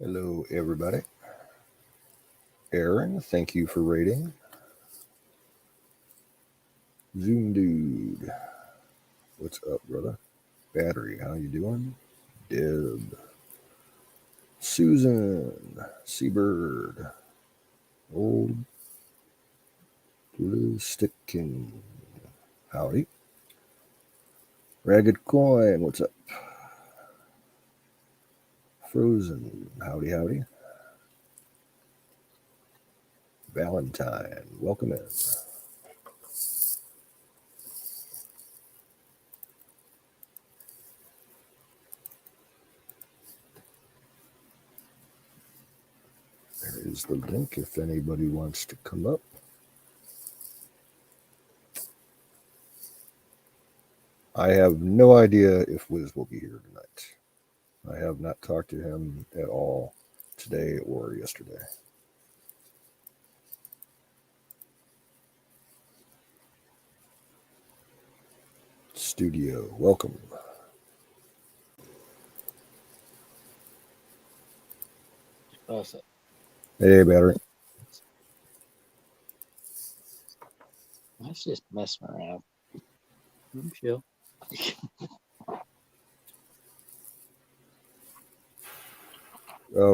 Hello, everybody. Aaron, thank you for rating. Zoom Dude, what's up, brother? Battery, how you doing? Deb, Susan, Seabird, Old Blue Stickin, howdy. Ragged Coin, what's up? Frozen, howdy, howdy. Valentine, welcome in. There is the link if anybody wants to come up. I have no idea if Wiz will be here tonight. I have not talked to him at all today or yesterday. Studio, welcome. Awesome. Hey, Battery. I was just messing around. I'm chill.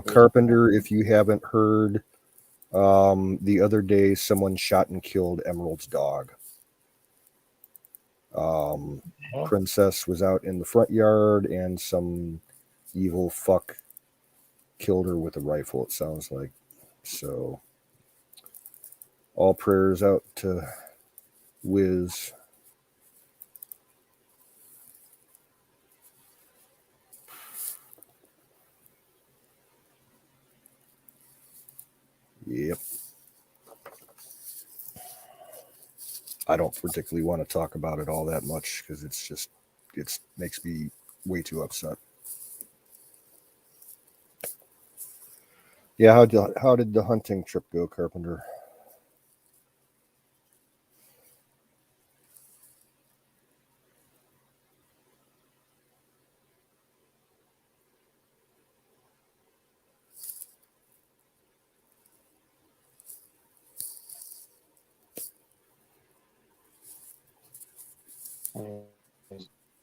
Carpenter, if you haven't heard, the other day someone shot and killed Emerald's dog. Princess was out in the front yard and some evil fuck killed her with a rifle, it sounds like. So all prayers out to Wiz. Yep. I don't particularly want to talk about it all that much because it makes me way too upset. Yeah, how did the hunting trip go, Carpenter?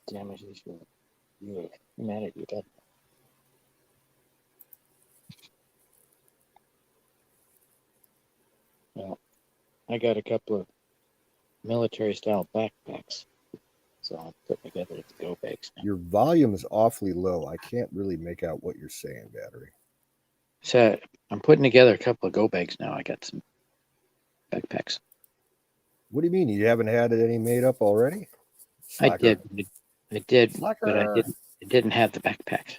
Damage issue. Yeah, humanity. That. Well, I got a couple of military-style backpacks, so I'll put together the go bags now. Your volume is awfully low. I can't really make out what you're saying, Battery. So I'm putting together a couple of go bags now. I got some backpacks. What do you mean? You haven't had any made up already? Slacker. I did, Slacker. but I didn't have the backpacks.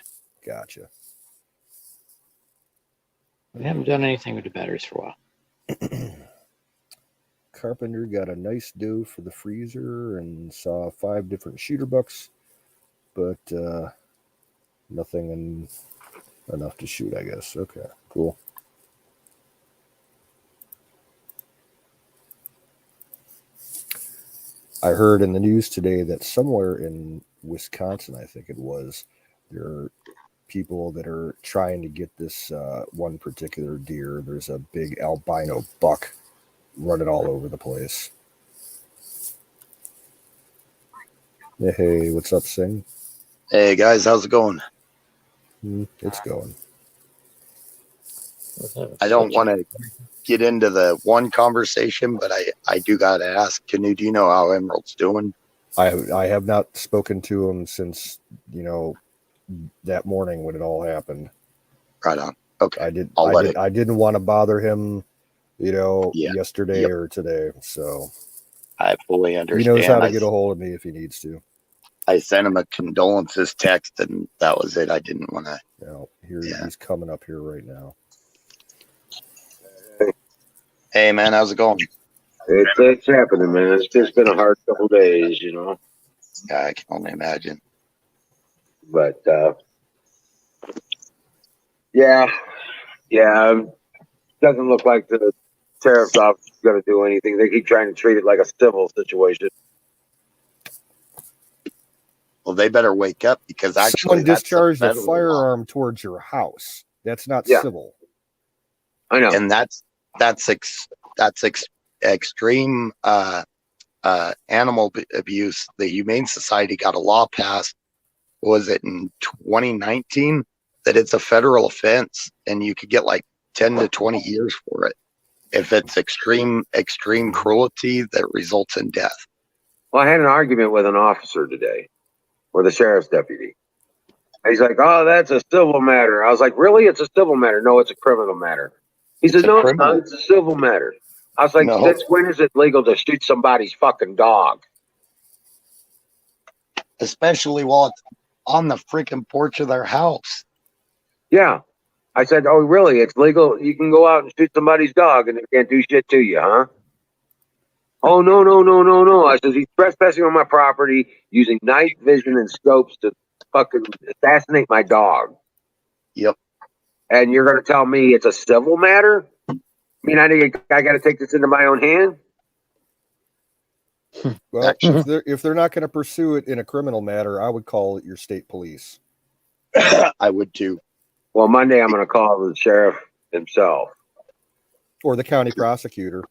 Gotcha. We haven't done anything with the batteries for a while. Carpenter got a nice doe for the freezer and saw 5 different shooter bucks, but nothing enough to shoot, I guess. Okay, cool. I heard in the news today that somewhere in Wisconsin, I think it was, there are people that are trying to get this one particular deer. There's a big albino buck running all over the place. Hey, what's up, Sing? Hey guys, how's it going? It's going. I don't want to get into the one conversation, but I do got to ask, Canoe, do you know how Emerald's doing? I have not spoken to him since, that morning when it all happened. Right on. Okay. I didn't want to bother him, yesterday or today. So I fully understand. He knows how to get a hold of me if he needs to. I sent him a condolences text, and that was it. I didn't want to. He's coming up here right now. Hey, man, how's it going? It's happening, man. It's just been a hard couple days, Yeah, I can only imagine. But yeah, doesn't look like the tariff's office is going to do anything. They keep trying to treat it like a civil situation. Well, they better wake up because actually someone discharged a firearm towards your house That's not Yeah. civil. I know. And that's extreme animal abuse. The Humane Society got a law passed. Was it in 2019 that it's a federal offense and you could get like 10 to 20 years for it if it's extreme cruelty that results in death. Well, I had an argument with an officer today, with a sheriff's deputy. He's like, "Oh, that's a civil matter." I was like, "Really? It's a civil matter?" "No, it's a criminal matter." He said, a "No, it's criminal. not. It's a civil matter." I was like, No. "Since when is it legal to shoot somebody's fucking dog?" Especially while it's on the freaking porch of their house. Yeah. I said, "Oh, really? It's legal? You can go out and shoot somebody's dog and they can't do shit to you, huh?" "Oh, no, no, no, no, no." I said, "He's trespassing on my property using night vision and scopes to fucking assassinate my dog. Yep. And you're going to tell me it's a civil matter? I mean, I got to take this into my own hand?" Well, if they're not going to pursue it in a criminal matter, I would call it your state police. I would too. Well, Monday I'm going to call the sheriff himself. Or the county prosecutor.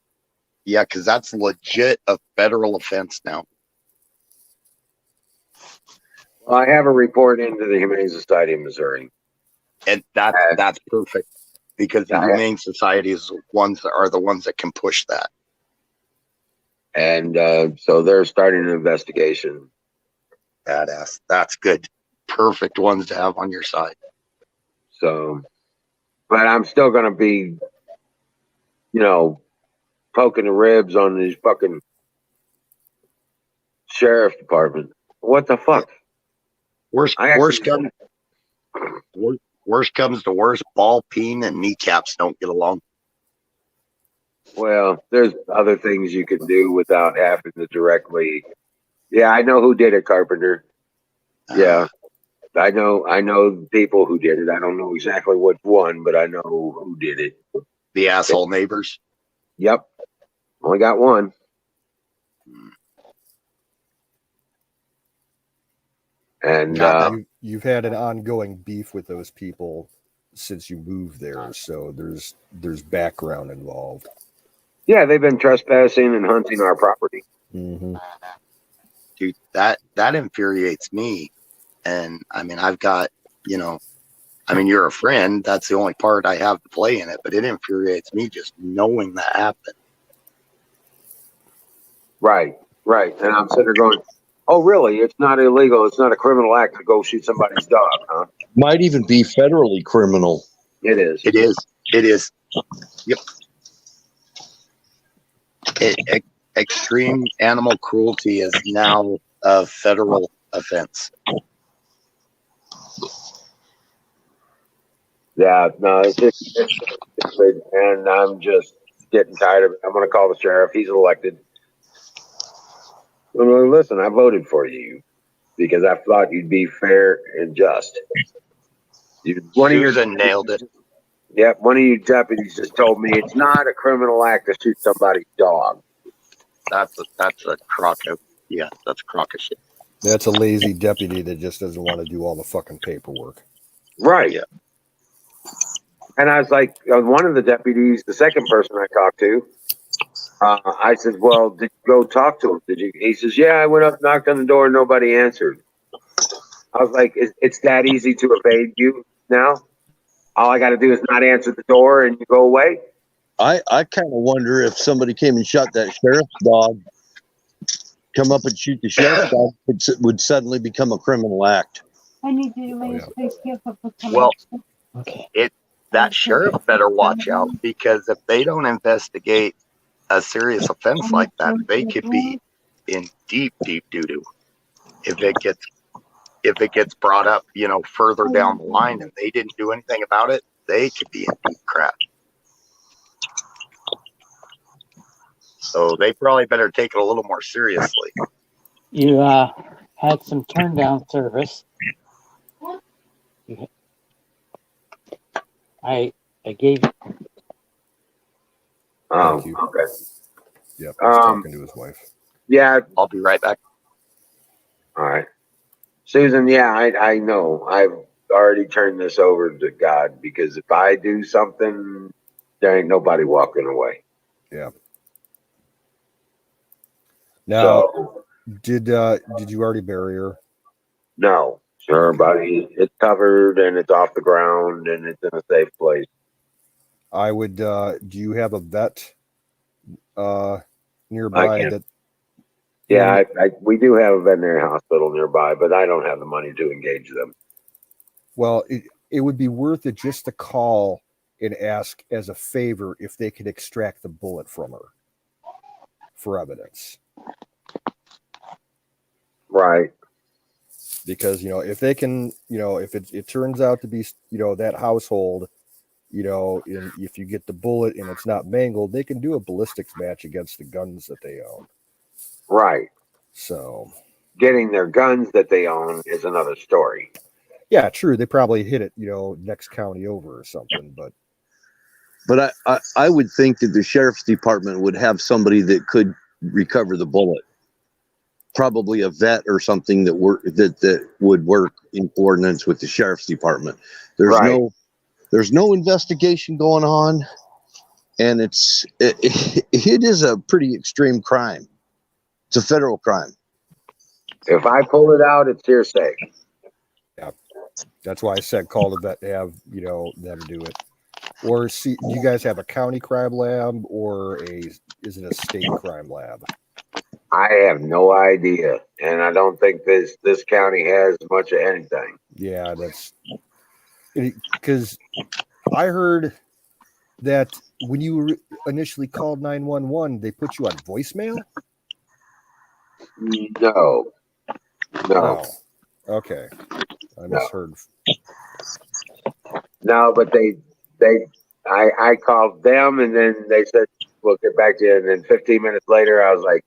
Yeah, because that's legit a federal offense now. Well, I have a report into the Humane Society of Missouri. And that's perfect. Because the Humane Society is the ones that can push that. And so they're starting an investigation. Badass. That's good. Perfect ones to have on your side. So, but I'm still going to be, poking the ribs on these fucking sheriff's department. What the fuck? Worst comes to worst, ball peen and kneecaps don't get along. Well, there's other things you can do without having to directly. Yeah, I know who did it, Carpenter. Yeah, I know people who did it. I don't know exactly which one, but I know who did it. The asshole neighbors. Yep, only got one. And you've had an ongoing beef with those people since you moved there, so there's background involved. Yeah, they've been trespassing and hunting our property. Mm-hmm. Dude, that infuriates me. And I mean, I've got, you're a friend. That's the only part I have to play in it, but it infuriates me just knowing that happened. Right. And I'm sitting there going, "Oh, really? It's not illegal. It's not a criminal act to go shoot somebody's dog, huh?" Might even be federally criminal. It is. It is. Yep. Extreme animal cruelty is now a federal offense. Yeah, no, it's stupid, and I'm just getting tired of it. I'm going to call the sheriff. He's elected. I'm like, "Listen, I voted for you because I thought you'd be fair and just." Susan nailed it. Yeah, one of you deputies just told me it's not a criminal act to shoot somebody's dog. That's a crock of, yeah, that's a crock of shit. That's a lazy deputy that just doesn't want to do all the fucking paperwork. Right. Yeah. And I was like, one of the deputies, the second person I talked to, I said, "Well, did you go talk to him? Did you?" He says, "Yeah, I went up, knocked on the door, and nobody answered." I was like, it's that easy to evade you now? All I got to do is not answer the door and you go away? I kind of wonder if somebody came and shot that sheriff's dog, come up and shoot the sheriff's dog, it would suddenly become a criminal act. I need you to make space here for Well, Okay. that sheriff better watch out, because if they don't investigate a serious offense like that, they could be in deep doo-doo. If it gets brought up, further down the line and they didn't do anything about it, they could be in deep crap. So they probably better take it a little more seriously. You had some turn down service. I gave you. Oh, Thank you. okay. Yep, he's talking to his wife. Yeah. I'll be right back. All right. Susan, yeah, I know. I've already turned this over to God, because if I do something, there ain't nobody walking away. Yeah. Now, So did you already bury her? no, her body, it's covered and it's off the ground and it's in a safe place. I would. Do you have a vet I nearby can't. that? Yeah, we do have a veterinary hospital nearby, but I don't have the money to engage them. Well, it would be worth it just to call and ask as a favor if they could extract the bullet from her for evidence. Right. Because, if they can, if it turns out to be, that household, and if you get the bullet and it's not mangled, they can do a ballistics match against the guns that they own. Right. So Getting their guns that they own is another story. yeah, true. They probably hit it, next county over or something, But I would think that the sheriff's department would have somebody that could recover the bullet. Probably a vet or something that would work in coordinates with the sheriff's department. There's Right. no investigation going on, and it is a pretty extreme crime. It's a federal crime. If I pull it out, it's hearsay. yeah. That's why I said call the vet to have, them do it. Or do you guys have a county crime lab, or is it a state crime lab? I have no idea, and I don't think this county has much of anything. Yeah, that's because I heard that when you initially called 911, they put you on voicemail. No. Oh, okay. I misheard. No, but I called them, and then they said, we'll get back to you. And then 15 minutes later, I was like,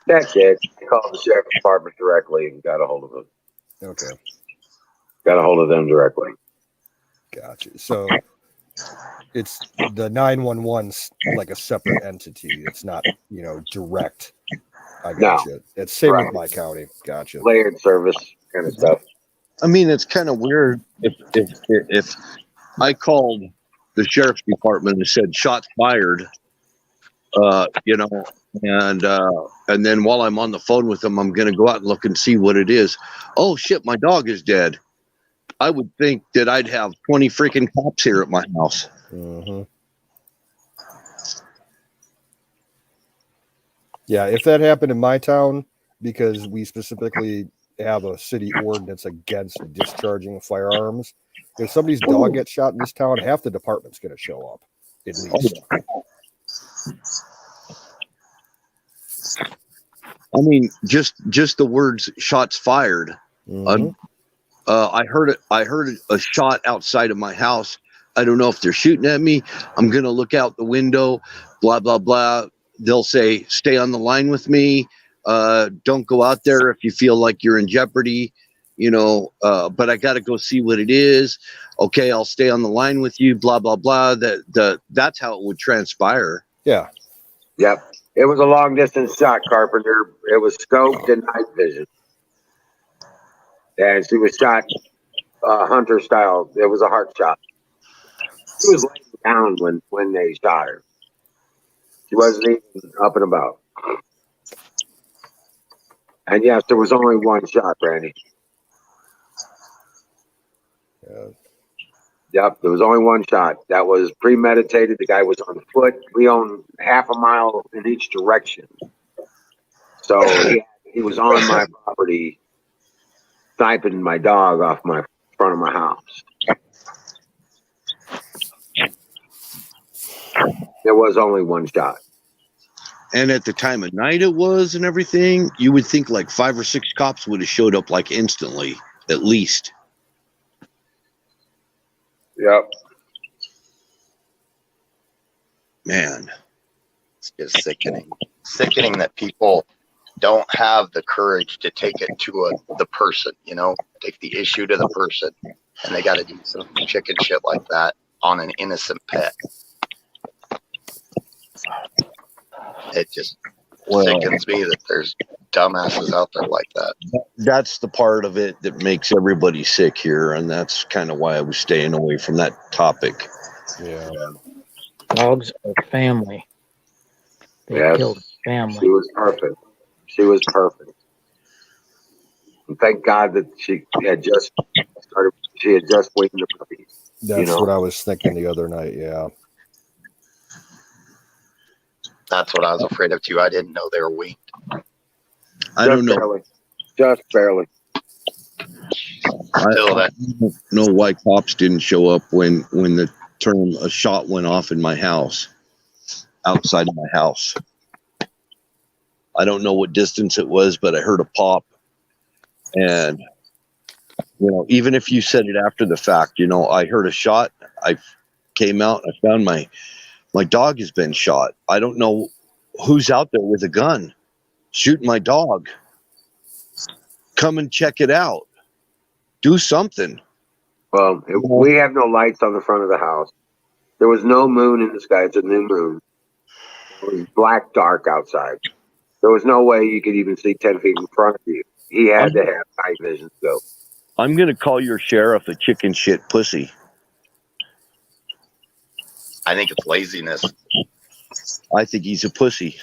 that's it. I called the sheriff's department directly and got a hold of them. Okay. Got a hold of them directly. Gotcha. So it's the 911's like a separate entity. It's not, direct. I gotcha. It's same with my county. Gotcha. Layered service kind of stuff. I mean, it's kind of weird if I called the sheriff's department and said shots fired, and then while I'm on the phone with them, I'm going to go out and look and see what it is. Oh shit, my dog is dead. I would think that I'd have 20 freaking cops here at my house. Mm-hmm. Yeah, if that happened in my town, because we specifically have a city ordinance against discharging firearms, if somebody's dog gets shot in this town, half the department's going to show up, at least. I mean, just the words "shots fired." Mm-hmm. I heard a shot outside of my house. I don't know if they're shooting at me. I'm going to look out the window, blah, blah, blah. They'll say, stay on the line with me. Don't go out there if you feel like you're in jeopardy, but I got to go see what it is. Okay, I'll stay on the line with you, blah, blah, blah. That's how it would transpire. Yeah. Yep. It was a long distance shot, Carpenter. It was scoped and night vision. And she was shot hunter style. It was a heart shot. She was laying down when they shot her. She wasn't even up and about. And yes, there was only one shot, Randy. Yeah. Yep, there was only one shot. That was premeditated. The guy was on foot. We own half a mile in each direction. So he was on my property, sniping my dog off my front of my house. There was only one shot. And at the time of night it was and everything, you would think like 5 or 6 cops would have showed up like instantly, at least. Yep. Man. It's just sickening. Sickening that people don't have the courage to take it to the person, take the issue to the person. And they got to do some chicken shit like that on an innocent pet. It just Well, sickens me that there's dumbasses out there like that. that's the part of it that makes everybody sick here, and that's kind of why I was staying away from that topic. Yeah. Dogs are family. They Yes. killed family. She was perfect. She was perfect. And thank God that she had just started. She had just weaned the puppies. That's know? what I was thinking the other night. Yeah. That's what I was afraid of too. I didn't know they were weak. I don't know. Barely. Just barely. Still, I don't know why cops didn't show up when the term a shot went off in my house, outside of my house. I don't know what distance it was, but I heard a pop. And, even if you said it after the fact, I heard a shot. I came out. I found my dog has been shot. I don't know who's out there with a gun shooting my dog. Come and check it out. Do something. Well, we have no lights on the front of the house. There was no moon in the sky. It's a new moon. It was black dark outside. There was no way you could even see 10 feet in front of you. He had to have night vision scope. I'm going to call your sheriff a chicken shit pussy. I think it's laziness. I think he's a pussy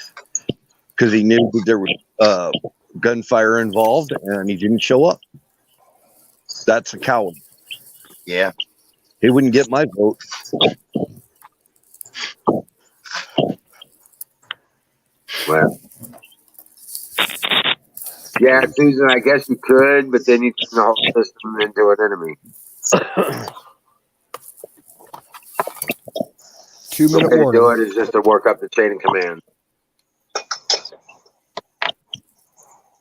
because he knew that there was gunfire involved and he didn't show up. That's a coward. Yeah. He wouldn't get my vote. Well, yeah, Susan, I guess you could, but then you turn the whole system into an enemy. 2-minute The way to do warning. it is just to work up the chain of command.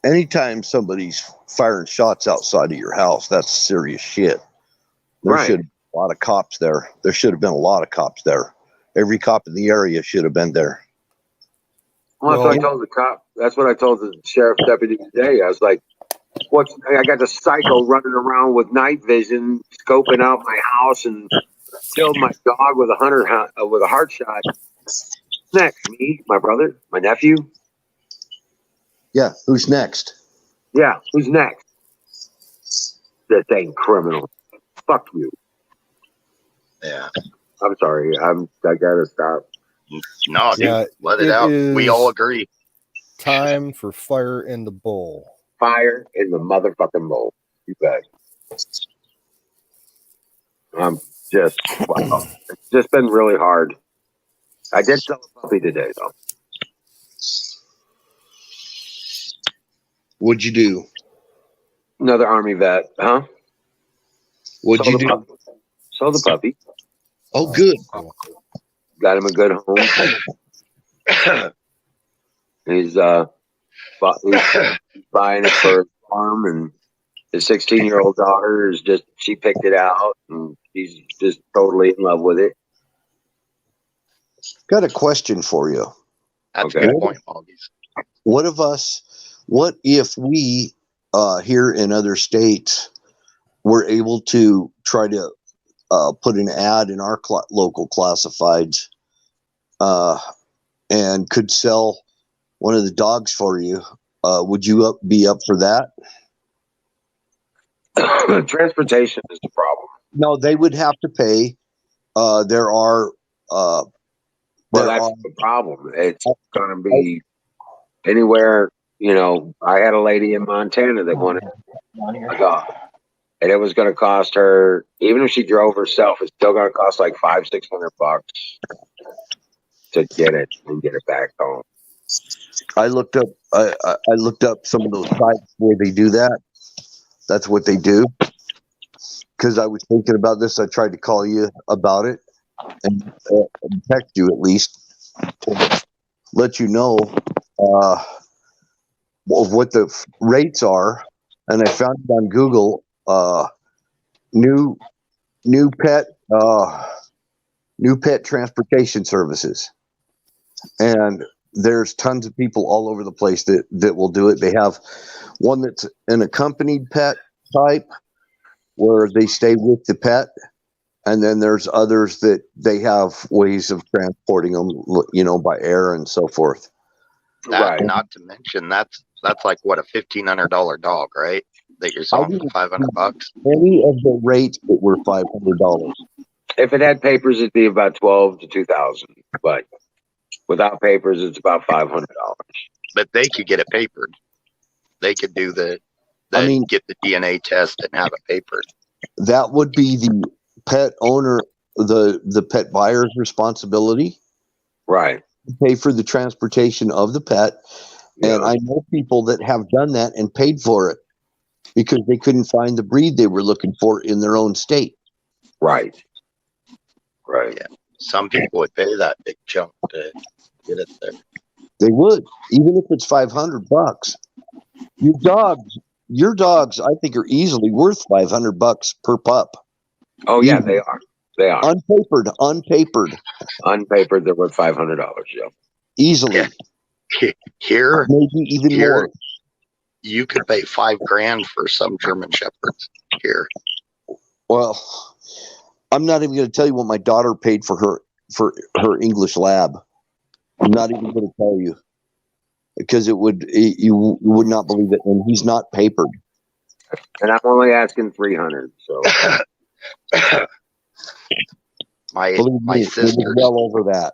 Anytime somebody's firing shots outside of your house, that's serious shit. There Right. should have been a lot of cops there. There should have been a lot of cops there. Every cop in the area should have been there. Well, that's what I told the cop. That's what I told the sheriff deputy today. I was like, I got the psycho running around with night vision, scoping out my house and killed my dog with a heart shot. Next, me, my brother, my nephew. Yeah, who's next? Yeah, who's next? This ain't criminal. Fuck you. Yeah. I'm sorry. I gotta stop. No, dude. Yeah, Let it it out. is- We all agree. Time for fire in the bowl. Fire in the motherfucking bowl. You bet. I'm just wow. It's just been really hard. I did sell a puppy today though. What'd you do? Another Army vet, huh? What'd you do? Sold the puppy. Oh, good. Got him a good home. He's buying it for a farm, and his 16-year-old daughter she picked it out, and she's just totally in love with it. Got a question for you. That's Okay. a good point, Boggies. What if we here in other states were able to try to put an ad in our local classifieds and could sell one of the dogs for you? Would you be up for that? Transportation is the problem. No, they would have to pay. There are. Well, that's the problem. It's going to be anywhere. I had a lady in Montana that wanted a dog, and it was going to cost her, even if she drove herself, it's still going to cost like $500-600 to get it and get it back home. I looked up. I looked up some of those sites where they do that. That's what they do. Because I was thinking about this, I tried to call you about it and text you at least to let you know of what the rates are. And I found it on Google. New pet transportation services, and there's tons of people all over the place that will do it. They have one that's an accompanied pet type where they stay with the pet, and then there's others that they have ways of transporting them, by air and so forth. Right. Not to mention that's like what, a $1,500 dog, right? That you're selling for $500. Any of the rates that were $500. If it had papers, it'd be about 12 to 2,000. But without papers, it's about $500. But they could get it papered. They could do get the DNA test and have it papered. That would be the pet owner, the pet buyer's responsibility. Right. To pay for the transportation of the pet. Yeah. And I know people that have done that and paid for it because they couldn't find the breed they were looking for in their own state. Right. Right. Yeah. Some people would pay that big chunk to get it there. They would, even if it's $500. Your dogs, I think, are easily worth $500 per pup. Oh yeah, they are. They are Unpapered. unpapered. They're worth $500. Yeah. Easily. Yeah. Here, Maybe even more. You could pay $5,000 for some German Shepherds here. Well, I'm not even going to tell you what my daughter paid for her English lab. I'm not even going to tell you because you would not believe it, and he's not papered. And I'm only asking 300. So my sisters, well over that.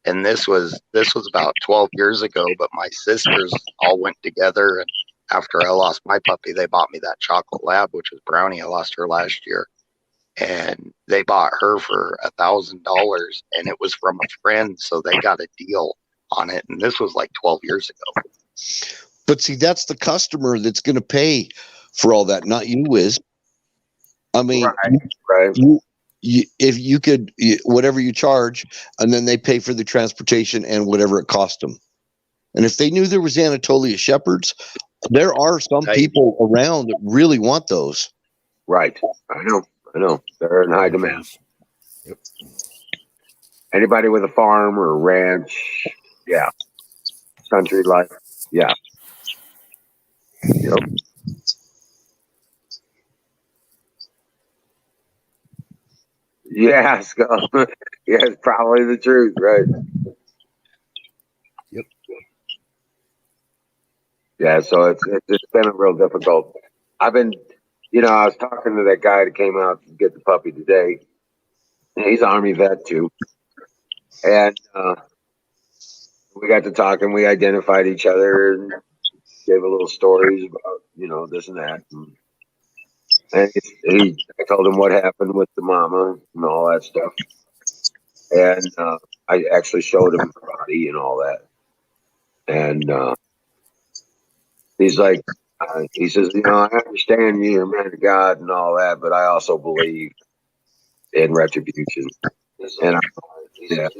and this was about 12 years ago. But my sisters all went together, and after I lost my puppy, they bought me that chocolate lab, which was Brownie. I lost her last year. And they bought her for $1,000, and it was from a friend, so they got a deal on it. And this was like 12 years ago. But see, that's the customer that's going to pay for all that, not you, Wiz. I mean, right. If you could, whatever you charge, and then they pay for the transportation and whatever it cost them. And if they knew there was Anatolia Shepherds, there are some people around that really want those. Right. I know. They're in high demand. Yep. Anybody with a farm or a ranch, yeah. Country life, yeah. Yep. Yeah, Scott. Yeah, it's probably the truth, right? Yep. Yeah, so it's been a real difficult. I've been, I was talking to that guy that came out to get the puppy today. He's an Army vet too, and we got to talking. We identified each other and gave a little stories about this and that. And I told him what happened with the mama and all that stuff. And I actually showed him the body and all that. And he's like, he says, I understand you're a man of God and all that, but I also believe in retribution. And I was like,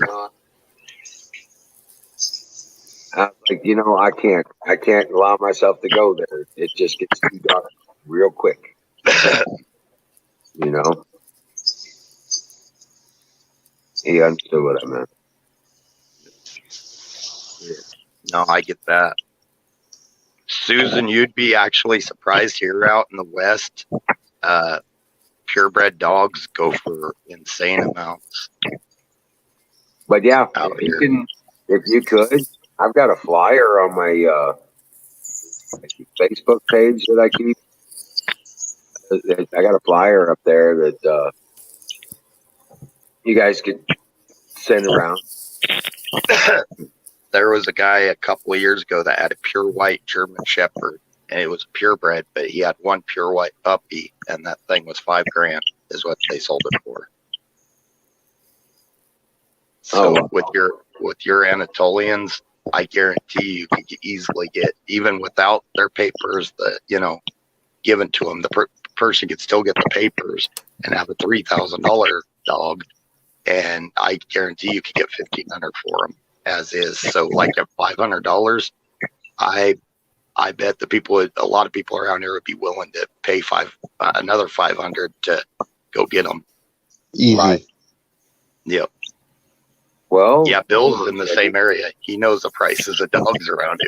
I can't allow myself to go there. It just gets too dark real quick. He understood what I meant. No, I get that. Susan, you'd be actually surprised here out in the West. Purebred dogs go for insane amounts. But yeah, if you could, I've got a flyer on my Facebook page that I keep. I got a flyer up there that you guys could send around. There was a guy a couple of years ago that had a pure white German Shepherd, and it was purebred, but he had one pure white puppy, and that thing was $5,000 is what they sold it for. So with your Anatolians, I guarantee you could easily get, even without their papers, given to them, the person could still get the papers and have a $3,000 dog, and I guarantee you could get $1,500 for them as is. So like at $500, I bet a lot of people around here would be willing to pay another $500 to go get them. Easy. Right. Yep. Well, yeah, Bill's in the same area. He knows the prices of dogs around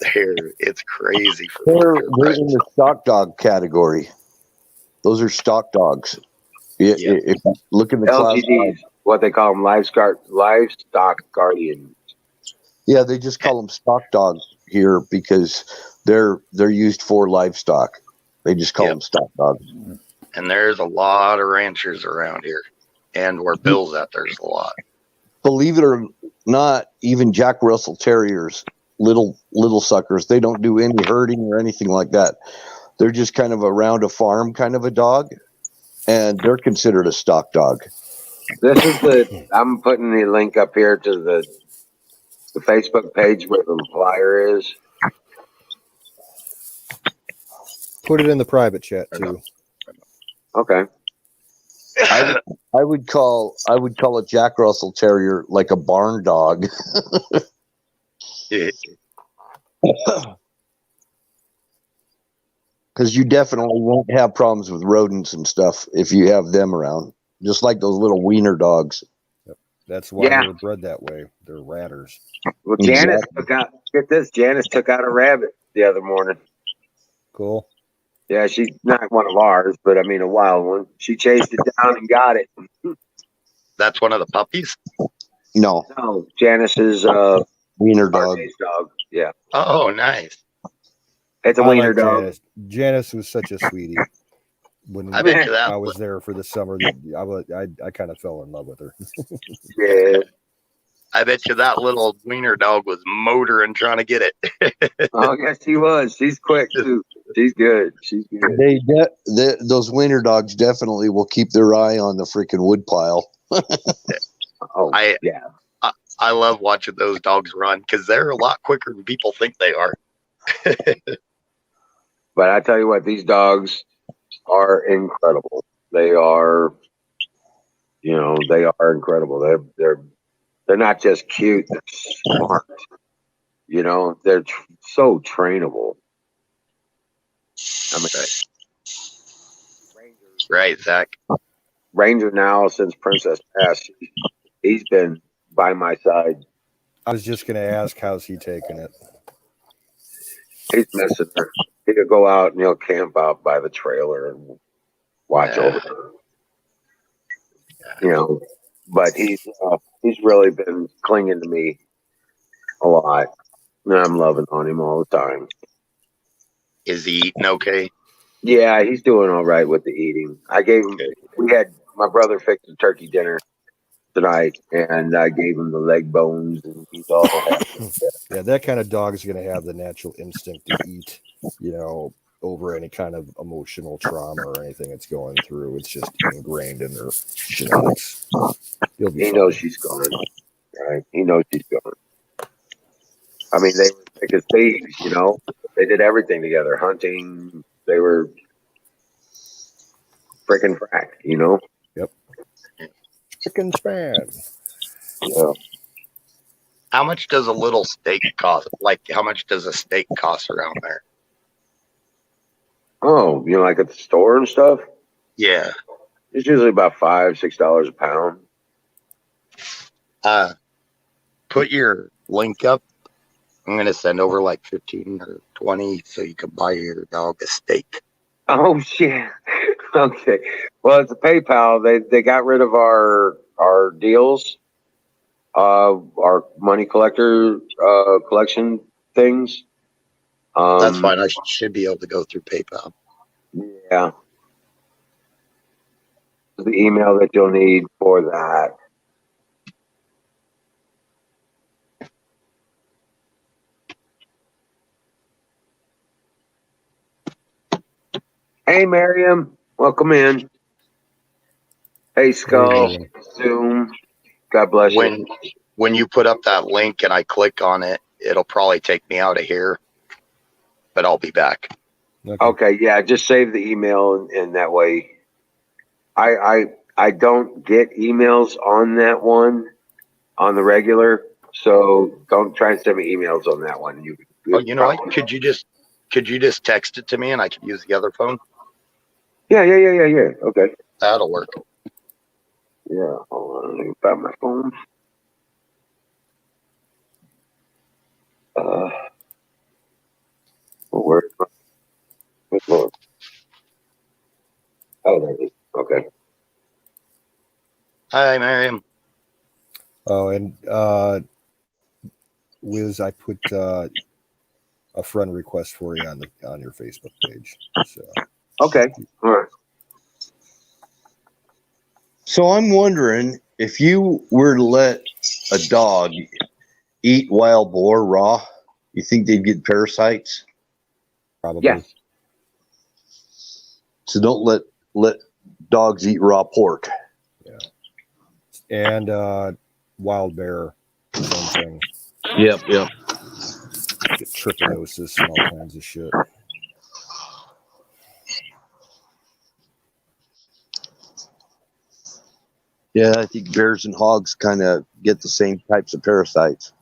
here. It's crazy. They're in the stock dog category. Those are stock dogs. If you look in the LGDs, what they call them, livestock guardians. Yeah, they just call them stock dogs here because they're used for livestock. They just call them stock dogs. And there's a lot of ranchers around here, and where Bill's at, there's a lot. Believe it or not, even Jack Russell Terriers, little suckers, they don't do any herding or anything like that. They're just kind of around a farm kind of a dog, and they're considered a stock dog. This is I'm putting the link up here to the Facebook page where the flyer is. Put it in the private chat too. Okay. I would call a Jack Russell Terrier like a barn dog. Because you definitely won't have problems with rodents and stuff if you have them around. Just like those little wiener dogs. Yep. That's why they're bred that way. They're ratters. Well, Janice Janice took out a rabbit the other morning. Cool. Yeah, she's not one of ours, but I mean a wild one. She chased it down and got it. That's one of the puppies? No, Janice's wiener dog. dog. Yeah. Oh, nice. It's a wiener dog. Janice. Janice was such a sweetie. When I bet you that I was there for the summer, I kind of fell in love with her. Yeah. I bet you that little wiener dog was motoring trying to get it. Oh, yes, she was. She's quick too. She's good. She's good. Those wiener dogs definitely will keep their eye on the freaking wood pile. Yeah. I love watching those dogs run because they're a lot quicker than people think they are. But I tell you what, these dogs are incredible. They are, they are incredible. They're not just cute. They're smart. They're so trainable. I mean, right, Zach. Ranger now, since Princess passed, he's been by my side. I was just going to ask, how's he taking it? He's missing her. He'll go out and he'll camp out by the trailer and watch over her. But he's really been clinging to me a lot, and I'm loving on him all the time. Is he eating okay? Yeah, he's doing all right with the eating. I gave him. We had my brother fixed a turkey dinner tonight, and I gave him the leg bones, and he's all happy. Yeah, that kind of dog is going to have the natural instinct to eat, over any kind of emotional trauma or anything it's going through. It's just ingrained in their genetics. He knows she's gone, right? He knows she's gone. I mean, they were like as thieves, They did everything together, hunting. They were freaking frack, Yep. Chicken span. Yeah. How much does a little steak cost? Like, how much does a steak cost around there? Oh, like at the store and stuff? Yeah. It's usually about $5-6 a pound. Put your link up. I'm going to send over like 15 or 20 so you can buy your dog a steak. Oh, shit. Okay. Well, it's a PayPal. They got rid of our deals, our money collector collection things. That's fine. I should be able to go through PayPal. Yeah. The email that you'll need for that. Hey, Miriam. Welcome in. Hey, Skull. Hey, Zoom. God bless you. When you put up that link and I click on it, it'll probably take me out of here, but I'll be back. Okay, yeah, just save the email and that way. I don't get emails on that one on the regular, so don't try and send me emails on that one. You what? Could you just text it to me and I can use the other phone? Yeah. Okay. That'll work. Yeah, hold on, let me find my phone. Where's my phone? Oh, there it is. Okay. Hi, Miriam. Oh, and Wiz, I put a friend request for you on your Facebook page. So Okay. All right. So I'm wondering if you were to let a dog eat wild boar raw, you think they'd get parasites? probably. Yes. So don't let dogs eat raw pork. And wild bear, same thing. Yep. Get trichinosis and all kinds of shit. Yeah, I think bears and hogs kind of get the same types of parasites.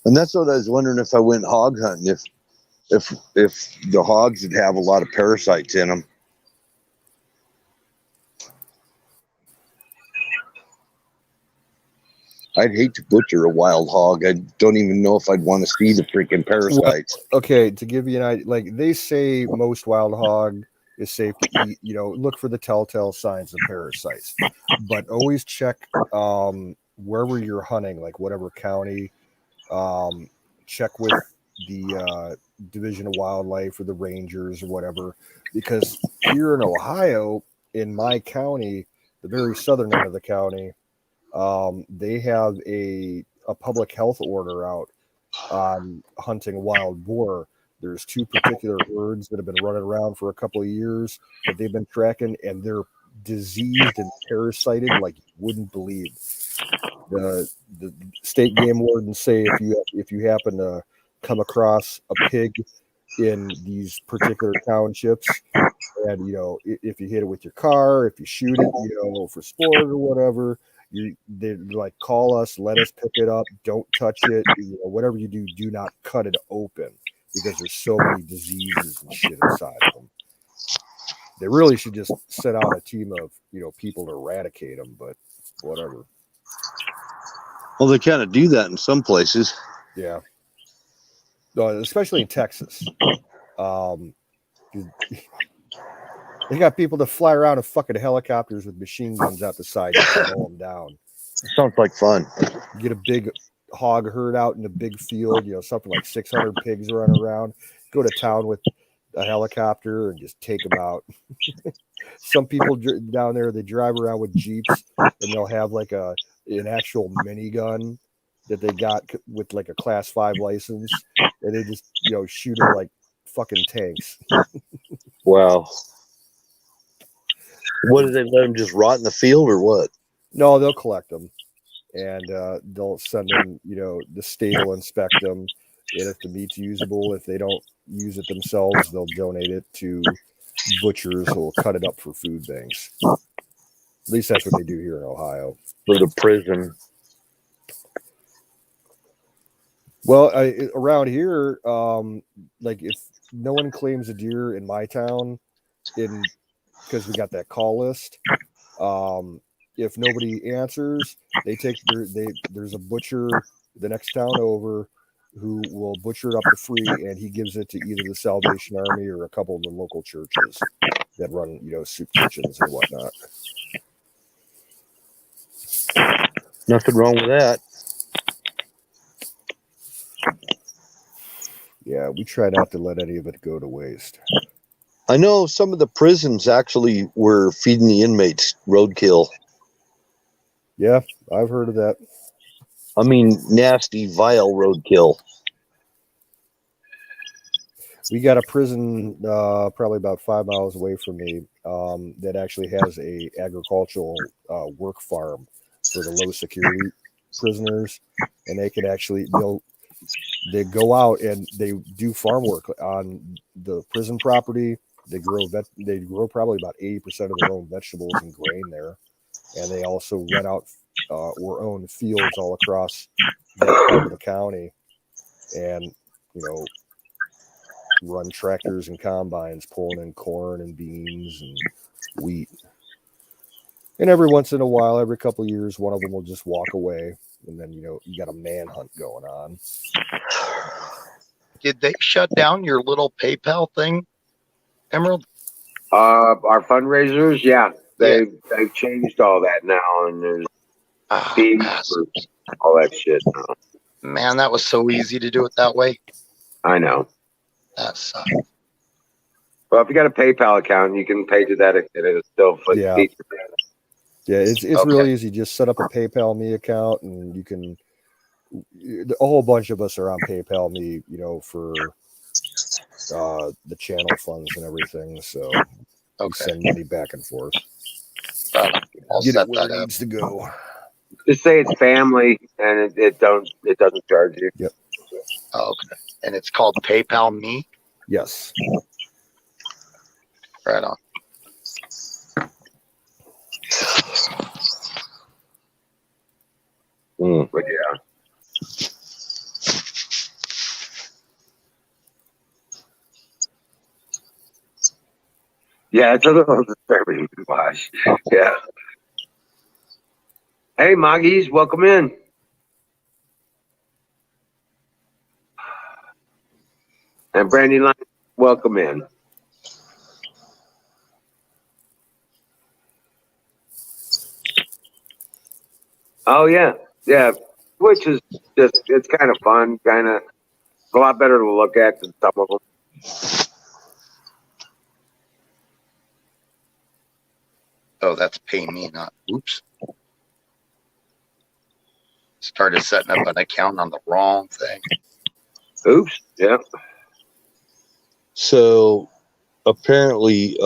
And that's what I was wondering if I went hog hunting, if the hogs would have a lot of parasites in them. I'd hate to butcher a wild hog. I don't even know if I'd want to see the freaking parasites. Okay, to give you an idea, like they say most wild hog is safe to eat, look for the telltale signs of parasites. But always check wherever you're hunting, like whatever county, check with the Division of Wildlife or the Rangers or whatever, because here in Ohio, in my county, the very southern end of the county, they have a public health order out on hunting wild boar. There's two particular herds that have been running around for a couple of years that they've been tracking, and they're diseased and parasited like you wouldn't believe. The state game wardens say if you happen to come across a pig in these particular townships, and if you hit it with your car, if you shoot it, for sport or whatever, they like call us, let us pick it up, don't touch it, whatever you do, do not cut it open because there's so many diseases and shit inside of them. They really should just set out a team of people to eradicate them, but whatever. Well, they kind of do that in some places. Yeah, especially in Texas. They got people that fly around in fucking helicopters with machine guns out the side to mow them down. Sounds like fun. Get a big hog herd out in a big field, something like 600 pigs running around. Go to town with a helicopter and just take them out. Some people down there, they drive around with Jeeps and they'll have like an actual minigun that they got with like a class 5 license, and they just shoot them like fucking tanks. Wow. What, do they let them just rot in the field or what? No, they'll collect them, and they'll send them. The state will inspect them, and if the meat's usable, if they don't use it themselves, they'll donate it to butchers who will cut it up for food banks. At least that's what they do here in Ohio. For the prison. Well, around here, like if no one claims a deer in my town, because we got that call list, if nobody answers, there's a butcher the next town over who will butcher it up for free, and he gives it to either the Salvation Army or a couple of the local churches that run soup kitchens and whatnot. Nothing wrong with that. Yeah, we try not to let any of it go to waste. I know some of the prisons actually were feeding the inmates roadkill. Yeah, I've heard of that. I mean, nasty, vile roadkill. We got a prison probably about 5 miles away from me that actually has a agricultural work farm for the low security prisoners, and they can actually they go out and they do farm work on the prison property. They grow probably about 80% of their own vegetables and grain there, and they also rent out or own fields all across that part of the county, and run tractors and combines pulling in corn and beans and wheat. And every once in a while, every couple of years, one of them will just walk away, and then you got a manhunt going on. Did they shut down your little PayPal thing, Emerald? Our fundraisers, yeah, they've changed all that now, and there's fees gosh. for all that shit. No, Man, that was so easy to do it that way. I know. That sucked. Well, if you got a PayPal account, you can pay to that, and it'll still foot Yeah. feet. Yeah, it's Okay. really easy. Just set up a PayPal Me account, and you can. A whole bunch of us are on PayPal Me, for the channel funds and everything. So we Okay. send money back and forth. I'll Get set it where that it up. needs to go. Just say it's family, and it doesn't charge you. Okay. And it's called PayPal Me. Yes. Right on. But yeah. Yeah, it's a little disturbing to watch. Yeah. Hey, Moggies, welcome in. And Brandy Line, welcome in. Oh yeah, yeah. Which is it's kind of fun, kind of a lot better to look at than some of them. Oh, that's pay me, not oops. Started setting up an account on the wrong thing. Oops. Yeah. So apparently,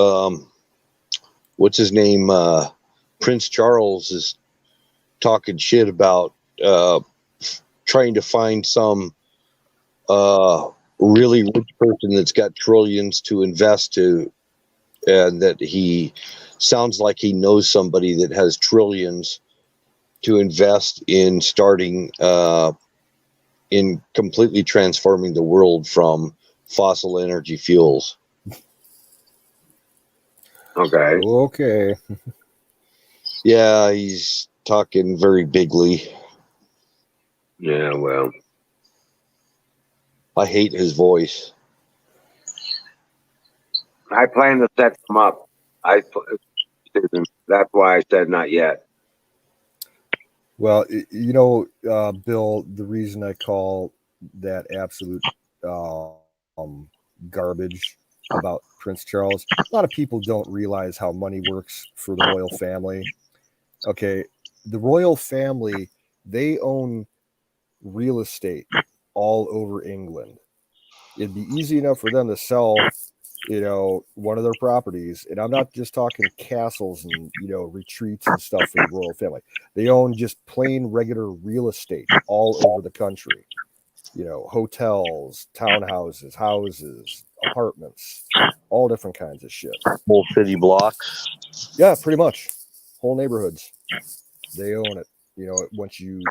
what's his name? Prince Charles is talking shit about trying to find some really rich person that's got trillions to invest to, and that he sounds like he knows somebody that has trillions to invest in starting in completely transforming the world from fossil energy fuels. Okay. Okay. Yeah, he's talking very bigly. Yeah. Well, I hate his voice. I plan to set them up. That's why I said not yet. Well, Bill, the reason I call that absolute garbage about Prince Charles, a lot of people don't realize how money works for the royal family. Okay, the royal family, they own real estate all over England. It'd be easy enough for them to sell, one of their properties. And I'm not just talking castles and, retreats and stuff for the royal family. They own just plain regular real estate all over the country. Hotels, townhouses, houses, apartments, all different kinds of shit. Whole city blocks. Yeah, pretty much. Whole neighborhoods. They own it. Once you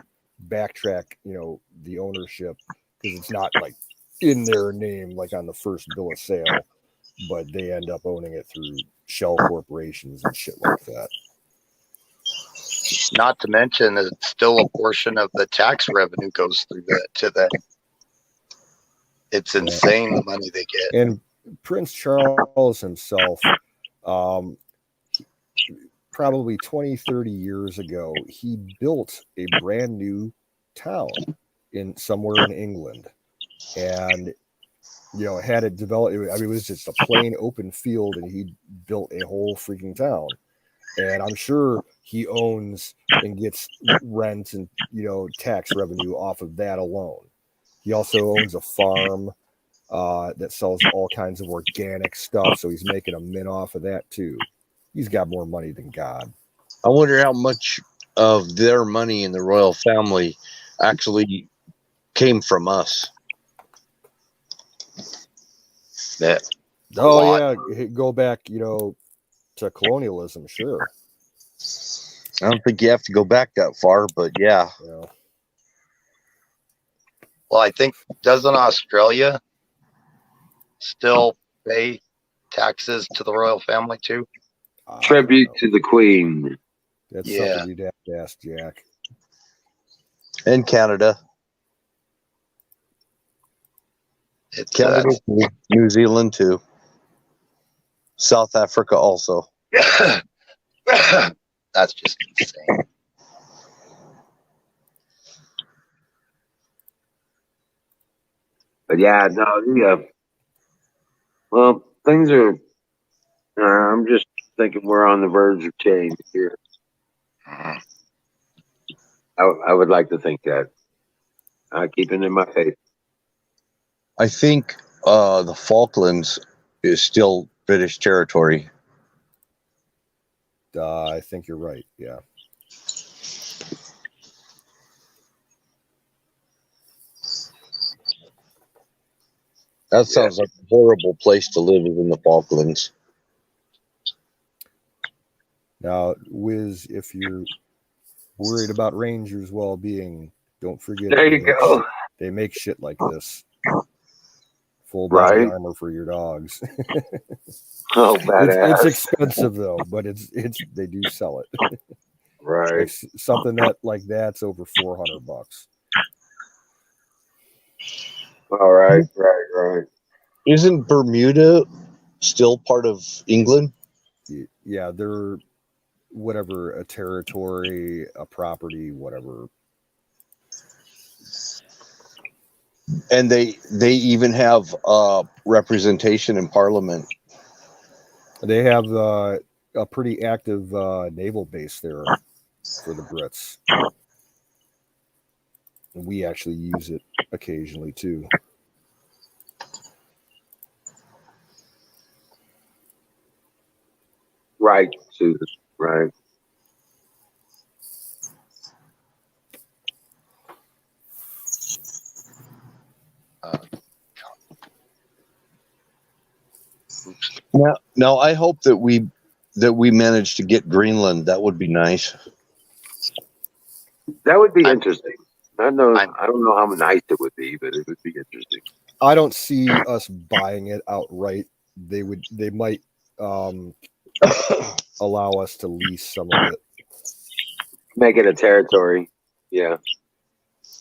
backtrack, the ownership, because it's not like in their name, like on the first bill of sale, but they end up owning it through shell corporations and shit like that. Not to mention that still a portion of the tax revenue goes through to them. It's insane the money they get. And Prince Charles himself, probably 20, 30 years ago, he built a brand new town in somewhere in England. And had it developed, it was just a plain open field, and he built a whole freaking town. And I'm sure he owns and gets rent and, tax revenue off of that alone. He also owns a farm that sells all kinds of organic stuff. So he's making a mint off of that too. He's got more money than God. I wonder how much of their money in the royal family actually came from us. That Oh yeah, go back, to colonialism, sure. I don't think you have to go back that far, but yeah. Well, I think doesn't Australia still pay taxes to the royal family too? Tribute to the Queen. That's something you'd have to ask Jack. And Canada. It's Canada, New Zealand too. South Africa also. that's just insane. But yeah, no, well, things are. I'm just thinking we're on the verge of change here. Mhm. I would like to think that. I keep it in my faith. I think the Falklands is still British territory. I think you're right. Yeah. That sounds like a horrible place to live, is in the Falklands. Now, Wiz, if you're worried about Rangers' well-being, don't forget There you go. They make shit like this. Full body Right? armor for your dogs. Oh, badass. It's expensive though, but it's they do sell it. Right. Like something that's over $400. All right. Right. Isn't Bermuda still part of England? Yeah, they're whatever, a territory, a property, whatever. And they even have representation in Parliament. They have a pretty active naval base there for the Brits. We actually use it occasionally too. Right, Susan. Right. Now I hope that we manage to get Greenland. That would be nice. That would be interesting. I don't know how nice it would be, but it would be interesting. I don't see us buying it outright. They might allow us to lease some of it. Make it a territory. Yeah.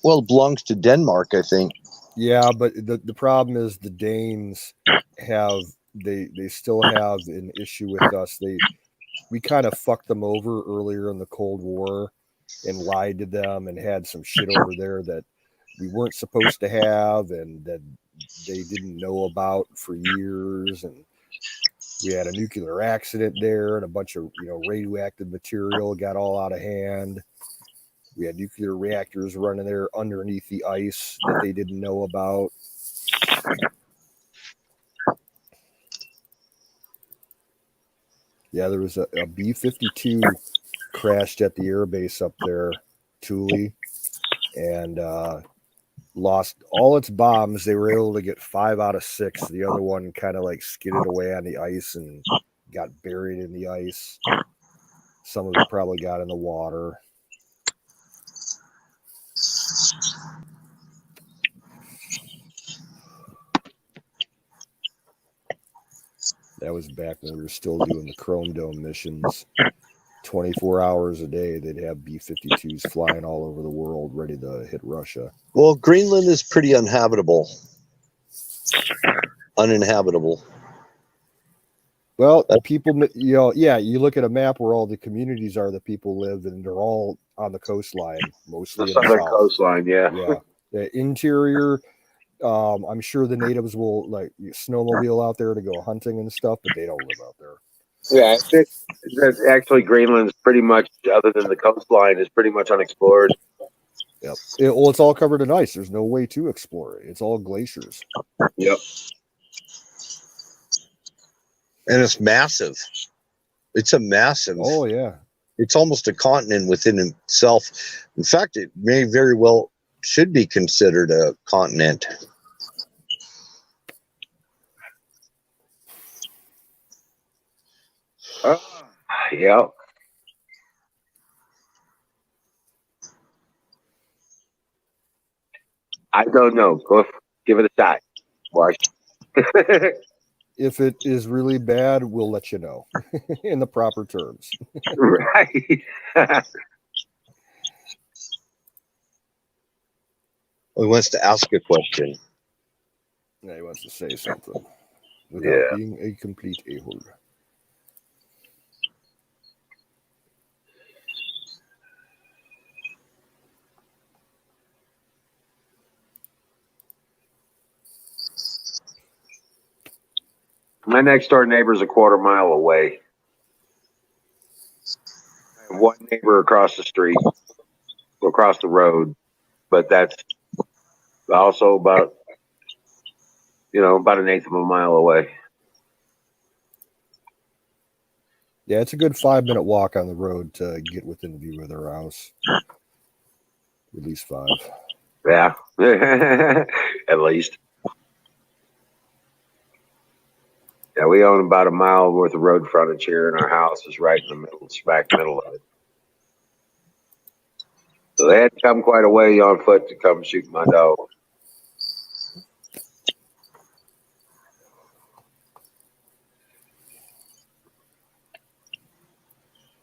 Well, it belongs to Denmark, I think. Yeah, but the problem is the Danes they still have an issue with us. We kind of fucked them over earlier in the Cold War and lied to them and had some shit over there that we weren't supposed to have and that they didn't know about for years. And we had a nuclear accident there and a bunch of radioactive material got all out of hand. We had nuclear reactors running there underneath the ice that they didn't know about. Yeah, there was a B-52 crashed at the airbase up there, Thule, and lost all its bombs. They were able to get 5 out of 6. The other one kind of like skidded away on the ice and got buried in the ice. Some of it probably got in the water. That was back when we were still doing the Chrome Dome missions. 24 hours a day, they'd have B-52s flying all over the world ready to hit Russia. Well, Greenland is pretty uninhabitable. Well, the people, you look at a map where all the communities are, the people live, and they're all on the coastline, mostly The in the southern south. coastline, yeah. Yeah. The interior, I'm sure the natives will like snowmobile out there to go hunting and stuff, but they don't live out there. Yeah, actually Greenland's pretty much, other than the coastline, is pretty much unexplored. Yep. It's all covered in ice. There's no way to explore it. It's all glaciers. Yep. And it's massive. It's a massive. Oh, yeah. It's almost a continent within itself. In fact, it may very well should be considered a continent. Yeah. I don't know. Go give it a shot. Watch. If it is really bad, we'll let you know in the proper terms. Right. He wants to ask a question. Yeah, he wants to say something without being a complete a-hole. My next door neighbor's a quarter mile away. I have one neighbor across the street, across the road, but that's also about an eighth of a mile away. Yeah, it's a good 5-minute walk on the road to get within view of their house. At least 5. Yeah, at least. Yeah, we own about a mile worth of road frontage here, and our house is right in the middle, smack middle of it. So they had to come quite a way on foot to come shoot my dog.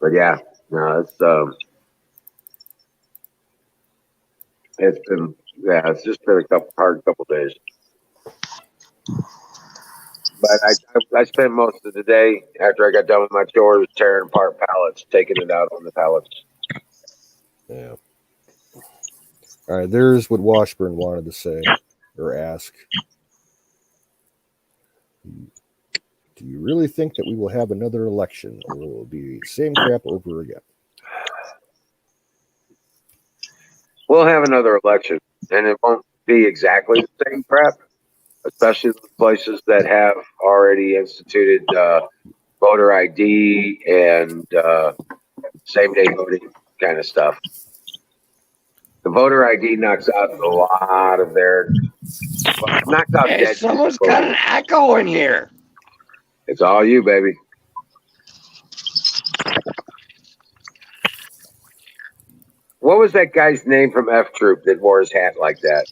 But yeah, no, it's just been a hard couple days. But I spent most of the day after I got done with my chores tearing apart pallets, taking it out on the pallets. Yeah. All right, there's what Washburn wanted to say or ask. Do you really think that we will have another election, or will it be the same crap over again? We'll have another election, and it won't be exactly the same crap, especially the places that have already instituted voter ID and same-day voting kind of stuff. The voter ID knocks out a lot of knocks out Hey, dead. someone's got an echo in here. It's all you, baby. What was that guy's name from F Troop that wore his hat like that?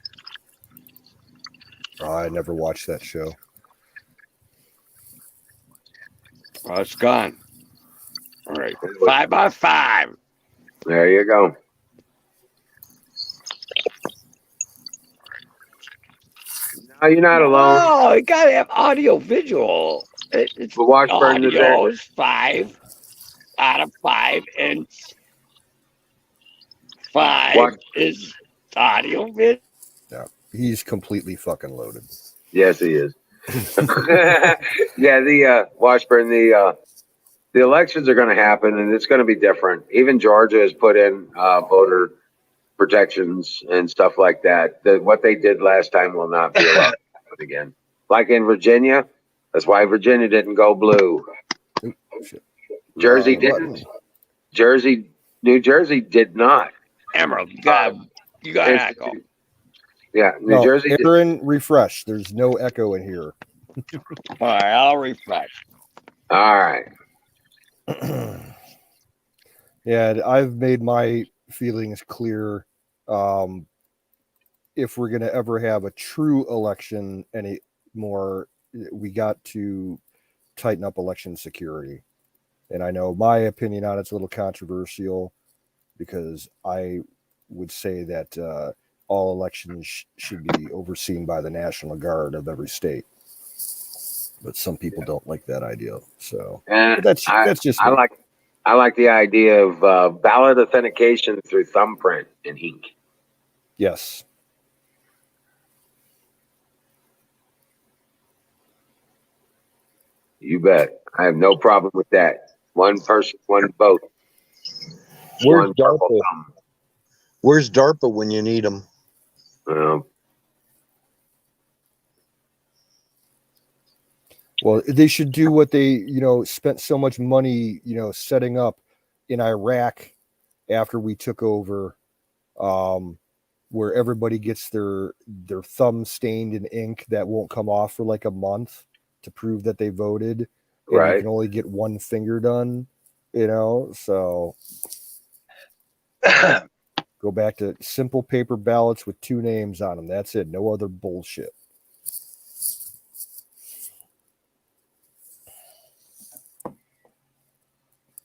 Oh, I never watched that show. Oh, it's gone. All right, 5 by 5. There you go. No, you're not alone. Oh, you gotta have audio visual. It's But Washburn is there. audio is 5 out of 5, and 5 is audio visual. Yeah, he's completely fucking loaded. Yes, he is. Yeah, the Washburn, the elections are going to happen, and it's going to be different. Even Georgia has put in voter protections and stuff like that. What they did last time will not be allowed to happen again. Like in Virginia, that's why Virginia didn't go blue. Ooh, shit. Jersey didn't. New Jersey did not. Emerald, you got echo. Yeah, New Jersey. Aaron, refresh. There's no echo in here. All right, I'll refresh. All right. Yeah, I've made my feelings clear. If we're going to ever have a true election anymore, we got to tighten up election security. And I know my opinion on it's a little controversial because I would say that all elections should be overseen by the National Guard of every state. But some people don't like that idea. So that's just me. I like the idea of ballot authentication through thumbprint and ink. Yes. You bet. I have no problem with that. One person, one vote. Where's One purple DARPA? thumb. Where's DARPA when you need them? Well, they should do what they, spent so much money, setting up in Iraq after we took over, where everybody gets their thumb stained in ink that won't come off for like a month to prove that they voted. And Right. you can only get one finger done, so go back to simple paper ballots with 2 names on them. That's it. No other bullshit.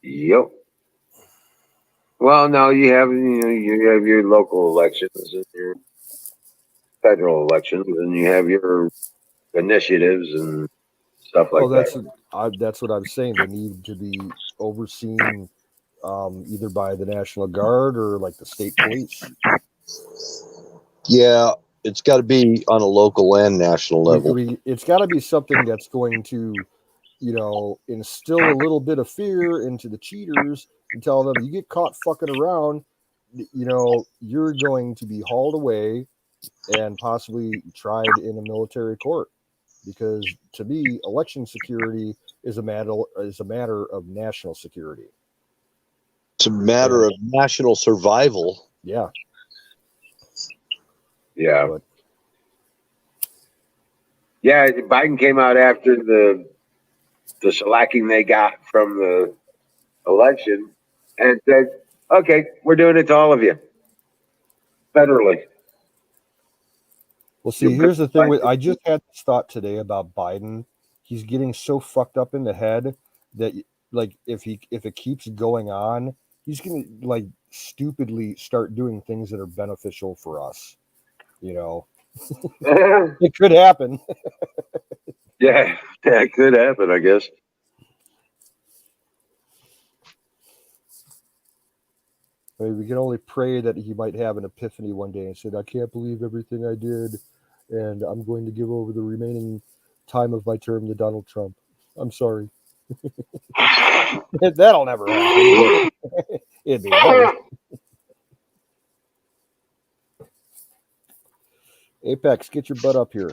Yep. Well, no, you have your local elections and your federal elections, and you have your initiatives and stuff like that. That's what I'm saying. They need to be overseen either by the National Guard or like the state police. Yeah, it's got to be on a local and national level. It's got to be something that's going to instill a little bit of fear into the cheaters and tell them, you get caught fucking around, you're going to be hauled away and possibly tried in a military court. Because to me, election security is a matter of national security. It's a matter of national survival. Yeah. Yeah. But, yeah, Biden came out after the shellacking they got from the election and said, okay, we're doing it to all of you federally. well, see, here's the thing. I just had this thought today about Biden. He's getting so fucked up in the head that, like, if it keeps going on, he's gonna like stupidly start doing things that are beneficial for us. It could happen. Yeah, it could happen, I guess. I mean, we can only pray that he might have an epiphany one day and said, I can't believe everything I did, and I'm going to give over the remaining time of my term to Donald Trump. I'm sorry. That'll never happen. It'd be nice. Apex, get your butt up here.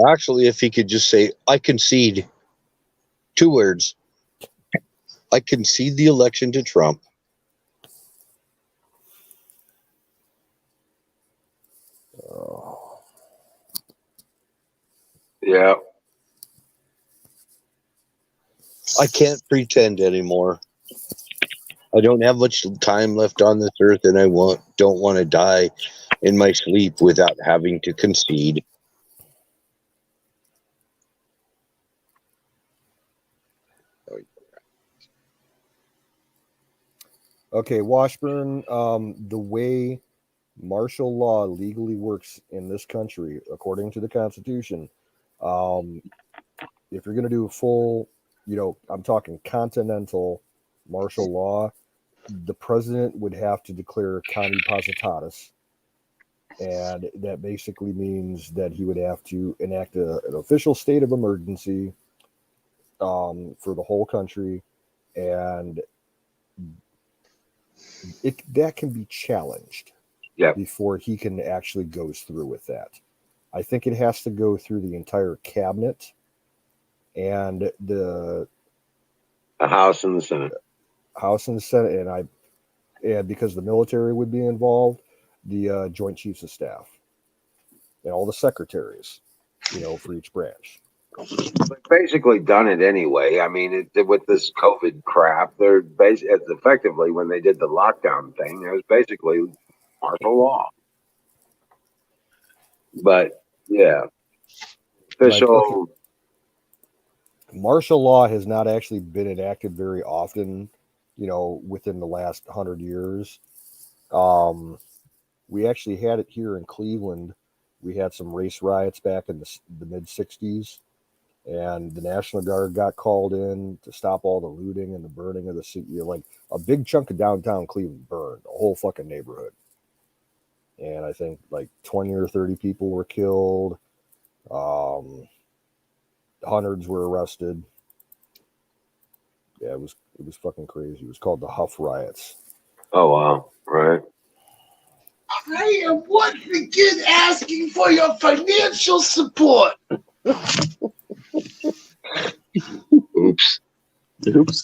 Actually, if he could just say, I concede. 2 words. I concede the election to Trump. Oh. Yeah. I can't pretend anymore. I don't have much time left on this earth, and I don't want to die in my sleep without having to concede. Okay, Washburn, the way martial law legally works in this country, according to the Constitution, if you're going to do a full, I'm talking continental martial law, the president would have to declare Conti Positatis. And that basically means that he would have to enact an official state of emergency for the whole country. And that can be challenged before he can actually goes through with that. I think it has to go through the entire cabinet and the House and the Senate. House and the Senate, and because the military would be involved, the Joint Chiefs of Staff and all the secretaries, for each branch. They've basically done it anyway. I mean, with this COVID crap, they're effectively, when they did the lockdown thing, it was basically martial law. But yeah, official. Like, okay, martial law has not actually been enacted very often, within the last 100 years. We actually had it here in Cleveland. We had some race riots back in the mid 60s, and the National Guard got called in to stop all the looting and the burning of the city. Like a big chunk of downtown Cleveland burned, a whole fucking neighborhood. And I think like 20 or 30 people were killed. Hundreds were arrested. Yeah, it was fucking crazy. It was called the Huff Riots. Oh wow! Right. I am once again asking for your financial support. Oops. Oops.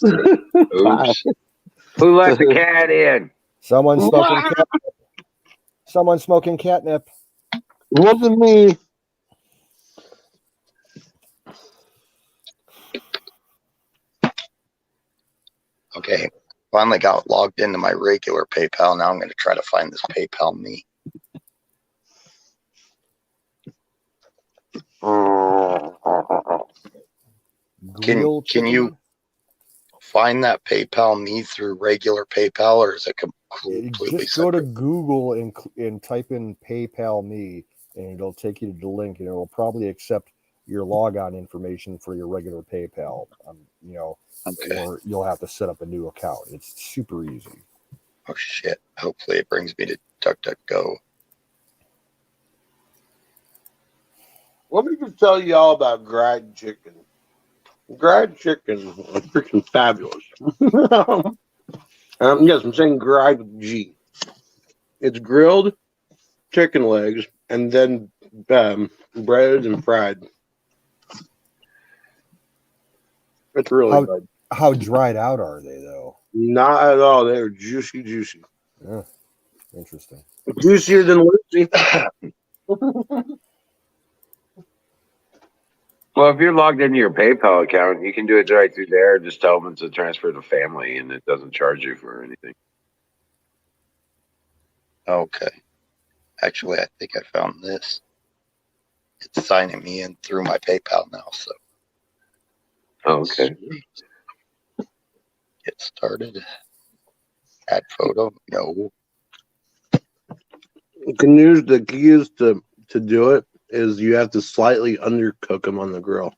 Who let the cat in? Someone smoking catnip. Someone smoking catnip. It wasn't me. Okay, finally got logged into my regular PayPal. Now I'm going to try to find this PayPal me. Can you find that PayPal me through regular PayPal, or is it completely just go to separate? Google and type in PayPal me, and it'll take you to the link, and it'll probably accept your logon information for your regular PayPal. Okay. Or you'll have to set up a new account. It's super easy. Oh shit! Hopefully it brings me to DuckDuckGo. let me just tell you all about fried chicken. Fried chicken is freaking fabulous. Yes, I'm saying fried with G. It's grilled chicken legs and then breaded and fried. It's really good. How dried out are they though? Not at all. They're juicy, juicy. Yeah, interesting. Juicier than Lucy. Well, if you're logged into your PayPal account, you can do it right through there. Just tell them it's a transfer to family, and it doesn't charge you for anything. Okay. Actually, I think I found this. It's signing me in through my PayPal now. So. Okay. Get started. Add photo. No. The key is to do it is you have to slightly undercook them on the grill.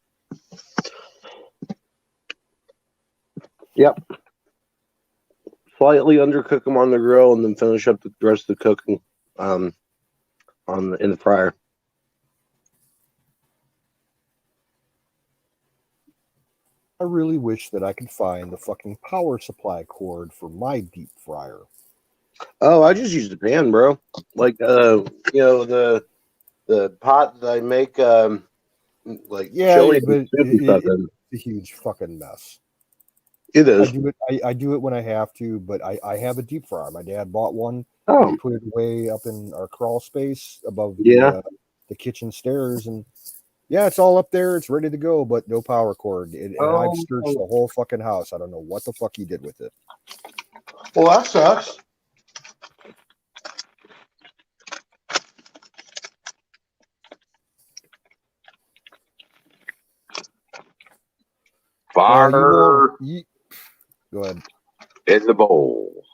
Yep. Slightly undercook them on the grill and then finish up the rest of the cooking in the fryer. I really wish that I could find the fucking power supply cord for my deep fryer. Oh, I just use the pan, bro. Like the pot that I make like chili but and stuff in. it's a huge fucking mess. It is. I do it when I have to, but I have a deep fryer. My dad bought one. Oh. We put it way up in our crawl space above Yeah. the kitchen stairs, and yeah, it's all up there. It's ready to go, but no power cord. And I've searched the whole fucking house. I don't know what the fuck he did with it. Well, that sucks. Fire Go ahead. In the bowl.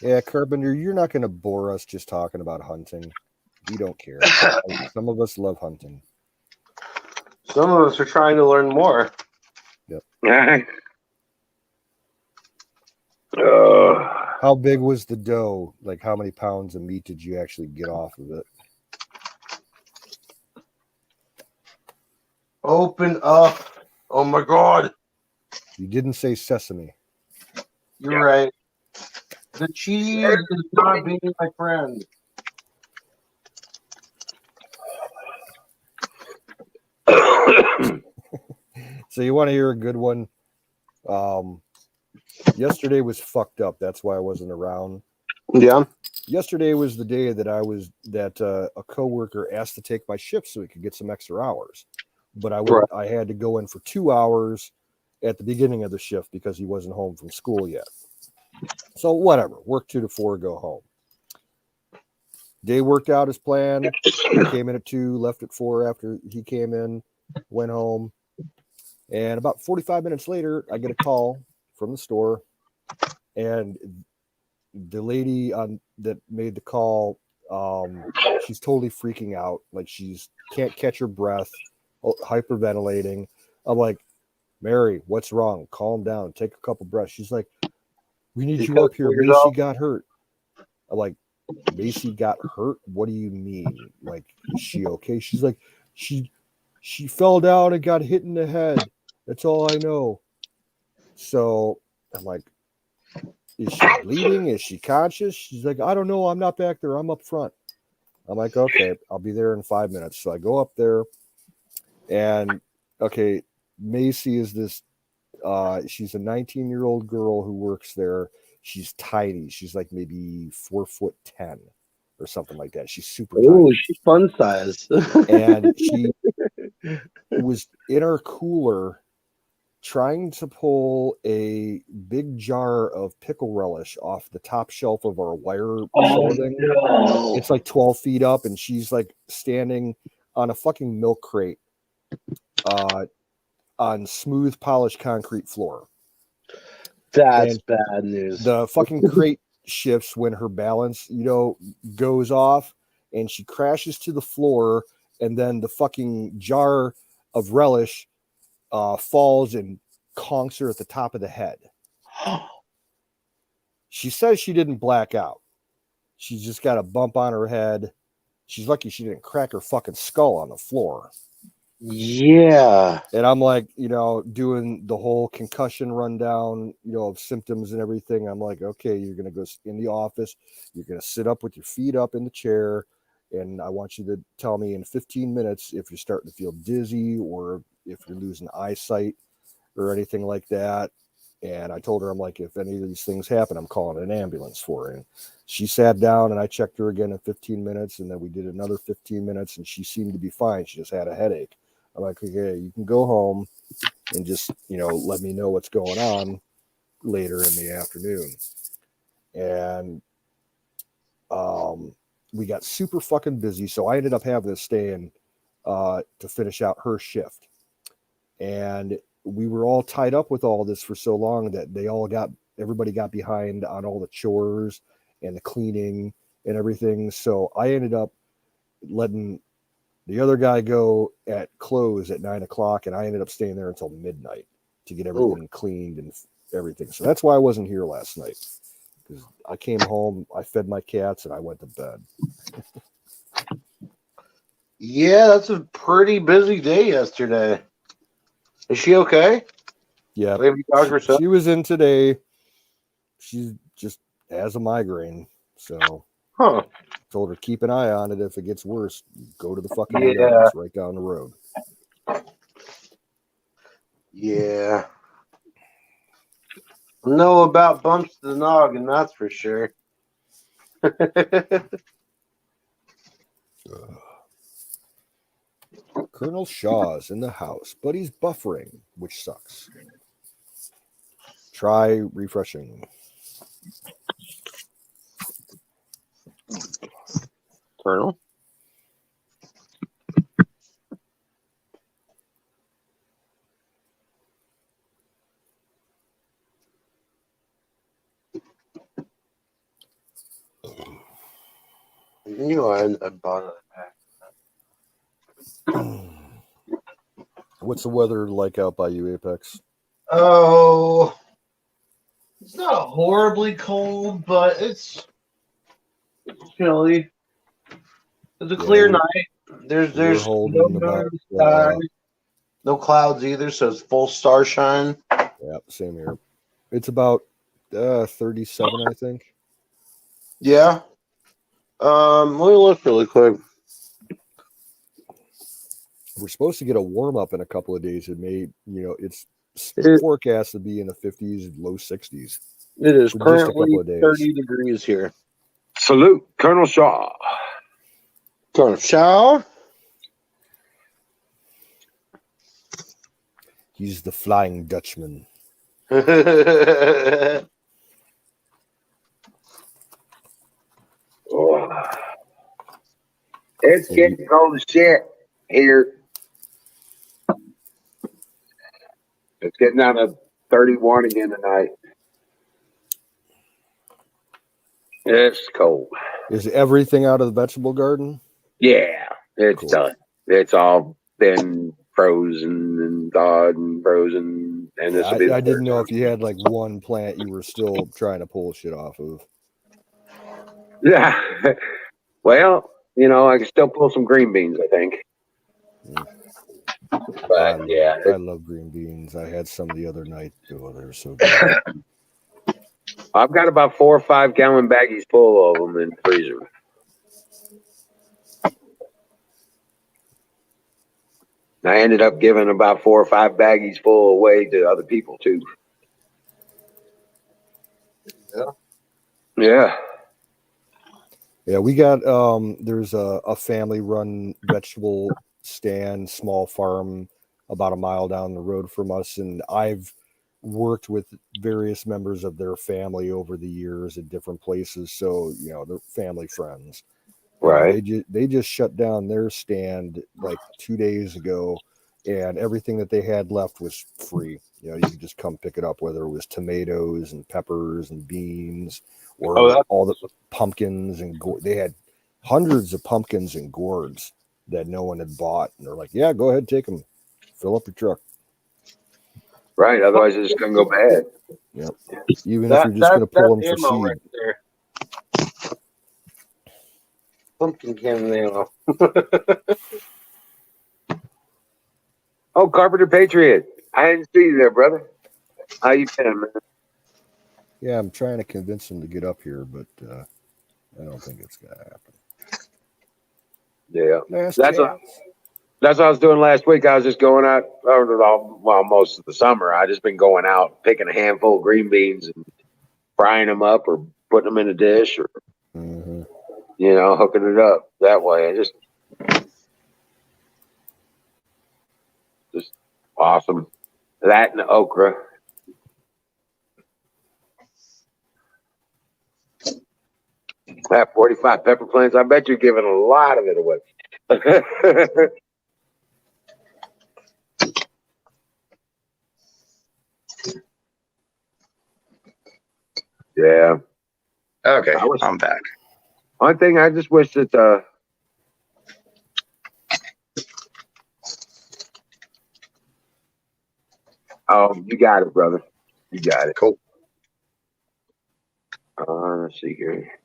Yeah, Carpenter, you're not going to bore us just talking about hunting. We don't care. Some of us love hunting. Some of us are trying to learn more. Yep. How big was the doe? Like, how many pounds of meat did you actually get off of it? Open up. Oh my God. You didn't say sesame. You're right. The cheese is not being my friend. So you want to hear a good one? Yesterday was fucked up. That's why I wasn't around. Yeah. Yesterday was the day that a coworker asked to take my shift so he could get some extra hours. But I had to go in for 2 hours at the beginning of the shift because he wasn't home from school yet. So whatever, work 2 to 4, go home. Day worked out as planned. He came in at 2, left at 4 after he came in, went home. And about 45 minutes later, I get a call from the store, and the lady that made the call, she's totally freaking out. Like, she's can't catch her breath, hyperventilating. I'm like, Mary, what's wrong? Calm down. Take a couple breaths. She's like, we need you up here. Macy got hurt. I'm like, Macy got hurt? What do you mean? Like, is she okay? She's like, she fell down and got hit in the head. That's all I know. So I'm like, is she bleeding? Is she conscious? She's like, I don't know. I'm not back there. I'm up front. I'm like, okay, I'll be there in 5 minutes. So I go up there, and okay, Macy is this, she's a 19-year-old girl who works there. She's tiny. She's like maybe 4'10" or something like that. She's super tiny. Oh, she's fun size. And she was in our cooler trying to pull a big jar of pickle relish off the top shelf of our wire shelving. No. It's like 12 feet up, and she's like standing on a fucking milk crate on smooth polished concrete floor. That's bad news. The fucking crate shifts when her balance, goes off, and she crashes to the floor, and then the fucking jar of relish falls and conks her at the top of the head. She says she didn't black out. She's just got a bump on her head. she's lucky she didn't crack her fucking skull on the floor. Yeah. And I'm like, doing the whole concussion rundown, of symptoms and everything. I'm like, okay, you're going to go in the office. You're going to sit up with your feet up in the chair. And I want you to tell me in 15 minutes if you're starting to feel dizzy or if you're losing eyesight or anything like that. And I told her, I'm like, if any of these things happen, I'm calling an ambulance for her. And she sat down and I checked her again in 15 minutes. And then we did another 15 minutes and she seemed to be fine. She just had a headache. I'm like, okay, you can go home and just, let me know what's going on later in the afternoon. And we got super fucking busy. So I ended up having to stay in to finish out her shift. And we were all tied up with all this for so long that everybody got behind on all the chores and the cleaning and everything. So I ended up letting the other guy go at close at 9 o'clock, and I ended up staying there until midnight to get everything cleaned and everything. So that's why I wasn't here last night, because I came home, I fed my cats, and I went to bed. Yeah, that's a pretty busy day yesterday. Is she okay? Yeah, she was in today. She just has a migraine, so told her keep an eye on it. If it gets worse, go to the fucking ER. It's right down the road. Yeah. Know about bumps to the noggin, that's for sure. Colonel Shaw's in the house, but he's buffering, which sucks. Try refreshing. Colonel? You knew I bought it back. What's the weather like out by you, Apex? Oh, it's not horribly cold, but it's chilly. It's a clear night. There's no moon in the sky, no clouds either, so it's full starshine. Yeah, same here. It's about 37, I think. Yeah. Let me look really quick. We're supposed to get a warm up in a couple of days. It may, it's forecast to be in the 50s, low 60s. It is currently 30 degrees here. Salute, Colonel Shaw. Colonel Shaw? He's the Flying Dutchman. It's getting cold as shit here. It's getting down to 31 again tonight. It's cold. Is everything out of the vegetable garden? Yeah, it's done. It's all been frozen and thawed and frozen. And this will be I didn't know if you had like one plant you were still trying to pull shit off of. Yeah. Well, I can still pull some green beans, I think. But I love green beans. I had some the other night. Oh, they're so good. I've got about 4 or 5 gallon baggies full of them in the freezer. I ended up giving about 4 or 5 baggies full away to other people too. Yeah. Yeah, we got there's a family run vegetable stand, small farm about a mile down the road from us, and I've worked with various members of their family over the years at different places, so they're family friends. Right. They just shut down their stand like 2 days ago, and everything that they had left was free. You could just come pick it up, whether it was tomatoes and peppers and beans or all the pumpkins and they had hundreds of pumpkins and gourds that no one had bought, and they're like, "Yeah, go ahead, take them, fill up your truck." Right. Otherwise, it's gonna go bad. Yep. Even if you're just gonna pull them for seed. Right there. pumpkin candy off. Oh, Carpenter Patriot. I didn't see you there, brother. How you been, man? Yeah, I'm trying to convince him to get up here, but I don't think it's gonna happen. Yeah, Last that's chance. that's what I was doing last week. I was just going out, well, most of the summer. I just been going out, picking a handful of green beans and frying them up, or putting them in a dish, or Mm-hmm. hooking it up that way. Just awesome. That and the okra. That 45 pepper plants. I bet you're giving a lot of it away. Yeah. Okay, I'm back. One thing I just wish that you got it, brother. You got it. Cool. Let's see here.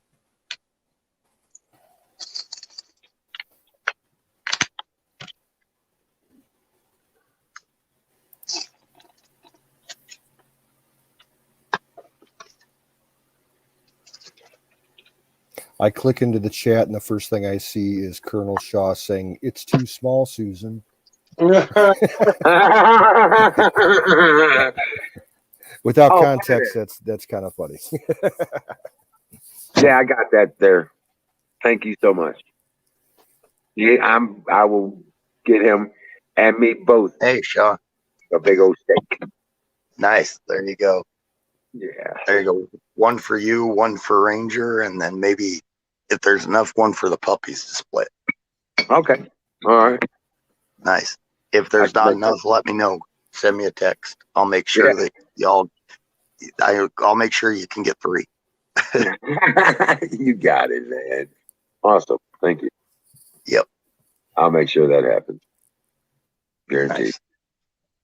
I click into the chat, and the first thing I see is Colonel Shaw saying, "It's too small, Susan." Without context, that's kind of funny. Yeah, I got that there. Thank you so much. Yeah, I will get him and me both. Hey, Shaw. A big old steak. Nice. There you go. Yeah. There you go. One for you, one for Ranger, and then maybe if there's enough, one for the puppies to split. Okay. All right. Nice. If there's not enough, let me know. Send me a text. I'll make sure that I'll make sure you can get 3. You got it, man. Awesome. Thank you. Yep. I'll make sure that happens. Guaranteed. Nice.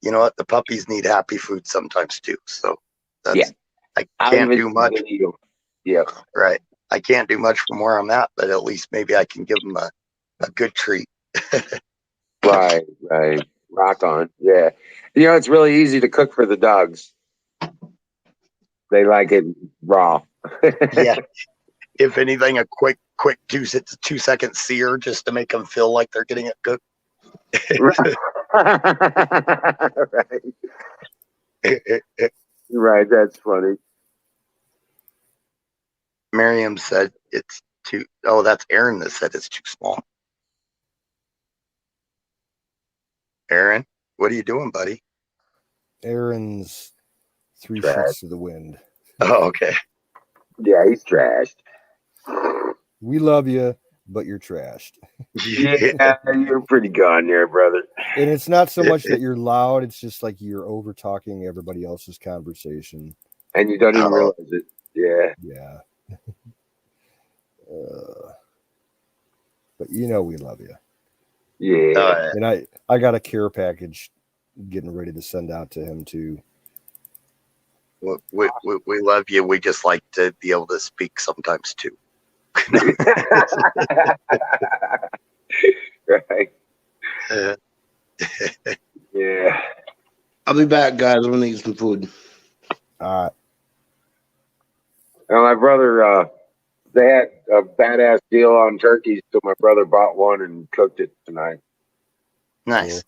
You know what? The puppies need happy food sometimes too. So that's I can't do much. Yeah. Right. I can't do much from where I'm at, but at least maybe I can give them a good treat. Right. Rock on. Yeah. It's really easy to cook for the dogs. They like it raw. Yeah. If anything, a quick 2-second sear just to make them feel like they're getting it cooked. Right. That's funny. Miriam said it's too. Oh, that's Aaron that said it's too small. Aaron, what are you doing, buddy? Aaron's 3 shifts to the wind. Oh, okay. Yeah, he's trashed. We love you, but you're trashed. Yeah, you're pretty gone there, brother. And it's not so much that you're loud, it's just like you're over talking everybody else's conversation. And you don't even realize it. Yeah. Yeah. But we love you. Yeah. And I got a care package getting ready to send out to him too. We love you. We just like to be able to speak sometimes too. Right. Yeah. I'll be back, guys. I'm gonna eat some food. All right. My brother, they had a badass deal on turkeys, so my brother bought one and cooked it tonight. Nice.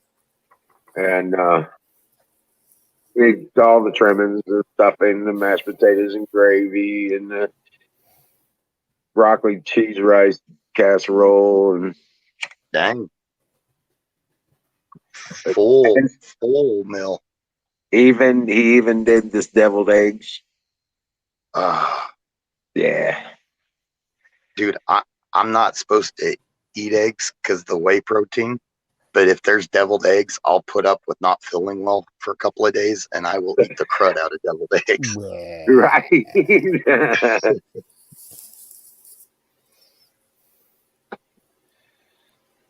And all the trimmings, the stuffing, the mashed potatoes and gravy, and the broccoli cheese rice casserole, and dang, full meal. He even did this deviled eggs. Yeah. Dude, I'm not supposed to eat eggs because the whey protein. But if there's deviled eggs, I'll put up with not feeling well for a couple of days, and I will eat the crud out of deviled eggs. Right.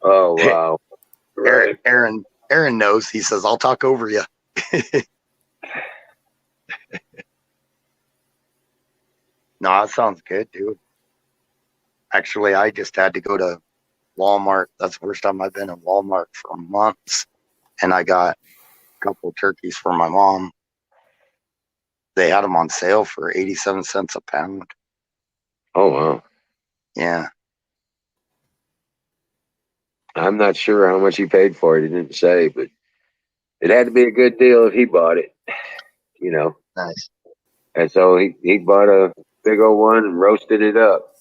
Oh wow. Right. Aaron knows. He says, "I'll talk over you." No, that sounds good, dude. Actually, I just had to go to Walmart. That's the first time I've been in Walmart for months. And I got a couple of turkeys for my mom. They had them on sale for 87 cents a pound. Oh, wow. Yeah. I'm not sure how much he paid for it. He didn't say, but it had to be a good deal if he bought it, you know. Nice. And so he bought a big old one and roasted it up.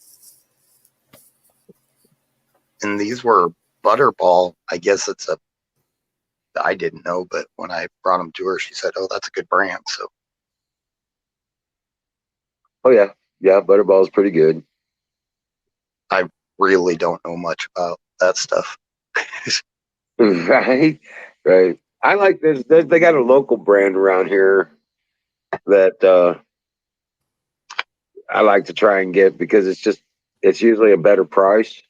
And these were Butterball. I guess I didn't know, but when I brought them to her, she said, "Oh, that's a good brand." So. Oh, yeah. Yeah, Butterball's pretty good. I really don't know much about that stuff. Right. I like this. They got a local brand around here that I like to try and get because it's usually a better price.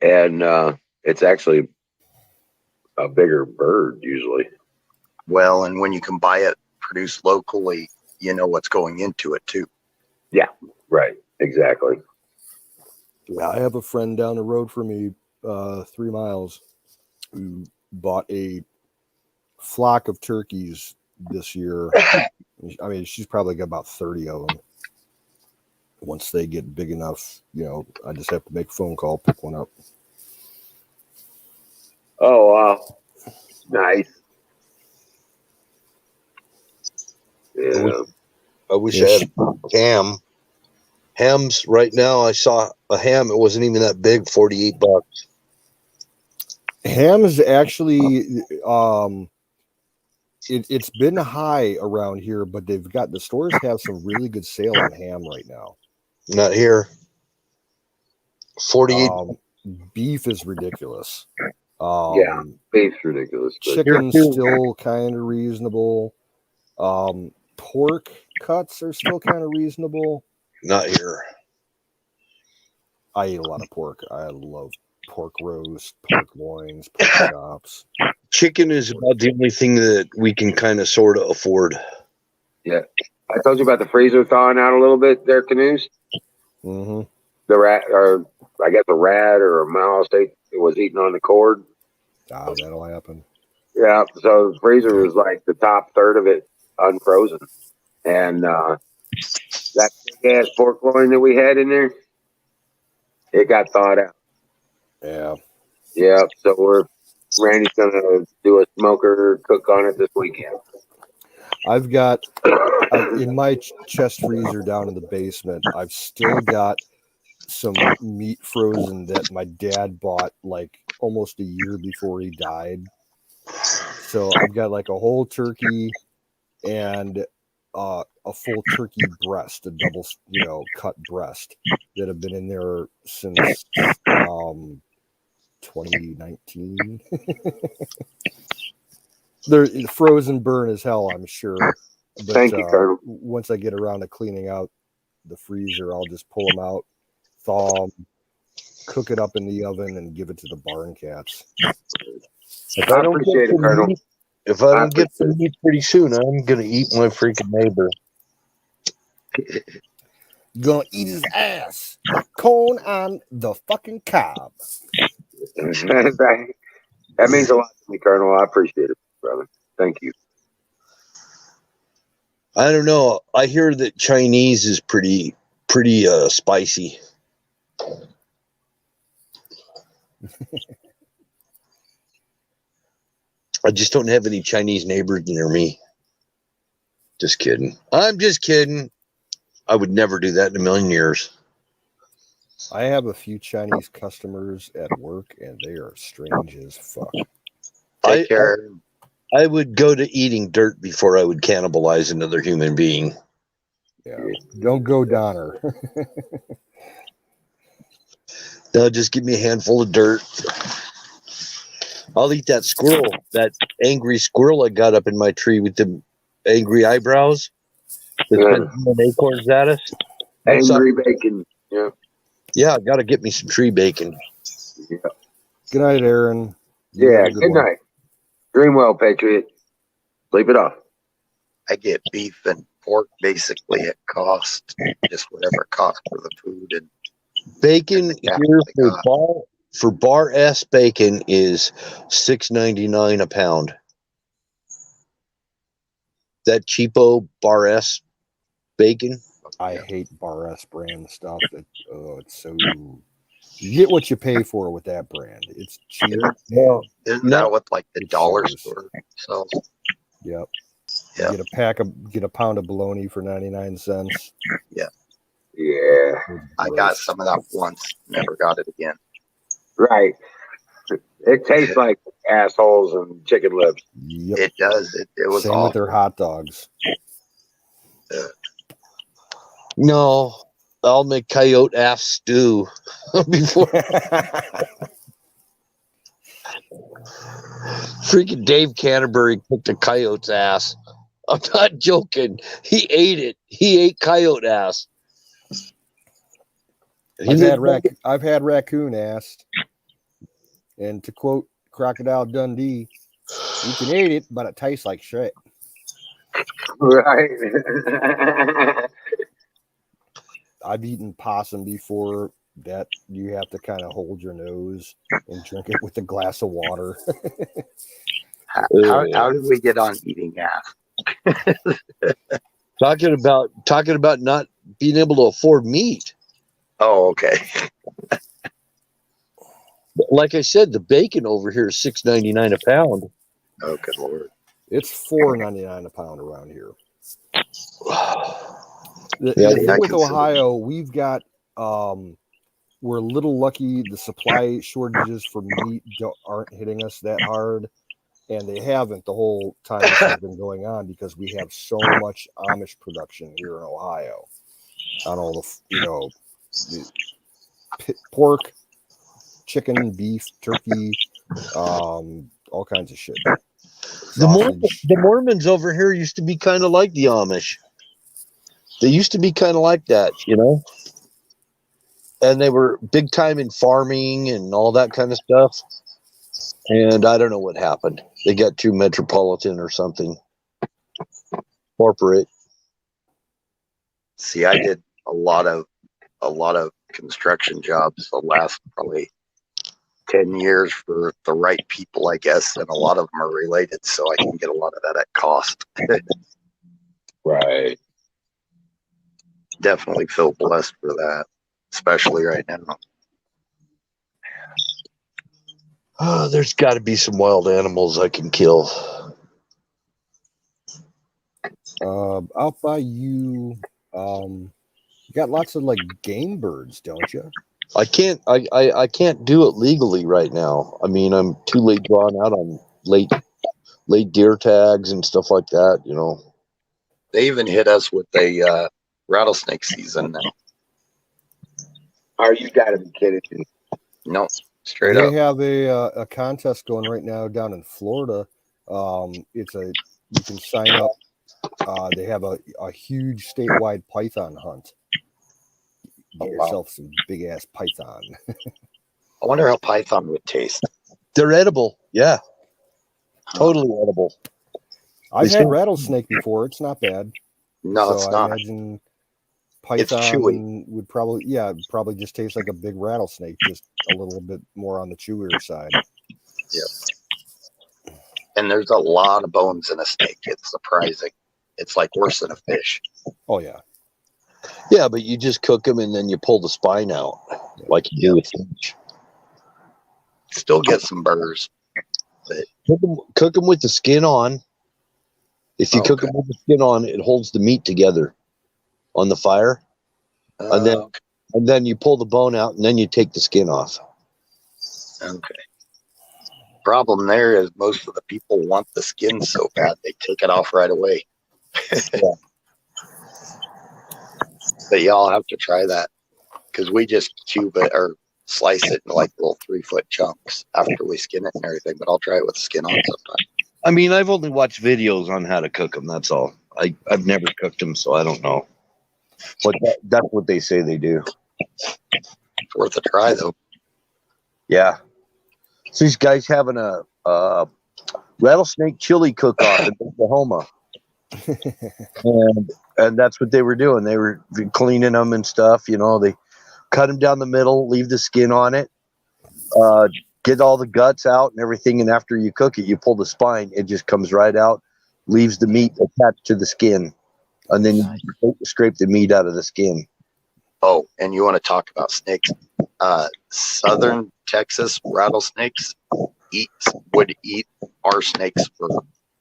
And it's actually a bigger bird usually. Well, and when you can buy it produced locally, you know what's going into it too. Yeah, right. Exactly. Yeah, I have a friend down the road from me, 3 miles, who bought a flock of turkeys this year. I mean, she's probably got about 30 of them. Once they get big enough, I just have to make a phone call, pick one up. Oh, wow. Nice. Yeah. I wish I had ham. Hams right now. I saw a ham. It wasn't even that big. $48. Ham is actually, it's been high around here, but the stores have some really good sale on ham right now. Not here. 48. Beef is ridiculous. Yeah, beef's ridiculous. Chicken's still kind of reasonable. Pork cuts are still kind of reasonable. Not here. I eat a lot of pork. I love pork roast, pork loins, pork chops. Chicken is about the only thing that we can kind of sort of afford. Yeah. I told you about the freezer thawing out a little bit there, Canoes. Mm-hmm. The rat, or I guess a rat or a mouse, it was eating on the cord. That'll happen. Yeah, so the freezer was like the top third of it unfrozen. And that big ass pork loin that we had in there, it got thawed out. Yeah. Yeah, so Randy's gonna do a smoker cook on it this weekend. I've got in my chest freezer down in the basement, I've still got some meat frozen that my dad bought like almost a year before he died. So I've got like a whole turkey and a full turkey breast, a double, cut breast that have been in there since 2019. They're frozen burn as hell, I'm sure. But thank you, Colonel. Once I get around to cleaning out the freezer, I'll just pull them out, thaw them, cook it up in the oven, and give it to the barn cats. If I don't get the meat pretty soon, I'm gonna eat my freaking neighbor. Gonna eat his ass. Corn on the fucking cob. That means a lot to me, Colonel. I appreciate it, brother. Thank you. I don't know. I hear that Chinese is pretty spicy. I just don't have any Chinese neighbors near me. Just kidding. I'm just kidding. I would never do that in a million years. I have a few Chinese customers at work, and they are strange as fuck. Take care. I would go to eating dirt before I would cannibalize another human being. Yeah. Don't go Donner. No, just give me a handful of dirt. I'll eat that squirrel, that angry squirrel I got up in my tree with the angry eyebrows. That's been throwing acorns at us. Angry bacon. Yeah. Yeah, got to get me some tree bacon. Yeah. Good night, Aaron. Good night. Dream well, Patriot. Sleep it off. I get beef and pork basically at cost, just whatever it costs for the food and Bacon yeah, here they got. for bar S bacon is $6.99 a pound. That cheapo bar S bacon. I hate Bar S brand stuff. It's so you get what you pay for with that brand. It's cheap. Well, Isn't that what like the it dollar shows. store sells? Yep. Yeah. Get a pound of bologna for 99 cents. Yeah. Yeah. I got some of that once. Never got it again. Right. It tastes like assholes and chicken lips. Yep. It does. It was Same awful. with their hot dogs. No, I'll make coyote ass stew before freaking Dave Canterbury cooked a coyote's ass. I'm not joking. He ate it. He ate coyote ass. I've had raccoon ass. And to quote Crocodile Dundee, you can eat it, but it tastes like shit. Right. I've eaten possum before. That you have to kind of hold your nose and drink it with a glass of water. How did we get on eating ass? Talking about not being able to afford meat. Oh, okay. Like I said, the bacon over here is $6.99 a pound. Oh, good Lord. It's $4.99 a pound around here. The Yeah, thing I with consider- Ohio, we've got we're a little lucky. The supply shortages for meat aren't hitting us that hard, and they haven't the whole time this has been going on because we have so much Amish production here in Ohio on all the pork, chicken, beef, turkey, all kinds of shit. The Mormons over here used to be kind of like the Amish. They used to be kind of like that, you know? And they were big time in farming and all that kind of stuff. And I don't know what happened. They got too metropolitan or something. Corporate. See, I did a lot of construction jobs the last probably 10 years for the right people, I guess, and a lot of them are related, so I can get a lot of that at cost. Right. Definitely feel blessed for that, especially right now. Oh, there's got to be some wild animals I can kill. Out by you, you got lots of like game birds, don't you? I can't do it legally right now. I mean, I'm too late drawn out on late deer tags and stuff like that, you know. They even hit us with a rattlesnake season now. Are you gotta be kidding me? No, straight They up. have a contest going right now down in Florida. You can sign up. They have a huge statewide python hunt. Get yourself some big ass python. I wonder how python would taste. They're edible. Yeah. Totally edible. I've had rattlesnake before. It's not bad. No, it's I not. imagine It's chewy. python would probably just taste like a big rattlesnake, just a little bit more on the chewier side. Yeah. And there's a lot of bones in a snake. It's surprising. It's like worse than a fish. Oh yeah. Yeah, but you just cook them and then you pull the spine out like you do with fish. Still get some burrs. Cook them with the skin on. If you cook them with the skin on, it holds the meat together on the fire. And then you pull the bone out and then you take the skin off. Okay. Problem there is most of the people want the skin so bad they take it off right away. Yeah. But y'all have to try that because we just cube it or slice it in like little 3-foot chunks after we skin it and everything. But I'll try it with the skin on sometime. I mean, I've only watched videos on how to cook them. That's all. I've never cooked them, so I don't know. But that's what they say they do. It's worth a try, though. Yeah. So these guys having a rattlesnake chili cook-off in Oklahoma. And And that's what they were doing. They were cleaning them and stuff. You know, they cut them down the middle, leave the skin on it, get all the guts out and everything. And after you cook it, you pull the spine. It just comes right out, leaves the meat attached to the skin. And then you scrape the meat out of the skin. Oh, and you want to talk about snakes? Southern Texas rattlesnakes would eat our snakes for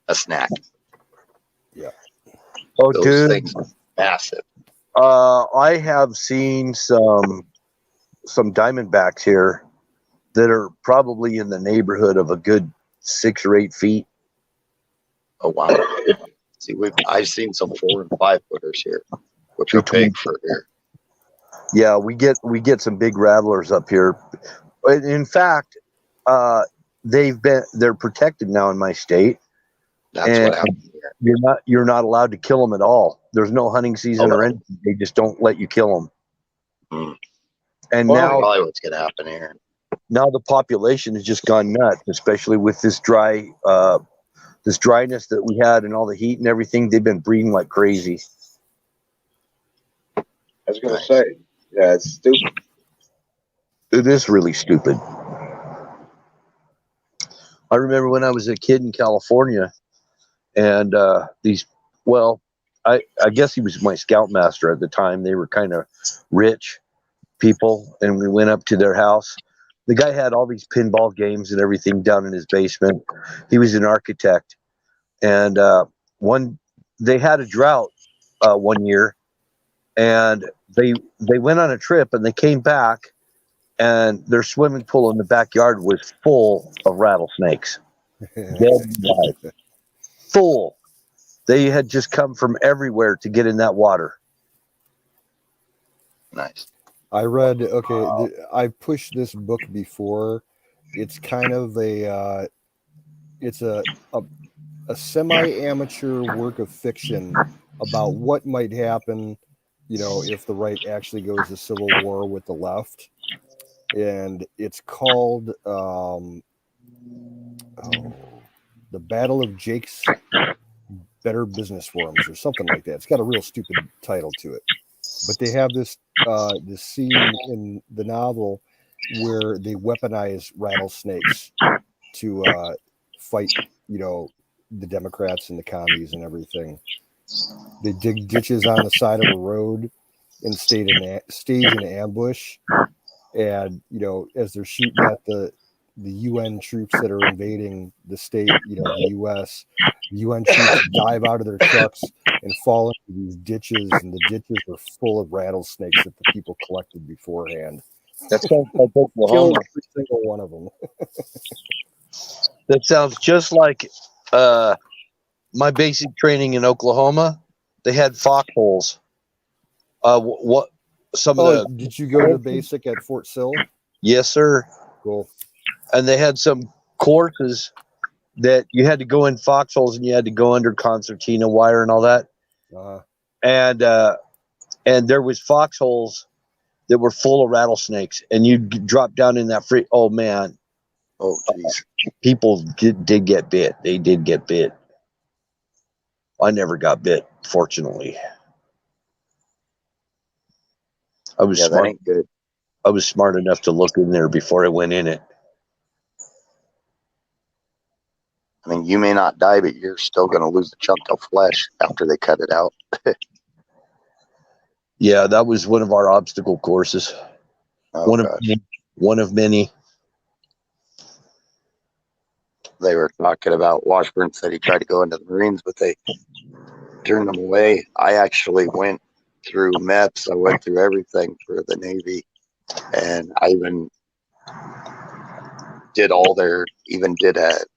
a snack. Yeah. Oh, Those dude. things are massive. I have seen some diamondbacks here that are probably in the neighborhood of a good 6 or 8 feet. Oh wow! See, I've seen some 4 and 5 footers here, which are big for here. Yeah, we get some big rattlers up here. In fact, they're protected now in my state. That's what happened here. You're not allowed to kill them at all. There's no hunting season or anything. They just don't let you kill them. Mm. And Well, now, probably what's going to happen here. now the population has just gone nuts, especially with this dryness that we had and all the heat and everything. They've been breeding like crazy. I was going to say, yeah, it's stupid. It is really stupid. I remember when I was a kid in California, and I guess he was my scoutmaster at the time. They were kind of rich people, and we went up to their house. The guy had all these pinball games and everything down in his basement. He was an architect, and they had a drought one year, and they went on a trip, and they came back, and their swimming pool in the backyard was full of rattlesnakes. Dead alive. Full. They had just come from everywhere to get in that water. Nice. I read, I pushed this book before. It's kind of a semi-amateur work of fiction about what might happen, if the right actually goes to civil war with the left. And it's called The Battle of Jake's Better Business Worms or something like that. It's got a real stupid title to it. But they have this scene in the novel where they weaponize rattlesnakes to fight, the Democrats and the commies and everything. They dig ditches on the side of a road and stage an ambush. And, as they're shooting at the UN troops that are invading the state, the U.S., UN troops dive out of their trucks and fall into these ditches, and the ditches are full of rattlesnakes that the people collected beforehand. That sounds like Oklahoma. Killed every single one of them. That sounds just like my basic training in Oklahoma. They had foxholes. Did you go to basic at Fort Sill? Yes, sir. Cool. And they had some courses that you had to go in foxholes and you had to go under concertina wire and all that. And there was foxholes that were full of rattlesnakes, and you drop down in that free. Oh man. Oh geez. People did get bit. They did get bit. I never got bit, fortunately. I was smart. That ain't good. I was smart enough to look in there before I went in it. I mean, you may not die, but you're still going to lose a chunk of flesh after they cut it out. Yeah, that was one of our obstacle courses. Oh, one of many. They were talking about Washburn said he tried to go into the Marines, but they turned him away. I actually went through MEPS. I went through everything for the Navy, and I even did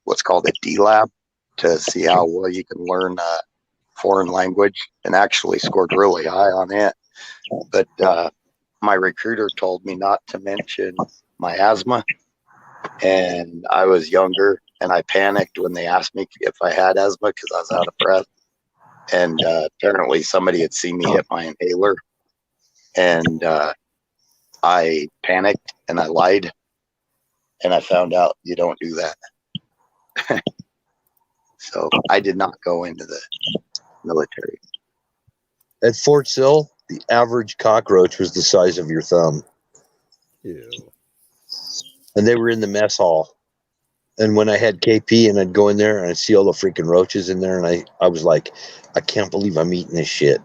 what's called a D lab to see how well you can learn foreign language, and actually scored really high on it. But my recruiter told me not to mention my asthma, and I was younger, and I panicked when they asked me if I had asthma because I was out of breath. And apparently somebody had seen me hit my inhaler, and I panicked and I lied, and I found out you don't do that. So I did not go into the military. At Fort Sill, the average cockroach was the size of your thumb. Ew. And they were in the mess hall. And when I had KP and I'd go in there and I'd see all the freaking roaches in there, and I was like, I can't believe I'm eating this shit.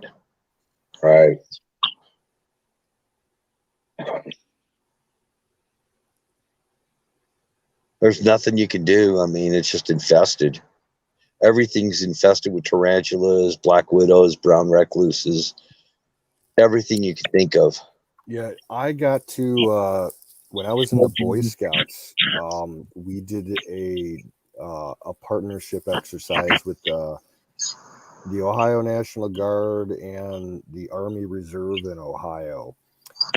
Right. There's nothing you can do. I mean, it's just infested. Everything's infested with tarantulas, black widows, brown recluses, everything you can think of. Yeah, I got to when I was in the Boy Scouts, we did a partnership exercise with the Ohio National Guard and the Army Reserve in Ohio.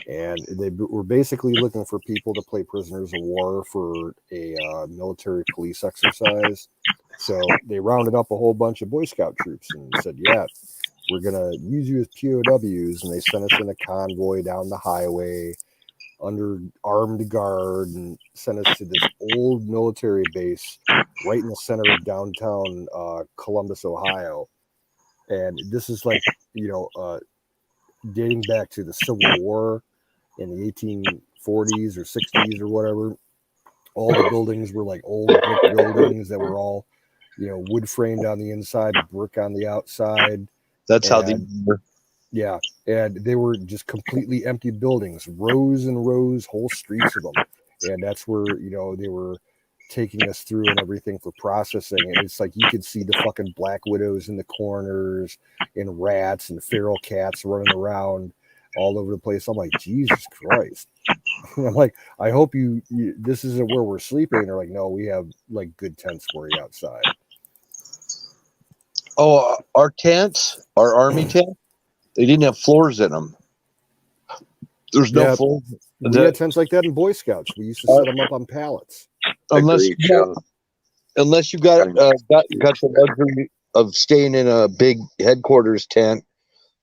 And they were basically looking for people to play prisoners of war for a military police exercise. So they rounded up a whole bunch of Boy Scout troops and said, yeah, we're going to use you as POWs. And they sent us in a convoy down the highway under armed guard and sent us to this old military base right in the center of downtown Columbus, Ohio. And this is like, dating back to the Civil War in the 1840s or 60s or whatever. All the buildings were like old brick buildings that were all, wood framed on the inside, brick on the outside. That's how they were. Yeah. And they were just completely empty buildings, rows and rows, whole streets of them. And that's where, they were taking us through and everything for processing. And it's like you could see the fucking black widows in the corners and rats and feral cats running around all over the place. I'm like, Jesus Christ. I'm like, I hope you this isn't where we're sleeping. They're like, no, we have like good tents for you outside. Oh, our tents, our army tents, they didn't have floors in them. There's no floors. We had tents like that in Boy Scouts. We used to set them up on pallets. Unless you got the luxury of staying in a big headquarters tent,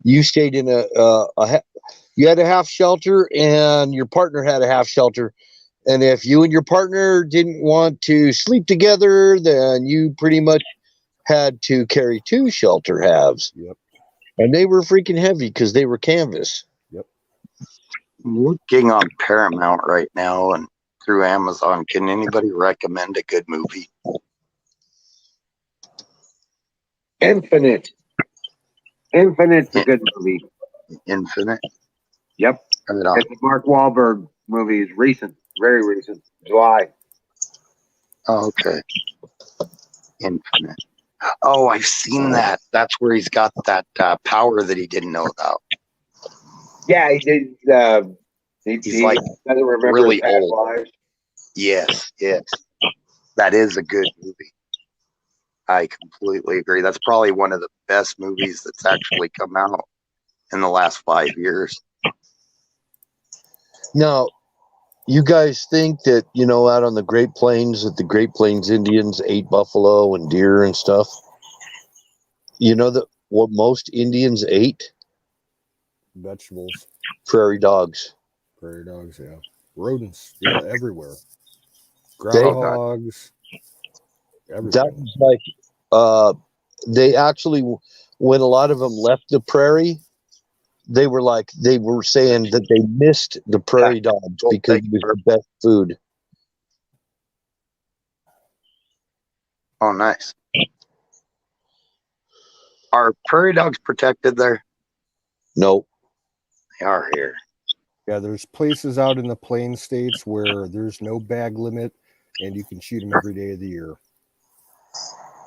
you stayed in you had a half shelter and your partner had a half shelter. And if you and your partner didn't want to sleep together, then you pretty much had to carry two shelter halves. Yep. And they were freaking heavy because they were canvas. Yep. I'm looking on Paramount right now and through Amazon. Can anybody recommend a good movie? Infinite. Infinite's a good movie. Infinite? Yep. It's a Mark Wahlberg movie. It's recent. Very recent. July. Oh, okay. Infinite. Oh, I've seen that. That's where he's got that power that he didn't know about. Yeah, he did. He's like doesn't remember really his past old. lives. Yes. That is a good movie. I completely agree. That's probably one of the best movies that's actually come out in the last 5 years. Now, you guys think that, out on the Great Plains, that the Great Plains Indians ate buffalo and deer and stuff? You know that what most Indians ate? Vegetables. Prairie dogs. Prairie dogs, yeah. Rodents, yeah, everywhere. Groundhogs. Everything. That was like, they actually, when a lot of them left the prairie, they were saying that they missed the prairie dogs because it was their best food. Oh, nice. Are prairie dogs protected there? No. They are here. Yeah, there's places out in the plain states where there's no bag limit and you can shoot them every day of the year.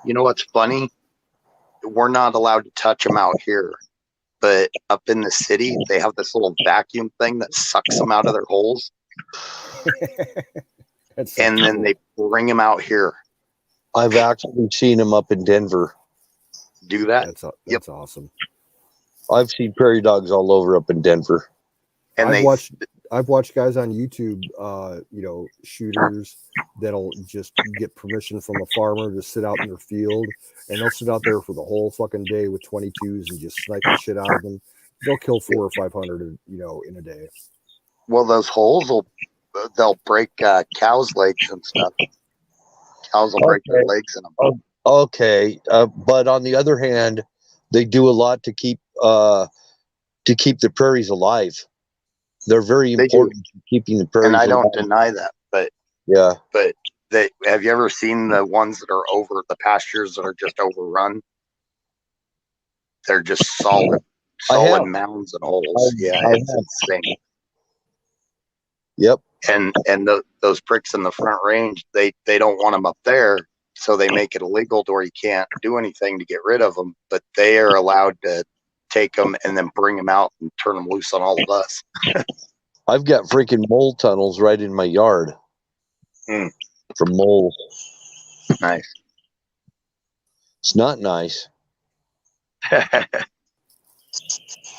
You know what's funny? We're not allowed to touch them out here. But up in the city, they have this little vacuum thing that sucks them out of their holes. And then they bring them out here. I've actually seen them up in Denver. Do that? That's awesome. I've seen prairie dogs all over up in Denver. And I've watched guys on YouTube, shooters that'll just get permission from a farmer to sit out in their field, and they'll sit out there for the whole fucking day with 22s and just snipe the shit out of them. They'll kill 400 or 500, in a day. Well, those holes they'll break cows' legs and stuff. Cows will break their legs in them. Okay, but on the other hand, They do a lot to keep the prairies alive. They're very They do. important to keeping the prairies And I alive. don't deny that, but Yeah. but have you ever seen the ones that are over the pastures that are just overrun? They're just solid mounds and holes. It's insane. Yep. And those pricks in the front range, they don't want them up there, so they make it illegal to where you can't do anything to get rid of them. But they are allowed to take them and then bring them out and turn them loose on all of us. I've got freaking mole tunnels right in my yard for moles. Nice. It's not nice.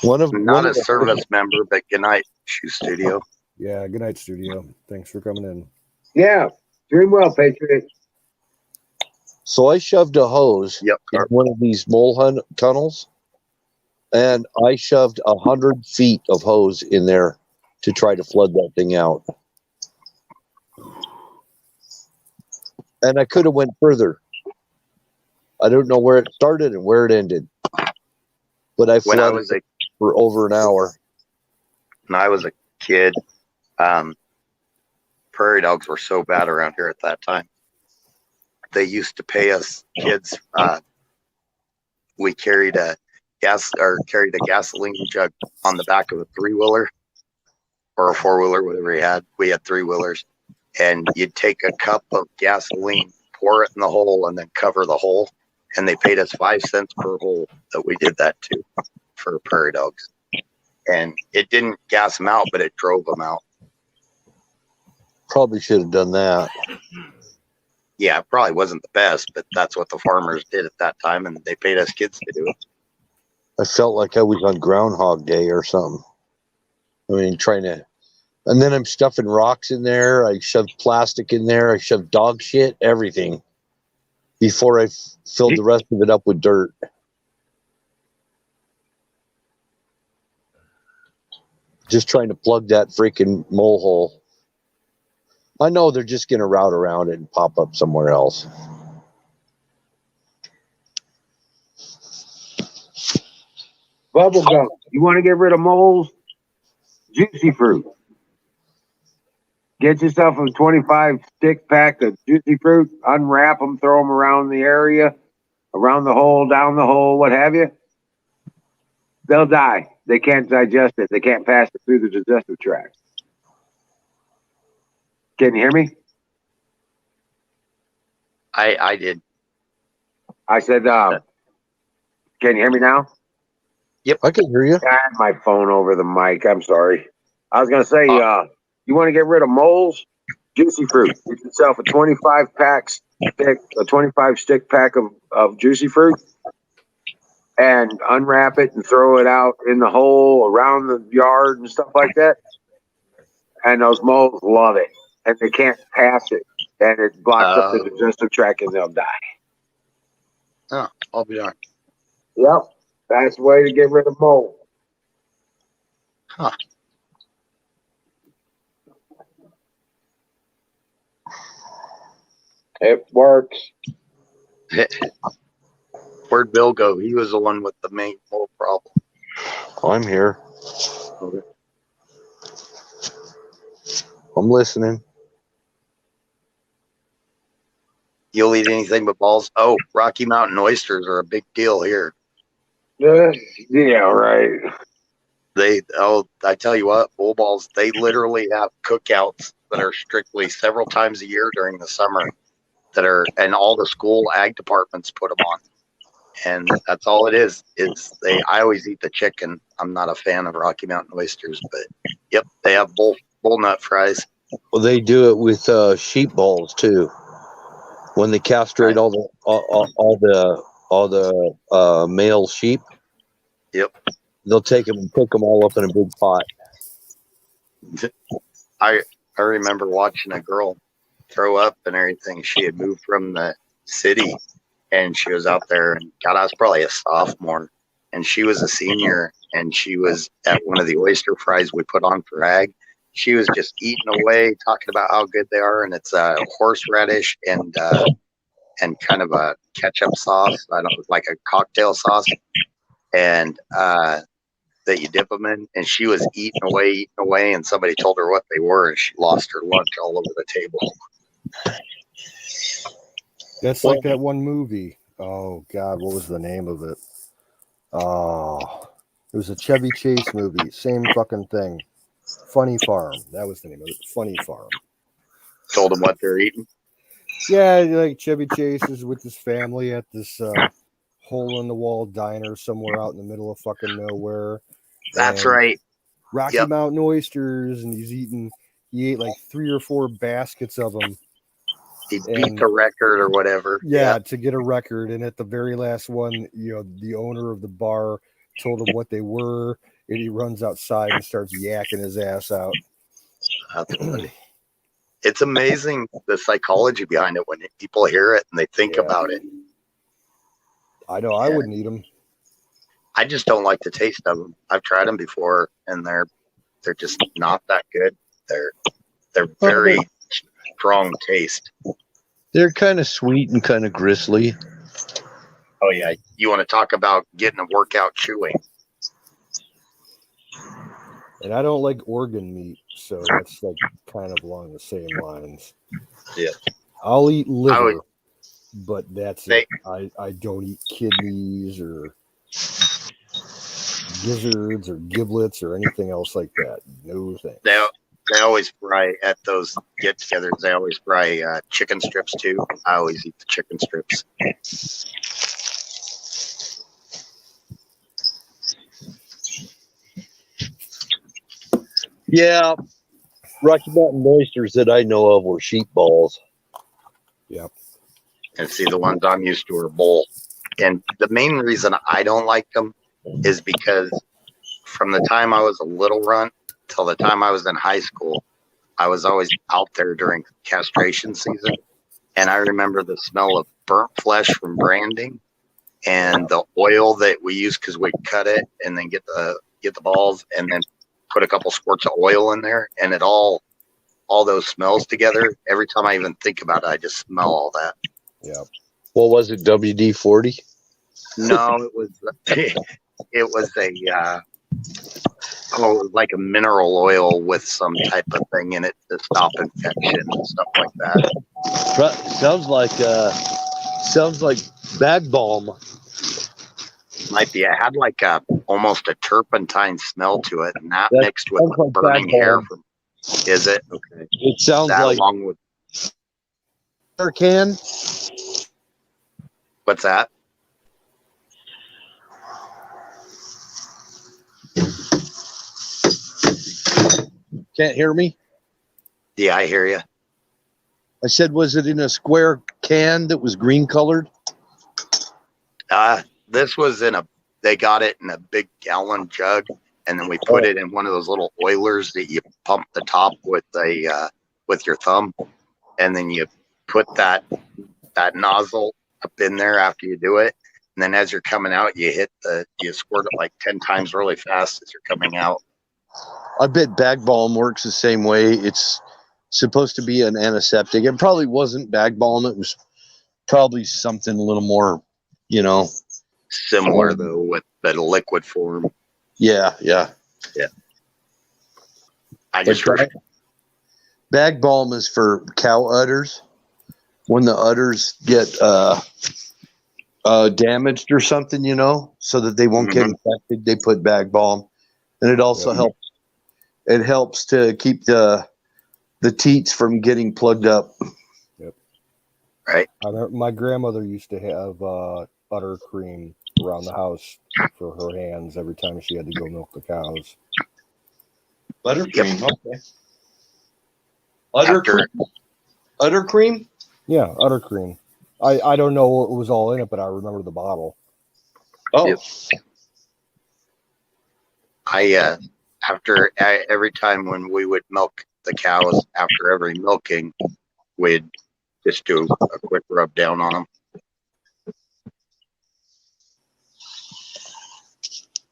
Not a service member, but good night, Shoe Studio. Yeah, good night, Studio. Thanks for coming in. Yeah, doing well, Patriot. So I shoved a hose in one of these mole tunnels, and I shoved 100 feet of hose in there to try to flood that thing out. And I could have went further. I don't know where it started and where it ended. But I flooded it for over an hour. When I was a kid, prairie dogs were so bad around here at that time. They used to pay us kids. We carried a gasoline jug on the back of a 3-wheeler or a 4-wheeler, whatever we had. We had 3-wheelers, and you'd take a cup of gasoline, pour it in the hole, and then cover the hole. And they paid us 5 cents per hole that we did that to for prairie dogs. And it didn't gas them out, but it drove them out. Probably should have done that. Yeah, it probably wasn't the best, but that's what the farmers did at that time, and they paid us kids to do it. I felt like I was on Groundhog Day or something. I mean, and then I'm stuffing rocks in there. I shoved plastic in there. I shoved dog shit, everything, before I filled the rest of it up with dirt. Just trying to plug that freaking mole hole. I know they're just going to route around it and pop up somewhere else. Bubble gum. You want to get rid of moles? Juicy fruit. Get yourself a 25 stick pack of juicy fruit, unwrap them, throw them around the area, around the hole, down the hole, what have you. They'll die. They can't digest it. They can't pass it through the digestive tract. Can you hear me? I did. I said, can you hear me now? Yep. I can hear you. I had my phone over the mic. I'm sorry. I was going to say, you want to get rid of moles? Juicy fruit. Get yourself a 25 stick pack of juicy fruit and unwrap it and throw it out in the hole around the yard and stuff like that. And those moles love it. And they can't pass it. And it blocks up the digestive tract and they'll die. Oh, I'll be darned. Yep. That's the way to get rid of mold. Huh. It works. Where'd Bill go? He was the one with the main mold problem. I'm here. Okay. I'm listening. You'll eat anything but balls. Oh, Rocky Mountain oysters are a big deal here. Yeah, right. I tell you what, bull balls, they literally have cookouts that are strictly several times a year during the summer and all the school ag departments put them on. And that's all it is I always eat the chicken. I'm not a fan of Rocky Mountain oysters, but yep, they have bull nut fries. Well, they do it with sheep balls too. When they castrate all the male sheep, yep, they'll take them and cook them all up in a big pot. I remember watching a girl throw up and everything. She had moved from the city, and she was out there. And God, I was probably a sophomore, and she was a senior, and she was at one of the oyster fries we put on for ag. She was just eating away, talking about how good they are, and it's horseradish and kind of a ketchup sauce. I don't like a cocktail sauce. and that you dip them in, and she was eating away, and somebody told her what they were, and she lost her lunch all over the table. That's like that one movie. Oh God, what was the name of it? Oh, it was a Chevy Chase movie. Same fucking thing. Funny Farm. That was the name of it. Funny Farm. Told them what they're eating. Yeah, like Chevy Chase is with his family at this hole in the wall diner somewhere out in the middle of fucking nowhere. That's And right. Rocky Mountain oysters, and he ate like 3 or 4 baskets of them. He beat the record or whatever. Yeah, to get a record. And at the very last one, the owner of the bar told him what they were, and he runs outside and starts yakking his ass out. That's funny. It's amazing the psychology behind it when people hear it and they think about it. I know I wouldn't eat them. I just don't like the taste of them. I've tried them before, and they're just not that good. They're very strong taste. They're kind of sweet and kind of gristly. Oh yeah, you want to talk about getting a workout chewing? And I don't like organ meat, so that's like kind of along the same lines. Yeah, I'll eat liver, but that's it. I don't eat kidneys or gizzards or giblets or anything else like that. No thanks. They always fry at those get-togethers. They always fry chicken strips too. I always eat the chicken strips. Yeah, Rocky Mountain oysters that I know of were sheep balls. Yep. And see, the ones I'm used to are bull. And the main reason I don't like them is because from the time I was a little runt till the time I was in high school, I was always out there during castration season. And I remember the smell of burnt flesh from branding and the oil that we use because we cut it and then get the balls and then put a couple squirts of oil in there, and it all those smells together. Every time I even think about it, I just smell all that. Yeah. What was it? WD-40? No, it was like a mineral oil with some type of thing in it to stop infection and stuff like that. Sounds like bag balm. Might be. It had like almost a turpentine smell to it, and that mixed with like burning hair from. Is it? Okay. It sounds that like along with can. What's that? Can't hear me? Yeah, I hear you. I said, was it in a square can that was green colored? This was they got it in a big gallon jug, and then we put it in one of those little oilers that you pump the top with with your thumb, and then you put that nozzle up in there after you do it, and then as you're coming out, you squirt it like 10 times really fast as you're coming out. I bet bag balm works the same way. It's supposed to be an antiseptic. It probably wasn't bag balm. It was probably something a little more, similar though, with the liquid form. Yeah. I just heard bag balm is for cow udders. When the udders get damaged or something, so that they won't get infected, they put bag balm, and it also helps. It helps to keep the teats from getting plugged up. Yep. Right. My grandmother used to have buttercream around the house for her hands every time she had to go milk the cows. Buttercream, okay. Udder cream? Yeah, udder cream. I don't know what was all in it, but I remember the bottle. Oh. Yep. Every time when we would milk the cows, after every milking, we'd just do a quick rub down on them.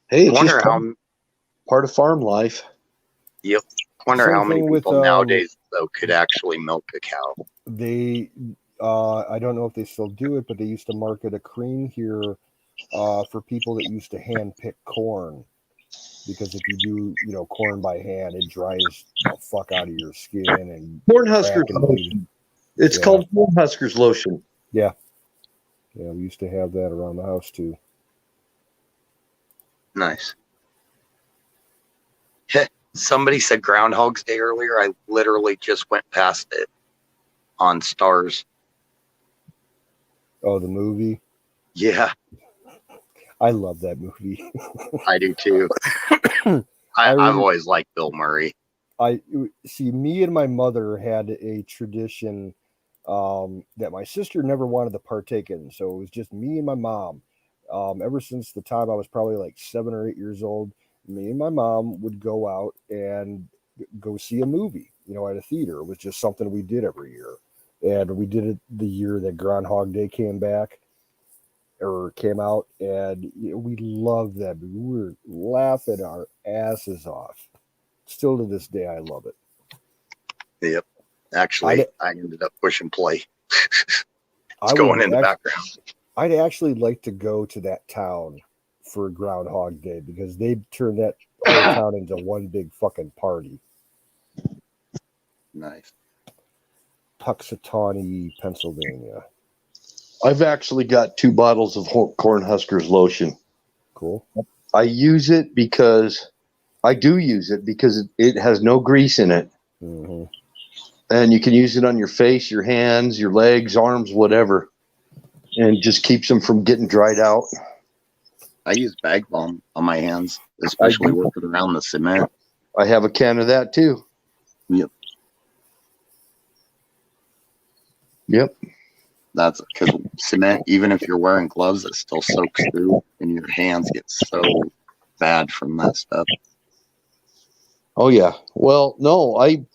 Hey, I wonder how part of farm life. Yep. I wonder how many Same thing with, people nowadays though could actually milk a cow. They, I don't know if they still do it, but they used to market a cream here for people that used to hand pick corn, because if you do, corn by hand, it dries the fuck out of your skin and Cornhuskers crack and bleed. lotion. It's Yeah. called Cornhuskers lotion. Yeah, we used to have that around the house too. Nice. Somebody said Groundhog's Day earlier. I literally just went past it on Stars. Oh, the movie? Yeah, I love that movie. I do too. I've always liked Bill Murray. I see. Me and my mother had a tradition that my sister never wanted to partake in, so it was just me and my mom. Ever since the time I was probably like 7 or 8 years old, me and my mom would go out and go see a movie, at a theater. It was just something we did every year, and we did it the year that Groundhog Day came out, and we loved that movie. We were laughing our asses off. Still to this day, I love it. Yep. Actually, I ended up pushing play. It's going in the background. I'd actually like to go to that town for Groundhog Day, because they turned that whole town into one big fucking party. Nice. Puxatawney, Pennsylvania. I've actually got 2 bottles of Cornhuskers lotion. Cool. I use it because it has no grease in it. Mm-hmm. And you can use it on your face, your hands, your legs, arms, whatever. And just keeps them from getting dried out. I use bag balm on my hands, especially working around the cement. I have a can of that too. Yep. That's because cement, even if you're wearing gloves, it still soaks through, and your hands get so bad from that stuff. Oh yeah. Well, no, I've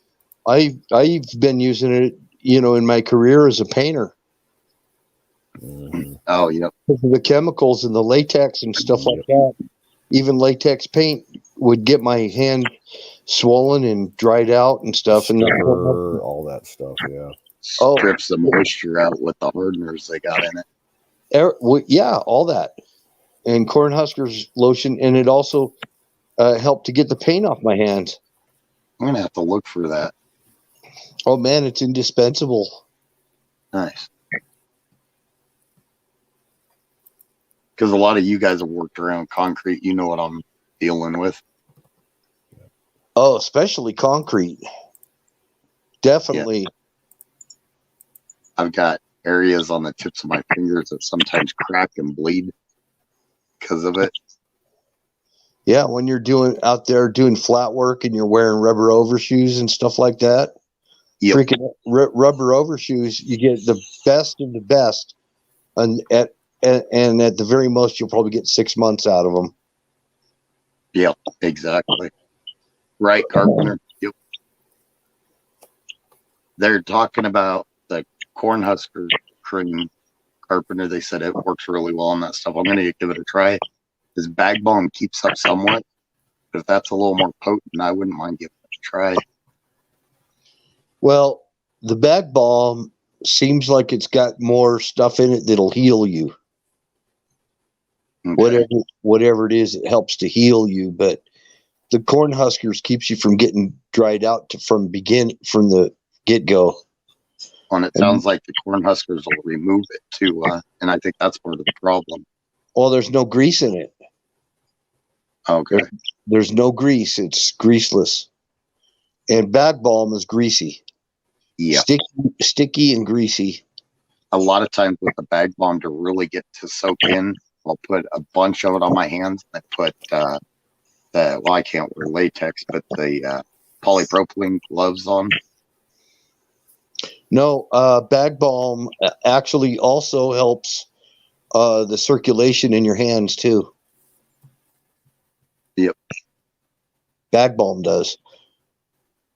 been using it, in my career as a painter. Mm-hmm. Oh, yeah. The chemicals and the latex and stuff like that. Even latex paint would get my hand swollen and dried out and stuff. And all that stuff, yeah. Strips the moisture out with the hardeners they got in it. Yeah, all that. And Cornhuskers lotion, and it also helped to get the paint off my hands. I'm going to have to look for that. Oh, man, it's indispensable. Nice. Because a lot of you guys have worked around concrete. You know what I'm dealing with. Oh, especially concrete. Definitely. Yeah. I've got areas on the tips of my fingers that sometimes crack and bleed because of it. Yeah, when you're out there doing flat work and you're wearing rubber overshoes and stuff like that. Yep. Freaking rubber overshoes, you get the best of the best, and at the very most, you'll probably get 6 months out of them. Yeah, exactly. Right, Carpenter. Yep. They're talking about the Cornhusker cream, Carpenter. They said it works really well on that stuff. I'm going to give it a try. This bag balm keeps up somewhat, but if that's a little more potent, I wouldn't mind giving it a try. Well, the bag balm seems like it's got more stuff in it that'll heal you. Okay. Whatever it is, it helps to heal you. But the Cornhuskers keeps you from getting dried out from the get-go. And it sounds like the Cornhuskers will remove it too, and I think that's part of the problem. Well, there's no grease in it. Okay. There's no grease. It's greaseless. And bag balm is greasy. Yeah. Sticky and greasy. A lot of times with the bag balm, to really get to soak in, I'll put a bunch of it on my hands. I put I can't wear latex, but the polypropylene gloves on. No, bag balm actually also helps the circulation in your hands too. Yep. Bag balm does.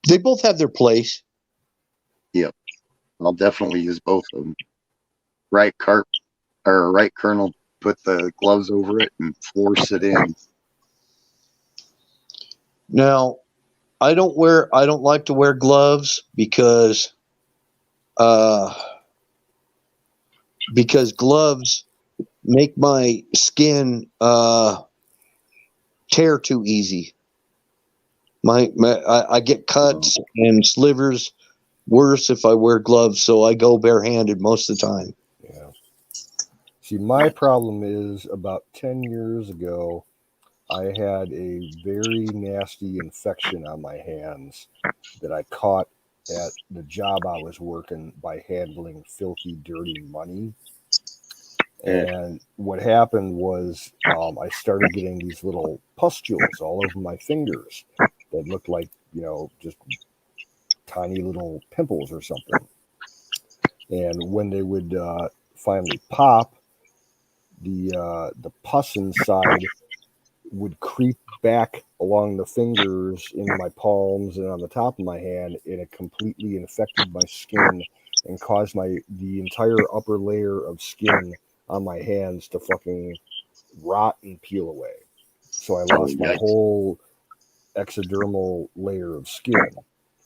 They both have their place. Yep. I'll definitely use both of them. Right, Colonel, put the gloves over it and force it in. Now, I don't like to wear gloves because gloves make my skin tear too easy. I get cuts and slivers worse if I wear gloves, so I go barehanded most of the time. Yeah. See, my problem is about 10 years ago, I had a very nasty infection on my hands that I caught at the job I was working by handling filthy, dirty money. And what happened was I started getting these little pustules all over my fingers that looked like, just tiny little pimples or something. And when they would finally pop, the pus inside would creep back along the fingers into my palms and on the top of my hand, and it completely infected my skin and caused the entire upper layer of skin on my hands to fucking rot and peel away. So I lost my whole exodermal layer of skin,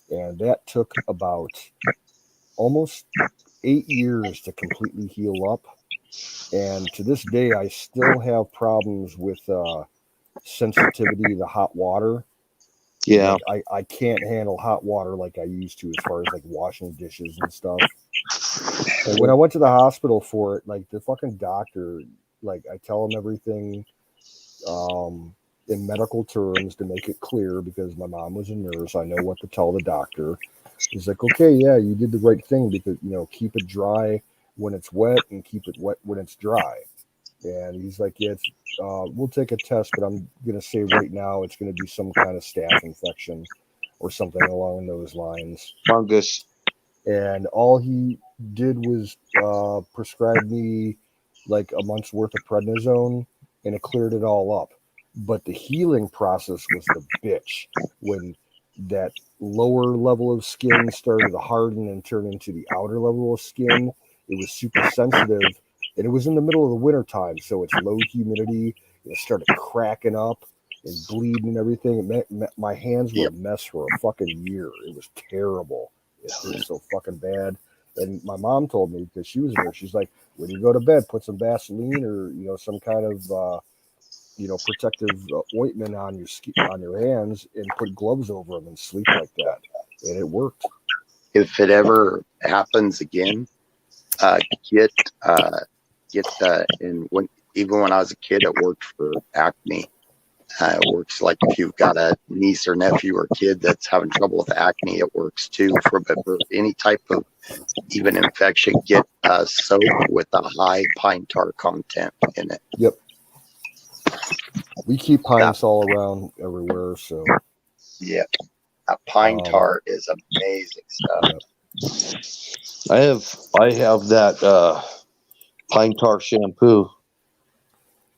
and that took about almost 8 years to completely heal up. And to this day, I still have problems with sensitivity to hot water. Yeah. Like I can't handle hot water like I used to, as far as like washing dishes and stuff. And when I went to the hospital for it, like the fucking doctor, like I tell him everything in medical terms to make it clear, because my mom was a nurse. I know what to tell the doctor. He's like, okay, yeah, you did the right thing, because, keep it dry when it's wet and keep it wet when it's dry. And he's like, yeah, we'll take a test, but I'm going to say right now it's going to be some kind of staph infection or something along those lines. Fungus. And all he did was prescribe me like a month's worth of prednisone, and it cleared it all up. But the healing process was the bitch. When that lower level of skin started to harden and turn into the outer level of skin, it was super sensitive. And it was in the middle of the winter time, so it's low humidity. It started cracking up and bleeding and everything. My hands were a mess for a fucking year. It was terrible. It hurt so fucking bad. And my mom told me, because she was there, she's like, when you go to bed, put some Vaseline or some kind of protective ointment on your skin, on your hands, and put gloves over them and sleep like that. And it worked. If it ever happens again, get even when I was a kid, it worked for acne. It works like if you've got a niece or nephew or kid that's having trouble with acne, it works too. For any type of even infection, get soap with a high pine tar content in it. Yep. We keep pines all around everywhere, so. Yeah. Pine tar is amazing stuff. Yep. I have that pine tar shampoo.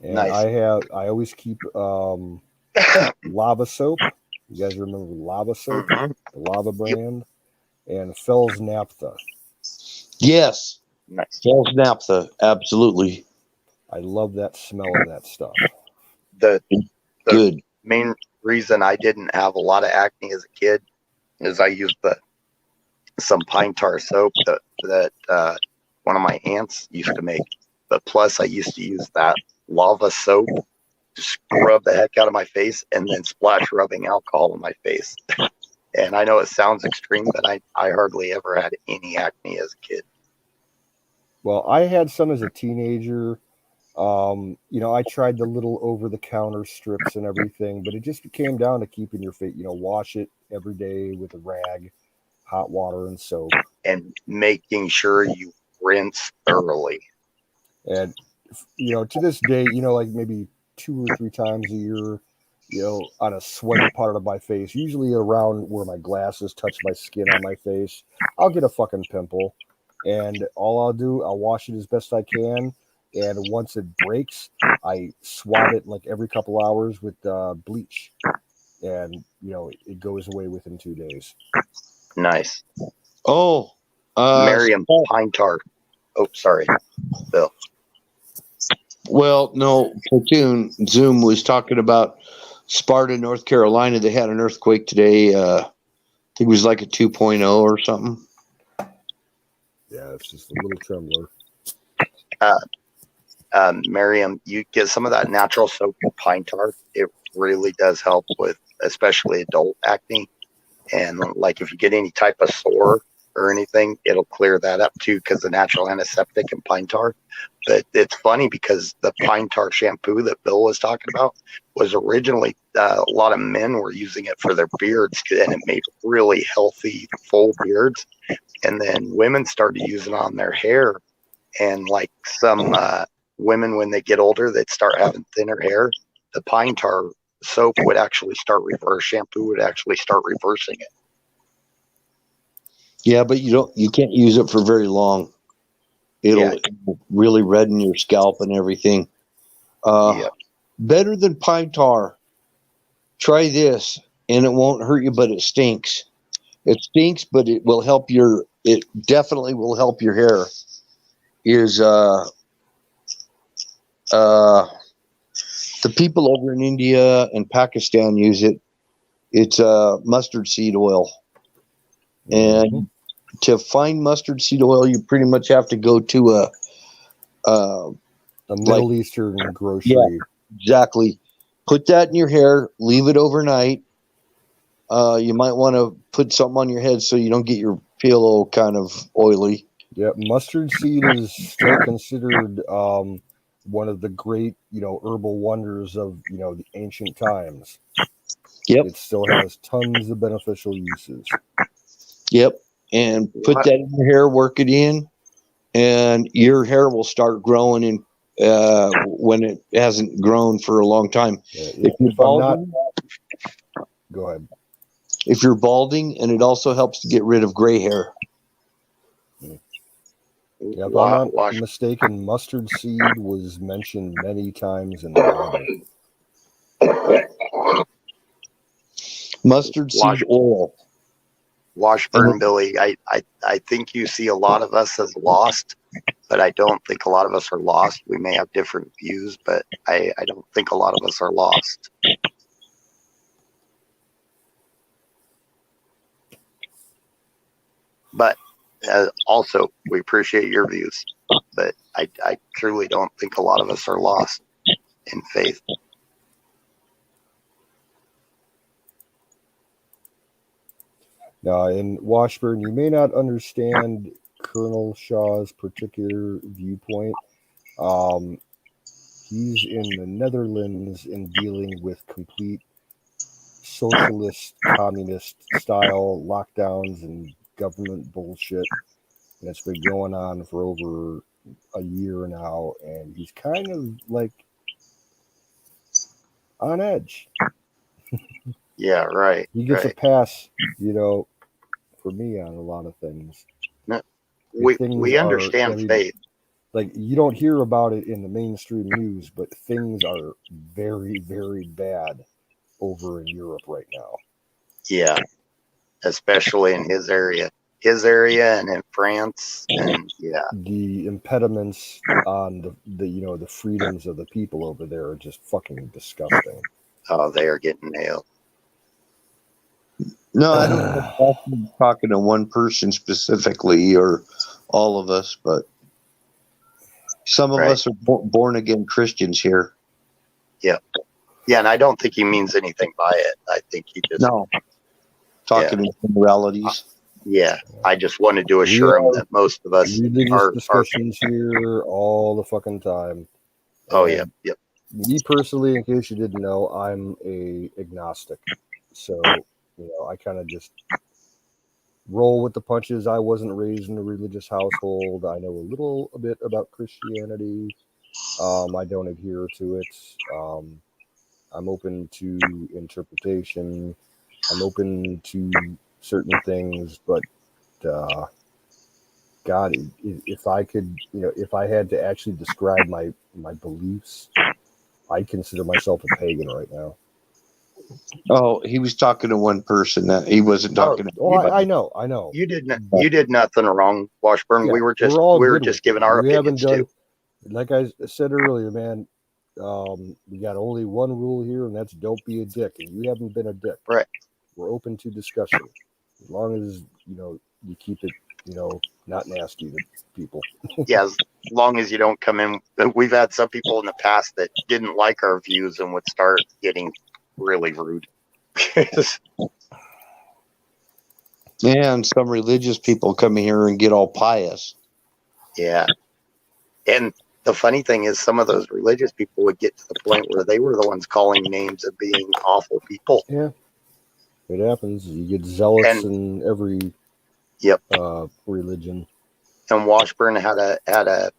And nice. I always keep lava soap. You guys remember lava soap? Mm-hmm. The lava brand. Yep. And Fells Naphtha. Yes. Nice. Fells Naphtha, absolutely. I love that smell of that stuff. The good main reason I didn't have a lot of acne as a kid is I used some pine tar soap that one of my aunts used to make. But plus, I used to use that lava soap to scrub the heck out of my face and then splash rubbing alcohol on my face. And I know it sounds extreme, but I hardly ever had any acne as a kid. Well, I had some as a teenager. I tried the little over-the-counter strips and everything, but it just came down to keeping your face, wash it every day with a rag, hot water and soap. And making sure you rinse thoroughly. And, to this day, like maybe 2 or 3 times a year, on a sweaty part of my face, usually around where my glasses touch my skin on my face, I'll get a fucking pimple. And all I'll wash it as best I can. And once it breaks, I swab it like every couple hours with bleach. And, it goes away within 2 days. Nice. Oh. Miriam pine tar. Oh, sorry, Bill. Well, no, Platoon Zoom was talking about Sparta, North Carolina. They had an earthquake today. I think it was like a 2.0 or something. Yeah, it's just a little trembler. Miriam, you get some of that natural soap with pine tar. It really does help with especially adult acne. And like if you get any type of sore or anything, it'll clear that up too, because the natural antiseptic and pine tar. But it's funny because the pine tar shampoo that Bill was talking about was originally a lot of men were using it for their beards, and it made really healthy, full beards. And then women started using it on their hair, and like some women, when they get older, they'd start having thinner hair. The pine tar soap would actually start shampoo would actually start reversing it. Yeah, but you can't use it for very long. It'll really redden your scalp and everything. Better than pine tar. Try this, and it won't hurt you, but it stinks. It stinks, but it will help it definitely will help your hair. Is the people over in India and Pakistan use it. It's mustard seed oil. And to find mustard seed oil, you pretty much have to go to a Middle Eastern grocery. Yeah, exactly. Put that in your hair, leave it overnight. You might want to put something on your head so you don't get your pillow kind of oily. Yeah, mustard seed is still considered one of the great, herbal wonders of, the ancient times. Yep. It still has tons of beneficial uses. Yep. And put that in your hair, work it in, and your hair will start growing in when it hasn't grown for a long time. Yeah, if you're balding, go ahead. If you're balding, and it also helps to get rid of gray hair. Yeah, if I'm not mistaken, mustard seed was mentioned many times in the Bible. Mustard seed oil. Washburn Billy, I think you see a lot of us as lost, but I don't think a lot of us are lost. We may have different views, but I don't think a lot of us are lost. But also, we appreciate your views, but I truly don't think a lot of us are lost in faith. Now, in Washburn, you may not understand Colonel Shaw's particular viewpoint. He's in the Netherlands in dealing with complete socialist, communist style lockdowns and government bullshit. And it's been going on for over a year now, and he's kind of like on edge. Yeah, right. He gets a pass, for me on a lot of things. No, we understand faith. Like, you don't hear about it in the mainstream news, but things are very, very bad over in Europe right now. Yeah, especially in his area and in France, and the impediments on the freedoms of the people over there are just fucking disgusting. Oh, they are getting nailed. No, I don't know if I'm talking to one person specifically or all of us, but some of us are born again Christians here. Yeah. Yeah, and I don't think he means anything by it. I think he just talking in generalities. Yeah, I just wanted to assure him that most of us are discussions here all the fucking time. Oh, yeah, yep. Me personally, in case you didn't know, I'm a agnostic. So, I kind of just roll with the punches. I wasn't raised in a religious household. I know a little bit about Christianity. I don't adhere to it. I'm open to interpretation. I'm open to certain things, but God, if I could, if I had to actually describe my beliefs, I consider myself a pagan right now. Oh, he was talking to one person. That he wasn't talking to anybody. I know. You did nothing wrong, Washburn. Yeah, we were just giving our opinions too. Like I said earlier, man, we got only one rule here, and that's don't be a dick. And you haven't been a dick. Right. We're open to discussion as long as you keep it not nasty to people. Yeah, as long as you don't come in. We've had some people in the past that didn't like our views and would start getting really rude. And some religious people come here and get all pious. Yeah. And the funny thing is, some of those religious people would get to the point where they were the ones calling names of being awful people. Yeah, it happens. You get zealots in every religion. And Washburn had a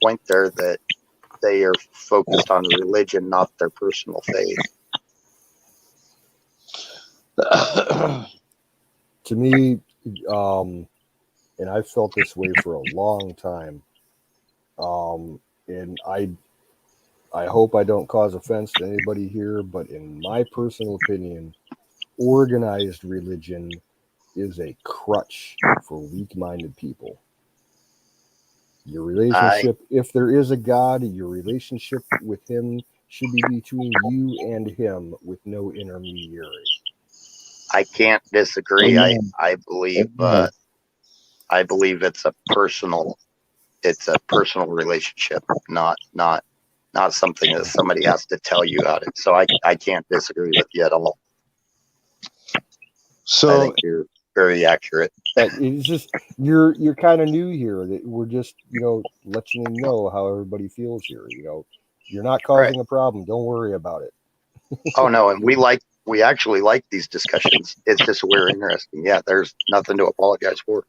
point there that they are focused on religion, not their personal faith. To me, and I've felt this way for a long time. And I hope I don't cause offense to anybody here, but in my personal opinion, organized religion is a crutch for weak-minded people. Your relationship, if there is a God, your relationship with him should be between you and him with no intermediary. I can't disagree. I believe I believe it's a personal relationship, not something that somebody has to tell you about it. So I can't disagree with you at all. So I think you're very accurate. It's just you're kind of new here. That we're just letting you know how everybody feels here. You're not causing a problem. Don't worry about it. Oh no, and we actually like these discussions. It's just we're interesting. Yeah, there's nothing to apologize for.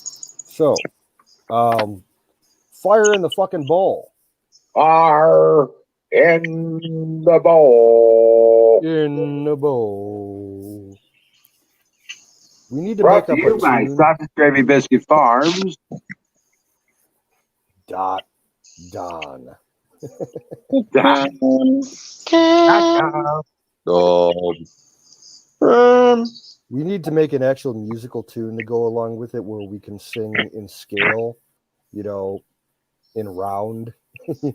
So, fire in the fucking bowl. Fire in the bowl. In the bowl. We need to Brought make to up you a by tune. Sausage Gravy Biscuit Farms. Don. We need to make an actual musical tune to go along with it where we can sing in scale, in round.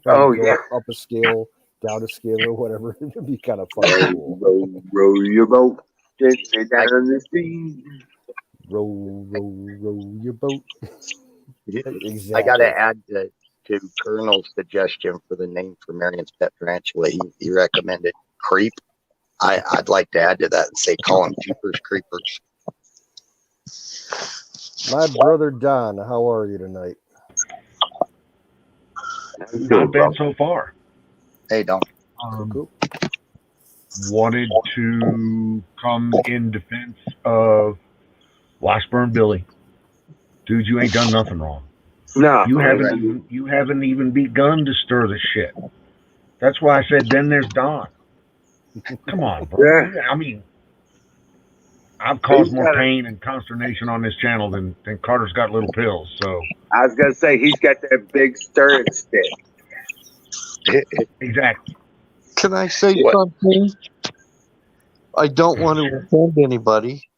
Up a scale, down a scale, or whatever. It'd be kind of fucking cool. Row your boat gently down the stream. Row your boat. Exactly. I got to add to Colonel's suggestion for the name for Marion's pet tarantula. He recommended Creep. I'd like to add to that and say call him Jeepers Creepers. My brother Don, how are you tonight? Not bad so far. Hey, Don. Cool. Wanted to come in defense of Washburn Billy. Dude, you ain't done nothing wrong. No, you haven't even begun to stir the shit. That's why I said then there's Don. Come on, bro. Yeah. I mean, I've caused more pain and consternation on this channel than Carter's got little pills. So I was gonna say he's got that big stirring stick. Exactly. Can I say something? I don't want to offend anybody.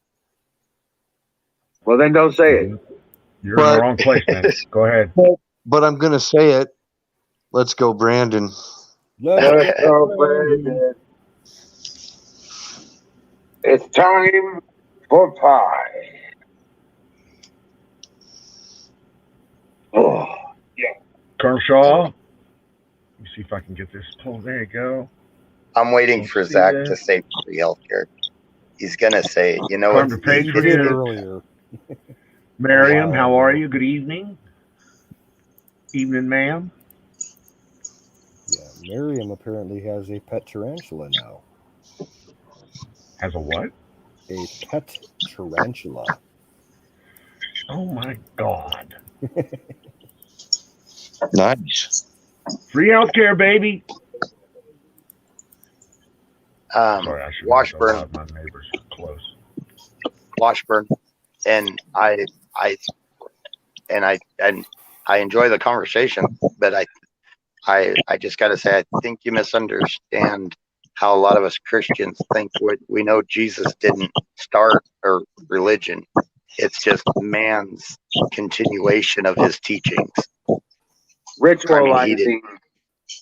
Well, then don't say it. You're in the wrong place, man. Go ahead. But I'm going to say it. Let's go, Brandon. Let's go, Brandon. It's time for pie. Oh, yeah. Colonel Shaw. Let me see if I can get this. Oh, there you go. I'm waiting for Zach to say free healthcare. He's going to say, Time to pay for it earlier. Miriam, how are you? Good evening. Evening, ma'am. Yeah, Miriam apparently has a pet tarantula now. Has a what? A pet tarantula. Oh my God. Nice. Free healthcare, baby. Sorry, Washburn. My neighbors are close. Washburn, and I enjoy the conversation, but I just got to say I think you misunderstand how a lot of us Christians think. We know Jesus didn't start a religion; it's just man's continuation of his teachings. Ritualizing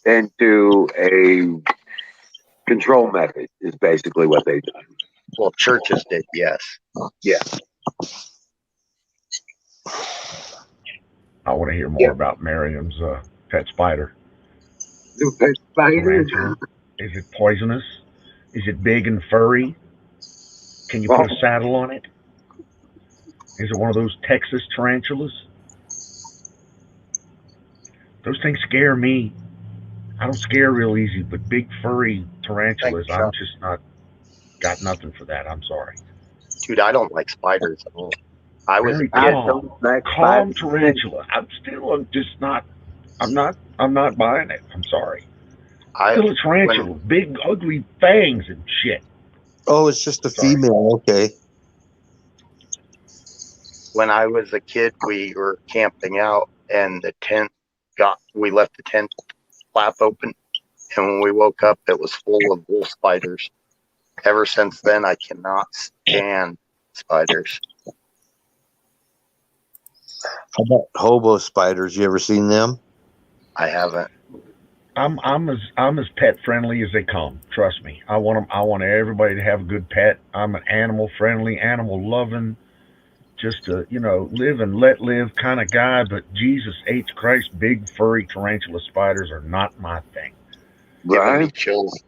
into a control method is basically what they've done. Well, churches did, yes. Yeah. I want to hear more about Miriam's pet spider. The pet spider? Tarantula. Is it poisonous? Is it big and furry? Can you put a saddle on it? Is it one of those Texas tarantulas? Those things scare me. I don't scare real easy, but big furry tarantulas, I'm just not got nothing for that. I'm sorry. Dude, I don't like spiders at all. I was Very a kid. calm tarantula. I'm just not. I'm not buying it. I'm sorry. Still a tarantula, big ugly fangs and shit. Oh, it's just a female. Okay. When I was a kid, we were camping out, and we left the tent flap open, and when we woke up, it was full of wolf spiders. Ever since then, I cannot stand spiders. How about hobo spiders? You ever seen them? I haven't. I'm as pet friendly as they come. Trust me. I want everybody to have a good pet. I'm an animal friendly, animal loving, just a live and let live kind of guy. But Jesus H Christ, big furry tarantula spiders are not my thing. Giving me chills.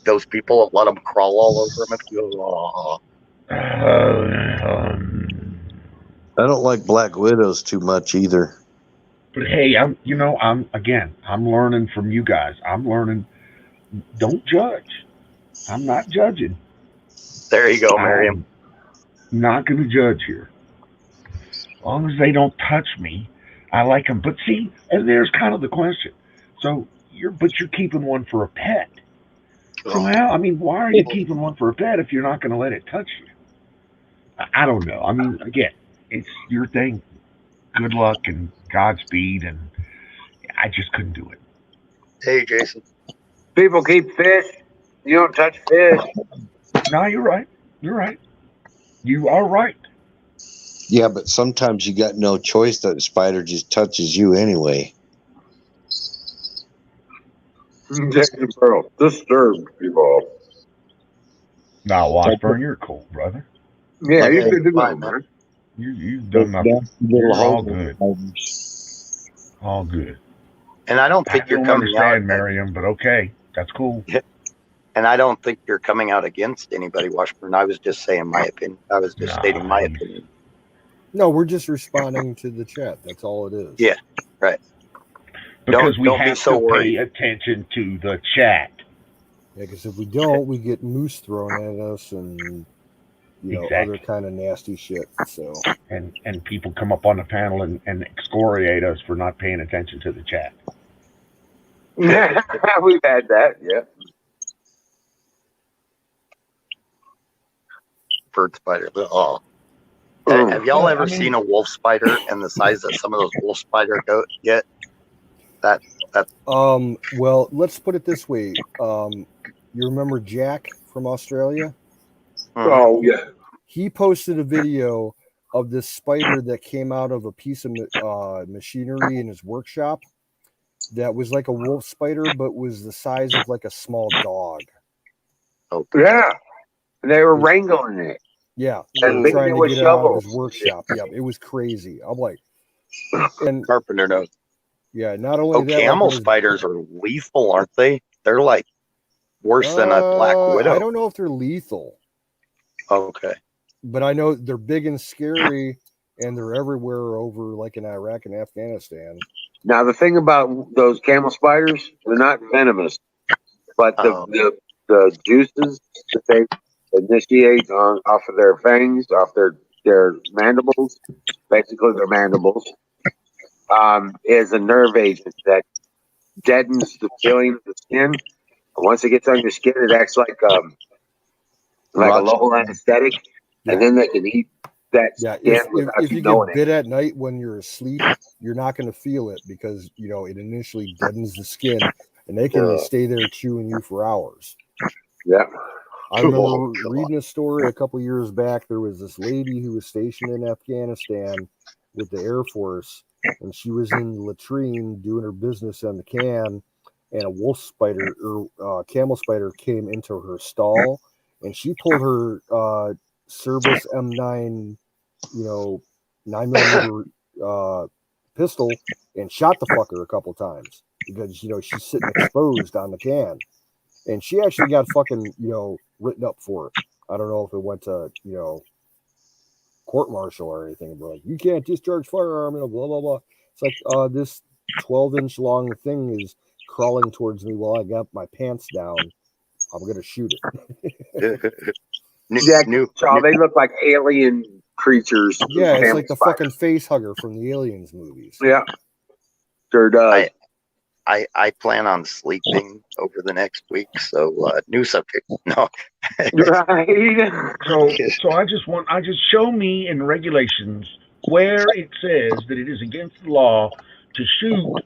Those people that let them crawl all over them. I don't like black widows too much either. But hey, I'm learning from you guys. I'm learning. Don't judge. I'm not judging. There you go, Miriam. I'm not going to judge here. As long as they don't touch me, I like them. But see, and there's kind of the question. So you're keeping one for a pet. So why are you keeping one for a pet if you're not going to let it touch you? I don't know. I mean, again, it's your thing. Good luck and Godspeed, and I just couldn't do it. Hey, Jason. People keep fish. You don't touch fish. No, you're right. You're right. You are right. Yeah, but sometimes you got no choice. That spider just touches you anyway. Jason Pearl, disturbed people. Now, Washburn, you're cool, brother. Yeah, you're good to go, man. You've done nothing. You're all good. All good. And I don't think you're coming out, Miriam, but okay, that's cool. And I don't think you're coming out against anybody, Washburn. I was just saying my opinion. I was just stating my opinion. No, we're just responding to the chat. That's all it is. Yeah, right. Because we have to pay attention to the chat. Yeah, because if we don't, we get moose thrown at us and other kind of nasty shit. So and people come up on the panel and excoriate us for not paying attention to the chat. We've had that, yeah. Bird spider. Oh. Have y'all ever seen a wolf spider and the size that some of those wolf spider get? Well, let's put it this way. You remember Jack from Australia? Oh, yeah. He posted a video of this spider that came out of a piece of machinery in his workshop that was like a wolf spider, but was the size of like a small dog. Oh, yeah. They were wrangling it. Yeah. And trying to get it out of his workshop. Yeah, it was crazy. I'm like, and carpenter knows. Yeah, not only that. Camel spiders are lethal, aren't they? They're like worse than a black widow. I don't know if they're lethal. Okay. But I know they're big and scary, and they're everywhere over, like in Iraq and Afghanistan. Now, the thing about those camel spiders, they're not venomous, but the juices that they initiate off of their fangs, off their mandibles, basically their mandibles, is a nerve agent that deadens the feeling of the skin. And once it gets on your skin, it acts like a local anesthetic, and then they can eat that skin without if you get bit at night when you're asleep, you're not going to feel it because it initially deadens the skin, and they can stay there chewing you for hours. Yeah. I remember reading a story a couple years back. There was this lady who was stationed in Afghanistan with the Air Force, and she was in the latrine doing her business on the can, and a wolf spider or camel spider came into her stall, and she pulled her Service M9, 9mm pistol and shot the fucker a couple times because she's sitting exposed on the can, and she actually got fucking written up for it. I don't know if it went to court martial or anything, but like, you can't discharge firearm, blah blah blah. It's like this 12-inch long thing is crawling towards me while I got my pants down. I'm gonna shoot it. They look like alien creatures. Yeah, it's like the fucking face hugger from the Aliens movies. Yeah, sure does. I plan on sleeping over the next week, so new subject. No. Right. So I just show me in the regulations where it says that it is against the law to shoot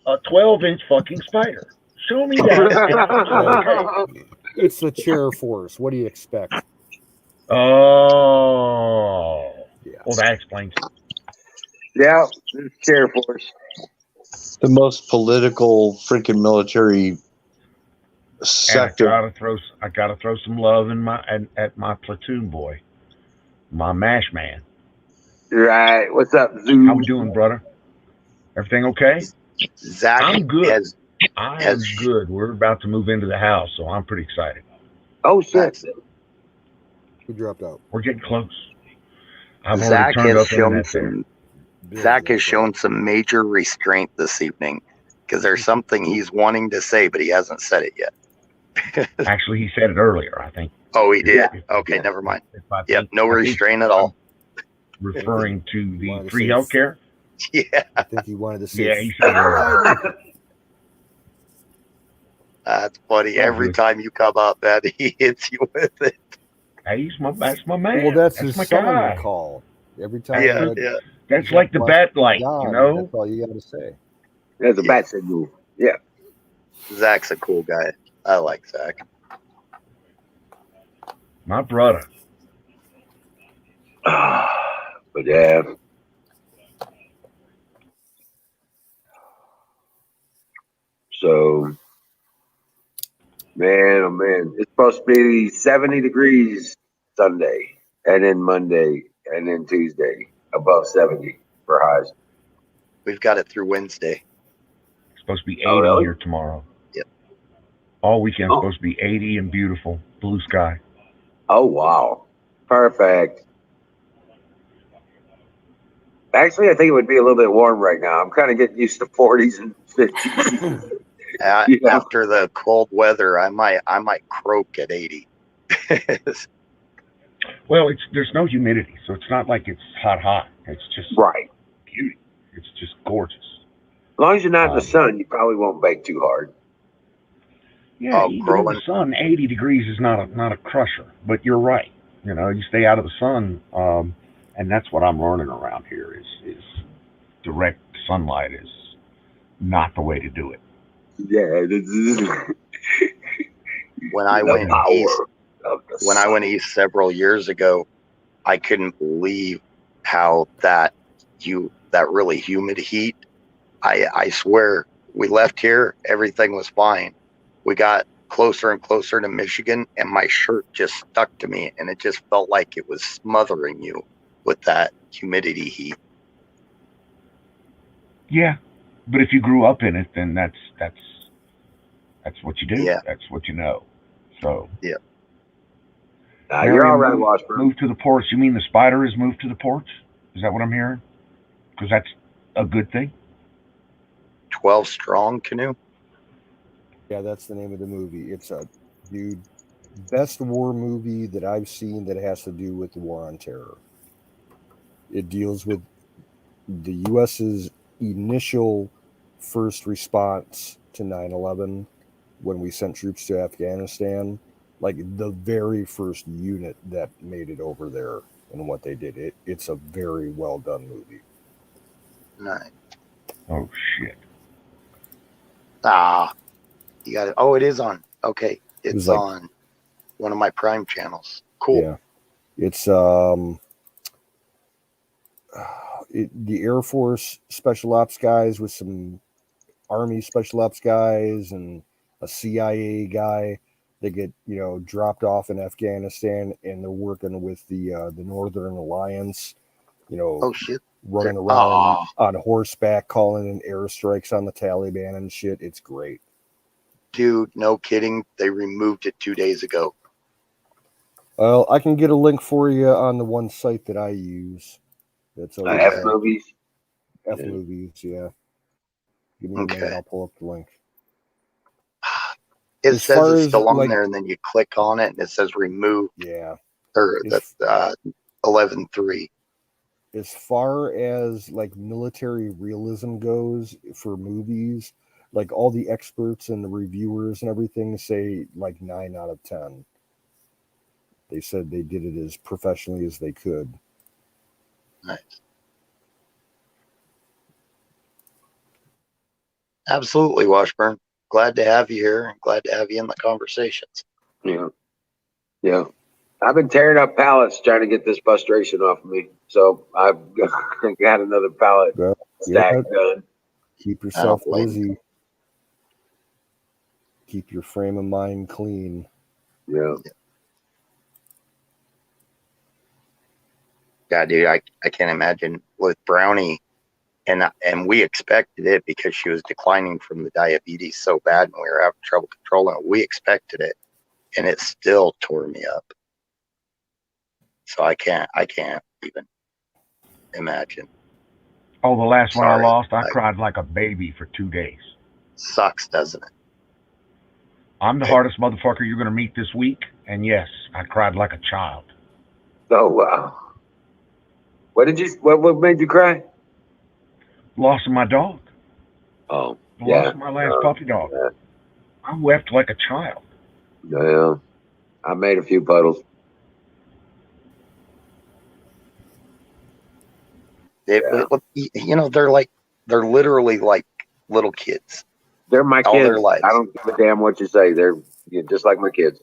a 12-inch fucking spider. Show me that. It's the chair force. What do you expect? Oh. Yeah. Well, that explains it. Yeah, chair force. The most political freaking military sector. And I gotta throw some love at my platoon boy, my mash man. Right. What's up, Zoo? How we doing, brother? Everything okay? Zach, I'm good. I am good. We're about to move into the house, so I'm pretty excited. Oh shit! Who dropped out? We're getting close. I've already turned up internet there. Zach has shown some major restraint this evening because there's something he's wanting to say, but he hasn't said it yet. Actually, he said it earlier, I think. Oh, he did? Okay, never mind. Yep, no restraint at all. Referring to the free healthcare? Yeah. I think he wanted to say. Yeah, he said it. That's funny. Every time you come up, man, he hits you with it. Hey, that's my man. Well, that's his my son guy. call. Every time. Yeah. That's like the bat light, That's all you got to say. There's a bat signal. Yeah. Zach's a cool guy. I like Zach. My brother. But yeah. So, man, oh man, it's supposed to be 70 degrees Sunday, and then Monday, and then Tuesday, above 70 for highs. We've got it through Wednesday. It's supposed to be 80 here tomorrow. Yep. All weekend supposed to be 80 and beautiful, blue sky. Oh wow, perfect. Actually, I think it would be a little bit warm right now. I'm kind of getting used to 40s and 50s. After the cold weather, I might croak at 80. Well, there's no humidity, so it's not like it's hot. It's just beauty. It's just gorgeous. As long as you're not in the sun, you probably won't bake too hard. Yeah, even in the sun, 80 degrees is not a crusher. But you're right. You stay out of the sun, and that's what I'm learning around here is direct sunlight is not the way to do it. Yeah. When I went east several years ago, I couldn't believe how that really humid heat. I swear, we left here, everything was fine. We got closer and closer to Michigan, and my shirt just stuck to me, and it just felt like it was smothering you with that humidity heat. Yeah, but if you grew up in it, then that's what you do. Yeah. That's what you know. So yeah. You're all right, Washburn. Move to the porch. You mean the spider is moved to the porch? Is that what I'm hearing? Because that's a good thing. 12 Strong Canoe. Yeah, that's the name of the movie. It's best war movie that I've seen that has to do with the war on terror. It deals with the U.S.'s initial first response to 9/11 when we sent troops to Afghanistan, like the very first unit that made it over there and what they did. It's a very well done movie. Nice. Oh shit. You got it. Oh, it is on. Okay. It's on one of my Prime channels. Cool. Yeah. It's the Air Force special ops guys with some Army special ops guys and a CIA guy. they get dropped off in Afghanistan, and they're working with the Northern Alliance. Oh shit! Running around on horseback, calling in airstrikes on the Taliban and shit. It's great. Dude, no kidding. They removed it 2 days ago. Well, I can get a link for you on the one site that I use. That's F movies. F movies, yeah. Give me a minute. I'll pull up the link. It says it's still on there, and then you click on it, and it says remove. Yeah. Or that's 11.3. As far as like military realism goes for movies, like all the experts and the reviewers and everything say like 9 out of 10. They said they did it as professionally as they could. Nice. Absolutely, Washburn. Glad to have you here, and glad to have you in the conversations. Yeah. Yeah. I've been tearing up pallets trying to get this frustration off of me. So I've got another pallet stack done. Keep yourself busy. Keep your frame of mind clean. Yeah. God, dude, I can't imagine with Brownie, and we expected it because she was declining from the diabetes so bad, and we were having trouble controlling it. We expected it, and it still tore me up. So I can't even imagine. Oh, the last one I lost, I cried like a baby for 2 days. Sucks, doesn't it? I'm the hardest motherfucker you're going to meet this week, and yes, I cried like a child. Oh, wow. What made you cry? Loss of my dog. Oh, loss of my last puppy dog. Yeah. I wept like a child. Yeah, I made a few puddles. They're literally like little kids. They're my all kids. Their lives. I don't give a damn what you say. They're just like my kids.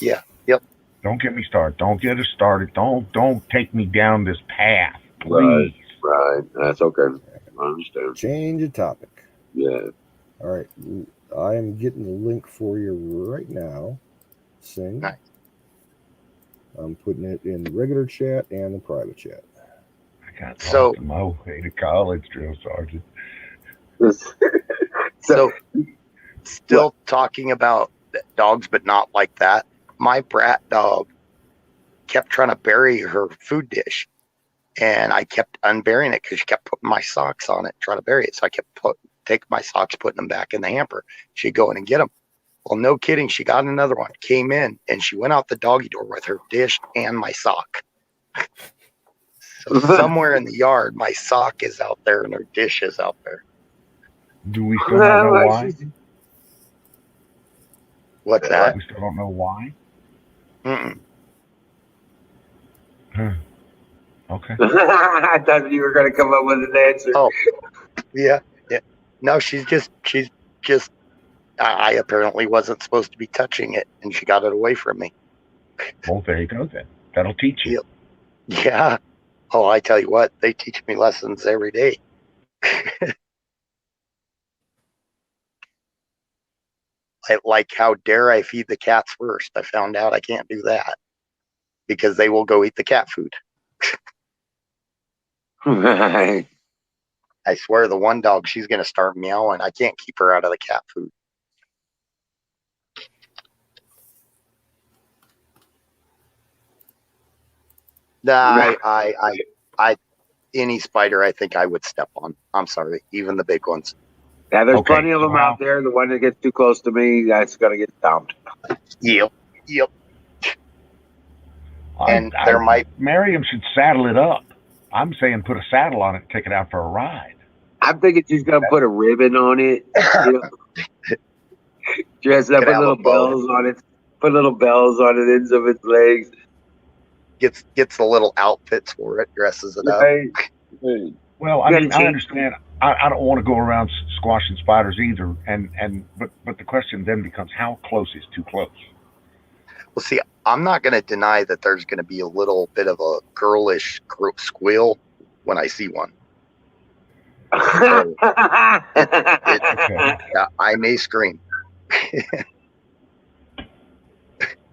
Yeah. Yep. Don't get me started. Don't get us started. Don't take me down this path, please. Right. That's okay. I understand. Change the topic. Yeah. All right. I am getting the link for you right now. Sing. Nice. I'm putting it in the regular chat and the private chat. I got lost in my way to college, drill sergeant. So, still talking about dogs, but not like that. My brat dog kept trying to bury her food dish, and I kept unburying it because she kept putting my socks on it, trying to bury it. So I kept taking my socks, putting them back in the hamper. She'd go in and get them. Well, no kidding. She got another one, came in, and she went out the doggy door with her dish and my sock. So somewhere in the yard, my sock is out there and her dish is out there. Do we still not know why? What's that? We still don't know why? Mm-mm. Okay. I thought you were going to come up with an answer. Oh, yeah. No, she's just. I apparently wasn't supposed to be touching it, and she got it away from me. Well, there you go then. That'll teach you. Yeah. Oh, I tell you what, they teach me lessons every day. Like, how dare I feed the cats first? I found out I can't do that because they will go eat the cat food. Right. I swear, the one dog, she's going to start meowing. I can't keep her out of the cat food. Any spider, I think I would step on. I'm sorry, even the big ones. Yeah, there's plenty of them out there. The one that gets too close to me, that's gonna get dumped. Yep. Miriam should saddle it up. I'm saying put a saddle on it and take it out for a ride. I'm thinking she's gonna put a ribbon on it. Dress up, put little bells on it. Put little bells on the ends of its legs. Gets the little outfits for it, dresses it up. Right. Well, I mean, I understand. I don't want to go around squashing spiders either, but the question then becomes, how close is too close? Well, see, I'm not going to deny that there's going to be a little bit of a girlish squeal when I see one. So I may scream.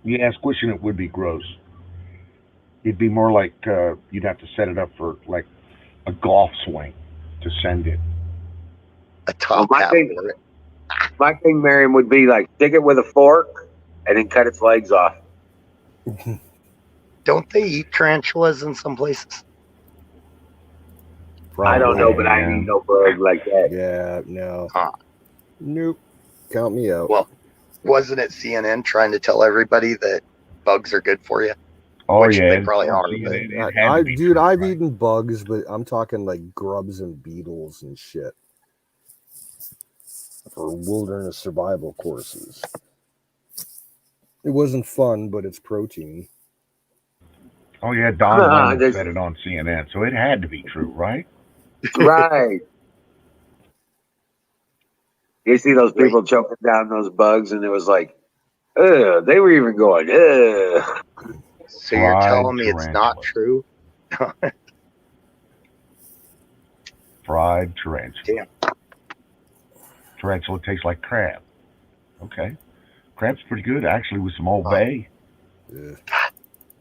Yeah, squishing it would be gross. It'd be more like you'd have to set it up for like a golf swing to send it. A top hat for it. My thing, Miriam, would be like stick it with a fork and then cut its legs off. Don't they eat tarantulas in some places? Probably. I don't know, but I ain't no bug like that. Yeah, no. Nope. Count me out. Well, wasn't it CNN trying to tell everybody that bugs are good for you? Oh, Which yeah. they probably are. I've eaten bugs, but I'm talking like grubs and beetles and shit for wilderness survival courses. It wasn't fun, but it's protein. Oh, yeah, Don Lemon said it on CNN, so it had to be true, right? Right. You see those people choking down those bugs, and it was like, ugh, they were even going, ugh. So you're telling me it's not true? Fried tarantula. Damn. Tarantula tastes like crab. Okay. Crab's pretty good, actually, with some Old Bay.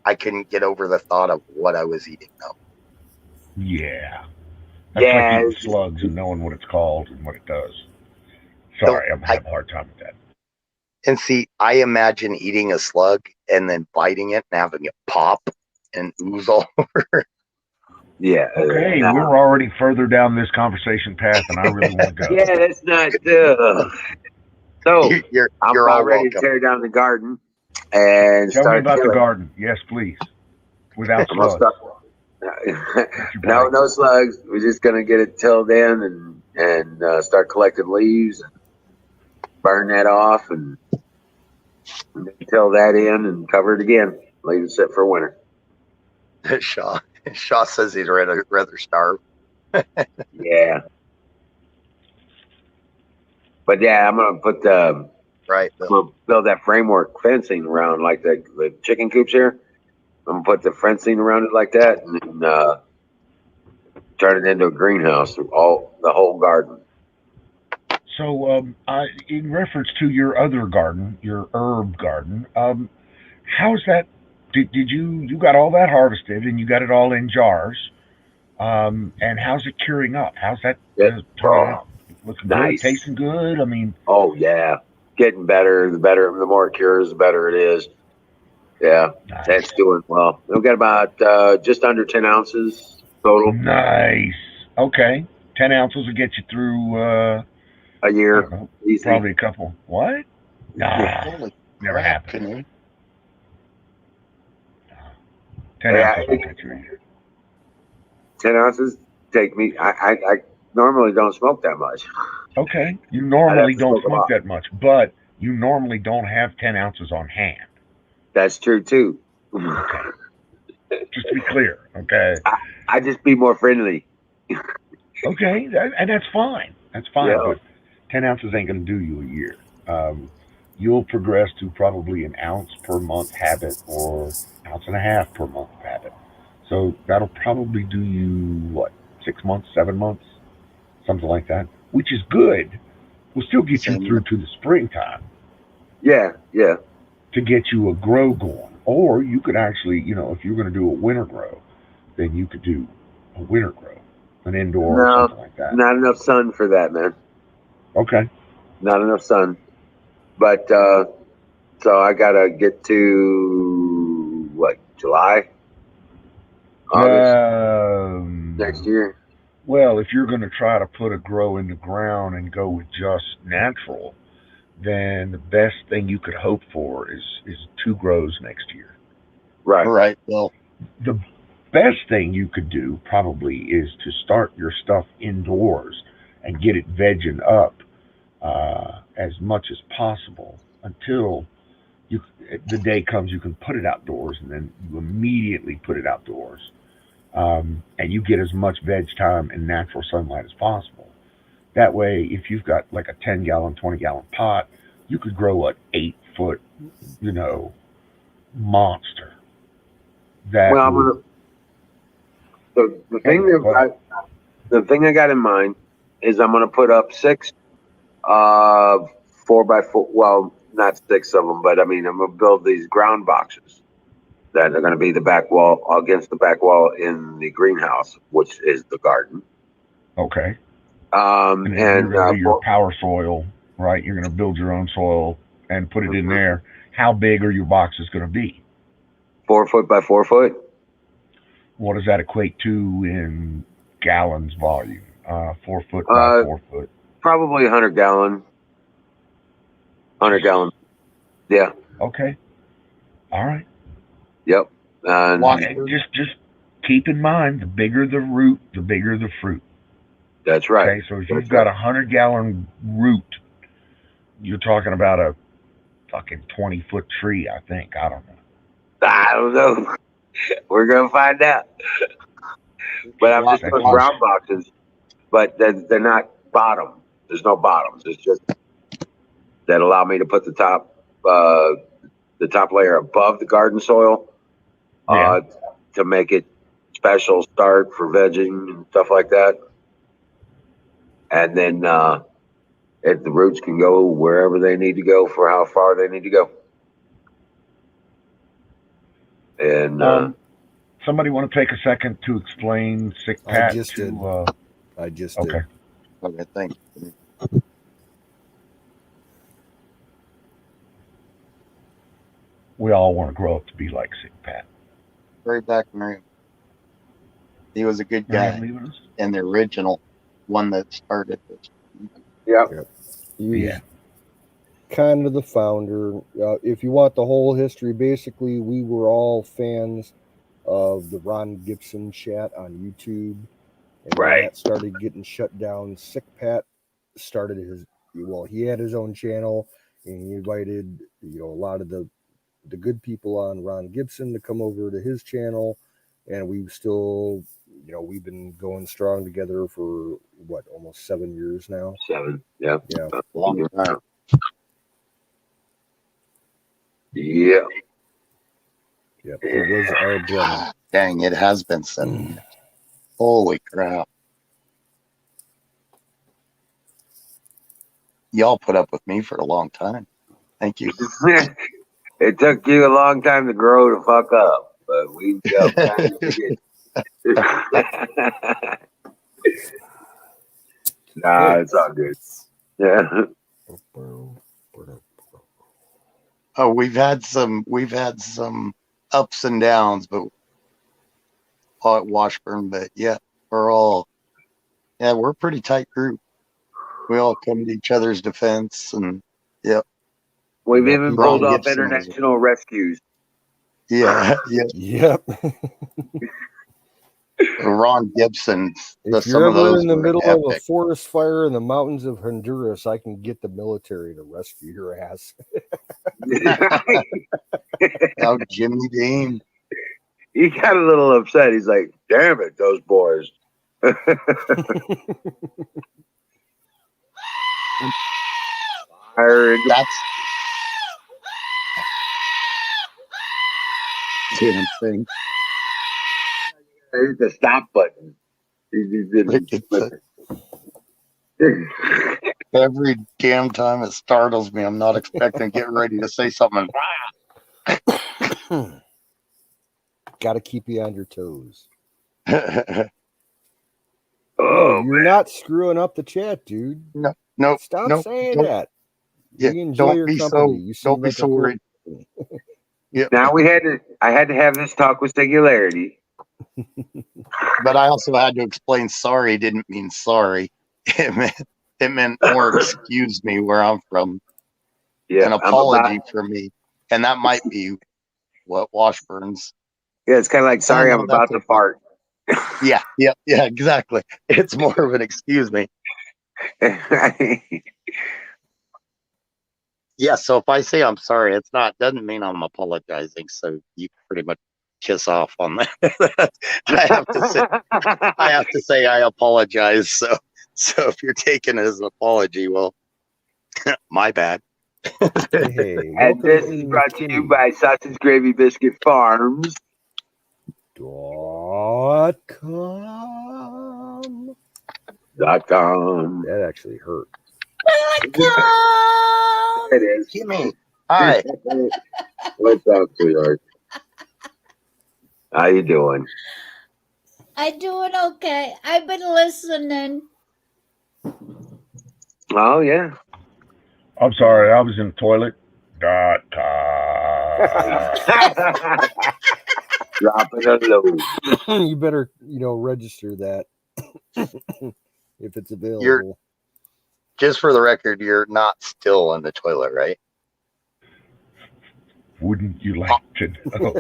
I couldn't get over the thought of what I was eating, though. Yeah. That's like eating slugs and knowing what it's called and what it does. Sorry, I'm having a hard time with that. And see, I imagine eating a slug and then biting it and having it pop and ooze all over. Yeah. Okay, we're already further down this conversation path than I really want to go. Yeah, that's not. So I'm about ready to tear down the garden and tell me about killing. the garden. Yes, please. Without slugs. No slugs. We're just gonna get it tilled in and start collecting leaves, and burn that off, and till that in and cover it again. Leave it set for winter. Shaw says he'd rather starve. Yeah. But yeah, I'm gonna put I'm gonna build that framework fencing around like the chicken coops here. I'm gonna put the fencing around it like that, and then turn it into a greenhouse through the whole garden. So, in reference to your other garden, your herb garden, how's that? Did you got all that harvested and you got it all in jars? And how's it curing up? How's that turning out? Looking nice. Good, tasting good. I mean, oh yeah, getting better. The more it cures, the better it is. Yeah, that's doing well. We've got about just under 10 ounces total. Nice. Okay, 10 ounces will get you through a year. Probably a couple. What? Nah, never happened. 10 ounces will get you a year. 10 ounces take me. I normally don't smoke that much. Okay, you normally don't smoke that much, but you normally don't have 10 ounces on hand. That's true too. Okay. Just to be clear, okay. I just be more friendly. Okay, and that's fine. That's fine, yeah. But 10 ounces ain't going to do you a year. You'll progress to probably an ounce per month habit or ounce and a half per month habit. So that'll probably do you, 6 months, 7 months, something like that, which is good. Will still get you through to the springtime. Yeah. To get you a grow going. Or you could actually, if you're going to do a winter grow, then you could do a winter grow, an indoor or something like that. Not enough sun for that, man. Okay. Not enough sun. But so I gotta get to July, August next year. Well, if you're going to try to put a grow in the ground and go with just natural, then the best thing you could hope for is 2 grows next year. Right. Well, the best thing you could do probably is to start your stuff indoors and get it vegging up as much as possible until the day comes you can put it outdoors, and then you immediately put it outdoors, and you get as much veg time and natural sunlight as possible. That way, if you've got like a 10-gallon, 20-gallon pot, you could grow an 8-foot, monster. The thing I got in mind is I'm gonna put up 6 4x4. Well, not 6 of them, but I mean, I'm gonna build these ground boxes that are gonna be the back wall against the back wall in the greenhouse, which is the garden. Okay. And then you're going to do your power soil, right? You're going to build your own soil and put it in there. How big are your boxes going to be? 4 foot by 4 foot. What does that equate to in gallons volume? 4 foot by 4 foot. Probably 100 gallon. 100 gallon. Yeah. Okay. All right. Yep. And just keep in mind, the bigger the root, the bigger the fruit. That's right. Okay, so if you've got a 100-gallon root, you're talking about a fucking 20-foot tree, I think. I don't know. We're gonna find out. But I'm just doing ground boxes, but they're not bottom. There's no bottoms. It's just that allow me to put the top layer above the garden soil, to make it special start for vegging and stuff like that. And then if the roots can go wherever they need to go for how far they need to go. And somebody want to take a second to explain Sick Pat? I just did. Okay. Okay, thank you. We all want to grow up to be like Sick Pat. Right back, Mary. He was a good guy and the original one that started this. Yep. He's kind of the founder. If you want the whole history, basically, we were all fans of the Ron Gibson chat on YouTube. And when that started getting shut down, Sick Pat started he had his own channel, and he invited, a lot of the good people on Ron Gibson to come over to his channel. And we've still, we've been going strong together for almost 7 years now. 7, yeah. Yeah. Long time. Yeah. Yep. It was our brother. Dang, it has been 7 years. Holy crap. Y'all put up with me for a long time. Thank you. It took you a long time to grow to fuck up, but we've got time to get. Nah, it's all good. Yeah. Oh, we've had some ups and downs, but at Washburn, but we're a pretty tight group. We all come to each other's defense, and we've even pulled off international rescues. Yep. Ron Gibson. If you're ever in the middle of a forest fire in the mountains of Honduras, I can get the military to rescue your ass. Oh, Jimmy Dean. He got a little upset. He's like, damn it, those boys. That's damn thing. There's the stop button. Every damn time it startles me. I'm not expecting to get ready to say something. Got to keep you on your toes. Oh, you're not screwing up the chat, dude. No. Stop saying that. Yeah, we enjoy your company. Don't be so worried. Yeah. Now I had to have this talk with Singularity. But I also had to explain sorry didn't mean sorry. It meant more excuse me where I'm from. Yeah, an apology from me. And that might be what Washburn's. Yeah, it's kind of like, sorry, I'm about to fart. Yeah, exactly. It's more of an excuse me. Yeah, so if I say I'm sorry, doesn't mean I'm apologizing. So you pretty much kiss off on that. I have to say I apologize. So if you're taking it as an apology, well, my bad. Hey, and this is brought to you by Sausage Gravy Biscuit Farms. .com. .com. That actually hurt. It is. Jimmy. Hi. What's up, sweetheart? How you doing? I'm doing okay. I've been listening. Oh yeah. I'm sorry, I was in the toilet. Dropping a load. You better, register that if it's available. You're just for the record, you're not still in the toilet, right? Wouldn't you like to know? No,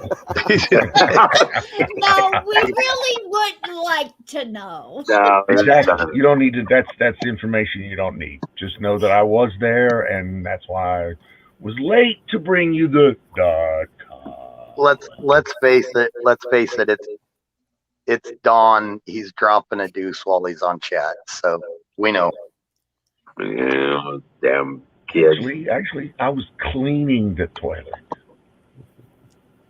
we really would like to know. No, Exactly. You don't need to. That's information you don't need. Just know that I was there, and that's why I was late to bring you the. Let's face it. Let's face it. It's Don. He's dropping a deuce while he's on chat, so we know. Yeah, damn kids. Actually, I was cleaning the toilet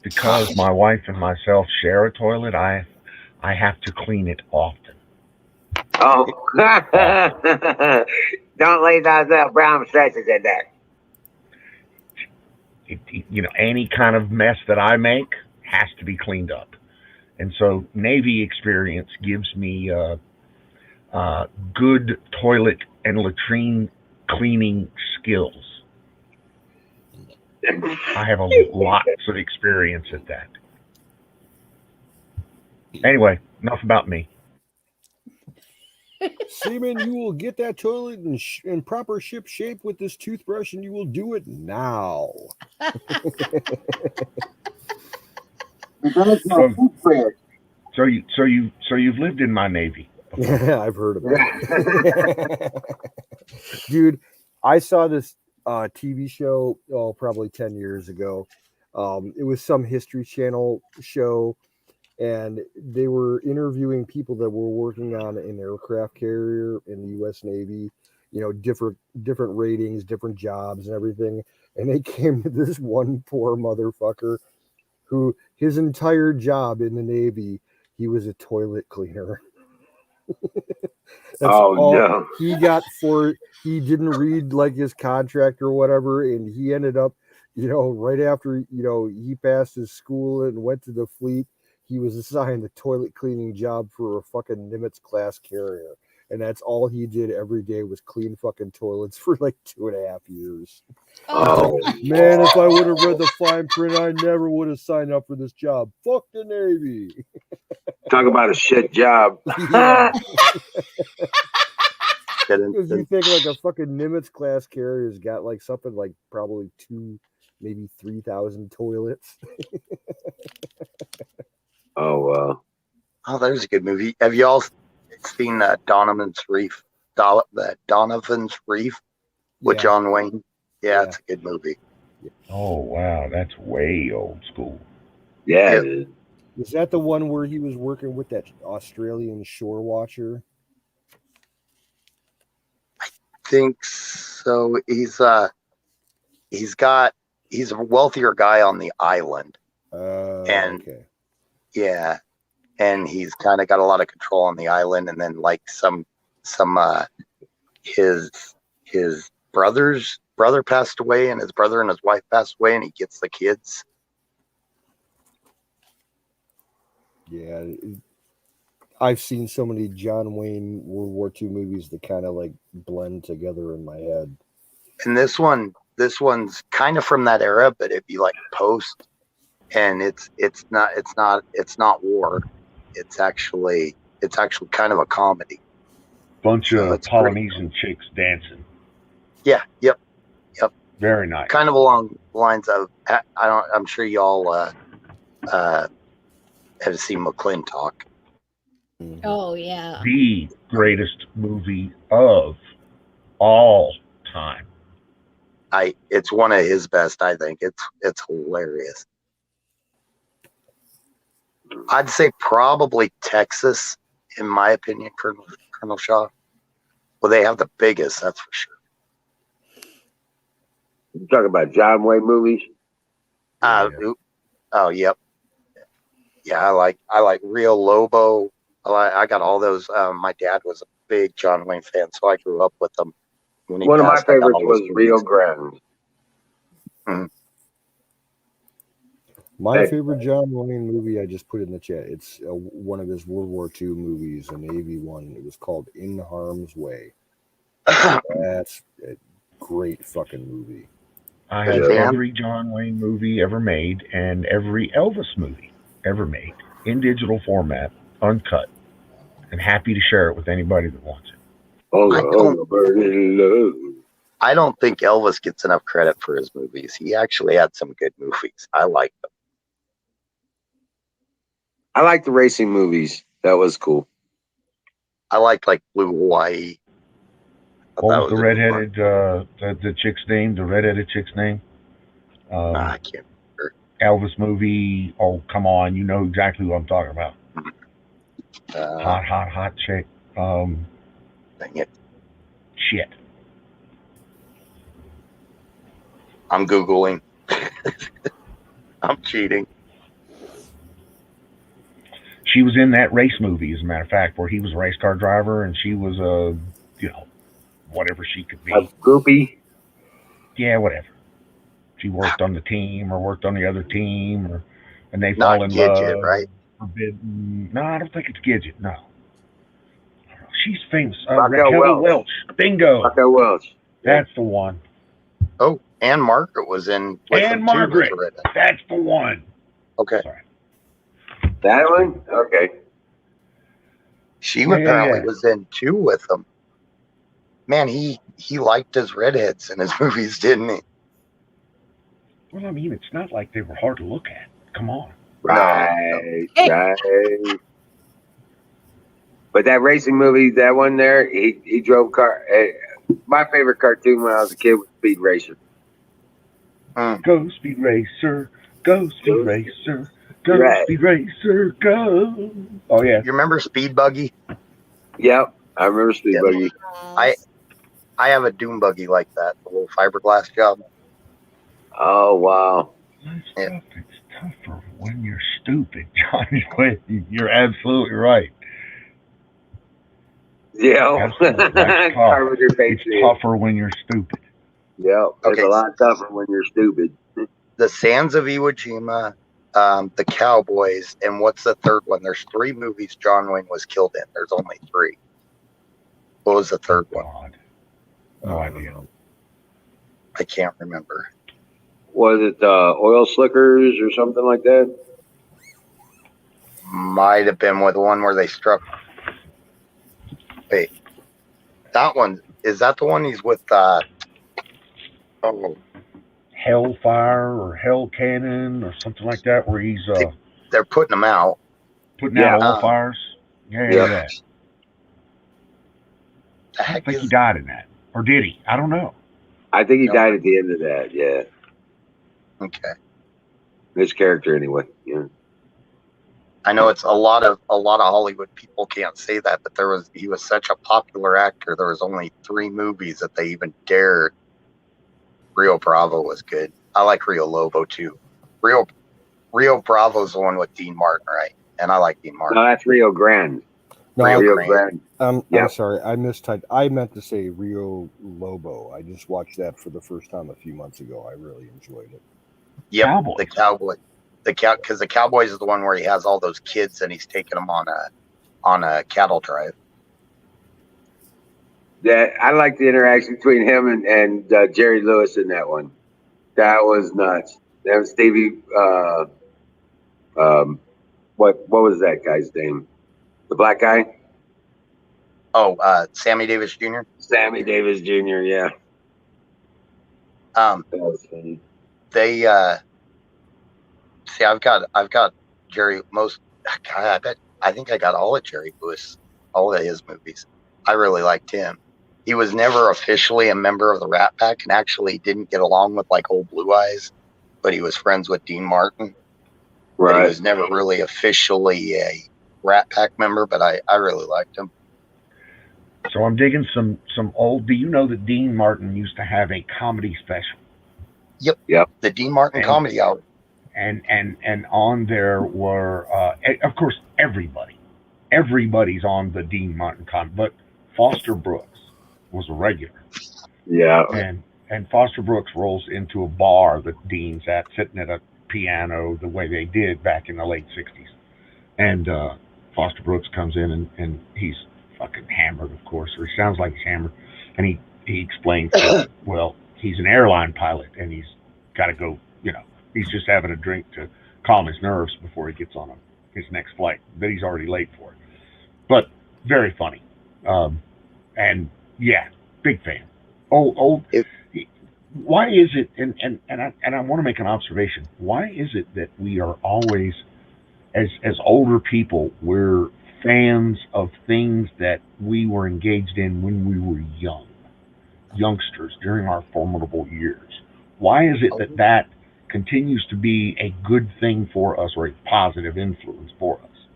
because my wife and myself share a toilet. I have to clean it often. Oh, don't leave those brown stretches in there. Any kind of mess that I make has to be cleaned up, and so Navy experience gives me good toilet and latrine cleaning skills. I have lots of experience at that. Anyway, enough about me. Seaman, you will get that toilet in proper ship shape with this toothbrush, and you will do it now. So you've lived in my Navy. Yeah, I've heard of it. Dude, I saw this TV show probably 10 years ago. It was some History Channel show, and they were interviewing people that were working on an aircraft carrier in the U.S. Navy, different ratings, different jobs and everything. And they came to this one poor motherfucker who his entire job in the Navy, he was a toilet cleaner. That's all no. he got he didn't read like his contract or whatever, and he ended up, right after, he passed his school and went to the fleet, he was assigned a toilet cleaning job for a fucking Nimitz class carrier. And that's all he did every day was clean fucking toilets for like 2.5 years. Oh, man, if I would have read the fine print, I never would have signed up for this job. Fuck the Navy. Talk about a shit job. Yeah. Because you think like a fucking Nimitz class carrier's got like something like probably 2,000, maybe 3,000 toilets. Oh, wow. Oh, there's a good movie. Have you all seen Donovan's Reef? Donovan's Reef with John Wayne? Yeah, it's a good movie. Oh, wow. That's way old school. Yeah. Is that the one where he was working with that Australian shore watcher? I think so. He's a wealthier guy on the island. And okay. Yeah. And he's kind of got a lot of control on the island, and then like his brother passed away, and his brother and his wife passed away, and he gets the kids. Yeah, I've seen so many John Wayne World War II movies that kind of like blend together in my head. And this one's kind of from that era, but it'd be like post, and it's not war. It's actually kind of a comedy. Bunch of Polynesian chicks dancing. Yeah. Yep. Very nice. Kind of along the lines of I'm sure y'all have seen McClintock. Oh yeah. The greatest movie of all time. It's one of his best, I think. It's hilarious. I'd say probably Texas, in my opinion, Colonel Shaw. Well, they have the biggest, that's for sure. You talking about John Wayne movies? Oh, yep. Yeah, I like Rio Lobo. I got all those. My dad was a big John Wayne fan, so I grew up with them. One of my favorites was Rio Grande. My favorite John Wayne movie, I just put in the chat. It's one of his World War II movies, a Navy one. It was called In Harm's Way. That's a great fucking movie. I have every John Wayne movie ever made and every Elvis movie ever made in digital format, uncut, and happy to share it with anybody that wants it. I don't think Elvis gets enough credit for his movies. He actually had some good movies. I like them. I like the racing movies. That was cool. I like Blue Hawaii. What was the redheaded, the chick's name? The redheaded chick's name? I can't remember. Elvis movie. Oh, come on. You know exactly what I'm talking about. Hot chick. Dang it. Shit. I'm Googling. I'm cheating. She was in that race movie, as a matter of fact, where he was a race car driver and she was whatever she could be. A groupie? Yeah, whatever. She worked on the team or worked on the other team, and they Not fall in Gidget, love. right? Forbidden. No, I don't think it's Gidget. No. She's famous. Raquel Raquel Welch. Bingo. Raquel Welch. That's the one. Oh, Anne Margaret was in with Anne them Margaret. too. That's the one. Okay. Sorry. That one? Okay. She apparently was in two with them. Man, he liked his redheads in his movies, didn't he? Well, I mean, it's not like they were hard to look at. Come on. Right. But that racing movie, that one there, he drove car. My favorite cartoon when I was a kid was Speed Racer. Go Speed Racer, go Speed Racer, go Speed Racer, go. Oh yeah. You remember Speed Buggy? Yep, I remember Speed Buggy. I have a Doom Buggy like that, a little fiberglass job. Oh wow. It's tougher when you're stupid, Johnny. You're absolutely right. Yeah, it's tougher when you're stupid. Yeah, it's a lot tougher when you're stupid. The Sands of Iwo Jima, the Cowboys, and what's the third one? There's three movies John Wayne was killed in. There's only three. What was the third one? No idea. I can't remember. Was it Oil Slickers or something like that? Might have been with the one where they struck. Wait, that one, is that the one he's with? Hellfire or Hell Cannon or something like that, where he's they're putting them out. Putting out all the fires. Yeah. I think he died in that, or did he? I don't know. I think he died at the end of that. Yeah. Okay. His character, anyway. Yeah. I know it's a lot of Hollywood people can't say that, but he was such a popular actor. There was only 3 movies that they even dared. Rio Bravo was good. I like Rio Lobo too. Rio Bravo's the one with Dean Martin, right? And I like Dean Martin. No, that's Rio Grande. No, Rio Grande. I'm sorry, I mistyped. I meant to say Rio Lobo. I just watched that for the first time a few months ago. I really enjoyed it. Yep, Cowboys. The Cowboy. Because the Cowboys is the one where he has all those kids and he's taking them on a cattle drive. Yeah, I like the interaction between him and Jerry Lewis in that one. That was nuts. That was Stevie. What was that guy's name? The black guy. Oh, Sammy Davis Jr. Sammy Davis Jr. Yeah. That was funny. They see. I've got Jerry most. God, I think I got all of Jerry Lewis, all of his movies. I really liked him. He was never officially a member of the Rat Pack and actually didn't get along with like old Blue Eyes, but he was friends with Dean Martin. Right. But he was never really officially a Rat Pack member, but I really liked him. So I'm digging some old. Do you know that Dean Martin used to have a comedy special? Yep. The Dean Martin Comedy Hour. And on there were, of course, everybody's on the Dean Martin but Foster Brooks was a regular. Yeah. and Foster Brooks rolls into a bar that Dean's at, sitting at a piano the way they did back in the late '60s. And Foster Brooks comes in and he's fucking hammered, of course, or he sounds like he's hammered. And he explains that, well, he's an airline pilot and he's got to go, he's just having a drink to calm his nerves before he gets on his next flight that he's already late for. But very funny. And yeah, big fan. Old. Why is it? And I want to make an observation. Why is it that we are always, as older people, we're fans of things that we were engaged in when we were youngsters during our formidable years? Why is it that continues to be a good thing for us or a positive influence for us?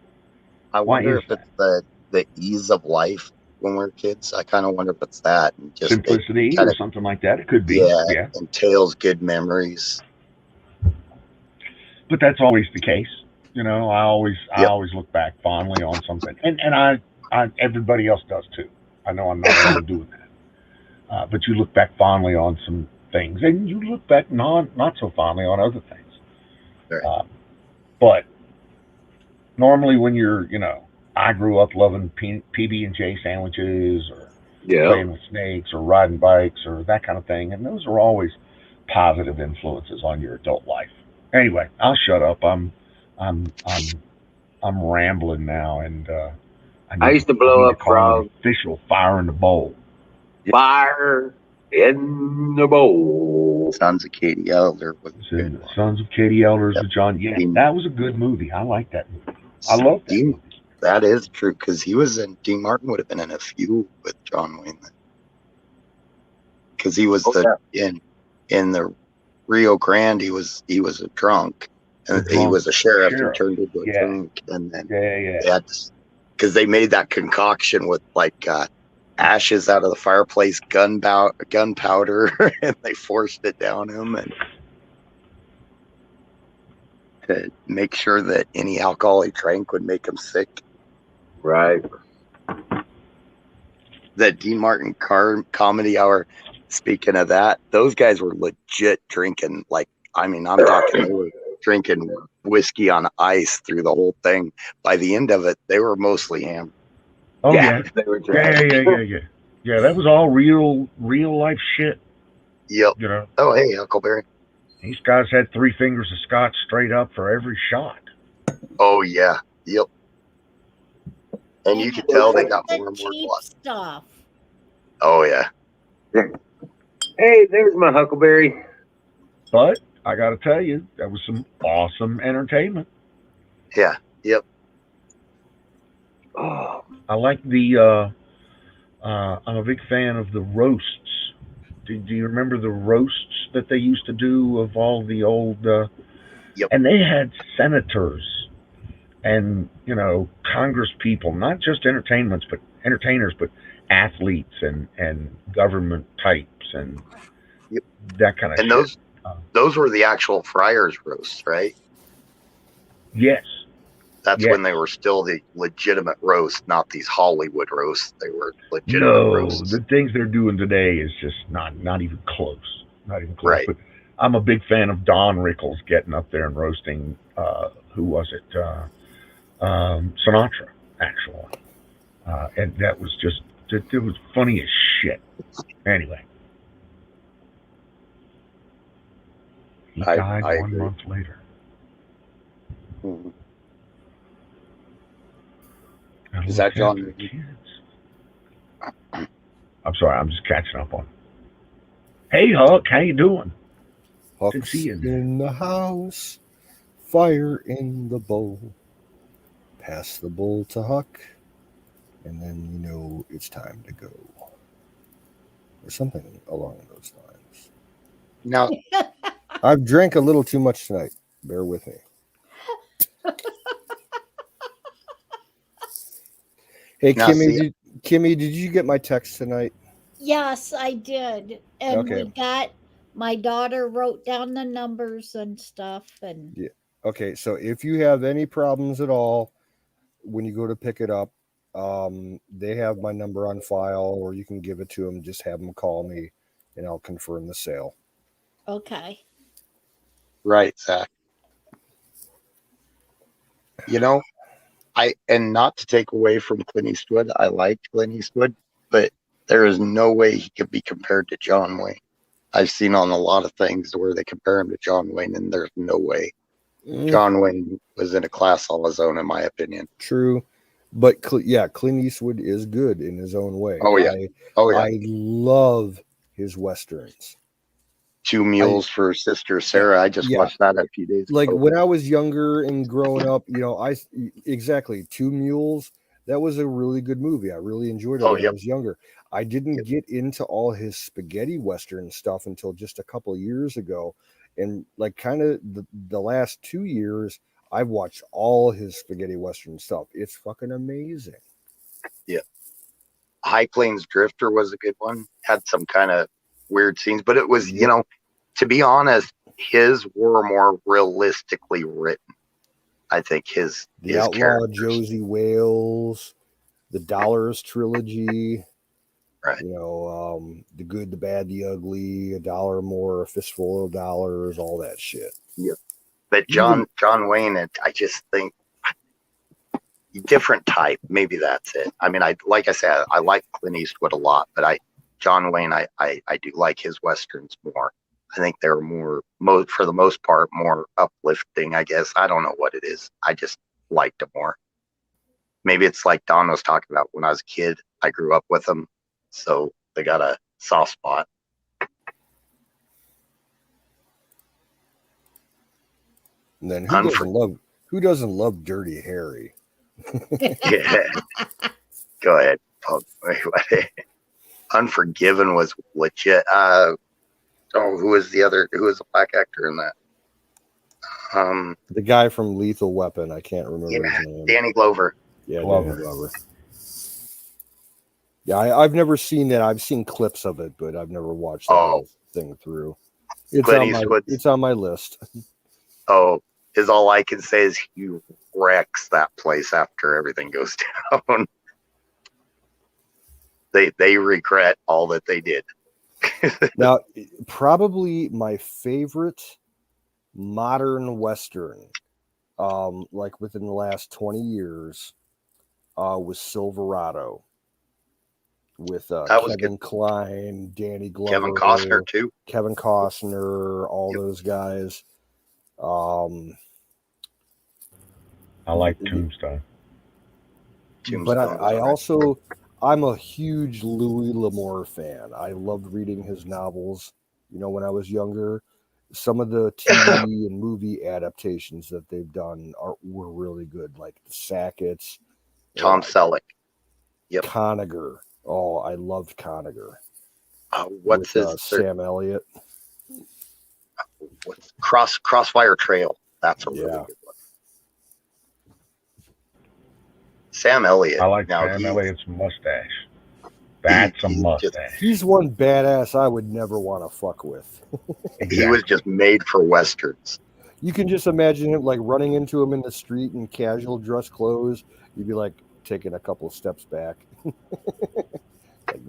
I wonder if it's the ease of life when we're kids. I kind of wonder if it's that. And just simplicity or something like that. It could be. Yeah. Entails good memories. But that's always the case. I always look back fondly on something. And I everybody else does too. I know I'm not alone doing that. But you look back fondly on some things, and you look back not so fondly on other things. Right. But normally when you're, I grew up loving PB&J sandwiches or playing with snakes or riding bikes or that kind of thing, and those are always positive influences on your adult life. Anyway, I'll shut up. I'm rambling now, and I used to blow up frogs. Official fire in the bowl. Fire in the bowl. Sons of Katie Elder was good. Sons of Katie Elders with John. Yeah, that was a good movie. I like that movie. I love that movie. That is true, because Dean Martin would have been in a few with John Wayne. Because he was in the Rio Grande, he was a drunk, and he was a sheriff and turned into a drunk, and then because they made that concoction with like ashes out of the fireplace, gunpowder, and they forced it down him, and to make sure that any alcohol he drank would make him sick. Right. That Dean Martin Comedy Hour. Speaking of that, those guys were legit drinking. I'm talking, they were drinking whiskey on ice through the whole thing. By the end of it, they were mostly hammered. Oh yeah. They were yeah. Yeah, that was all real life shit. Yep. Oh hey, Huckleberry. These guys had 3 fingers of scotch straight up for every shot. Oh yeah. Yep. And you could tell they got more and more blood. Stuff. Oh yeah. Hey, there's my Huckleberry. But I got to tell you, that was some awesome entertainment. Yeah. Yep. Oh, I like the. I'm a big fan of the roasts. Do you remember the roasts that they used to do of all the old? Yep. And they had senators and Congress people, not just entertainers, but athletes and government types and that kind of shit. And those were the actual friars roasts, right? Yes. That's when they were still the legitimate roast, not these Hollywood roasts. They were legitimate roasts. The things they're doing today is just not even close. Not even close. Right. But I'm a big fan of Don Rickles getting up there and roasting, who was it? Sinatra, actually. And that was just, it was funny as shit. Anyway. He died 1 month later. Mm-hmm. Is that John? I'm sorry, I'm just catching up on. Hey, Huck, how you doing? Huck's in the house, fire in the bowl. Pass the bowl to Huck, and then it's time to go. Or something along those lines. Now, I've drank a little too much tonight. Bear with me. Hey, now, Kimmy, did you get my text tonight? Yes, I did. And my daughter wrote down the numbers and stuff. And yeah. Okay, so if you have any problems at all when you go to pick it up, they have my number on file, or you can give it to them. Just have them call me. and I'll confirm the sale. Okay. Right, Zach. You know, and not to take away from Clint Eastwood, I liked Clint Eastwood, but there is no way he could be compared to John Wayne. I've seen on a lot of things where they compare him to John Wayne, and there's no way. John Wayne was in a class all his own, in my opinion. True, but Clint Eastwood is good in his own way. Oh yeah, I love his westerns. Two Mules for Sister Sarah. I just watched that a few days ago. Like when I was younger and growing up, exactly, Two Mules. That was a really good movie. I really enjoyed it when I was younger. I didn't get into all his spaghetti western stuff until just a couple of years ago. And like kind of the last 2 years, I've watched all his spaghetti western stuff. It's fucking amazing. Yeah. High Plains Drifter was a good one. Had some kind of weird scenes, but it was, to be honest, his were more realistically written. I think his Outlaw characters. Josie Wales, the Dollars trilogy, right? The Good, the Bad, the Ugly, A Dollar More, A Fistful of Dollars, all that shit. Yeah, but John Wayne, I just think different type. Maybe that's it. I mean, like I said, I like Clint Eastwood a lot, but John Wayne, I do like his westerns more. I think they're for the most part, more uplifting, I guess. I don't know what it is. I just liked them more. Maybe it's like Don was talking about when I was a kid. I grew up with them, so they got a soft spot. And then who doesn't love Dirty Harry? Yeah. Go ahead. Unforgiven was legit. Who was the black actor in that? The guy from Lethal Weapon. I can't remember his name. Danny Glover. Yeah, Danny Glover. Yeah, I've never seen that. I've seen clips of it, but I've never watched the whole thing through. It's on my list. Oh, all I can say is he wrecks that place after everything goes down. They regret all that they did. Now, probably my favorite modern Western, like within the last 20 years, was Silverado with Kevin Kline, Danny Glover, Kevin Costner too. Kevin Costner, all those guys. I like Tombstone. But I'm a huge Louis L'Amour fan. I loved reading his novels, when I was younger. Some of the TV and movie adaptations that they've done were really good, like the Sacketts. Tom Selleck. Yep. Conager. Oh, I loved Conager. What's his Sam Elliott? Crossfire Trail. That's a really good one. Sam Elliott. I like Sam Elliott's mustache. That's a mustache. He's one badass I would never want to fuck with. Exactly. He was just made for westerns. You can just imagine him like running into him in the street in casual dress clothes. You'd be like taking a couple of steps back.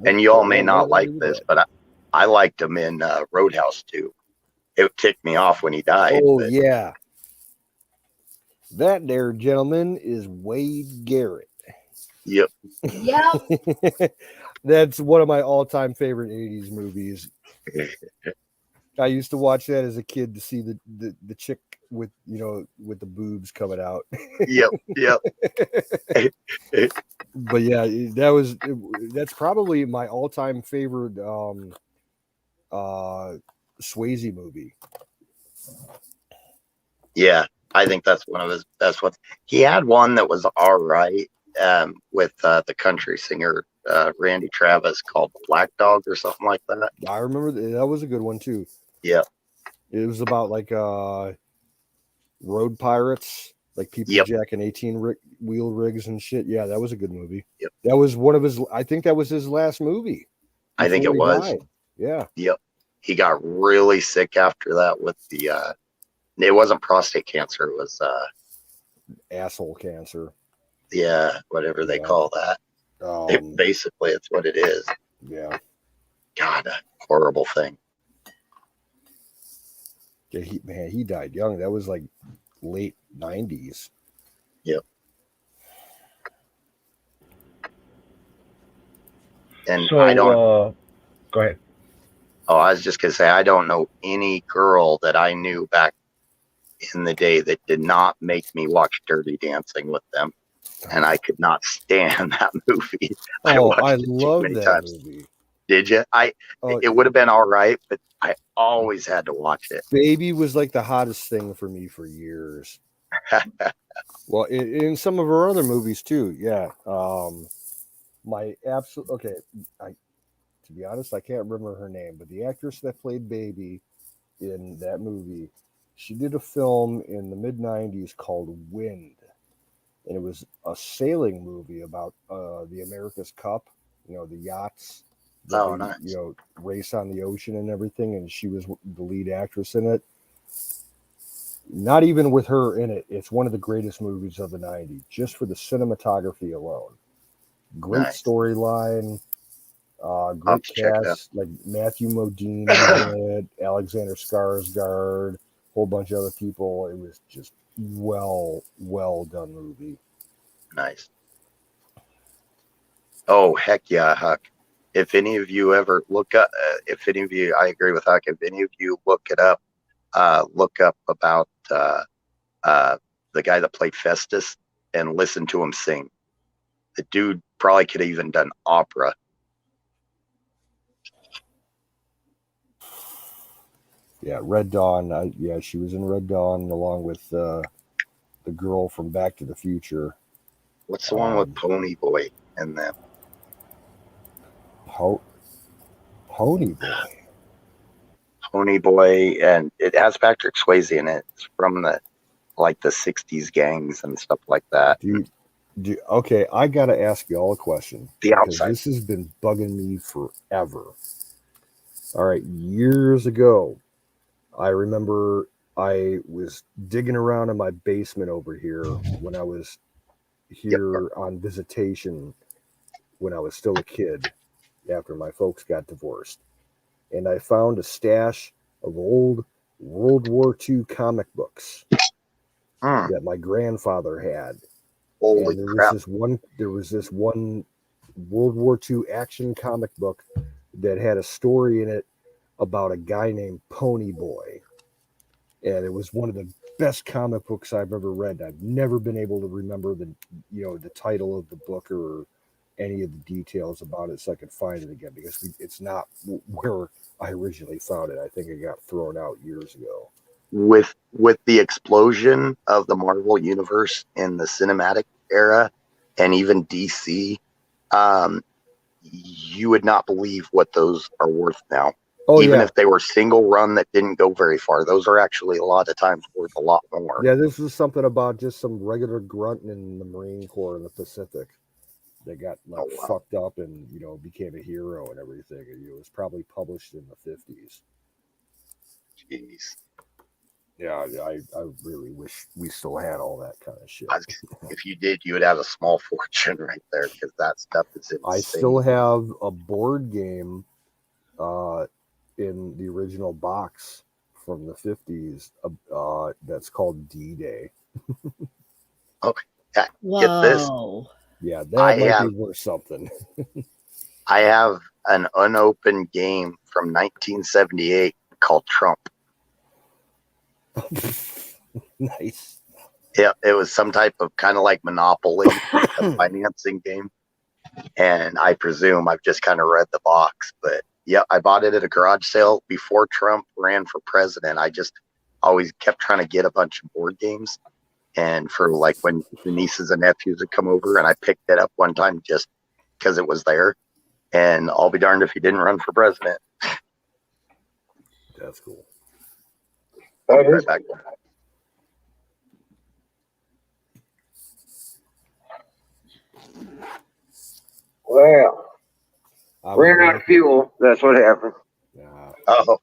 And you all may not like this, but I liked him in Roadhouse too. It ticked me off when he died. Oh, yeah. That there, gentleman, is Wade Garrett. Yep. Yep. That's one of my all-time favorite 80s movies. I used to watch that as a kid to see the chick with with the boobs coming out. Yep. But yeah, that's probably my all-time favorite Swayze movie. Yeah, I think that's one of his best ones. He had one that was all right with the country singer Randy Travis called Black Dog or something like that. I remember that was a good one too. Yeah. It was about like road pirates, like people jacking 18-wheel rigs and shit. Yeah, that was a good movie. Yep. That was one of his. I think that was his last movie. I think it was. Died. Yeah. Yep. He got really sick after that with the. It wasn't prostate cancer. It was asshole cancer. Yeah, whatever they call that. Basically, it's what it is. Yeah. God, horrible thing. Yeah, he died young. That was like late 90s. Yep. And So, I don't. go ahead. Oh, I was just gonna say I don't know any girl that I knew back in the day that did not make me watch Dirty Dancing with them, and I could not stand that movie. I watched it too love many that times. movie. Did you? It would have been all right, but I always had to watch it. Baby was like the hottest thing for me for years. Well, in some of her other movies too. Yeah. My absolute okay. To be honest, I can't remember her name, but the actress that played Baby in that movie, she did a film in the mid '90s called Wind, and it was a sailing movie about the America's Cup. You know, the yachts. That nice. You know, race on the ocean and everything, and she was the lead actress in it. Not even with her in it, it's one of the greatest movies of the '90s, just for the cinematography alone. Great storyline, great cast, like Matthew Modine was in it, Alexander Skarsgård, a whole bunch of other people. It was just well done movie. Nice. Oh, heck yeah, Huck. If any of you ever look up, I agree with Huck, if any of you look it up, look up about the guy that played Festus and listen to him sing. The dude probably could have even done opera. Yeah, Red Dawn. She was in Red Dawn along with the girl from Back to the Future. What's the one with Pony Boy in them? Pony Boy. Pony Boy, and it has Patrick Swayze in it. It's from the 60s gangs and stuff like that. Okay, I gotta ask you all a question. The Outside. This has been bugging me forever. All right, years ago, I remember I was digging around in my basement over here when I was here on visitation when I was still a kid after my folks got divorced. And I found a stash of old World War II comic books that my grandfather had. Holy crap. There was this one World War II action comic book that had a story in it about a guy named Pony Boy. And it was one of the best comic books I've ever read. I've never been able to remember the title of the book or any of the details about it, so I could find it again, because it's not where I originally found it. I think it got thrown out years ago. With the explosion of the Marvel universe in the cinematic era, and even DC, you would not believe what those are worth now. Even if they were single run that didn't go very far, those are actually a lot of times worth a lot more. Yeah, this was something about just some regular grunt in the Marine Corps in the Pacific that got fucked up and became a hero and everything. It was probably published in the 50s. Jeez. Yeah, I really wish we still had all that kind of shit. If you did, you would have a small fortune right there, because that stuff is insane. I still have a board game in the original box from the 50s that's called D-Day. Okay. Get this. Yeah, that might be worth something. I have an unopened game from 1978 called Trump. Nice. Yeah, it was some type of kind of like Monopoly, a financing game. And I presume I've just kind of read the box, but yeah, I bought it at a garage sale before Trump ran for president. I just always kept trying to get a bunch of board games. And for when the nieces and nephews would come over, and I picked it up one time just because it was there. And I'll be darned if he didn't run for president. That's cool. Right back. Well, ran out of fuel. That's what happened. Oh.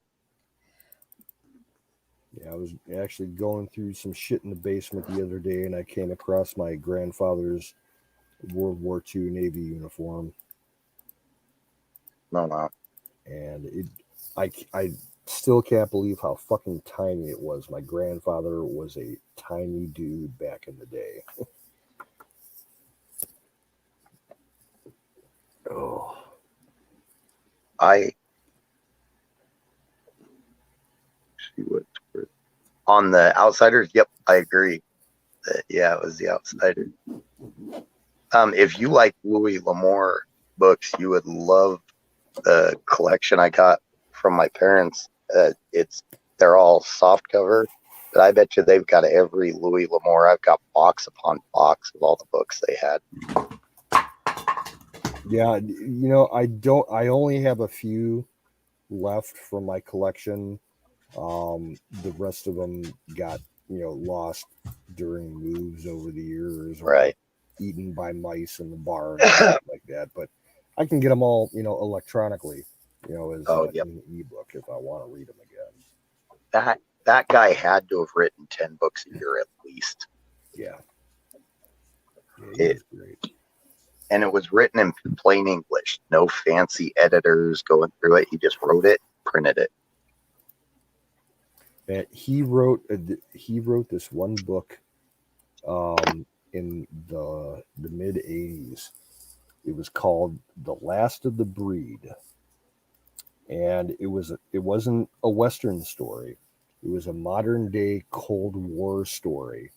Yeah, I was actually going through some shit in the basement the other day, and I came across my grandfather's World War II Navy uniform. No. And I still can't believe how fucking tiny it was. My grandfather was a tiny dude back in the day. Oh. I see what's on the Outsiders. Yep, I agree. Yeah, it was the Outsider. If you like Louis L'Amour books, you would love the collection I got from my parents. They're all soft cover, but I bet you they've got every Louis L'Amour. I've got box upon box of all the books they had. Yeah, I only have a few left from my collection. The rest of them got, lost during moves over the years, or right, eaten by mice in the barn and stuff like that. But I can get them all, electronically, as an ebook if I want to read them again. That guy had to have written 10 books a year at least. Yeah, it was great. And it was written in plain English, no fancy editors going through it. He just wrote it, printed it. And he wrote this one book in the mid 80s. It was called The Last of the Breed. And it wasn't a Western story. It was a modern day Cold War story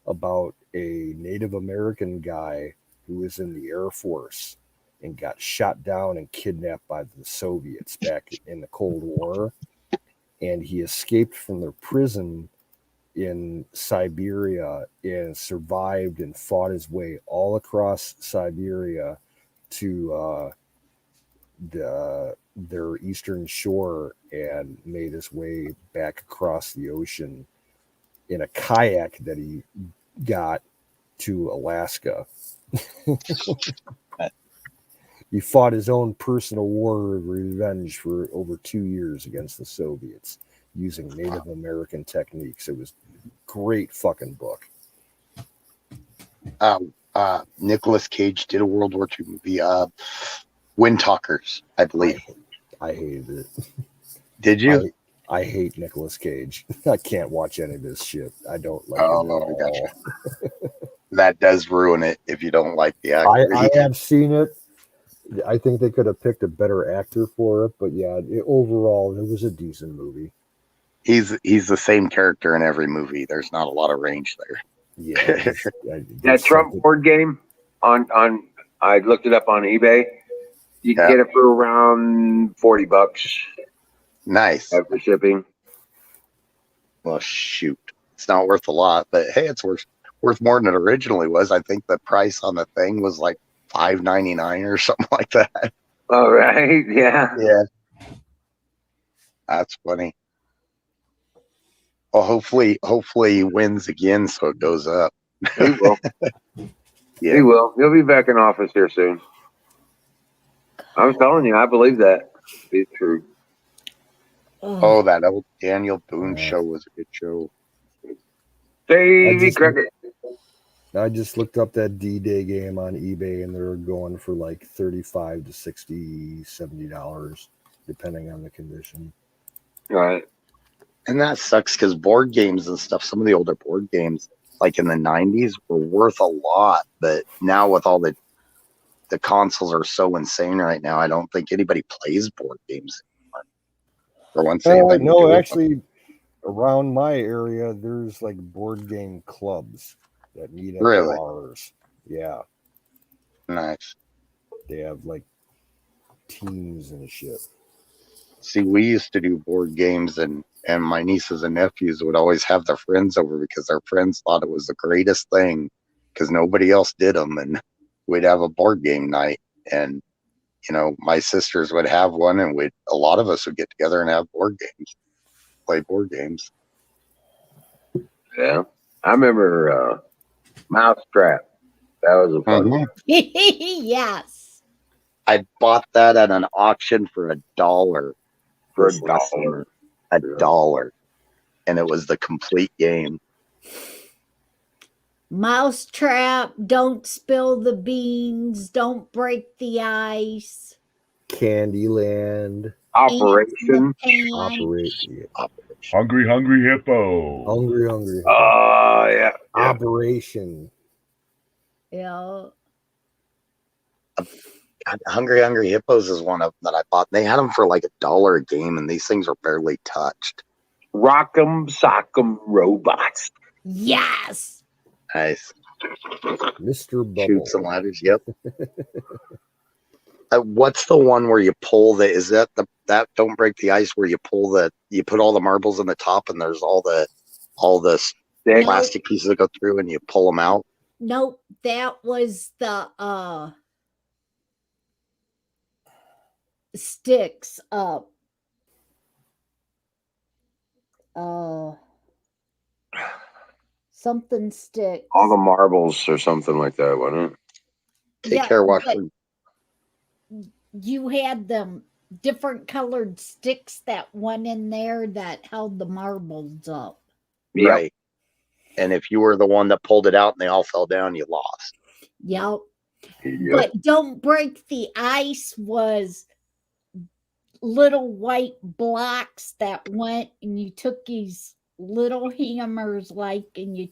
about a Native American guy who was in the Air Force and got shot down and kidnapped by the Soviets back in the Cold War. And he escaped from their prison in Siberia and survived and fought his way all across Siberia to their eastern shore and made his way back across the ocean in a kayak that he got to Alaska. He fought his own personal war of revenge for over 2 years against the Soviets using Native American techniques. It was a great fucking book. Nicolas Cage did a World War II movie, Wind Talkers, I believe. I hated it. Did you? I hate Nicolas Cage. I can't watch any of his shit. I don't like it at all. Gotcha. That does ruin it if you don't like the actor. I have seen it. I think they could have picked a better actor for it, but yeah, overall, it was a decent movie. He's the same character in every movie. There's not a lot of range there. Yeah. That Trump board game on I looked it up on eBay. You can get it for around $40. Nice. After shipping. Well, shoot, it's not worth a lot, but hey, it's worth more than it originally was. I think the price on the thing was like $5.99 or something like that. All right. Yeah. Yeah. That's funny. Well, hopefully he wins again, so it goes up. He will. Yeah. He will. He'll be back in office here soon. I was telling you, I believe that to be true. Oh, that old Daniel Boone show was a good show. Davy Crockett. I just looked up that D-Day game on eBay, and they're going for like $35 to $60, $70, depending on the condition. Right. And that sucks because board games and stuff, some of the older board games, like in the 90s, were worth a lot. But now with all the consoles are so insane right now, I don't think anybody plays board games anymore. For once, no, actually, around my area, there's like board game clubs that meet at bars. Yeah. Nice. They have like teams and shit. See, we used to do board games, and my nieces and nephews would always have their friends over because their friends thought it was the greatest thing because nobody else did them. And we'd have a board game night, and my sisters would have one, and a lot of us would get together and have board games, play board games. Yeah, I remember Mousetrap. That was a fun one. Yes. I bought that at an auction for $1. For $1. $1. And it was the complete game. Mousetrap, don't spill the beans, don't break the ice. Candyland. Operation. Hungry, hungry hippo. Hungry, hungry hippo. Oh, yeah. Operation. Yeah. Hungry Hungry Hippos is one of them that I bought. They had them for like $1 a game, and these things are barely touched. Rock'em Sock'em Robots. Yes. Nice. Mr. Bubble. Shoots and ladders. Yep. What's the one where you pull the? Is that that Don't Break the Ice where you put all the marbles in the top and there's all the plastic pieces that go through and you pull them out? Nope, that was the sticks up. Something sticks. All the marbles or something like that, wasn't it? Take care, watch. You had them different colored sticks that went in there that held the marbles up. Right. And if you were the one that pulled it out and they all fell down, you lost. Yep. But Don't Break the Ice was little white blocks that went, and you took these little hammers and you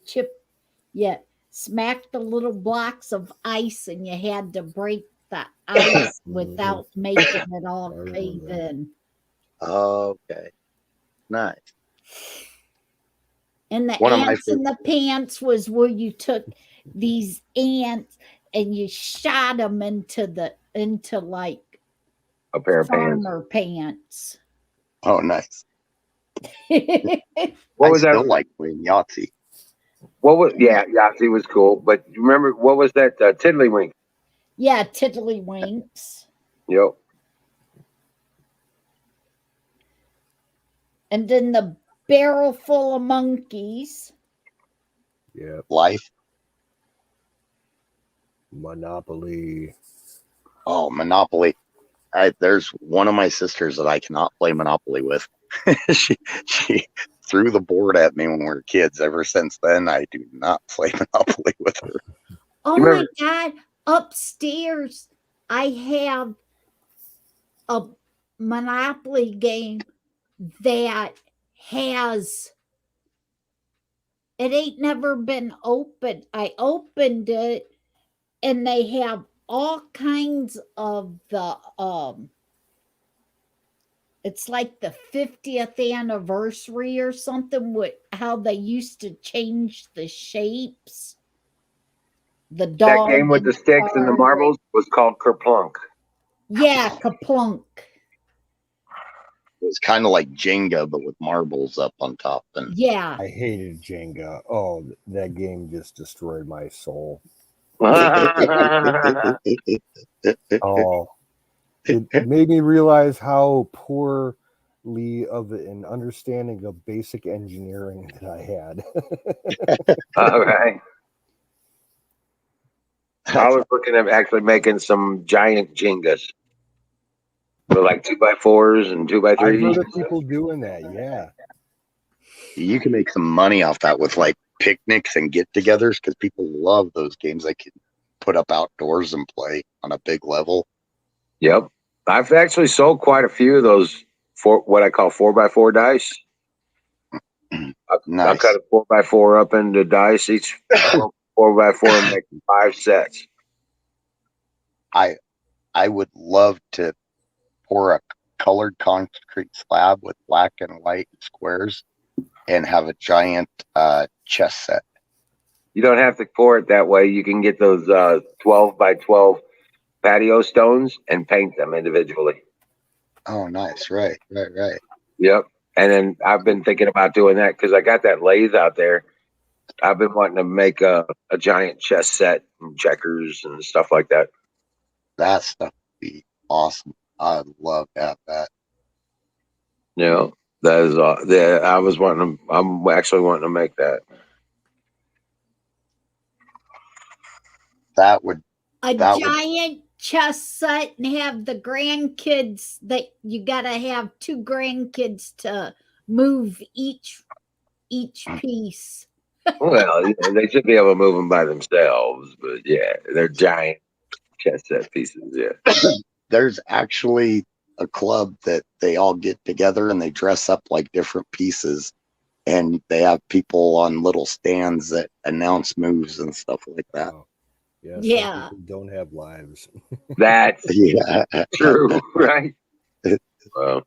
smacked the little blocks of ice, and you had to break the ice without making it all cave in. Okay. Nice. And the ants in the pants was where you took these ants and you shot them into like a pair of farmer pants. Oh, nice. What was I still that? like playing Yahtzee. Yahtzee was cool. But remember, what was that? Tiddlywink. Yeah, Tiddlywinks. Yep. And then the Barrel Full of Monkeys. Yeah. Life. Monopoly. Oh, Monopoly. There's one of my sisters that I cannot play Monopoly with. she threw the board at me when we were kids. Ever since then, I do not play Monopoly with her. Oh my God. Upstairs, I have a Monopoly game that it ain't never been opened. I opened it and they have all kinds of the it's like the 50th anniversary or something with how they used to change the shapes. The dog. That game with the sticks and the marbles was called Kerplunk. Yeah, Kaplunk. It was kind of like Jenga, but with marbles up on top. And yeah, I hated Jenga. Oh, that game just destroyed my soul. Oh, it made me realize how poorly of an understanding of basic engineering that I had. All right. I was looking at actually making some giant Jengas. So like 2x4s and 2x3s. I've heard of people doing that, yeah. You can make some money off that with like picnics and get-togethers because people love those games they can put up outdoors and play on a big level. Yep. I've actually sold quite a few of those what I call 4x4 dice. Nice. I cut a 4x4 up into dice, each 4x4 and make 5 sets. I would love to pour a colored concrete slab with black and white squares and have a giant chess set. You don't have to pour it that way. You can get those 12x12 patio stones and paint them individually. Oh, nice. Right. Yep. And then I've been thinking about doing that because I got that lathe out there. I've been wanting to make a giant chess set and checkers and stuff like that. That stuff would be awesome. I'd love to have that. Yeah, that is. I'm actually wanting to make that. That would giant chess set and have the grandkids that you gotta have 2 grandkids to move each piece. Well, they should be able to move them by themselves, but yeah, they're giant chess set pieces. Yeah. There's actually a club that they all get together and they dress up like different pieces, and they have people on little stands that announce moves and stuff like that. Oh, yeah. Yeah. Some people don't have lives. That's Yeah, true, right? Well,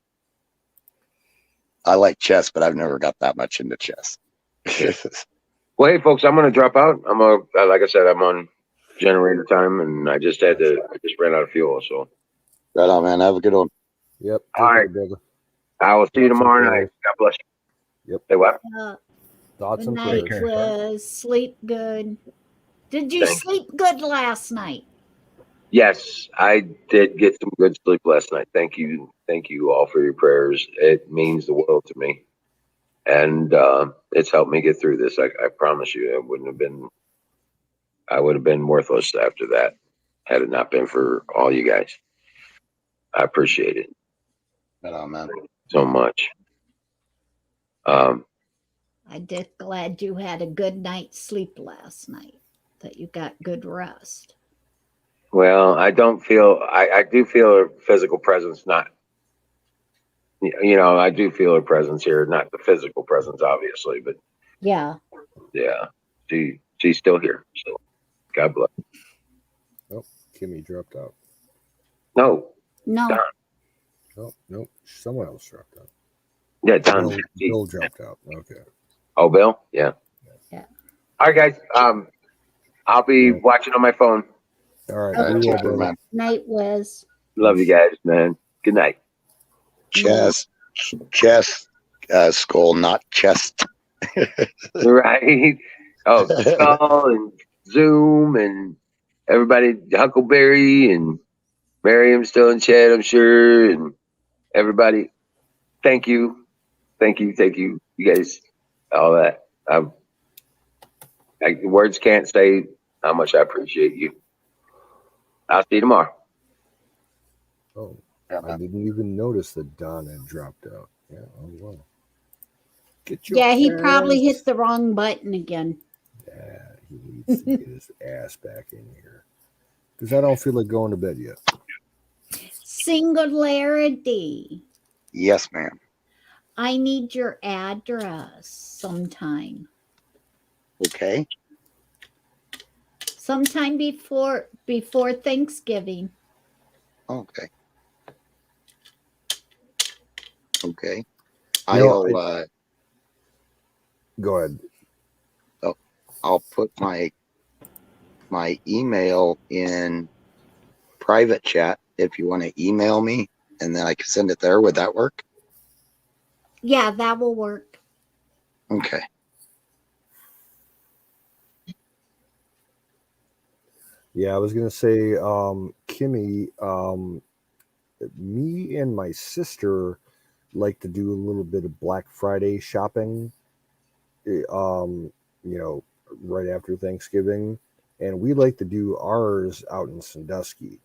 I like chess, but I've never got that much into chess. well, hey, folks, I'm going to drop out. Like I said, I'm on generator time, and I just ran out of fuel. So, Right on, man. Have a good one. Yep. All right. brother. I will see you Thoughts and tomorrow prayers. night. God bless you. Yep. Say what? Thoughts Good and night, prayers. Liz. Sleep good. Did you Thanks. sleep good last night? Yes, I did get some good sleep last night. Thank you all for your prayers. It means the world to me, and it's helped me get through this. I promise you, I would have been worthless after that had it not been for all you guys. I appreciate it Right on, man. so much. I'm just glad you had a good night's sleep last night, that you got good rest. Well, I do feel a physical presence, not, I do feel her presence here, not the physical presence, obviously, but Yeah. yeah, she's still here. So God bless. Oh, Kimmy dropped out. No. No. Don. Oh, nope. Someone else dropped out. Yeah, Don. Bill dropped out. Okay. Oh, Bill? Yeah. Yeah. All right, guys. I'll be watching on my phone. All right. Okay. Be well, brother. Man. Night, Wiz. Love you guys, man. Good night. Chess, skull, not chest. Right. Oh, Skull and Zoom and everybody, Huckleberry and Miriam still in chat, I'm sure, and everybody. Thank you. You guys, all that. Words can't say how much I appreciate you. I'll see you tomorrow. Oh, I didn't even notice that Don had dropped out. Yeah, oh well. Yeah, he probably hit the wrong button again. Yeah, he needs to get his ass back in here. Because I don't feel like going to bed yet. Singularity. Yes, ma'am. I need your address sometime. Okay. Sometime before Thanksgiving. Okay. Okay. Go ahead. I'll put my email in private chat if you want to email me, and then I can send it there. Would that work? Yeah, that will work. Okay. Yeah, I was gonna say, Kimmy, me and my sister like to do a little bit of Black Friday shopping. Right after Thanksgiving, and we like to do ours out in Sandusky.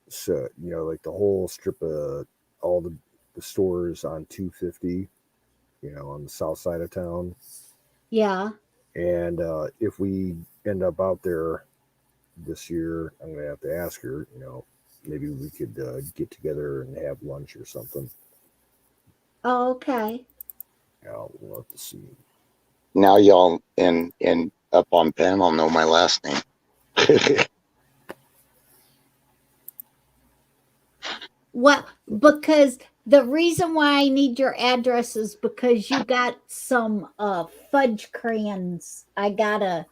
So like the whole strip of all the stores on 250, on the south side of town. Yeah. And if we end up out there this year, I'm gonna have to ask her. Maybe we could get together and have lunch or something. Oh, okay. We'll have to see. Now y'all in up on pen, I'll know my last name. Well, because the reason why I need your address is because you got some fudge crayons. I gotta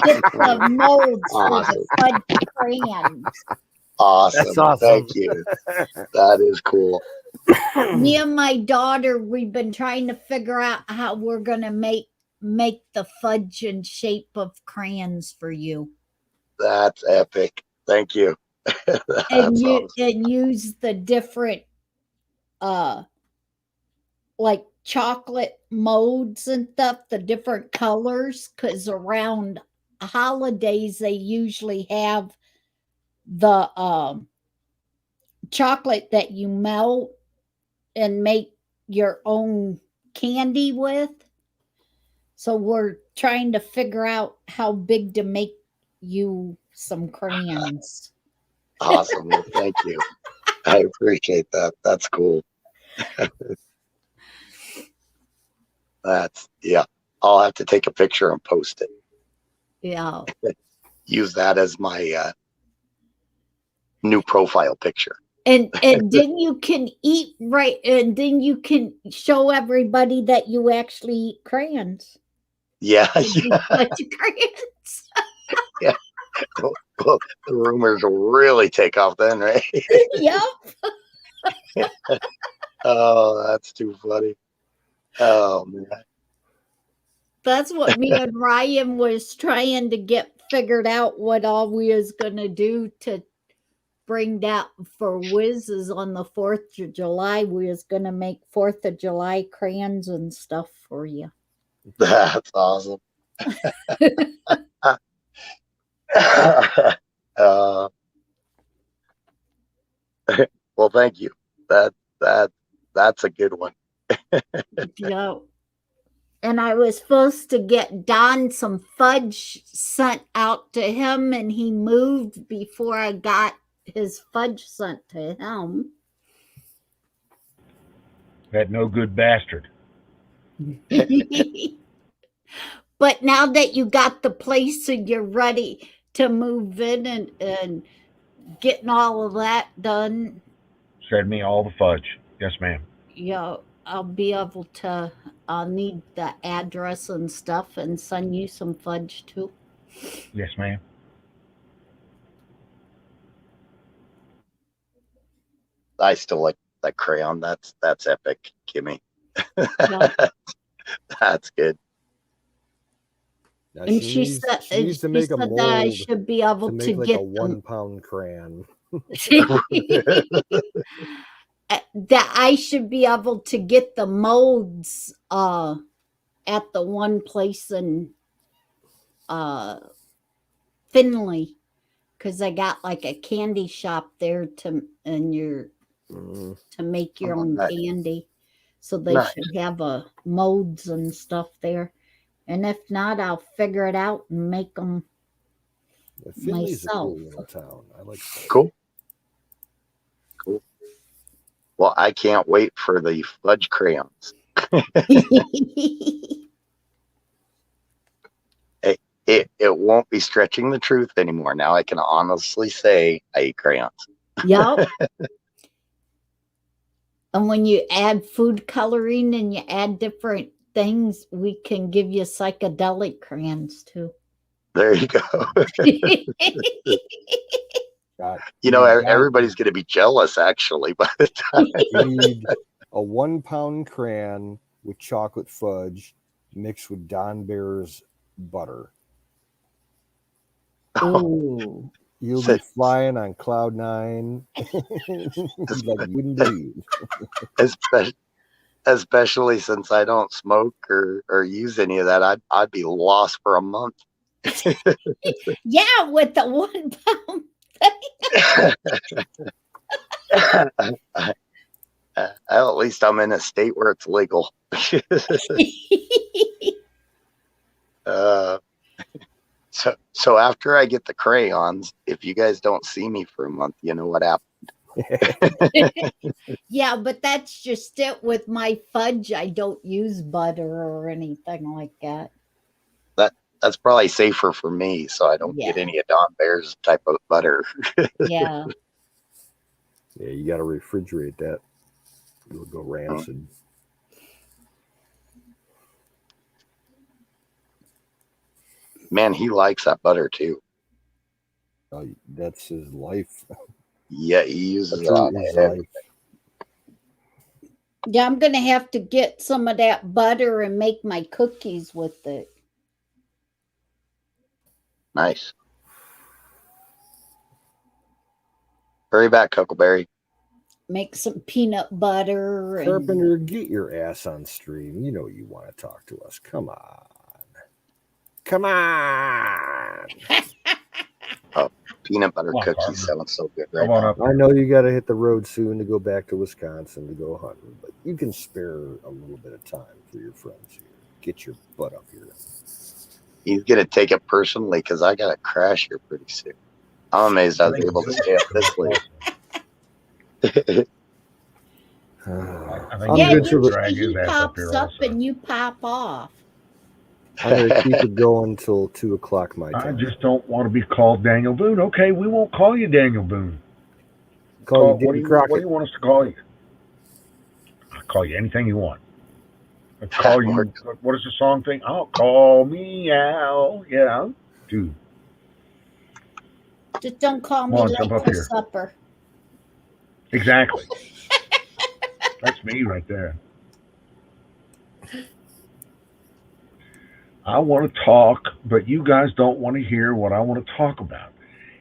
get the molds for the fudge crayons. Awesome. That's awesome. Thank you. That is cool. Me and my daughter, we've been trying to figure out how we're gonna make the fudge in shape of crayons for you. That's epic. Thank you. And use the different like chocolate molds and stuff, the different colors, because around holidays they usually have the chocolate that you melt and make your own candy with. So we're trying to figure out how big to make you some crayons. Awesome. Thank you. I appreciate that. That's cool. Yeah. I'll have to take a picture and post it. Yeah. Use that as my new profile picture. And then you can eat right, and then you can show everybody that you actually eat crayons. Yeah. Fudge crayons. Yeah. Well, the rumors will really take off then, right? Yep. Oh, that's too funny. Oh man. That's what me and Ryan was trying to get figured out, what all we was gonna do to bring that for Whizzes on the 4th of July. We was gonna make 4th of July crayons and stuff for you. That's awesome. Well, thank you. That's a good one. Yeah. And I was supposed to get Don some fudge sent out to him, and he moved before I got his fudge sent to him. That no good bastard. But now that you got the place and you're ready to move in and getting all of that done, Send me all the fudge. Yes, ma'am. yeah, I'll be able to. I'll need the address and stuff and send you some fudge too. Yes, ma'am. I still like that crayon. That's epic, Kimmy. Yeah. That's good. Now And she needs to make a mold that I should be able to to make like get a 1 pound crayon. that I should be able to get the molds at the one place in Finley, because I got like a candy shop there to make your own candy. So they should have molds and stuff there. And if not, I'll figure it out and make them Finley's myself. a cool little town. I like that. Cool. Well, I can't wait for the fudge crayons. It won't be stretching the truth anymore. Now I can honestly say I eat crayons. Yep. And when you add food coloring and you add different things, we can give you psychedelic crayons too. There you go. Everybody's going to be jealous actually by the time. You need a 1 pound crayon with chocolate fudge mixed with Don Bear's butter. Oh. You'll be flying on cloud 9 like you wouldn't believe. Especially since I don't smoke or use any of that, I'd be lost for a month. Yeah, with the 1 pound. At least I'm in a state where it's legal. So after I get the crayons, if you guys don't see me for a month, you know what happened. Yeah, but that's just it with my fudge. I don't use butter or anything like that. That's probably safer for me, so I don't get any of Don Bear's type of butter. Yeah. Yeah, you got to refrigerate that. It'll go rancid. Man, he likes that butter too. That's his life. Yeah, he uses it on everything. Yeah, I'm gonna have to get some of that butter and make my cookies with it. Nice. Hurry back, Cockleberry. Make some peanut butter. Carpenter, get your ass on stream. You know you want to talk to us. Come on. Come on. Oh, peanut butter cookies sound so good right now. I know you got to hit the road soon to go back to Wisconsin to go hunting, but you can spare a little bit of time for your friends here. Get your butt up here. He's going to take it personally because I got to crash here pretty soon. I'm amazed I was able to stay up this late. I think Yeah, he's you, gonna drag his he ass up pops here up also. and you pop off. I'm going to keep it going until 2 o'clock my I time. just don't want to be called Daniel Boone. Okay, we won't call you Daniel Boone. Call you What do Davy you Crockett. want us to call you? I'll call you anything you want. I'll call you. What is the song thing? I'll call me out. Yeah, dude. Just don't call Come me on, jump late up for here. supper. Exactly. That's me right there. I want to talk, but you guys don't want to hear what I want to talk about.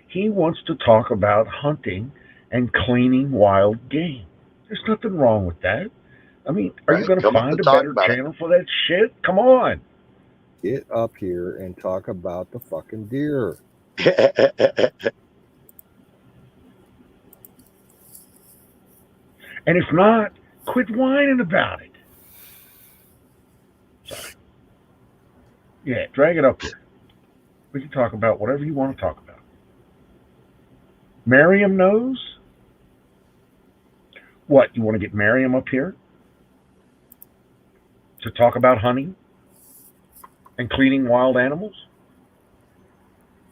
He wants to talk about hunting and cleaning wild game. There's nothing wrong with that. I mean, are you going to Come up find and a talk better about it. channel for that shit? Come on. Get up here and talk about the fucking deer. And if not, quit whining about it. Sorry. Yeah, drag it up here. We can talk about whatever you want to talk about. Miriam knows? What, you want to get Miriam up here? To talk about hunting? And cleaning wild animals?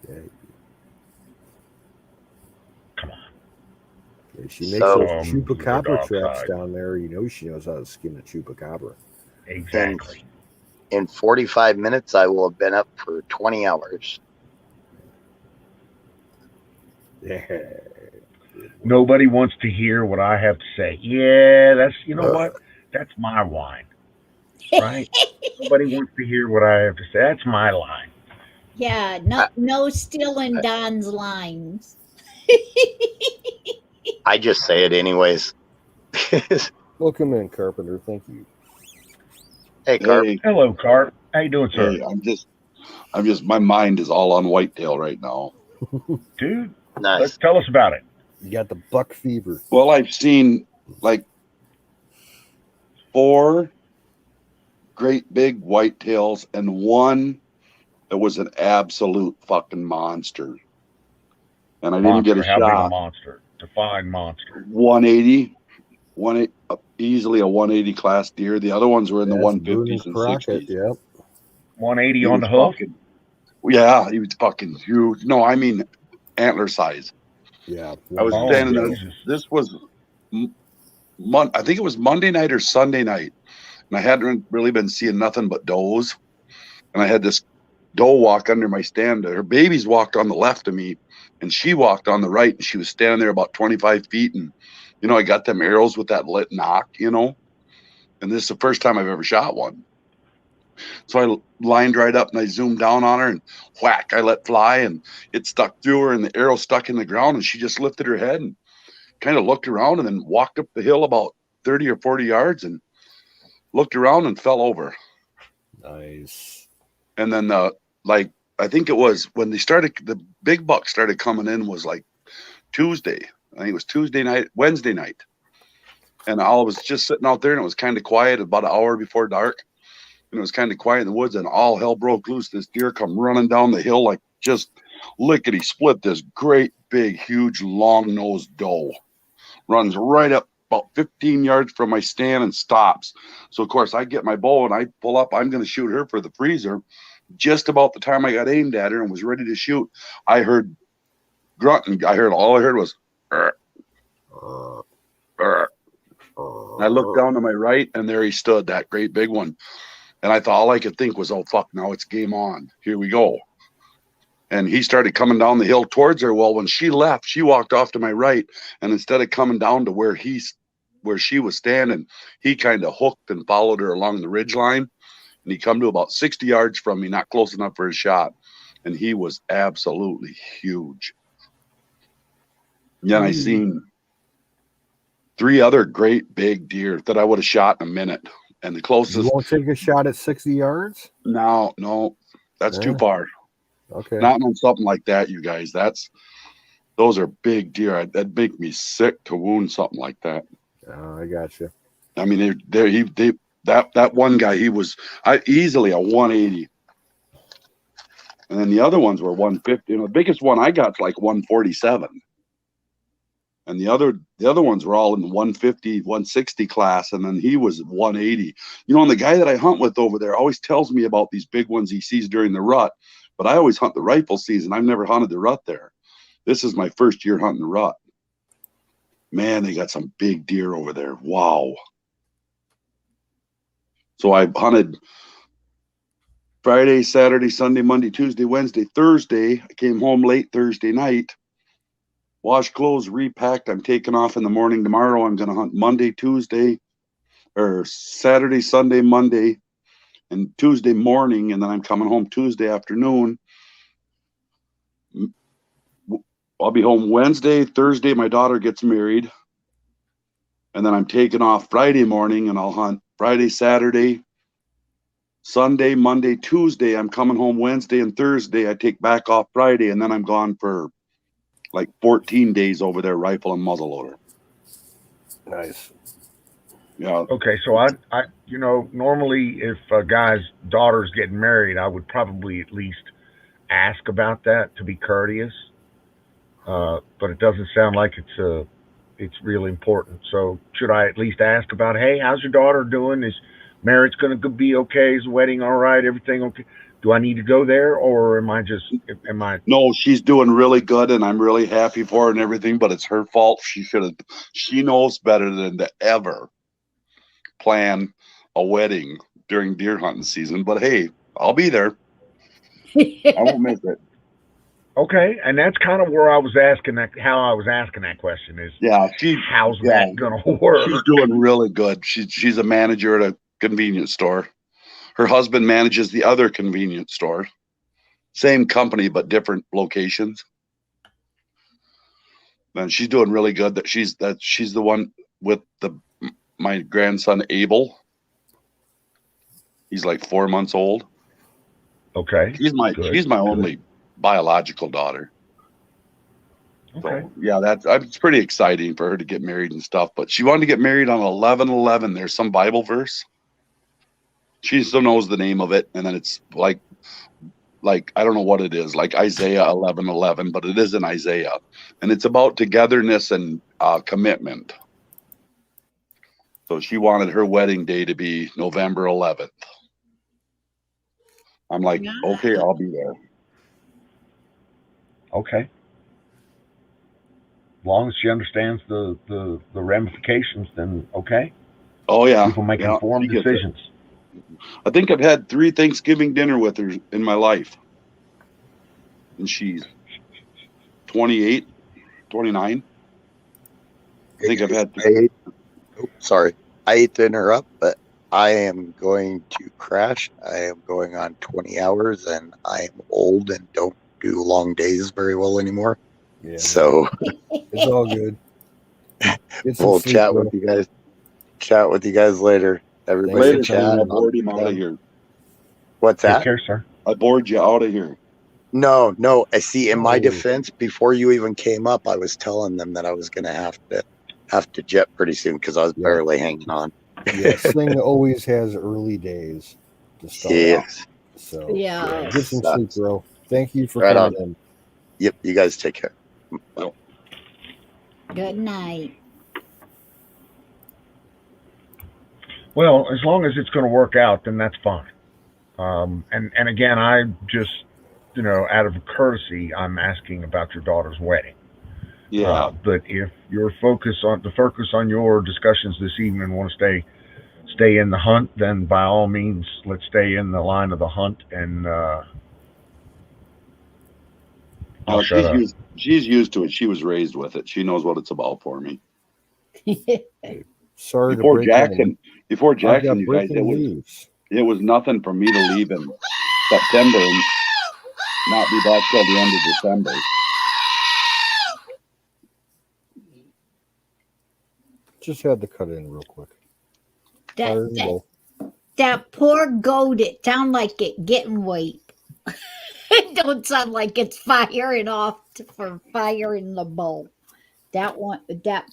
Yeah. Come on. Yeah, she makes those chupacabra traps down there. You know she knows how to skin a chupacabra. Exactly. In 45 minutes, I will have been up for 20 hours. Yeah. Nobody wants to hear what I have to say. Yeah, that's, you know what? That's my wine. Right? Nobody wants to hear what I have to say. That's my line. Yeah, no stealing Don's lines. I just say it anyways. Welcome in, Carpenter. Thank you. Hey, Carp. Hey. Hello, Carp. How you doing, sir? Hey, I'm just, my mind is all on whitetail right now. Dude, Nice. tell us about it. You got the buck fever. Well, I've seen like 4 great big whitetails and one that was an absolute fucking monster. And I didn't get a How shot. big a monster? Define monster. 180, easily a 180 class deer. The other ones were in the 150s and 60s. Yep. 180 on the hoof? Yeah, he was fucking huge. No, I mean antler size. Yeah. I was standing there. This was, I think it was Monday night or Sunday night. And I hadn't really been seeing nothing but does. And I had this doe walk under my stand. Her babies walked on the left of me and she walked on the right. And she was standing there about 25 feet. And, you know, I got them arrows with that lit knock, you know. And this is the first time I've ever shot one. So I lined right up and I zoomed down on her and whack, I let fly and it stuck through her and the arrow stuck in the ground and she just lifted her head and kind of looked around and then walked up the hill about 30 or 40 yards and looked around and fell over. Nice. And then I think it was when the big buck started coming in was like Tuesday. I think it was Wednesday night. And I was just sitting out there and it was kind of quiet about an hour before dark. And it was kind of quiet in the woods and all hell broke loose. This deer come running down the hill like just lickety split. This great big huge long nosed doe runs right up about 15 yards from my stand and stops. So of course I get my bow and I pull up. I'm going to shoot her for the freezer. Just about the time I got aimed at her and was ready to shoot, I heard grunting. All I heard was and I looked down to my right and there he stood, that great big one. And I thought all I could think was, oh, fuck, now it's game on. Here we go. And he started coming down the hill towards her. Well, when she left, she walked off to my right. And instead of coming down to where she was standing, he kind of hooked and followed her along the ridge line. And he come to about 60 yards from me, not close enough for his shot. And he was absolutely huge. And then I seen 3 other great big deer that I would have shot in a minose. And the closest. You won't take a shot at 60 yards? No, that's too far. Okay. Not on something like that, you guys. Those are big deer. That'd make me sick to wound something like that. Oh, I got you. I mean, that one guy, he was easily a 180. And then the other ones were 150. And the biggest one I got's like 147. And the other ones were all in the 150, 160 class, and then he was 180. You know, and the guy that I hunt with over there always tells me about these big ones he sees during the rut, but I always hunt the rifle season. I've never hunted the rut there. This is my first year hunting the rut. Man, they got some big deer over there. Wow. So I hunted Friday, Saturday, Sunday, Monday, Tuesday, Wednesday, Thursday. I came home late Thursday night. Washed clothes, repacked. I'm taking off in the morning tomorrow. I'm going to hunt Monday, Tuesday, or Saturday, Sunday, Monday, and Tuesday morning. And then I'm coming home Tuesday afternoon. I'll be home Wednesday, Thursday. My daughter gets married. And then I'm taking off Friday morning, and I'll hunt Friday, Saturday, Sunday, Monday, Tuesday. I'm coming home Wednesday and Thursday. I take back off Friday, and then I'm gone for like 14 days over there, rifle and muzzleloader. Nice. Yeah. Okay, so I normally if a guy's daughter's getting married, I would probably at least ask about that to be courteous. But it doesn't sound like it's really important. So should I at least ask about, hey, how's your daughter doing? Is marriage going to be okay? Is the wedding all right? Everything okay? Do I need to go there, or am I? No, she's doing really good, and I'm really happy for her and everything, but it's her fault. She knows better than to ever plan a wedding during deer hunting season. But hey, I'll be there. I won't miss it. Okay, and that's kind of where I was asking that. How I was asking that question is, how's that gonna work? She's doing really good. She's a manager at a convenience store. Her husband manages the other convenience store. Same company, but different locations. And she's doing really good. She's the one with my grandson Abel. He's like 4 months old. Okay. She's my only biological daughter. Okay. So, yeah, it's pretty exciting for her to get married and stuff. But she wanted to get married on 11/11. There's some Bible verse. She still knows the name of it, and then it's like I don't know what it is, like Isaiah 11:11, but it is in Isaiah, and it's about togetherness and commitment. So she wanted her wedding day to be November 11th. I'm like, okay, I'll be there. Okay. As long as she understands the ramifications, then okay. Oh yeah. People make informed decisions. I think I've had 3 Thanksgiving dinner with her in my life. And she's 28, 29. I think I've had 3. Sorry. I hate to interrupt, but I am going to crash. I am going on 20 hours, and I am old and don't do long days very well anymore. Yeah. So it's all good. We'll chat with you guys. Chat with you guys later. Everybody later, chat. I bored him out of here. What's that? Take care, sir. I bored you out of here. No. I see. In my defense, before you even came up, I was telling them that I was going to have to jet pretty soon because I was barely hanging on. Yeah, Sling always has early days to start. Yes. So Yeah. get some sleep, bro. Thank you for Right coming on. in. Yep. You guys take care. Bye. Good night. Well, as long as it's going to work out, then that's fine. And again, I just, out of courtesy, I'm asking about your daughter's wedding. Yeah. But if your focus on your discussions this evening want to stay in the hunt, then by all means, let's stay in the line of the hunt. And she's used to it. She was raised with it. She knows what it's about for me. Sorry before to break Jackson, you guys, it was nothing for me to leave in September and not be back till the end of December. Just had to cut in real quick. That poor goat, it sound like it getting weight. It don't sound like it's firing off for firing the bow. That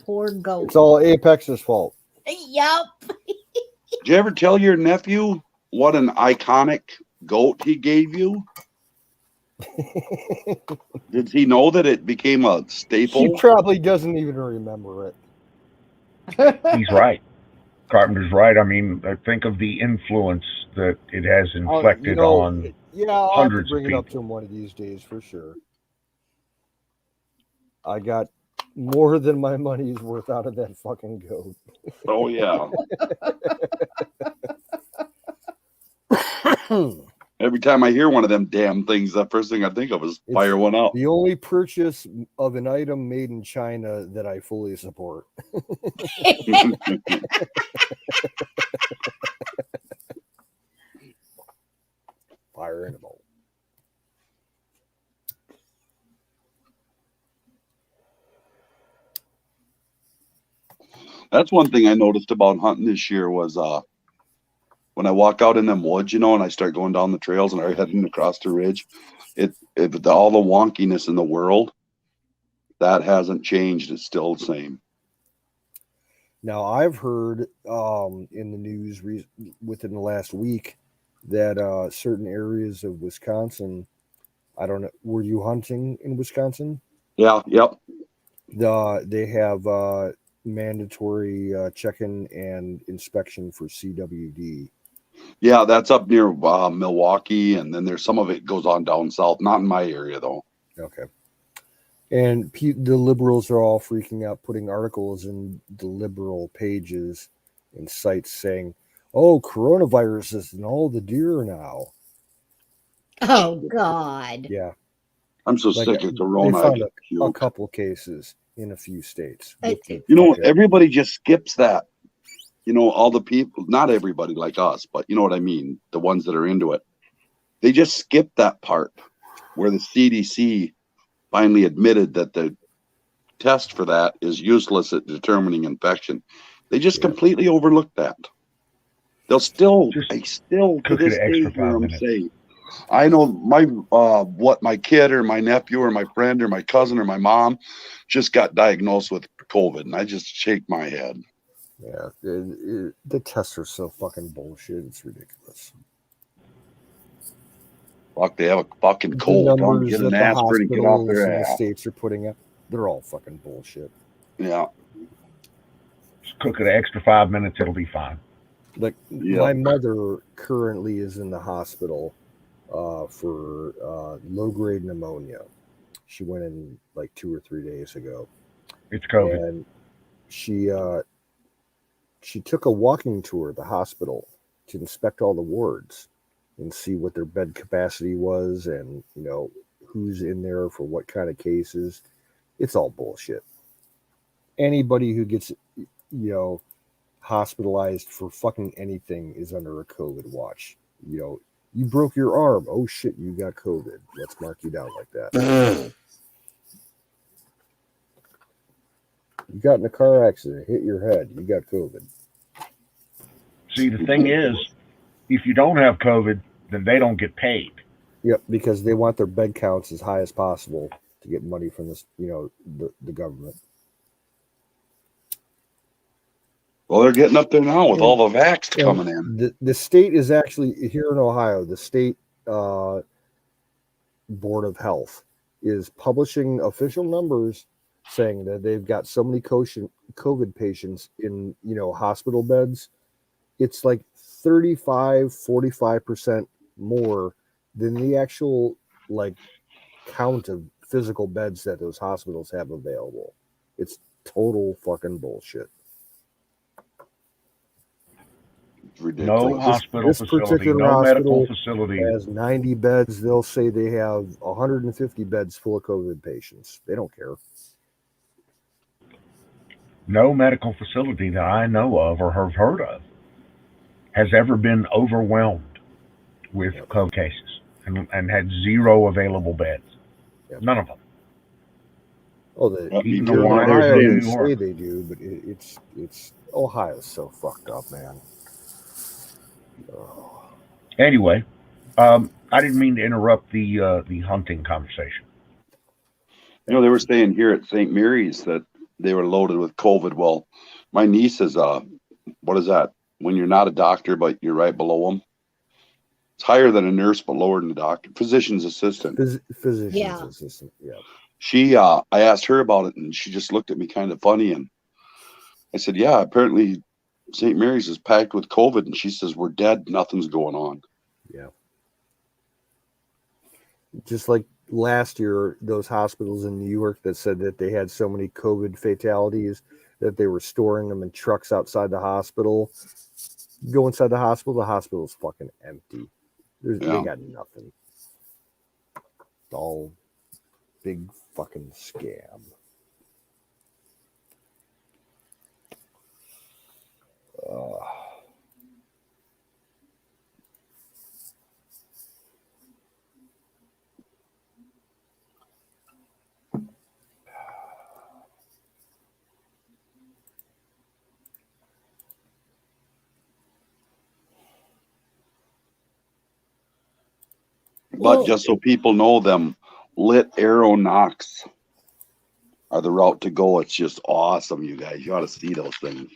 poor goat. It's all Apex's fault. Yep. Did you ever tell your nephew what an iconic goat he gave you? Did he know that it became a staple? He probably doesn't even remember it. He's right. Carpenter's right. I mean, think of the influence that it has inflected on I'll hundreds have to bring of it up people. to him one of these days for sure. I got more than my money's worth out of that fucking goat. Oh yeah. Every time I hear one of them damn things, the first thing I think of is fire one up. The only purchase of an item made in China that I fully support. Fire animal. That's one thing I noticed about hunting this year was when I walk out in them woods, and I start going down the trails and are heading across the ridge, all the wonkiness in the world, that hasn't changed. It's still the same. Now, I've heard in the news within the last week that certain areas of Wisconsin, I don't know, were you hunting in Wisconsin? Yeah, yep. They have mandatory check-in and inspection for CWD. Yeah, that's up near Milwaukee, and then there's some of it goes on down south. Not in my area, though. Okay. And the liberals are all freaking out, putting articles in the liberal pages and sites saying, "Oh, coronavirus is in all the deer now." Oh God! Yeah, I'm so sick of Corona. They found a couple cases in a few states. Everybody just skips that. All the people, not everybody like us, but you know what I mean. The ones that are into it, they just skip that part where the CDC finally admitted that the test for that is useless at determining infection. They just completely overlooked that. They still to this day hear them say, I know my kid or my nephew or my friend or my cousin or my mom just got diagnosed with COVID, and I just shake my head. Yeah, the tests are so fucking bullshit. It's ridiculous. Fuck, they have a fucking cold. Don't get an aspirin and get off their ass. The states are putting up, they're all fucking bullshit. Yeah. Just cook it an extra 5 minutes, it'll be fine. Like my mother currently is in the hospital for low-grade pneumonia. She went in like 2 or 3 days ago. It's COVID. And she took a walking tour of the hospital to inspect all the wards and see what their bed capacity was and, who's in there for what kind of cases. It's all bullshit. Anybody who gets, hospitalized for fucking anything is under a COVID watch. You broke your arm. Oh shit, you got COVID. Let's mark you down like that. You got in a car accident, hit your head, you got COVID. See, the thing is, if you don't have COVID, then they don't get paid. Yep, because they want their bed counts as high as possible to get money from this, the government. Well, they're getting up there now with all the vax coming in. The state is actually, here in Ohio, the state Board of Health is publishing official numbers saying that they've got so many COVID patients in, hospital beds. It's like 45% more than the actual count of physical beds that those hospitals have available. It's total fucking bullshit. No hospital facility, no medical facility has 90 beds. They'll say they have 150 beds full of COVID patients. They don't care. No medical facility that I know of or have heard of has ever been overwhelmed with COVID cases and had zero available beds. Yep. None of them. Oh, even the Ohio, they say they do, but it's Ohio's so fucked up, man. Oh. Anyway, I didn't mean to interrupt the hunting conversation. They were saying here at St. Mary's that they were loaded with COVID. Well, my niece is what is that? When you're not a doctor, but you're right below them. It's higher than a nurse, but lower than a doctor. Physician's assistant. Physician's assistant. Yeah. She, I asked her about it, and she just looked at me kind of funny, and I said, "Yeah, apparently St. Mary's is packed with COVID," and she says, "We're dead. Nothing's going on." Yeah. Just like last year, those hospitals in New York that said that they had so many COVID fatalities that they were storing them in trucks outside the hospital. Go inside the hospital's fucking empty. They got nothing. It's all big fucking scam. But just so people know, them lit arrow knocks are the route to go. It's just awesome, you guys. You ought to see those things.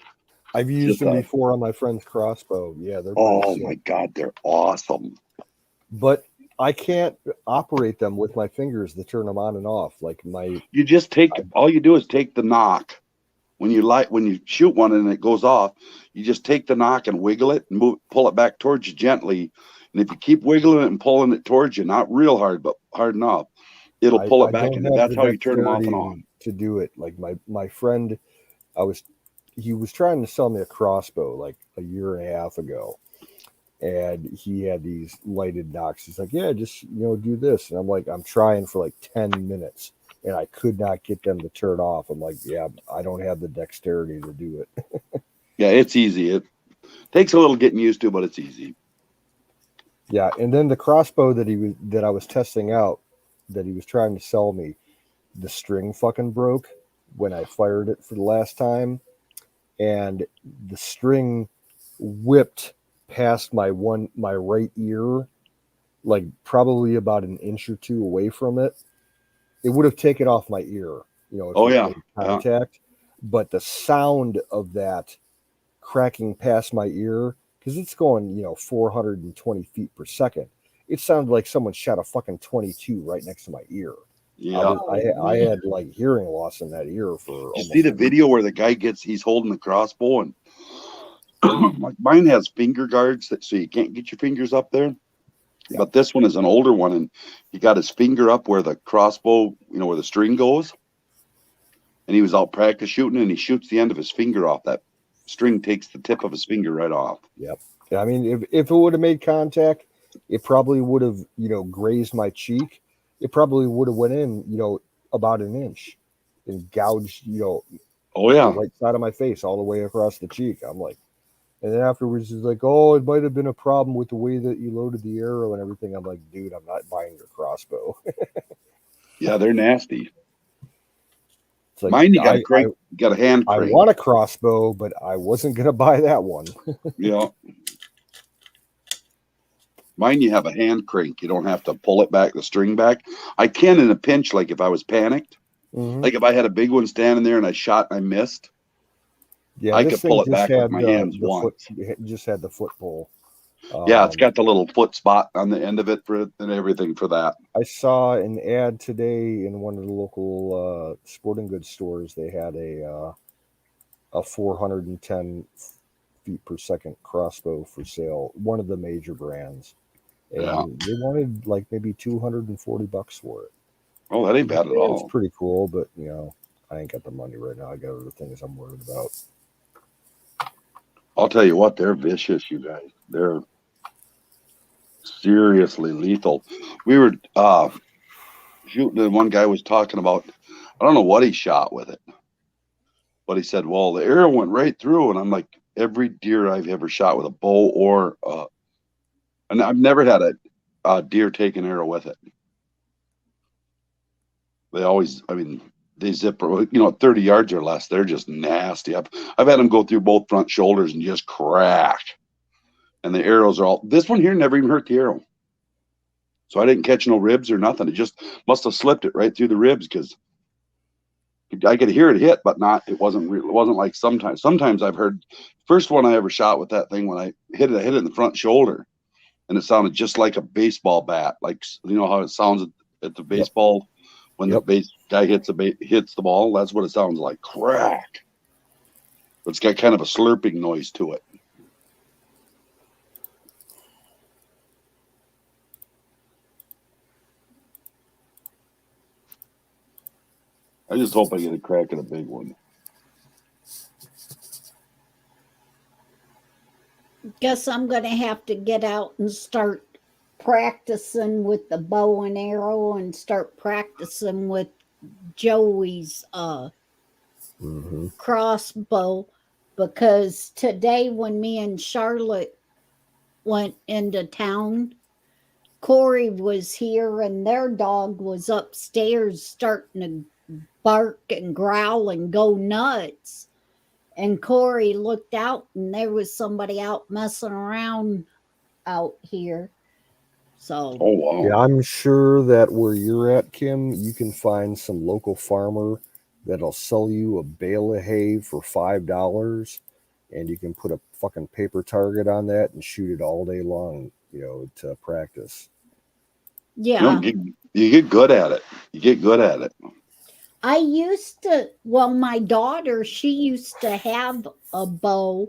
I've used them before on my friend's crossbow. Yeah, they're oh my god, they're awesome. But I can't operate them with my fingers to turn them on and off. Like you just take all you do is take the knock. When you shoot one and it goes off, you just take the knock and wiggle it and pull it back towards you gently. And if you keep wiggling it and pulling it towards you, not real hard, but hard enough, it'll pull it back, and that's how you turn them off and on. To do it, like my friend, he was trying to sell me a crossbow like a year and a half ago, and he had these lighted knocks. He's like, "Yeah, just do this," and I'm like, I'm trying for like 10 minutes, and I could not get them to turn off. I'm like, "Yeah, I don't have the dexterity to do it." Yeah, it's easy. It takes a little getting used to, but it's easy. Yeah, and then the crossbow that I was testing out, that he was trying to sell me, the string fucking broke when I fired it for the last time, and the string whipped past my right ear, like probably about an inch or two away from it. It would have taken off my ear, if it made contact. But the sound of that cracking past my ear, because it's going 420 feet per second, it sounded like someone shot a fucking 22 right next to my ear. Yeah, I had like hearing loss in that ear for. You see the video where the guy he's holding the crossbow, and like mine has finger guards so you can't get your fingers up there. Yeah. But this one is an older one, and he got his finger up where the crossbow, where the string goes. And he was out practice shooting, and he shoots the end of his finger off. That string takes the tip of his finger right off. Yep. I mean, if it would have made contact, it probably would have, grazed my cheek. It probably would have went in, about an inch and gouged, the right side of my face all the way across the cheek. I'm like, and then afterwards he's like, "Oh, it might have been a problem with the way that you loaded the arrow and everything." I'm like, "Dude, I'm not buying your crossbow." Yeah, they're nasty. It's like, mine, you got a hand crank. I want a crossbow, but I wasn't gonna buy that one. Yeah. Mine, you have a hand crank. You don't have to pull it back, the string back. I can in a pinch, like if I was panicked. Mm-hmm. Like if I had a big one standing there and I shot and I missed, I could pull it back with my hands once. It just had the foot pull. Yeah, it's got the little foot spot on the end of it and everything for that. I saw an ad today in one of the local sporting goods stores. They had a 410 feet per second crossbow for sale. One of the major brands. And they wanted like maybe $240 for it. Oh, that ain't bad at all. It's pretty cool, but I ain't got the money right now. I got other things I'm worried about. I'll tell you what, they're vicious, you guys. They're seriously lethal. We were shooting, and one guy was talking about, I don't know what he shot with it, but he said, "Well, the arrow went right through," and I'm like, every deer I've ever shot with a bow or and I've never had a deer take an arrow with it. They always, they zip, 30 yards or less. They're just nasty. I've had them go through both front shoulders and just crack. And the arrows are all, this one here never even hurt the arrow. So I didn't catch no ribs or nothing. It just must have slipped it right through the ribs, because I could hear it hit, but it wasn't like sometimes I've heard, first one I ever shot with that thing, when I hit it in the front shoulder. and it sounded just like a baseball bat. Like, you know how it sounds at the baseball when the base guy hits the ball? That's what it sounds like. Crack. But it's got kind of a slurping noise to it. I just hope I get a crack at a big one. Guess I'm going to have to get out and start practicing with the bow and arrow and start practicing with Joey's crossbow, because today when me and Charlotte went into town, Corey was here and their dog was upstairs starting to bark and growl and go nuts. And Corey looked out and there was somebody out messing around out here. So, oh wow. Yeah, I'm sure that where you're at, Kim, you can find some local farmer that'll sell you a bale of hay for $5, and you can put a fucking paper target on that and shoot it all day long, to practice. yeah. You get good at it. You get good at it. I used to, my daughter, she used to have a bow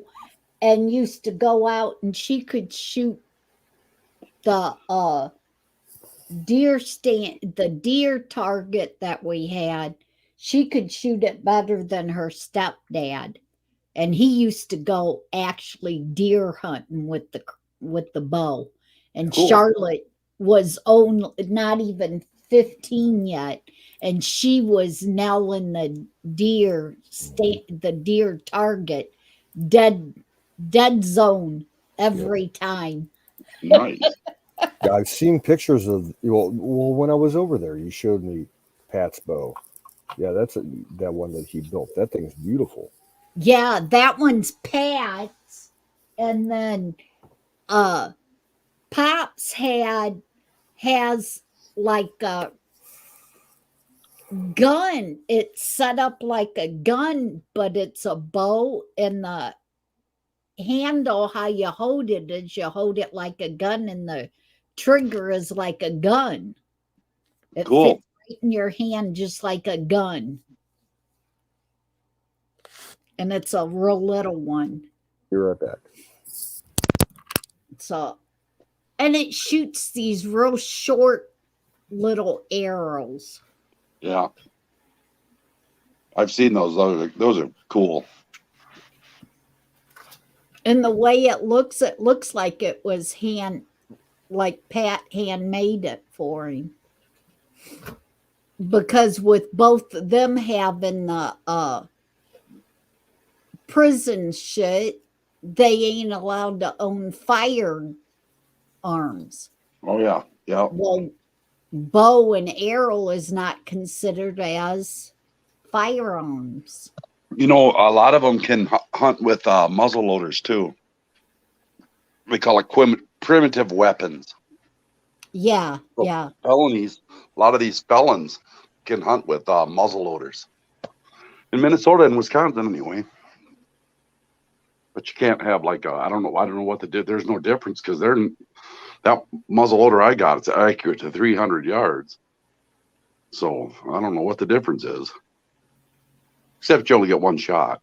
and used to go out and she could shoot the deer target that we had. She could shoot it better than her stepdad. And he used to go actually deer hunting with the bow. And Cool. Charlotte was not even 15 yet, and she was nailing the deer target dead zone every time. Nice. Yeah, I've seen pictures of when I was over there. You showed me Pat's bow. Yeah, that's that one that he built. That thing's beautiful. Yeah, that one's Pat's, and then Pops has like a gun. It's set up like a gun, but it's a bow, and the handle, how you hold it is you hold it like a gun, and the trigger is like a gun. It Cool. fits right in your hand just like a gun. And it's a real little one. You're right back. So, and it shoots these real short little arrows. Yeah. I've seen those. Those are cool. And the way it looks like it was like Pat handmade it for him. Because with both of them having the prison shit, they ain't allowed to own firearms. Oh yeah. Yeah. Well, bow and arrow is not considered as firearms. You know, a lot of them can hunt with muzzle loaders too. We call it primitive weapons. Yeah, So yeah. Felonies. A lot of these felons can hunt with muzzle loaders. In Minnesota and Wisconsin, anyway. But you can't have like I don't know what to do. There's no difference because that muzzle loader I got, it's accurate to 300 yards. So I don't know what the difference is. Except you only get one shot.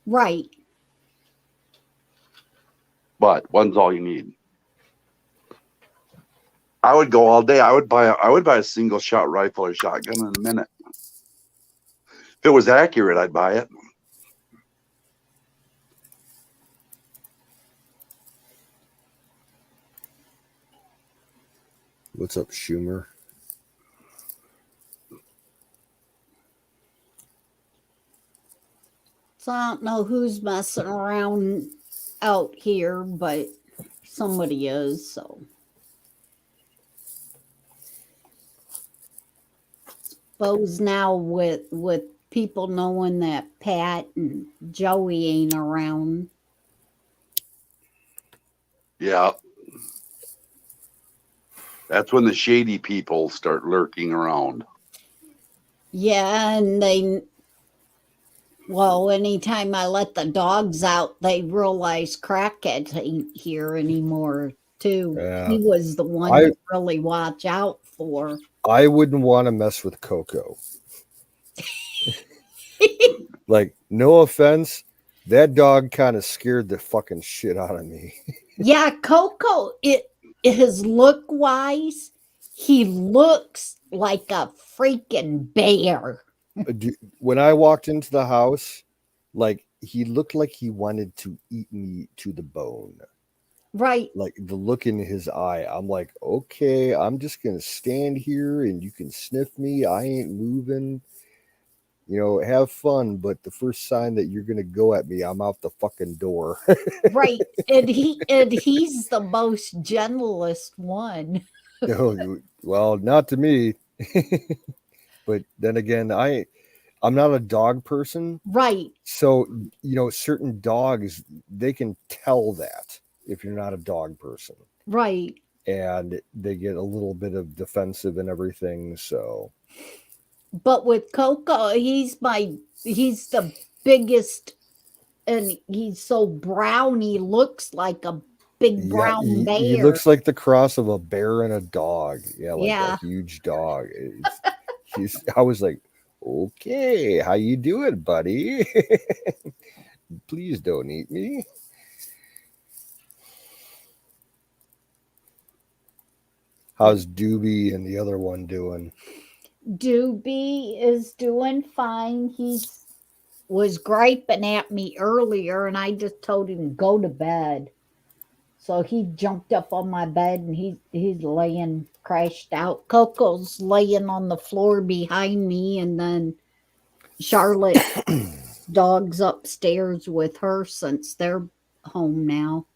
Right. But one's all you need. I would go all day. I would buy a single shot rifle or shotgun in a minute. If it was accurate, I'd buy it. What's up, Schumer? So I don't know who's messing around out here, but somebody is. So suppose now with people knowing that Pat and Joey ain't around. Yeah. That's when the shady people start lurking around. Yeah, and anytime I let the dogs out, they realize crackheads ain't here anymore. too. Yeah. He was the one to really watch out for. I wouldn't want to mess with Coco. Like, no offense, that dog kind of scared the fucking shit out of me. Yeah, Coco, his look wise, he looks like a freaking bear. When I walked into the house, like, he looked like he wanted to eat me to the bone. Right. Like, the look in his eye, I'm like, okay, I'm just gonna stand here and you can sniff me. I ain't moving. You know, have fun, but the first sign that you're gonna go at me, I'm out the fucking door. Right. And he's the most gentlest one. No, well, not to me. But then again, I'm not a dog person. Right. So, you know, certain dogs, they can tell that if you're not a dog person. Right. And they get a little bit of defensive and everything. So, but with Coco, he's the biggest, and he's so brown, he looks like a big brown bear. He looks like the cross of a bear and a dog. Yeah, like Yeah. a huge dog. I was like, okay, how you doing, buddy? Please don't eat me. How's Doobie and the other one doing? Doobie is doing fine. He was griping at me earlier, and I just told him to go to bed. So he jumped up on my bed, and he's laying crashed out. Coco's laying on the floor behind me, and then Charlotte dog's upstairs with her since they're home now.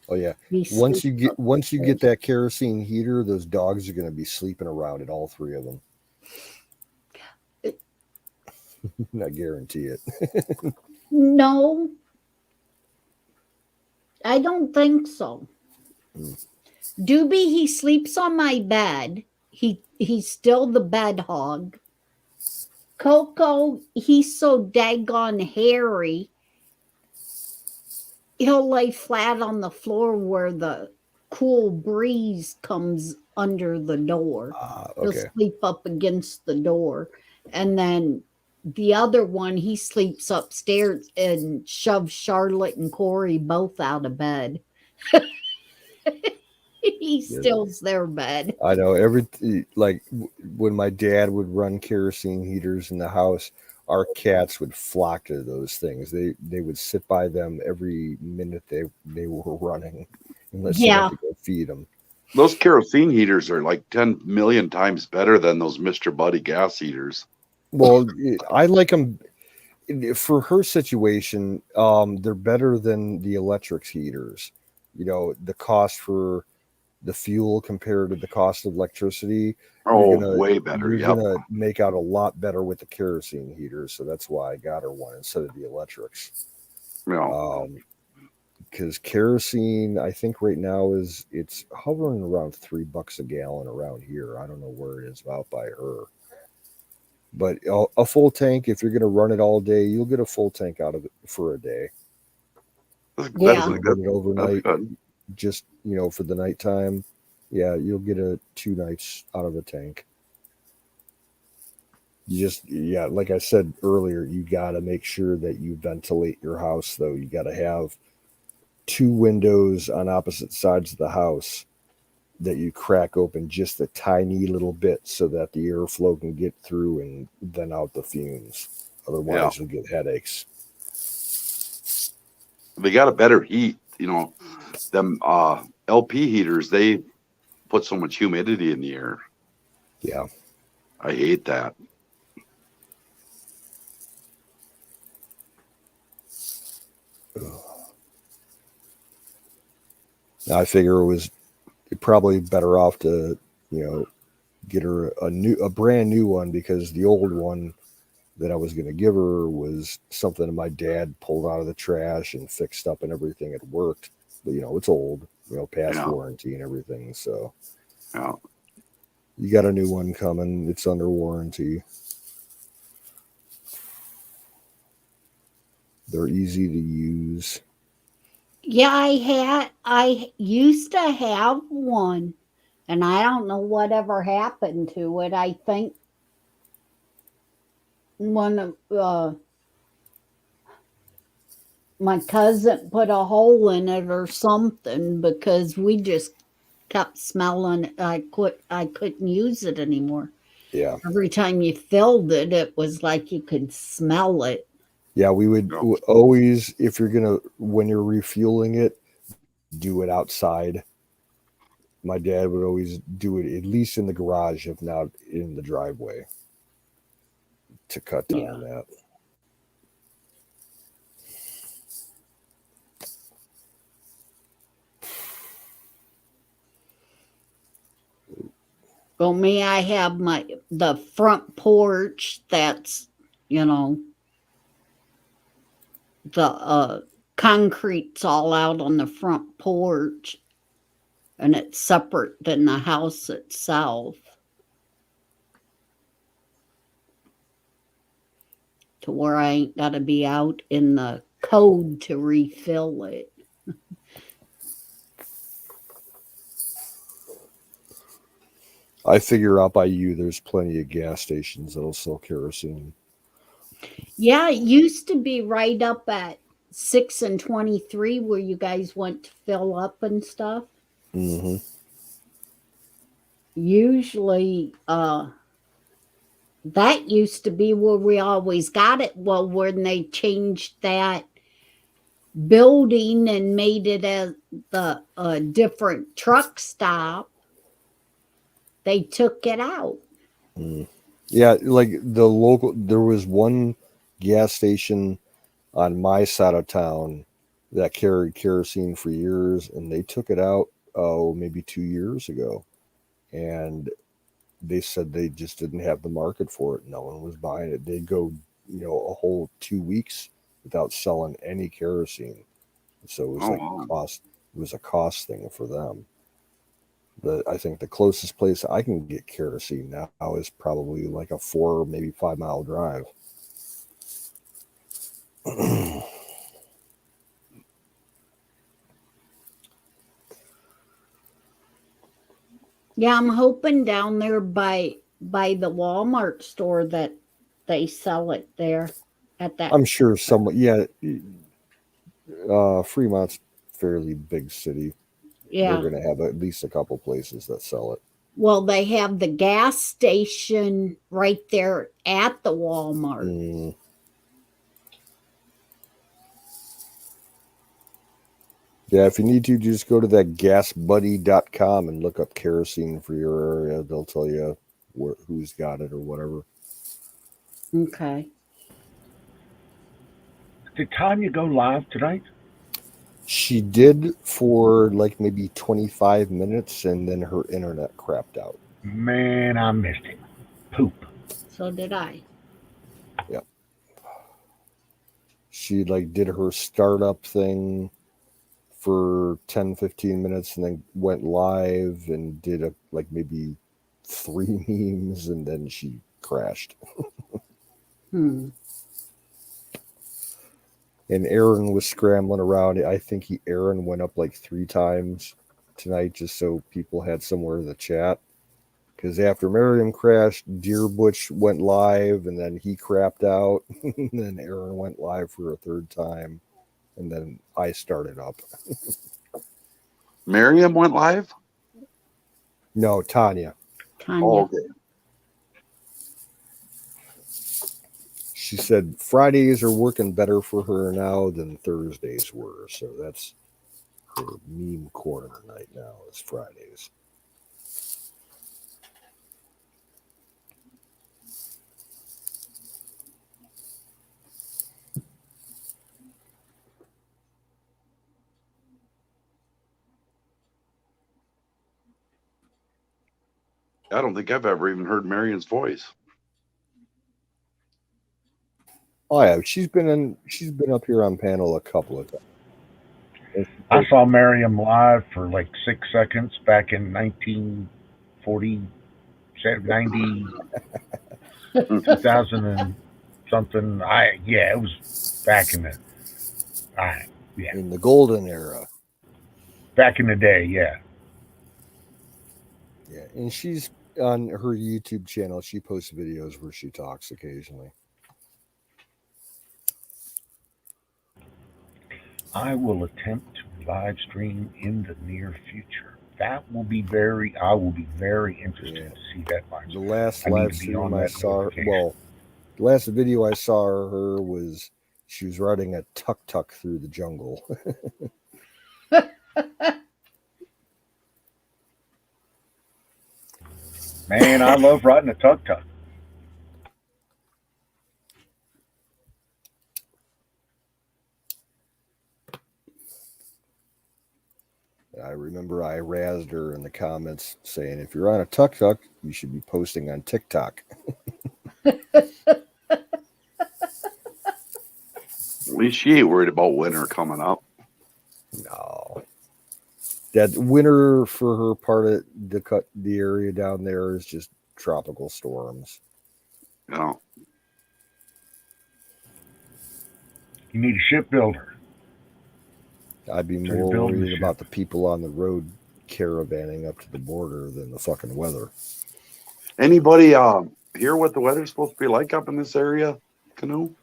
Oh yeah. Once you get that kerosene heater, those dogs are going to be sleeping around it, all three of them. I guarantee it. No, I don't think so. Doobie, he sleeps on my bed. He's still the bed hog. Coco, he's so daggone hairy. He'll lay flat on the floor where the cool breeze comes under the door. Okay. He'll sleep up against the door. And then the other one, he sleeps upstairs and shoves Charlotte and Corey both out of bed. He steals their bed. I know when my dad would run kerosene heaters in the house, our cats would flock to those things. They would sit by them every minute they were running, unless you had to go feed them. Those kerosene heaters are like 10 million times better than those Mr. Buddy gas heaters. Well, I like them for her situation. They're better than the electric heaters. You know, the cost for the fuel compared to the cost of electricity. Way better. You're gonna make out a lot better with the kerosene heaters, so that's why I got her one instead of the electrics. Yeah. Because kerosene, I think right now it's hovering around $3 a gallon around here. I don't know where it is out by her. But a full tank, if you're gonna run it all day, you'll get a full tank out of it for a day. Yeah. Run it overnight. Just, you know, for the nighttime, yeah, you'll get 2 nights out of a tank. Like I said earlier, you got to make sure that you ventilate your house, though. You got to have 2 windows on opposite sides of the house that you crack open just a tiny little bit so that the airflow can get through and then out the fumes. Otherwise, you'll get headaches. They got a better heat, you know. Them LP heaters, they put so much humidity in the air. Yeah. I hate that. I figure it was probably better off to, you know, get her a brand new one, because the old one that I was going to give her was something that my dad pulled out of the trash and fixed up and everything. It worked, but, you know, it's old, you know, past warranty and everything. So you got a new one coming. It's under warranty. They're easy to use. Yeah, I used to have one, and I don't know whatever happened to it. I think one of my cousin put a hole in it or something because we just kept smelling it. I couldn't use it anymore. Yeah. Every time you filled it, it was like you could smell it. Yeah, we would always, if you're gonna, when you're refueling it, do it outside. My dad would always do it at least in the garage, if not in the driveway, to cut down on that. Well, me, I have the front porch that's, the concrete's all out on the front porch, and it's separate than the house itself, to where I ain't got to be out in the cold to refill it. I figure out by you, there's plenty of gas stations that'll sell kerosene. Yeah, it used to be right up at 6 and 23 where you guys went to fill up and stuff. Mm-hmm. Usually, that used to be where we always got it. Well, when they changed that building and made it as the different truck stop, they took it out. Yeah, like the local, there was one gas station on my side of town that carried kerosene for years, and they took it out, maybe 2 years ago. And they said they just didn't have the market for it. No one was buying it. They'd go, a whole 2 weeks without selling any kerosene. So it was it was a cost thing for them. I think the closest place I can get kerosene now is probably like a 4, maybe 5 mile drive. Yeah, I'm hoping down there by the Walmart store that they sell it there at that. I'm sure someone, Fremont's a fairly big city. Yeah. They're going to have at least a couple places that sell it. Well, they have the gas station right there at the Walmart. Yeah, if you need to, just go to that gasbuddy.com and look up kerosene for your area. They'll tell you who's got it or whatever. Okay. Did Tanya go live tonight? She did for like maybe 25 minutes, and then her internet crapped out. Man, I missed it. Poop. So did I. Yep. She did her startup thing for 10-15 minutes, and then went live and did maybe 3 memes, and then she crashed. And Aaron was scrambling around. I think Aaron went up 3 times tonight just so people had somewhere to chat. Because after Miriam crashed, Deer Butch went live, and then he crapped out. And then Aaron went live for a 3rd time, and then I started up. Miriam went live? No, Tanya. Oh, okay. She said Fridays are working better for her now than Thursdays were. So that's her meme corner night now is Fridays. I don't think I've ever even heard Marion's voice. Oh yeah, she's been up here on panel a couple of times. I saw Miriam live for 6 seconds back in 1940, 90, 2000 and something. It was back in the. Yeah. In the golden era. Back in the day, yeah. Yeah, and she's on her YouTube channel. She posts videos where she talks occasionally. I will attempt to live stream in the near future. That will be very. I will be very interested to see that live The stream. last I need live to be stream on I that saw, notification. well, the last video I saw her was she was riding a tuk-tuk through the jungle. Man, I love riding a tuk-tuk. I remember I razzed her in the comments saying, if you're on a tuk-tuk, you should be posting on TikTok. At least she ain't worried about winter coming up. No. That winter for her part of the area down there is just tropical storms. You need a shipbuilder. I'd be more worried about the people on the road caravanning up to the border than the fucking weather. Anybody hear what the weather's supposed to be like up in this area, Canoe?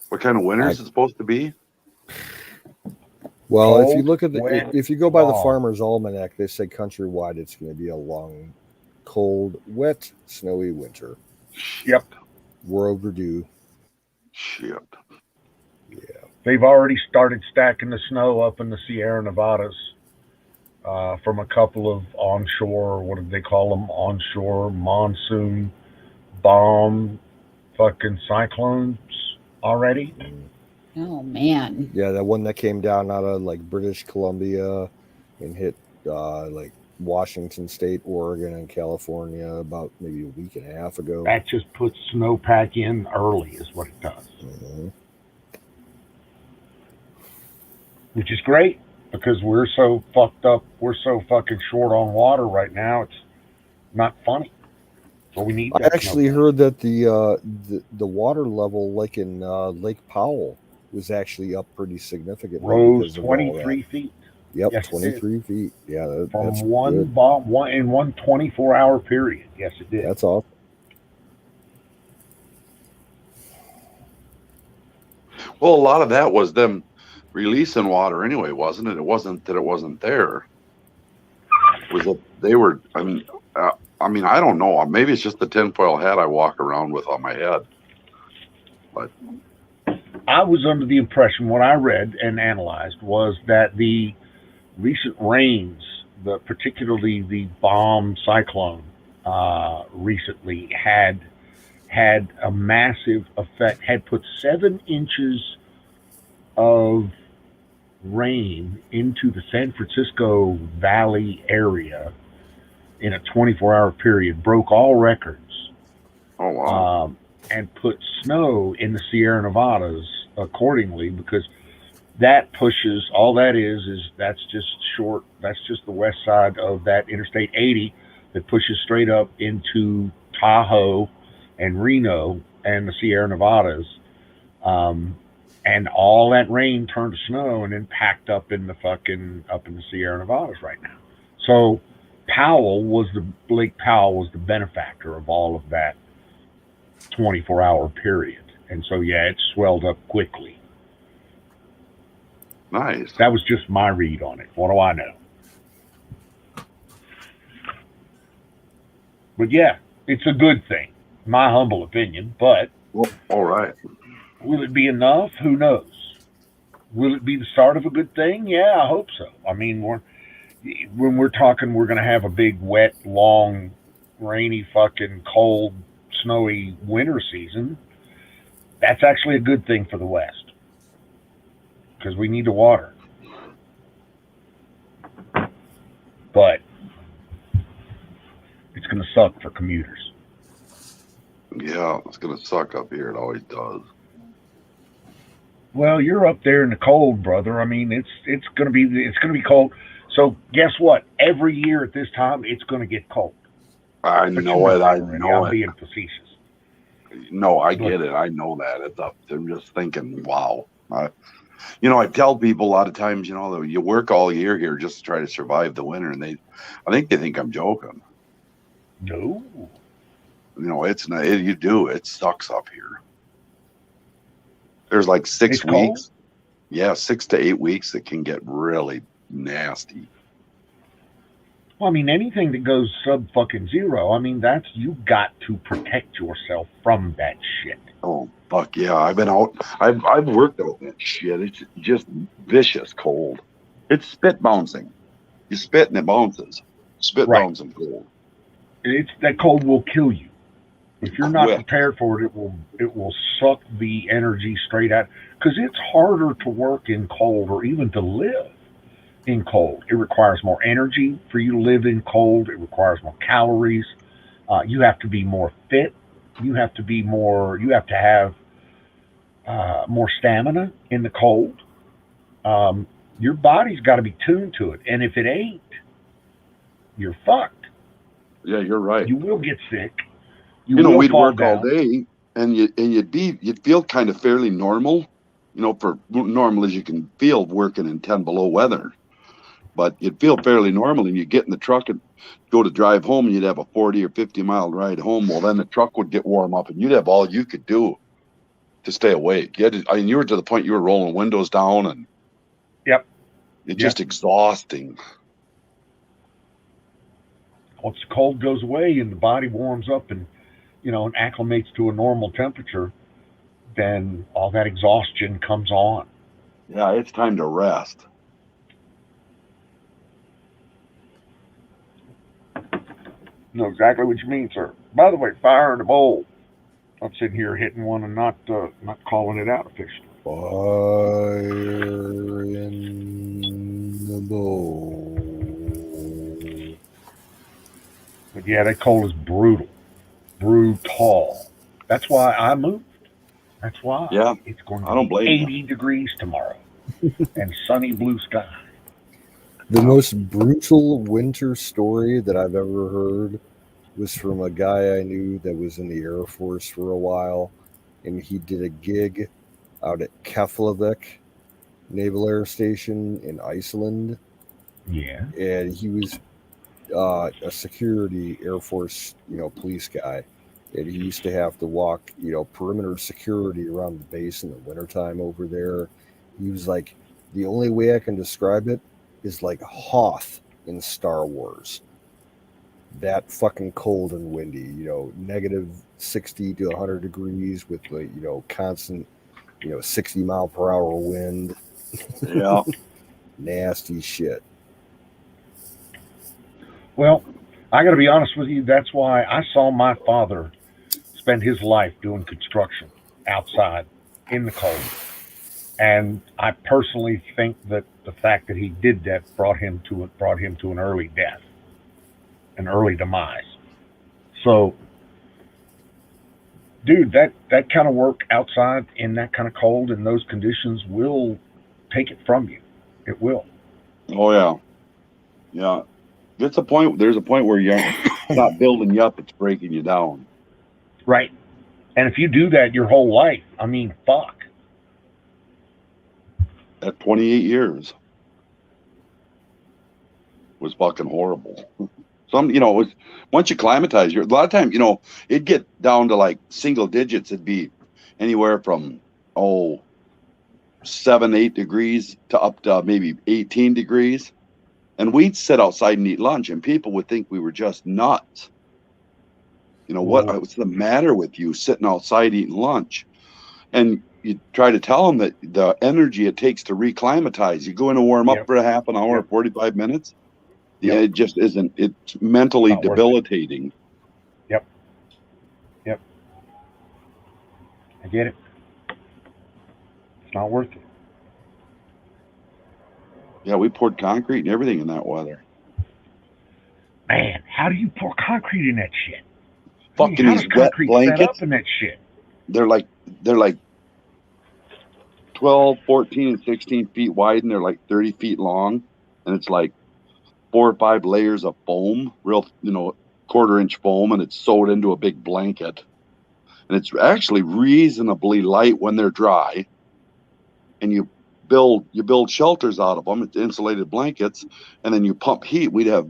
What kind of winters it's supposed to be? Well, Cold, if you look at if you go by the long. Farmer's Almanac, they say countrywide it's going to be a long, cold, wet, snowy winter. Yep. We're overdue. Shit. Yeah. They've already started stacking the snow up in the Sierra Nevadas from a couple of onshore, what do they call them? Onshore monsoon bomb fucking cyclones already. Oh, man. Yeah, that one that came down out of like British Columbia and hit like Washington State, Oregon, and California about maybe a week and a half ago. That just puts snowpack in early is what it does. Mm-hmm. Which is great because we're so fucked up. We're so fucking short on water right now. It's not funny. So we need. I actually heard that the water level, like in Lake Powell, was actually up pretty significantly. Rose 23 feet. Yep, Yes, 23 feet. Yeah, from that's one good. bomb, in one 24-hour period. Yes, it did. That's awesome. Well, a lot of that was them releasing water anyway, wasn't it? It wasn't that it wasn't there. It was that they were. I mean, I don't know. Maybe it's just the tinfoil hat I walk around with on my head. But I was under the impression, what I read and analyzed was that the recent rains, particularly the bomb cyclone recently, had a massive effect, had put 7 inches of rain into the San Francisco Valley area in a 24-hour period, broke all records. Oh, wow. And put snow in the Sierra Nevadas accordingly, because that pushes, all that is that's just the west side of that Interstate 80 that pushes straight up into Tahoe and Reno and the Sierra Nevadas. And all that rain turned to snow and then packed up in the Sierra Nevadas right now. So Lake Powell was the benefactor of all of that 24-hour period. And so, yeah, it swelled up quickly. Nice. That was just my read on it. What do I know? But yeah, it's a good thing, my humble opinion. But all right, will it be enough? Who knows? Will it be the start of a good thing? Yeah, I hope so. I mean, when we're talking, we're going to have a big, wet, long, rainy, fucking cold, snowy winter season. That's actually a good thing for the West because we need the water. But it's going to suck for commuters. Yeah, it's going to suck up here. It always does. Well, you're up there in the cold, brother. I mean, it's going to be cold. So guess what? Every year at this time, it's going to get cold. I know it. I'm being facetious. No, I get it. I know that. I'm just thinking, wow. I tell people a lot of times, that you work all year here just to try to survive the winter, and I think they think I'm joking. No. It's not. You do. It sucks up here. There's like 6 It's weeks. cold? Yeah, 6 to 8 weeks that can get really nasty. Well, I mean, anything that goes sub fucking zero, I mean, you got to protect yourself from that shit. Oh, fuck yeah. I've been out. I've worked out that shit. It's just vicious cold. It's spit bouncing. You spit and it bounces. Spit Right. bouncing cold. That cold will kill you. If you're not Quick. prepared for it, it will suck the energy straight out. Because it's harder to work in cold or even to live in cold. It requires more energy for you to live in cold. It requires more calories. You have to be more fit. You have to have more stamina in the cold. Your body's got to be tuned to it. And if it ain't, you're fucked. Yeah, you're right. You will get sick. We'd work all day, and you'd feel kind of fairly normal, for normal as you can feel working in 10 below weather. But you'd feel fairly normal, and you'd get in the truck and go to drive home, and you'd have a 40 or 50-mile ride home. Well, then the truck would get warm up, and you'd have all you could do to stay awake. You were to the point you were rolling windows down, and yep, it's just exhausting. Once the cold goes away and the body warms up and acclimates to a normal temperature, then all that exhaustion comes on. Yeah, it's time to rest. Know exactly what you mean, sir. By the way, fire in the bowl. I'm sitting here hitting one and not calling it out officially. Fire in the bowl. But yeah, that cold is brutal. Brutal. That's why I moved. That's why. Yeah, it's going I don't to be blame 80 degrees tomorrow and sunny blue sky. The most brutal winter story that I've ever heard was from a guy I knew that was in the Air Force for a while, and he did a gig out at Keflavik Naval Air Station in Iceland. Yeah. And he was a security Air Force, police guy. And he used to have to walk, perimeter security around the base in the wintertime over there. He was like, the only way I can describe it is like Hoth in Star Wars. That fucking cold and windy, negative 60 to 100 degrees with constant, 60 mile per hour wind. Yeah. Nasty shit. Well, I got to be honest with you. That's why I saw my father spend his life doing construction outside in the cold. And I personally think that the fact that he did that brought him to an early death, an early demise. So, dude, that kind of work outside in that kind of cold and those conditions will take it from you. It will. Oh yeah, yeah. There's a point where you're not building you up; it's breaking you down. Right. And if you do that your whole life, I mean, fuck. At 28 years was fucking horrible. Once you climatize, a lot of times, it'd get down to like single digits. It'd be anywhere from 7, 8 degrees to up to maybe 18 degrees. And we'd sit outside and eat lunch, and people would think we were just nuts. What's the matter with you sitting outside eating lunch? And you try to tell them that the energy it takes to reclimatize, you go in and warm up for a half an hour, 45 minutes. Yeah, it just isn't. It's mentally debilitating. Yep. I get it. It's not worth it. Yeah, we poured concrete and everything in that weather. Man, how do you pour concrete in that shit? Fucking how these does wet concrete blankets. set up in that shit? They're like 12, 14, and 16 feet wide, and they're like 30 feet long, and it's like 4 or 5 layers of foam, real, 1/4-inch foam, and it's sewed into a big blanket. And it's actually reasonably light when they're dry. And you build shelters out of them. It's insulated blankets, and then you pump heat. We'd have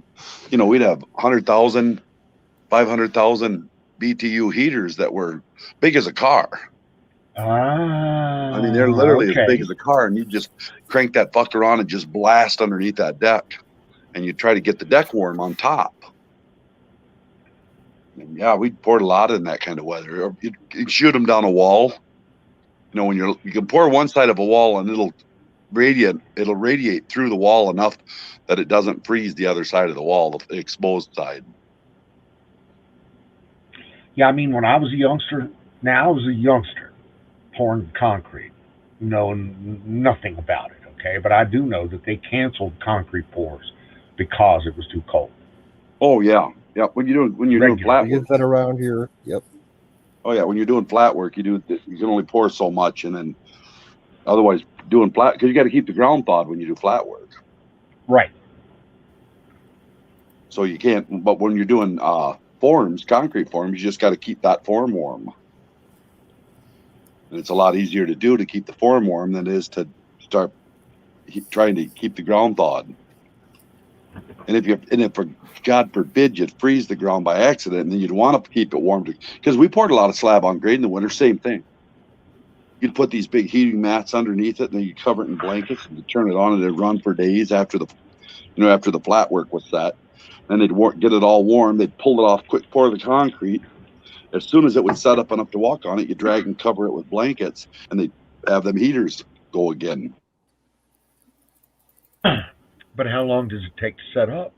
100,000, 500,000 BTU heaters that were big as a car. I mean, they're literally as big as a car, and you just crank that fucker on and just blast underneath that deck, and you try to get the deck warm on top. And yeah, we poured a lot in that kind of weather. Or you'd shoot them down a wall. You know, when you can pour one side of a wall and it'll radiate through the wall enough that it doesn't freeze the other side of the wall, the exposed side. Yeah, I mean, when I was a youngster, pouring concrete, knowing nothing about it, okay? But I do know that they canceled concrete pours because it was too cold. Oh, yeah. Yeah, when you're doing flat work. Get that around here. Yep. Oh, yeah, when you're doing flat work, you can only pour so much, and then otherwise doing flat, because you got to keep the ground thawed when you do flat work. Right. So you can't, but when you're doing concrete forms, you just got to keep that form warm. And it's a lot easier to do to keep the form warm than it is to start trying to keep the ground thawed. And if God forbid you'd freeze the ground by accident, then you'd want to keep it warm, because we poured a lot of slab on grade in the winter. Same thing. You'd put these big heating mats underneath it, and then you cover it in blankets, and you turn it on, and it'd run for days after the flat work was set. And they'd get it all warm. They'd pull it off, quick pour the concrete. As soon as it would set up enough to walk on it, you drag and cover it with blankets, and they'd have them heaters go again. But how long does it take to set up?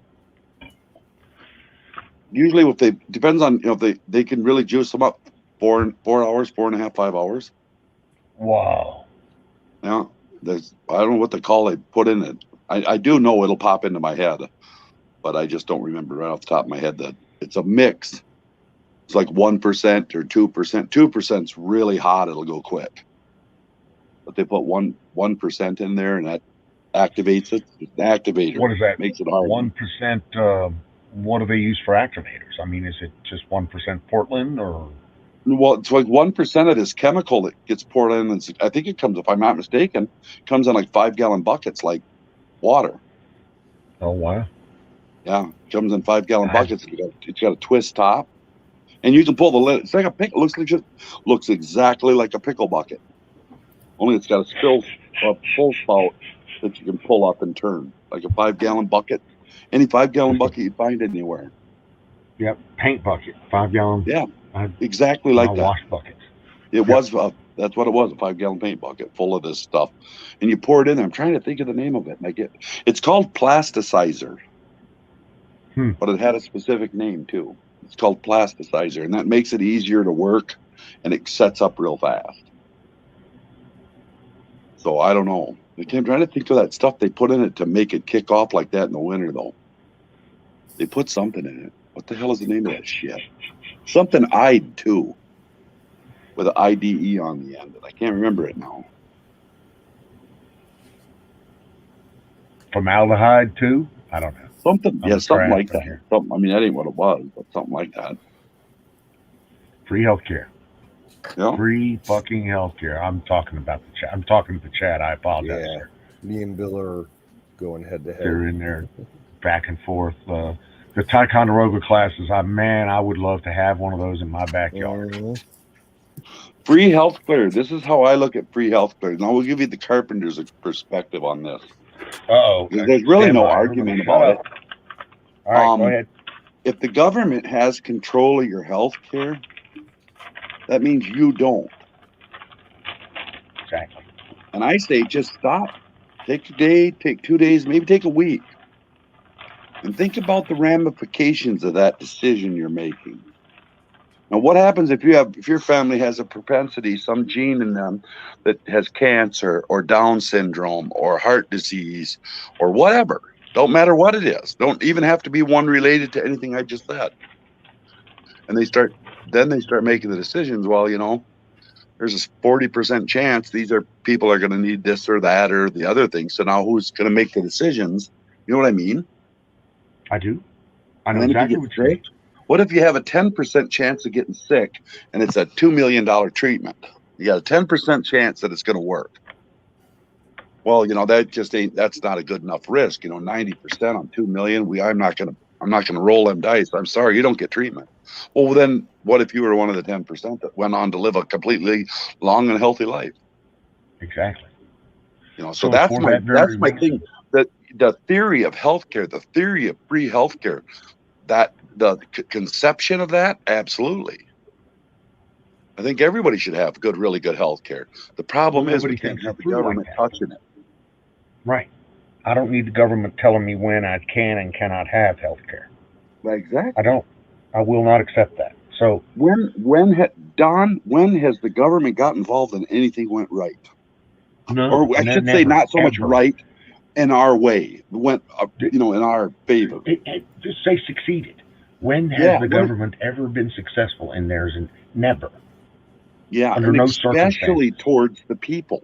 Usually, depends on, if they can really juice them up 4 hours, 4.5, 5 hours. Wow. Yeah, I don't know what the call they put in it. I do know it'll pop into my head, but I just don't remember right off the top of my head that it's a mix. It's like 1% or 2%. 2%'s really hot; it'll go quick. But they put 1% in there, and that activates it. It's an activator. What is that? Makes it hard. 1%. What do they use for activators? I mean, is it just 1% Portland or? Well, it's like 1% of this chemical that gets poured in. And I think it comes, if I'm not mistaken, comes in like 5-gallon buckets, like water. Oh wow! Yeah, it comes in 5-gallon buckets. It's got a twist top, and you can pull the lid. It's like a pickle. Looks exactly like a pickle bucket, only it's got a full spout that you can pull up and turn, like a 5-gallon bucket. Any 5-gallon bucket you'd find anywhere. Yep, paint bucket, 5-gallon. Yeah, exactly like that. Wash buckets. It was. That's what it was, a 5-gallon paint bucket full of this stuff. And you pour it in there. I'm trying to think of the name of it. And it's called plasticizer. But it had a specific name too. It's called plasticizer. And that makes it easier to work, and it sets up real fast. So I don't know. I'm trying to think of that stuff they put in it to make it kick off like that in the winter, though. They put something in it. What the hell is the name of that shit? Something IDE too, with an IDE on the end. I can't remember it now. Formaldehyde too? I don't know. Something like that. I mean, that ain't what it was, but something like that. Free healthcare. Yeah. Free fucking healthcare. I'm talking about the chat. I'm talking to the chat. I apologize. Yeah. Me and Bill are going head to head. They're in there back and forth. The Ticonderoga classes, I would love to have one of those in my backyard. Free healthcare. This is how I look at free healthcare. Now we'll give you the carpenter's perspective on this. There's really no argument about it. All right, go ahead. If the government has control of your healthcare, that means you don't. Exactly. And I say just stop. Take a day, take 2 days, maybe take a week. And think about the ramifications of that decision you're making. Now, what happens if your family has a propensity, some gene in them that has cancer or Down syndrome or heart disease or whatever? Don't matter what it is. Don't even have to be one related to anything I just said. And they start making the decisions. Well, there's a 40% chance these people are going to need this or that or the other thing. So now who's going to make the decisions? You know what I mean? I do. I know exactly what you're saying. What if you have a 10% chance of getting sick and it's a $2 million treatment? You got a 10% chance that it's going to work. Well, that just ain't. That's not a good enough risk. 90% on 2 million. I'm not gonna roll them dice. I'm sorry, you don't get treatment. Well, then what if you were one of the 10% that went on to live a completely long and healthy life? Exactly. So that's my thing. That the theory of healthcare, the theory of free healthcare, that the conception of that, absolutely. I think everybody should have really good healthcare. The problem is we can't have the government touching it. Right. I don't need the government telling me when I can and cannot have health care. Exactly. I will not accept that. So when has the government got involved in anything went right? No, or I should say not so much right in our way, went in our favor. Just say succeeded. When has the government ever been successful in theirs? And never. Yeah, under and no especially circumstances. towards the people.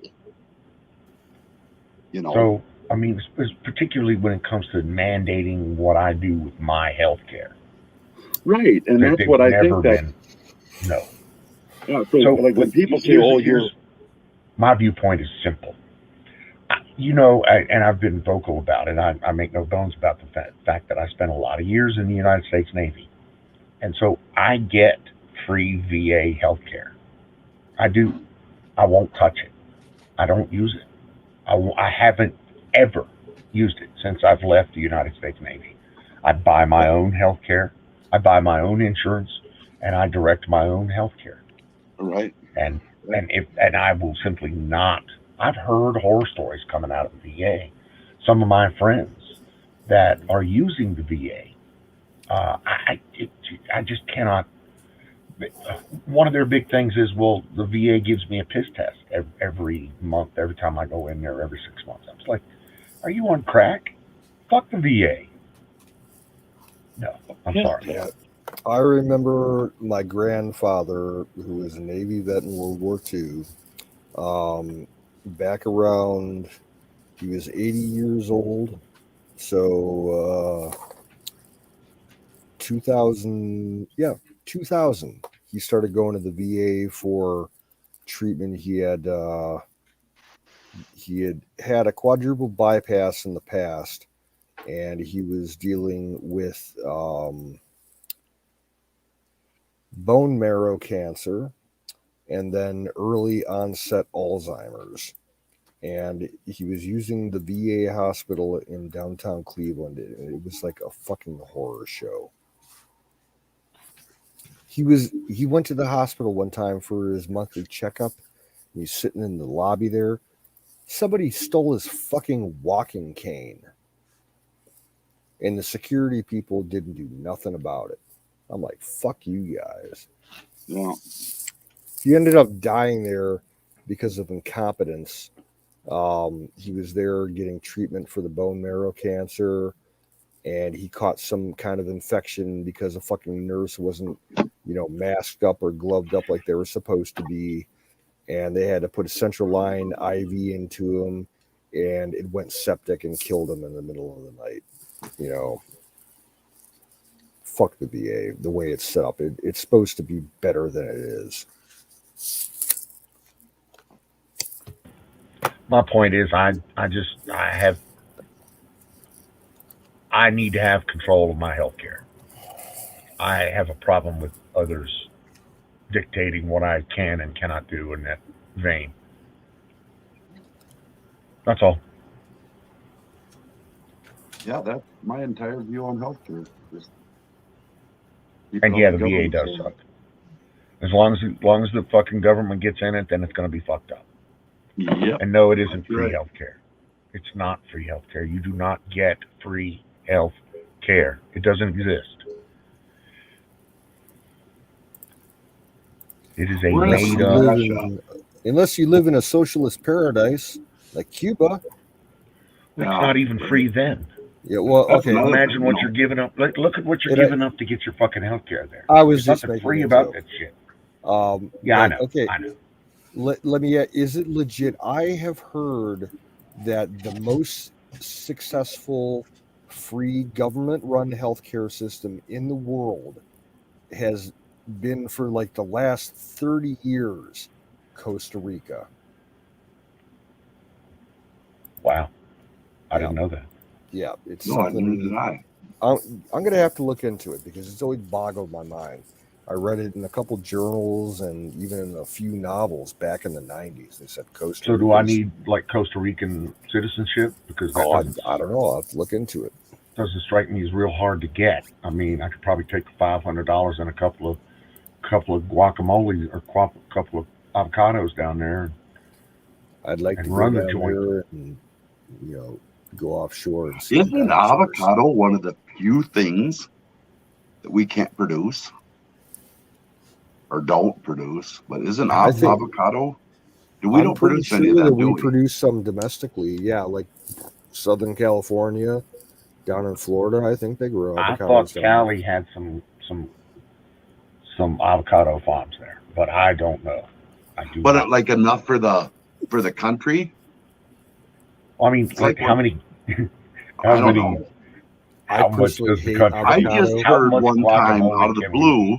So, I mean, particularly when it comes to mandating what I do with my health care. Right, and that's what I think that. No. Yeah, so like when people say, my viewpoint is simple. And I've been vocal about it. I make no bones about the fact that I spent a lot of years in the United States Navy. And so I get free VA health care. I do. I won't touch it. I don't use it. I haven't ever used it since I've left the United States Navy. I buy my own health care. I buy my own insurance, and I direct my own health care. Right. And I will simply not. I've heard horror stories coming out of the VA. Some of my friends that are using the VA, I just cannot. One of their big things is, well, the VA gives me a piss test every month, every time I go in there, every 6 months. I was like, are you on crack? Fuck the VA. No, I'm sorry. Yeah. I remember my grandfather, who was a Navy vet in World War II, back around, he was 80 years old. So 2000, he started going to the VA for treatment. He had had a quadruple bypass in the past, and he was dealing with bone marrow cancer and then early onset Alzheimer's. And he was using the VA hospital in downtown Cleveland. It was like a fucking horror show. He went to the hospital one time for his monthly checkup. He's sitting in the lobby there. Somebody stole his fucking walking cane. And the security people didn't do nothing about it. I'm like, fuck you guys. Yeah. He ended up dying there because of incompetence. He was there getting treatment for the bone marrow cancer, and he caught some kind of infection because a fucking nurse wasn't, masked up or gloved up like they were supposed to be. And they had to put a central line IV into him, and it went septic and killed him in the middle of the night. Fuck the VA, the way it's set up. It's supposed to be better than it is. My point is, I need to have control of my health care. I have a problem with others dictating what I can and cannot do in that vein. That's all. Yeah, that's my entire view on healthcare. And yeah, the VA does suck. As long as the fucking government gets in it, then it's going to be fucked up. Yep. And no, it isn't free health care. It's not free health care. You do not get free health care. It doesn't exist. It is a made up. Unless you live in a socialist paradise like Cuba. It's not even free then. Yeah, well, okay. Imagine what you're giving up. Look at what you're giving up to get your fucking health care there. I was There's just nothing free about that shit. Yeah, I know. Okay. I know. Let me. Is it legit? I have heard that the most successful free government-run healthcare system in the world has been for like the last 30 years, Costa Rica. Wow. I didn't know that. Yeah, it's No, neither did I. I'm going to have to look into it because it's always boggled my mind. I read it in a couple journals and even in a few novels back in the 90s. They said Costa So Rica. do I need like Costa Rican citizenship? Because that I don't know. I'll have to look into it. Doesn't strike me as real hard to get. I mean, I could probably take $500 and a couple of guacamole or a couple of avocados down there. I'd like to run go the down joint there and go offshore and see. Isn't avocado one of the few things that we can't produce or don't produce? But isn't avocado? We don't produce any of that, we produce some domestically. Yeah, like Southern California, down in Florida, I think they grow avocados. I thought Cali had some avocado farms there, but I don't know. But like enough for the country? I mean, like how many? How many? How much does the country? I just heard one time out of the blue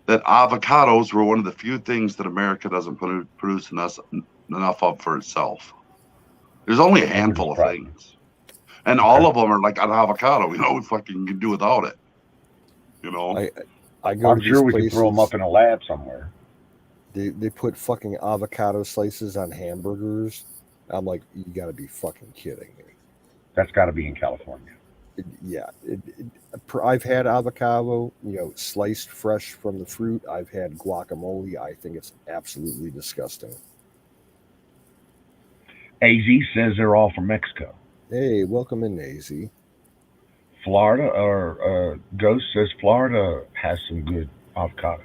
that avocados were one of the few things that America doesn't produce enough of for itself. There's only a handful of things, and all of them are like an avocado. We fucking can do without it. I'm sure we can throw them up in a lab somewhere. They put fucking avocado slices on hamburgers. I'm like, you got to be fucking kidding me. That's got to be in California. I've had avocado, sliced fresh from the fruit. I've had guacamole. I think it's absolutely disgusting. AZ says they're all from Mexico. Hey, welcome in, AZ. Florida, or Ghost says Florida has some good avocados.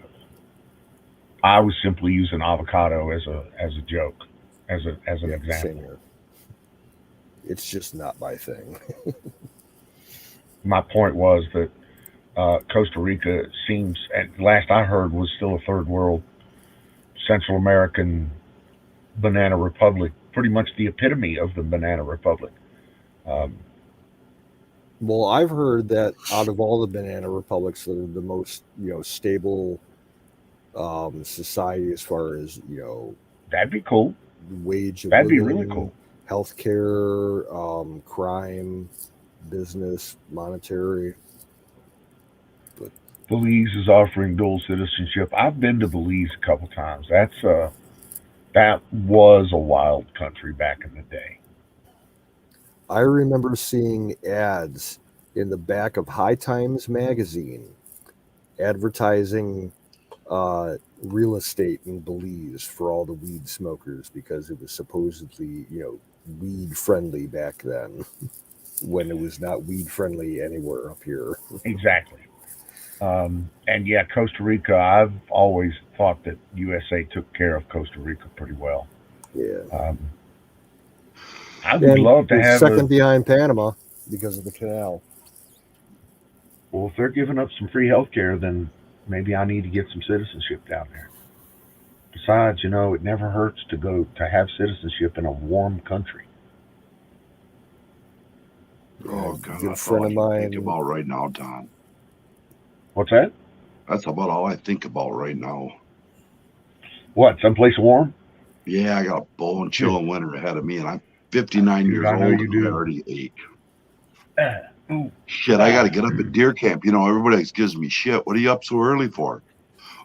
I was simply using avocado as a joke, as an example. Same here. It's just not my thing. My point was that Costa Rica seems, at last I heard, was still a third world Central American banana republic, pretty much the epitome of the banana republic. Well, I've heard that out of all the banana republics, that are the most stable society as far as that'd be cool. Wage of that'd living, be really cool. Healthcare, crime, business, monetary. But Belize is offering dual citizenship. I've been to Belize a couple times. That was a wild country back in the day. I remember seeing ads in the back of High Times magazine advertising real estate in Belize for all the weed smokers because it was supposedly, weed friendly back then when it was not weed friendly anywhere up here. Exactly. And yeah, Costa Rica, I've always thought that USA took care of Costa Rica pretty well. Yeah. I would love to have second behind Panama because of the canal. Well, if they're giving up some free health care, then maybe I need to get some citizenship down there. Besides, it never hurts to have citizenship in a warm country. Oh God, good that's friend all of I mine. think about right now, Don. What's that? That's about all I think about right now. What? Someplace warm? Yeah, I got a bone chilling winter ahead of me, and I'm 59 years old. And I already ache. Shit, I got to get up at deer camp. Everybody gives me shit. What are you up so early for?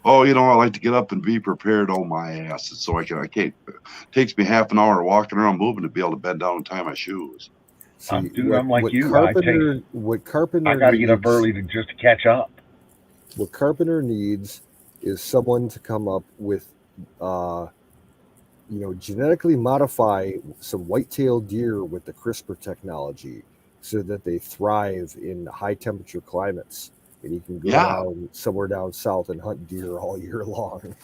Oh, I like to get up and be prepared. Oh, my ass. So I can't. It takes me half an hour walking around moving to be able to bend down and tie my shoes. See, I'm like you. What Carpenter I got to get up early just to catch up. What Carpenter needs is someone to come up with, genetically modify some white-tailed deer with the CRISPR technology so that they thrive in high temperature climates. And you can go down somewhere down south and hunt deer all year long.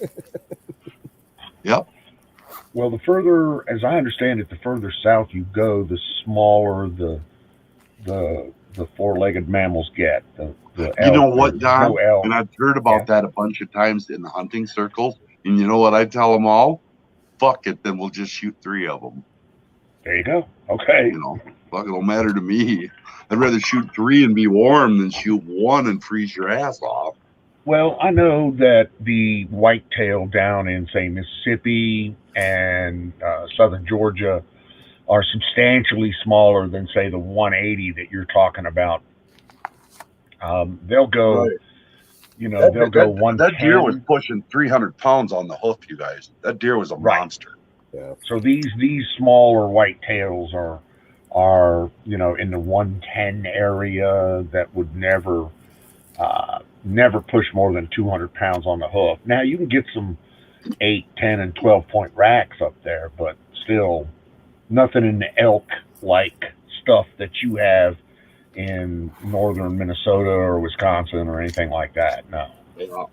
Yep. Well, the further, as I understand it, the further south you go, the smaller the four-legged mammals get. The elk, you know what, Don? No elk. And I've heard about that a bunch of times in the hunting circles. And you know what I tell them all? Fuck it, then we'll just shoot 3 of them. There you go. Okay. Fuck, it don't matter to me. I'd rather shoot 3 and be warm than shoot 1 and freeze your ass off. Well, I know that the whitetail down in, say, Mississippi and southern Georgia, are substantially smaller than, say, the 180 that you're talking about. They'll go, Right. they'll go That deer was 110. pushing 300 pounds on the hoof, you guys. That deer was a Right. monster. Yeah. So these smaller white tails are in the 110 area that would never push more than 200 pounds on the hoof. Now you can get some 8, 10, and 12-point racks up there, but still nothing in the elk like stuff that you have in northern Minnesota or Wisconsin or anything like that. No. Yeah.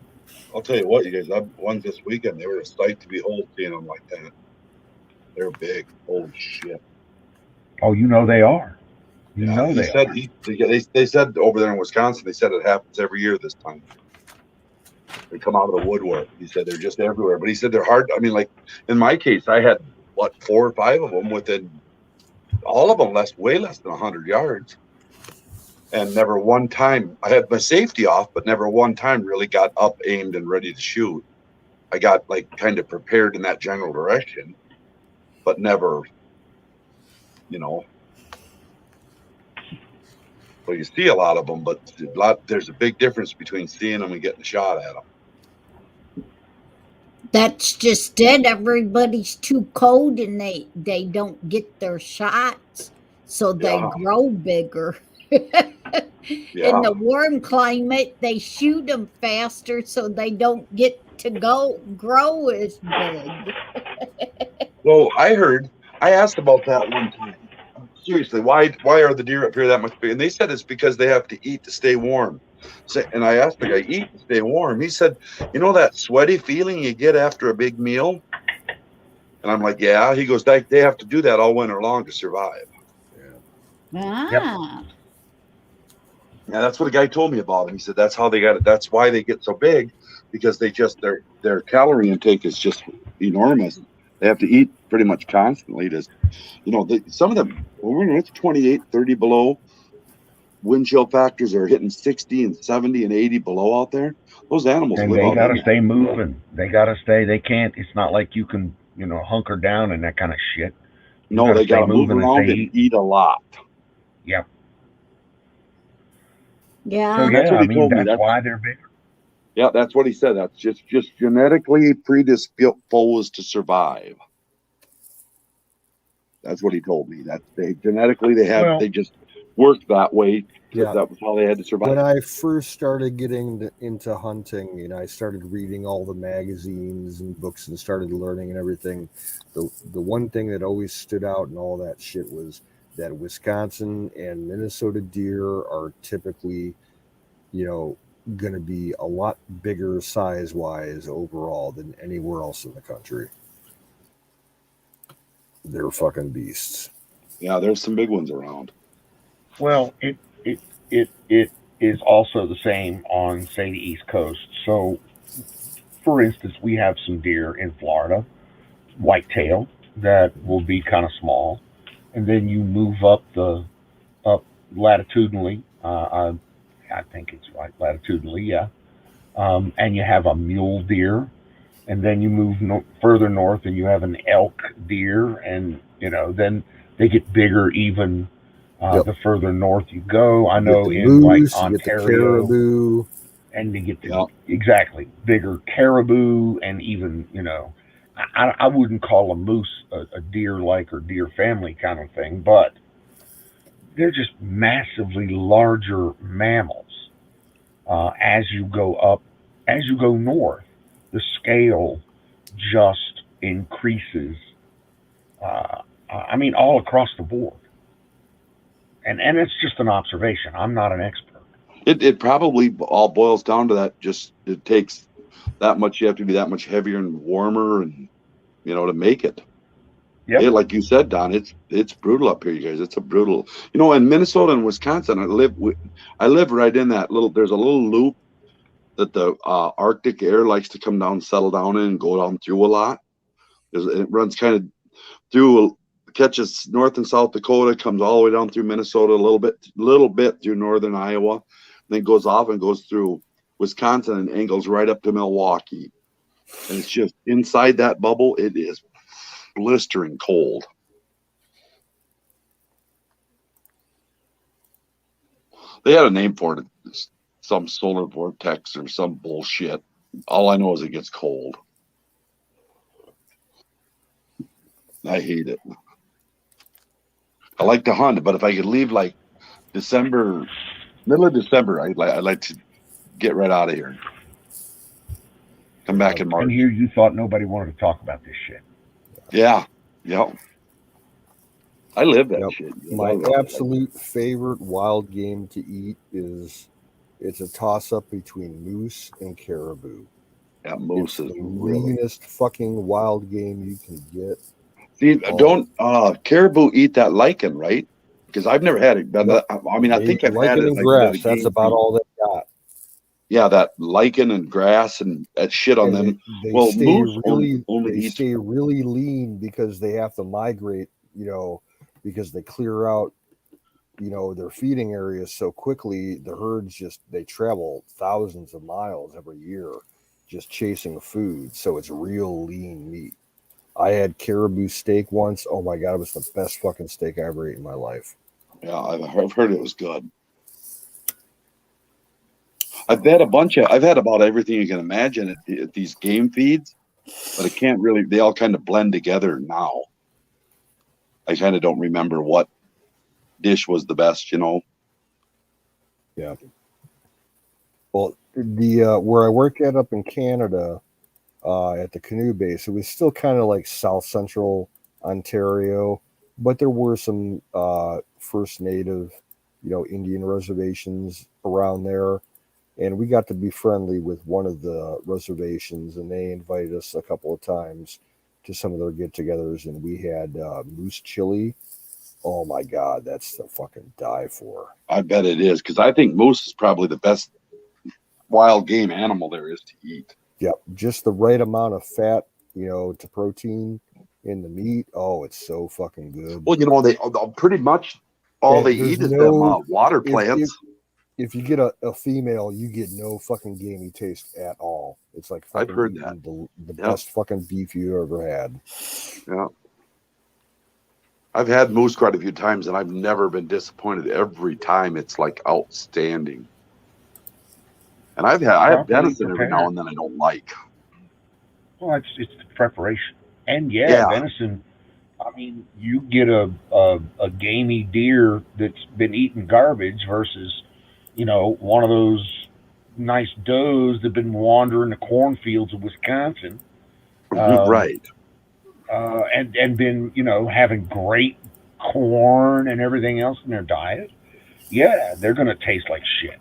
I'll tell you what, you guys, ones this weekend, they were a sight to behold seeing them like that. They're big. Holy shit. Oh, they are. He said they said over there in Wisconsin, they said it happens every year this time. They come out of the woodwork. He said they're just everywhere. But he said they're hard. I mean, like in my case, I had 4 or 5 of them within all of them way less than 100 yards. And never one time, I had my safety off, but never one time really got up, aimed, and ready to shoot. I got like kind of prepared in that general direction, but never, Well, you see a lot of them, but there's a big difference between seeing them and getting a shot at them. That's just it. Everybody's too cold and they don't get their shots, so they grow bigger. In the warm climate, they shoot them faster, so they don't get to grow as big. Well, I asked about that one time. Seriously, why are the deer up here that much bigger? And they said it's because they have to eat to stay warm. And I asked the guy, eat to stay warm. He said, that sweaty feeling you get after a big meal? And I'm like, yeah. He goes, they have to do that all winter long to survive. Ah. Yeah, that's what a guy told me about him. He said that's how they got it. That's why they get so big, because they just their calorie intake is just enormous. They have to eat pretty much constantly to, some of them, when it's 28, 30 below, wind chill factors are hitting 60 and 70 and 80 below out there. Those animals and live they out got to in stay moving. They got to stay. They can't. It's not like you can, hunker down and that kind of shit. No, they got to move around and eat a lot. Yep. Yeah. So that's what he told me. That's why they're bigger. Yeah, that's what he said. That's just genetically predisposed to survive. That's what he told me. That they genetically they just work that way. Yeah, that was how they had to survive. When I first started getting into hunting, I started reading all the magazines and books and started learning and everything. The one thing that always stood out and all that shit was that Wisconsin and Minnesota deer are typically, going to be a lot bigger size-wise overall than anywhere else in the country. They're fucking beasts. Yeah, there's some big ones around. Well, it is also the same on, say, the East Coast. So, for instance, we have some deer in Florida, whitetail, that will be kind of small, and then you move up latitudinally. I think it's right latitudinally, yeah. And you have a mule deer, and then you move further north, and you have an elk deer, and then they get bigger even. The further north you go, I know in moose, like Ontario, you get the caribou, and you get exactly bigger caribou, and even I wouldn't call a moose a deer-like or deer family kind of thing, but they're just massively larger mammals. As you go up, as you go north, the scale just increases. All across the board. And it's just an observation. I'm not an expert. It probably all boils down to that. Just it takes that much. You have to be that much heavier and warmer, and to make it. Yeah, like you said, Don. It's brutal up here, you guys. It's a brutal. In Minnesota and Wisconsin, I live right in that little. There's a little loop that the Arctic air likes to come down, settle down in, and go down through a lot. It runs kind of through. Catches North and South Dakota, comes all the way down through Minnesota, a little bit through northern Iowa, then goes off and goes through Wisconsin and angles right up to Milwaukee. And it's just inside that bubble, it is blistering cold. They had a name for it. It's some solar vortex or some bullshit. All I know is it gets cold. I hate it. I like to hunt, but if I could leave like December, middle of December, I'd like to get right out of here. Come back in March. And here you thought nobody wanted to talk about this shit. Yeah. Yep. I live that shit. My absolute favorite wild game to eat is it's a toss up between moose and caribou. Yeah, moose is the really leanest fucking wild game you can get. See, don't caribou eat that lichen, right? Because I've never had it. Yep. I mean, I think I've had lichen it and like grass. That's about all they got. Yeah, that lichen and grass and that shit on them. They Well, stay moose really only they eats. stay really lean because they have to migrate, because they clear out, their feeding areas so quickly. The herds they travel thousands of miles every year just chasing food. So it's real lean meat. I had caribou steak once. Oh my God, it was the best fucking steak I ever ate in my life. Yeah, I've heard it was good. I've had about everything you can imagine at these game feeds, but I can't really, they all kind of blend together now. I kind of don't remember what dish was the best, Yeah. Well, the where I worked up in Canada, at the canoe base, it was still kind of like South Central Ontario, but there were some First Native, Indian reservations around there. And we got to be friendly with one of the reservations, and they invited us a couple of times to some of their get-togethers, and we had moose chili. Oh my God, that's the fucking die for. I bet it is, because I think moose is probably the best wild game animal there is to eat. Yep, just the right amount of fat, to protein in the meat. Oh, it's so fucking good. Well, they pretty much all they eat is them water plants. If you get a female, you get no fucking gamey taste at all. It's like I've heard that. The best fucking beef you ever had. Yeah. I've had moose quite a few times, and I've never been disappointed. Every time it's like outstanding. And I have venison every now and then I don't like. Well, it's the preparation. And venison, I mean, you get a gamey deer that's been eating garbage versus, one of those nice does that have been wandering the cornfields of Wisconsin. Right. And been, having great corn and everything else in their diet. Yeah, they're going to taste like shit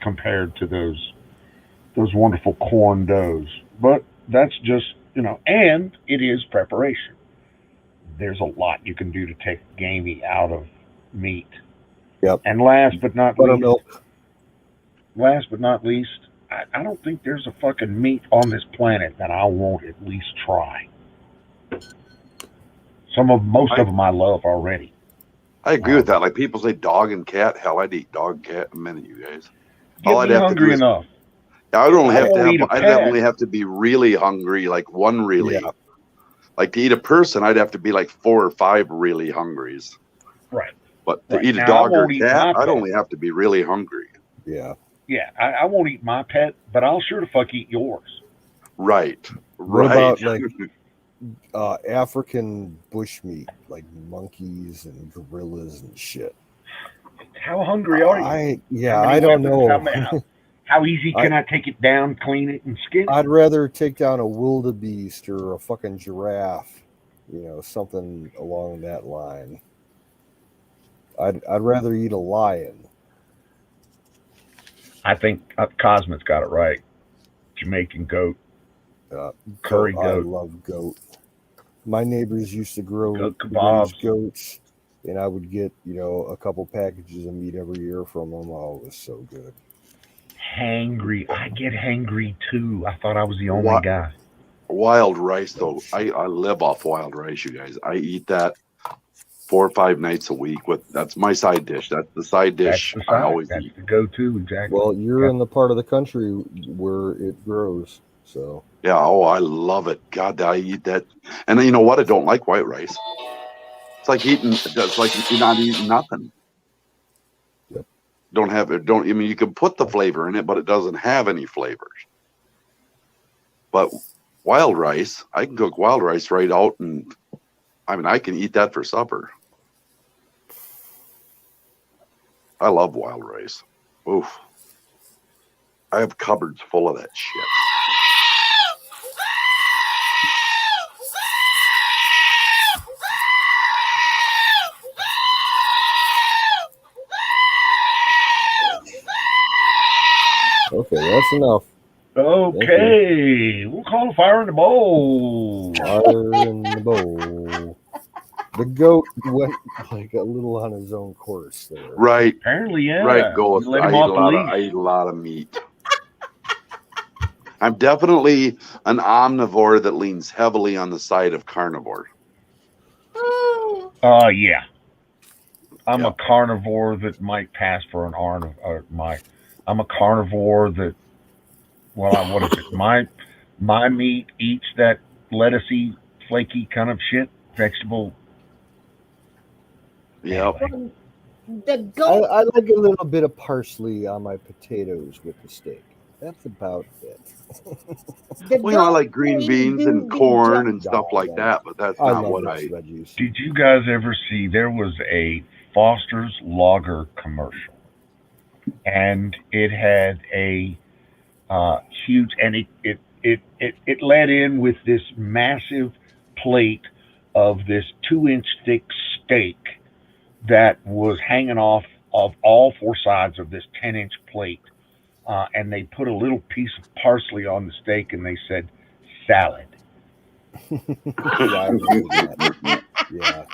compared to those wonderful corn does. But that's just, and it is preparation. There's a lot you can do to take gamey out of meat. Yep. And last but not Buttermilk. least, I don't think there's a fucking meat on this planet that I won't at least try. Most of them I love already. I agree with that. Like people say dog and cat. Hell, I'd eat dog and cat in a minute, you guys. Get me hungry enough. I'd only have to be really hungry, like one really. Yeah. Like to eat a person, I'd have to be like 4 or 5 really hungries. Right. But to eat a dog or a cat, I'd only have to be really hungry. Yeah. Yeah, I won't eat my pet, but I'll sure the fuck eat yours. Right. What about like African bushmeat, like monkeys and gorillas and shit? How hungry are you? I don't know. How easy can I take it down, clean it, and skin it? I'd rather take down a wildebeest or a fucking giraffe, something along that line. I'd rather eat a lion. I think Cosmo's got it right. Jamaican goat. Curry goat. I love goat. My neighbors used to grow goats, and I would get, a couple packages of meat every year from them. Oh, it was so good. Hangry. I get hangry too. I thought I was the only guy. Wild rice, though. I live off wild rice, you guys. I eat that 4 or 5 nights a week. That's my side dish. That's the side dish I always eat. That's the go-to, exactly. Well, you're in the part of the country where it grows, so. Yeah, I love it. God, I eat that. And you know what? I don't like white rice. It's like you're not eating nothing. Yep. don't have it. I mean, you can put the flavor in it, but it doesn't have any flavors. But wild rice, I can cook wild rice right out, and I mean, I can eat that for supper. I love wild rice. Oof. I have cupboards full of that shit. Okay, that's enough. Okay, we'll call fire in the bowl. Fire in the bowl. The goat went like a little on his own course there. Right. Apparently, yeah. Right, Ghost. You let him I off the leash. eat a lot of meat. I'm definitely an omnivore that leans heavily on the side of carnivore. Yeah. I'm a carnivore that might pass for an I'm a carnivore that, well, what is it? My meat eats that lettucey, flaky kind of shit, vegetable. Yeah. The goat. I like a little bit of parsley on my potatoes with the steak. That's about it. Well, I like green beans and corn and stuff like that, but that's not what I. Veggies. Did you guys ever see? There was a Foster's Lager commercial, and it had a huge, and it led in with this massive plate of this 2-inch thick steak that was hanging off of all four sides of this 10-inch plate. And they put a little piece of parsley on the steak and they said, salad. Yeah.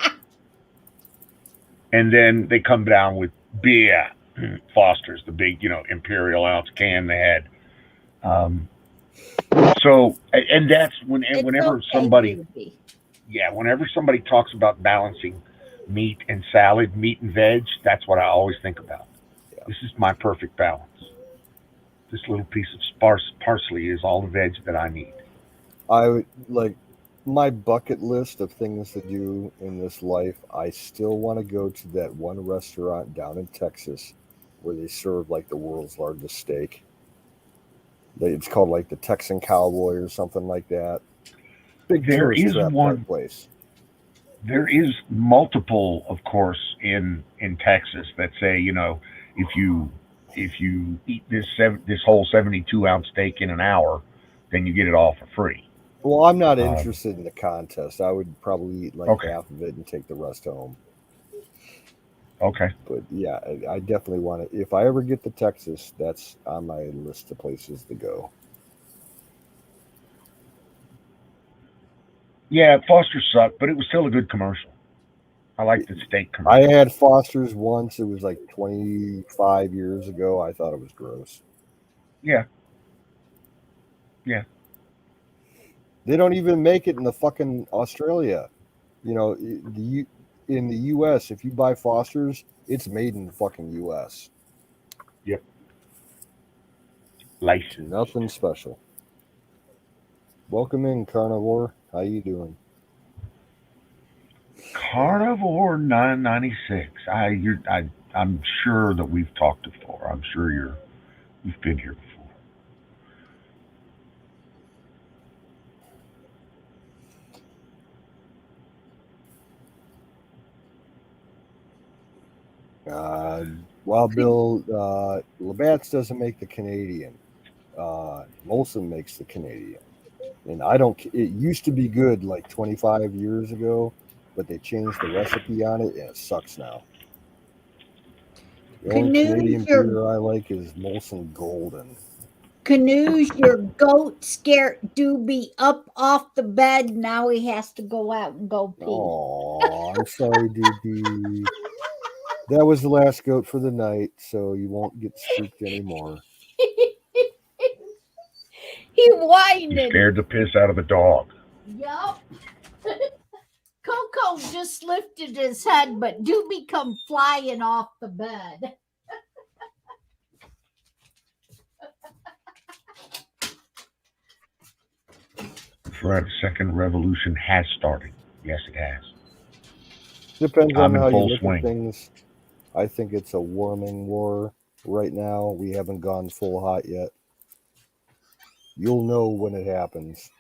And then they come down with beer, Foster's, the big, imperial ounce can they had. So, and that's whenever somebody talks about balancing meat and salad, meat and veg, that's what I always think about. Yeah. This is my perfect balance. This little piece of parsley is all the veg that I need. I would like my bucket list of things to do in this life. I still want to go to that one restaurant down in Texas where they serve like the world's largest steak. It's called like the Texan Cowboy or something like that. Big there tourist is trap one place. There is multiple, of course, in Texas that say, if you eat this whole 72-ounce steak in an hour, then you get it all for free. Well, I'm not interested in the contest. I would probably eat like half of it and take the rest home. Okay. But yeah, I definitely want to. If I ever get to Texas, that's on my list of places to go. Yeah, Foster's sucked, but it was still a good commercial. I liked the steak commercial. I had Foster's once. It was like 25 years ago. I thought it was gross. Yeah. Yeah. They don't even make it in the fucking Australia. In the U.S., if you buy Foster's, it's made in the fucking U.S. Yep. License. Nothing special. Welcome in, Carnivore. How you doing? Carnivore 996. I'm sure that we've talked before. I'm sure you've been here before. Wild Bill Labatt's doesn't make the Canadian. Molson makes the Canadian. And it used to be good like 25 years ago, but they changed the recipe on it and it sucks now. The only Canadian beer I like is Molson Golden. Canoes, your goat scared Doobie up off the bed. Now he has to go out and go pee. Oh, I'm sorry, Doobie. That was the last goat for the night, so you won't get spooked anymore. He whined. You scared the piss out of the dog. Yup. Coco just lifted his head, but Doobie come flying off the bed. The second revolution has started. Yes, it has. Depends on how you look at things. I think it's a warming war. right now. We haven't gone full hot yet. You'll know when it happens.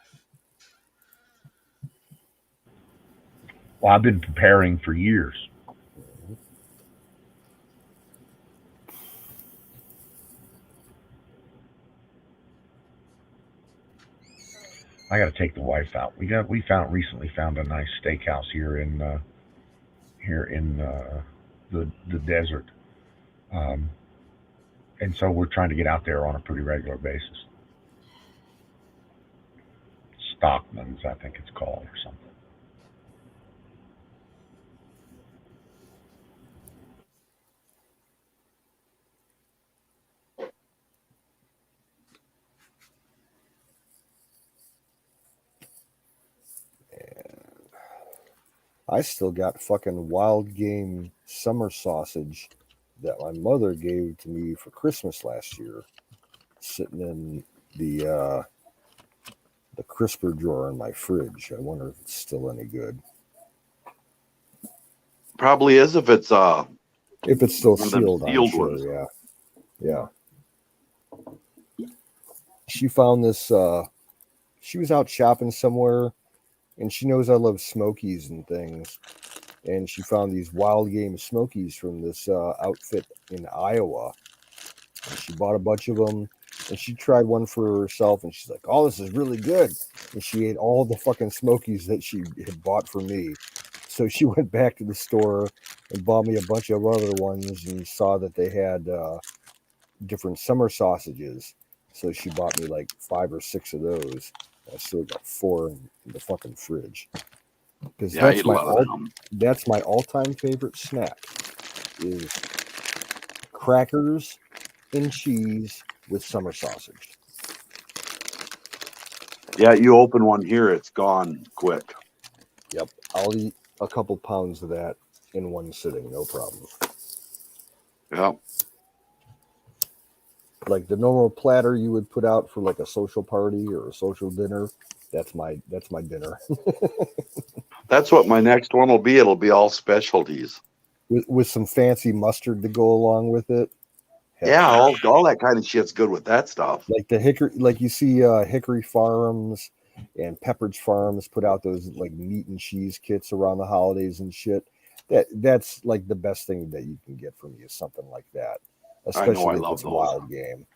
Well, I've been preparing for years. I got to take the wife out. We recently found a nice steakhouse here in the desert, um, and so we're trying to get out there on a pretty regular basis. Stockman's, I think it's called, or something. I still got fucking wild game summer sausage that my mother gave to me for Christmas last year, sitting in the crisper drawer in my fridge. I wonder if it's still any good. Probably is if it's still one of them sealed, I'm sealed sure. ones. Yeah. She found this. She was out shopping somewhere, and she knows I love Smokies and things. And she found these wild game Smokies from this outfit in Iowa. And she bought a bunch of them, and she tried one for herself, and she's like, "Oh, this is really good." And she ate all the fucking Smokies that she had bought for me. So she went back to the store and bought me a bunch of other ones, and saw that they had different summer sausages. So she bought me like 5 or 6 of those. I still got 4 in the fucking fridge. Because Yeah, I ate a lot of them. That's my all-time favorite snack is crackers and cheese with summer sausage. Yeah, you open one here, it's gone quick. Yep, I'll eat a couple pounds of that in one sitting, no problem. Yeah. Like the normal platter you would put out for like a social party or a social dinner, that's my dinner. That's what my next one will be. It'll be all specialties. With some fancy mustard to go along with it. Yeah, all that kind of shit's good with that stuff. Like the Hickory, like you see Hickory Farms and Pepperidge Farms put out those like meat and cheese kits around the holidays and shit. That's like the best thing that you can get from me is something like that, especially if it's wild game.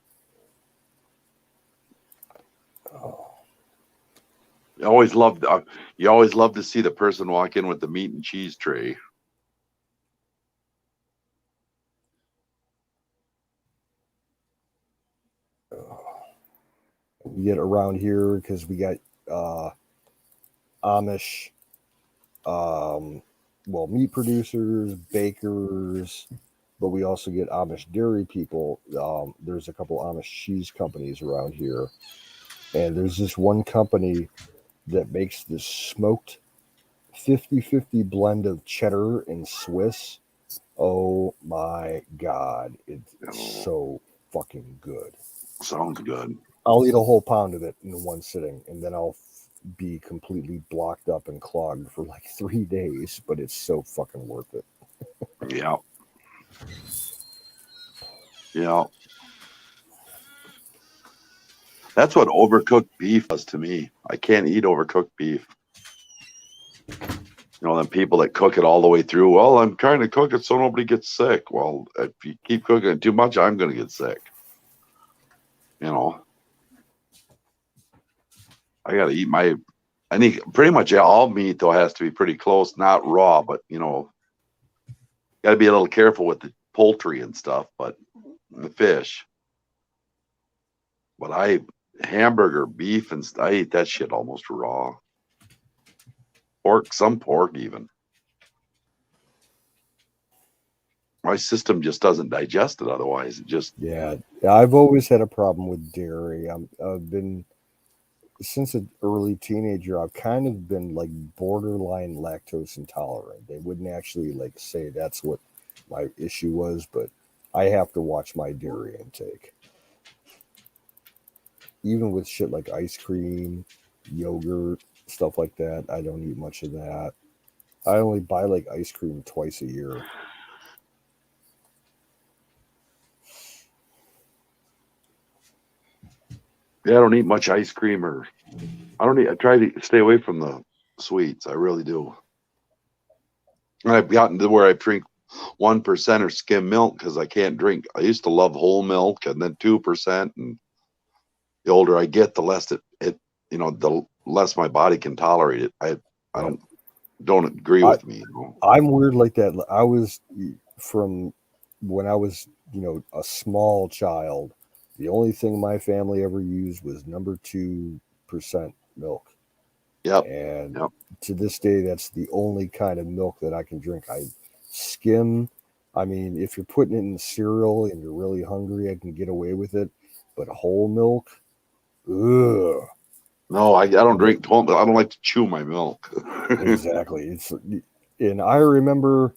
Oh. You always love to see the person walk in with the meat and cheese tray. We get around here because we got Amish, meat producers, bakers, but we also get Amish dairy people. There's a couple Amish cheese companies around here, and there's this one company that makes this smoked 50-50 blend of cheddar and Swiss. Oh my God, it's so fucking good. Sounds good. I'll eat a whole pound of it in one sitting, and then I'll be completely blocked up and clogged for like 3 days, but it's so fucking worth it. Yeah. Yeah. That's what overcooked beef does to me. I can't eat overcooked beef. You know, them people that cook it all the way through. Well, I'm trying to cook it so nobody gets sick. Well, if you keep cooking it too much, I'm going to get sick. You know, I got to eat I think pretty much all meat, though, has to be pretty close, not raw, but, you know, got to be a little careful with the poultry and stuff, but the fish. But hamburger, beef, and I eat that shit almost raw. Pork, some pork even. My system just doesn't digest it otherwise. It just... Yeah, I've always had a problem with dairy. I've been, since an early teenager, I've kind of been like borderline lactose intolerant. They wouldn't actually like say that's what my issue was, but I have to watch my dairy intake. Even with shit like ice cream, yogurt, stuff like that, I don't eat much of that. I only buy like ice cream twice a year. Yeah, I don't eat much ice cream I try to stay away from the sweets. I really do. And I've gotten to where I drink 1% or skim milk because I can't drink. I used to love whole milk and then 2%. And the older I get, the less the less my body can tolerate it. I don't agree with me. I'm weird like that. I was from when I was, a small child. The only thing my family ever used was number 2% milk. Yep. And to this day, that's the only kind of milk that I can drink. I skim. I mean, if you're putting it in cereal and you're really hungry, I can get away with it. But whole milk, ugh. No, I don't drink whole milk. I don't like to chew my milk. Exactly. And I remember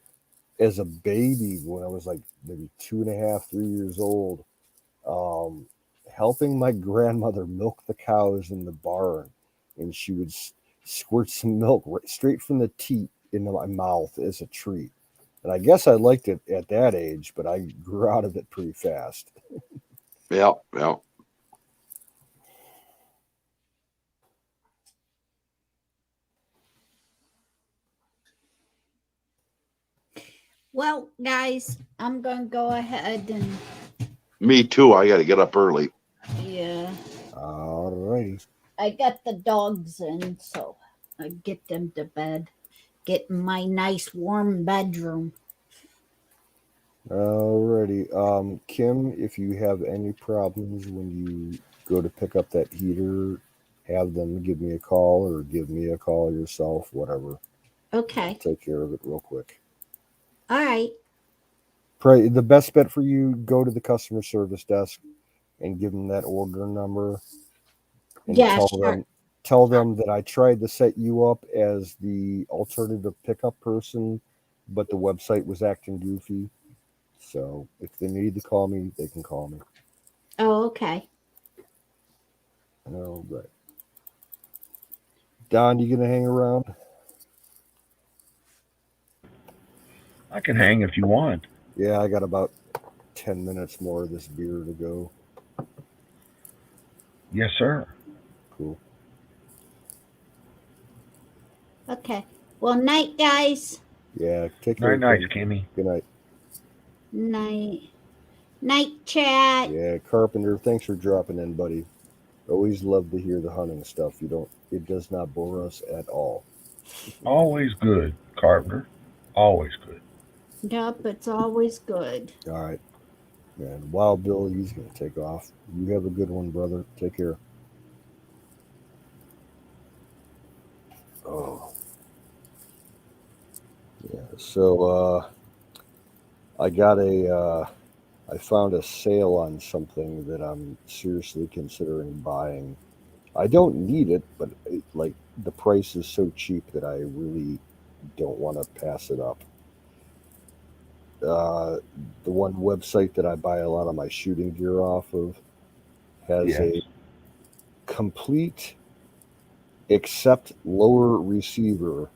as a baby when I was like maybe 2.5, 3 years old, helping my grandmother milk the cows in the barn, and she would squirt some milk straight from the teat into my mouth as a treat. And I guess I liked it at that age, but I grew out of it pretty fast. Yeah. Well, guys, I'm going to go ahead and. Me too. I got to get up early. Yeah. All righty. I got the dogs in, so I get them to bed. Get in my nice warm bedroom. Alrighty. Kim, if you have any problems when you go to pick up that heater, have them give me a call or give me a call yourself, whatever. Okay. I'll take care of it real quick. All right. Probably the best bet for you, go to the customer service desk and give them that order number. And tell them that I tried to set you up as the alternative pickup person, but the website was acting goofy. So if they need to call me, they can call me. Oh, okay. All right. Don, you gonna hang around? I can hang if you want. Yeah, I got about 10 minutes more of this beer to go. Yes, sir. Cool. Okay. Well, night, guys. Yeah, take care. Night, Kimmy. Good night. Night. Night, chat. Yeah, Carpenter, thanks for dropping in, buddy. Always love to hear the hunting stuff. It does not bore us at all. Always good, Carpenter. Always good. Yep, it's always good. All right. And Wild Bill, he's going to take off. You have a good one, brother. Take care. Oh. Yeah, so I found a sale on something that I'm seriously considering buying. I don't need it, but the price is so cheap that I really don't want to pass it up. The one website that I buy a lot of my shooting gear off of has a complete except lower receiver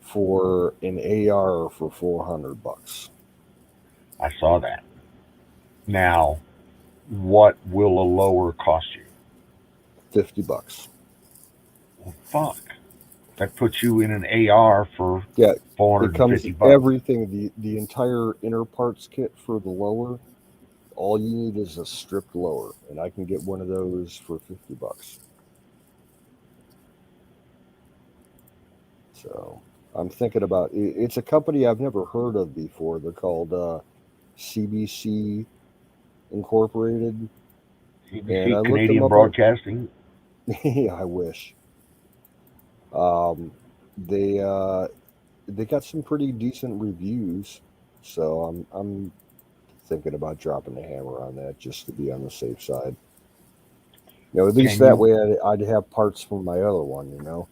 for an AR for $400. I saw that. Now, what will a lower cost you? $50. Well, fuck. That puts you in an AR for $450. It comes everything, the entire inner parts kit for the lower. All you need is a stripped lower, and I can get one of those for $50. So I'm thinking about it. It's a company I've never heard of before. They're called CBC Incorporated. CBC, and Canadian Broadcasting. Yeah, I wish. They got some pretty decent reviews, so I'm thinking about dropping the hammer on that just to be on the safe side. At least that way I'd have parts from my other one.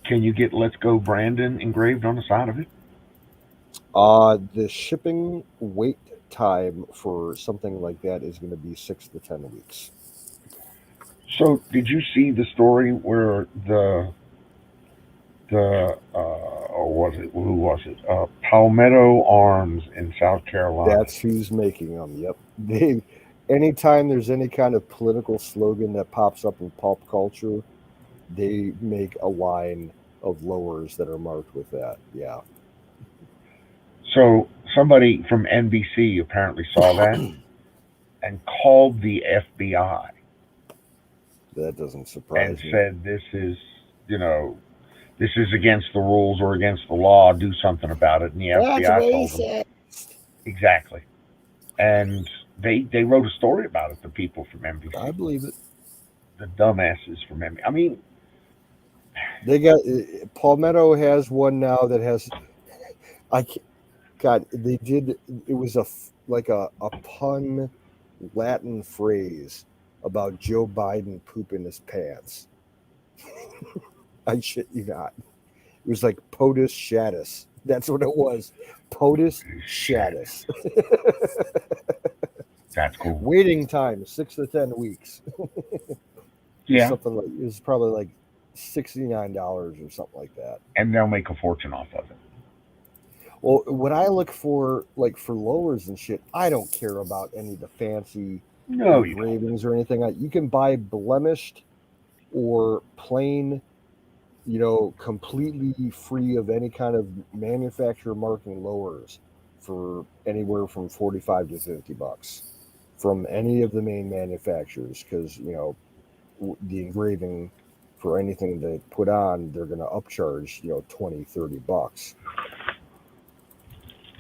Can you get "Let's Go Brandon" engraved on the side of it? The shipping wait time for something like that is going to be 6 to 10 weeks. So, did you see the story where who was it? Palmetto Arms in South Carolina. That's who's making them. Yep. anytime there's any kind of political slogan that pops up in pop culture, they make a line of lowers that are marked with that. Yeah. So somebody from NBC apparently saw that and called the FBI That doesn't and surprise me. said, "This is, this is against the rules or against the law. Do something about it." And the That's FBI told them racist. exactly. And they wrote a story about it. The people from NBC, I believe it. the dumbasses from NBC. I mean, They got Palmetto has one now that has. I can't, God, they did. It was like a pun Latin phrase about Joe Biden pooping his pants. I shit you not. It was like POTUS shatus. That's what it was. POTUS shatus. that's cool. Waiting time 6 to 10 weeks. Yeah, Something like it was probably like $69 or something like that. and they'll make a fortune off of it. Well, what I look for, like for lowers and shit, I don't care about any of the fancy No, you don't. engravings or anything. You can buy blemished or plain, completely free of any kind of manufacturer marking lowers for anywhere from $45 to $50 from any of the main manufacturers, because the engraving for anything they put on, they're going to upcharge $20-$30.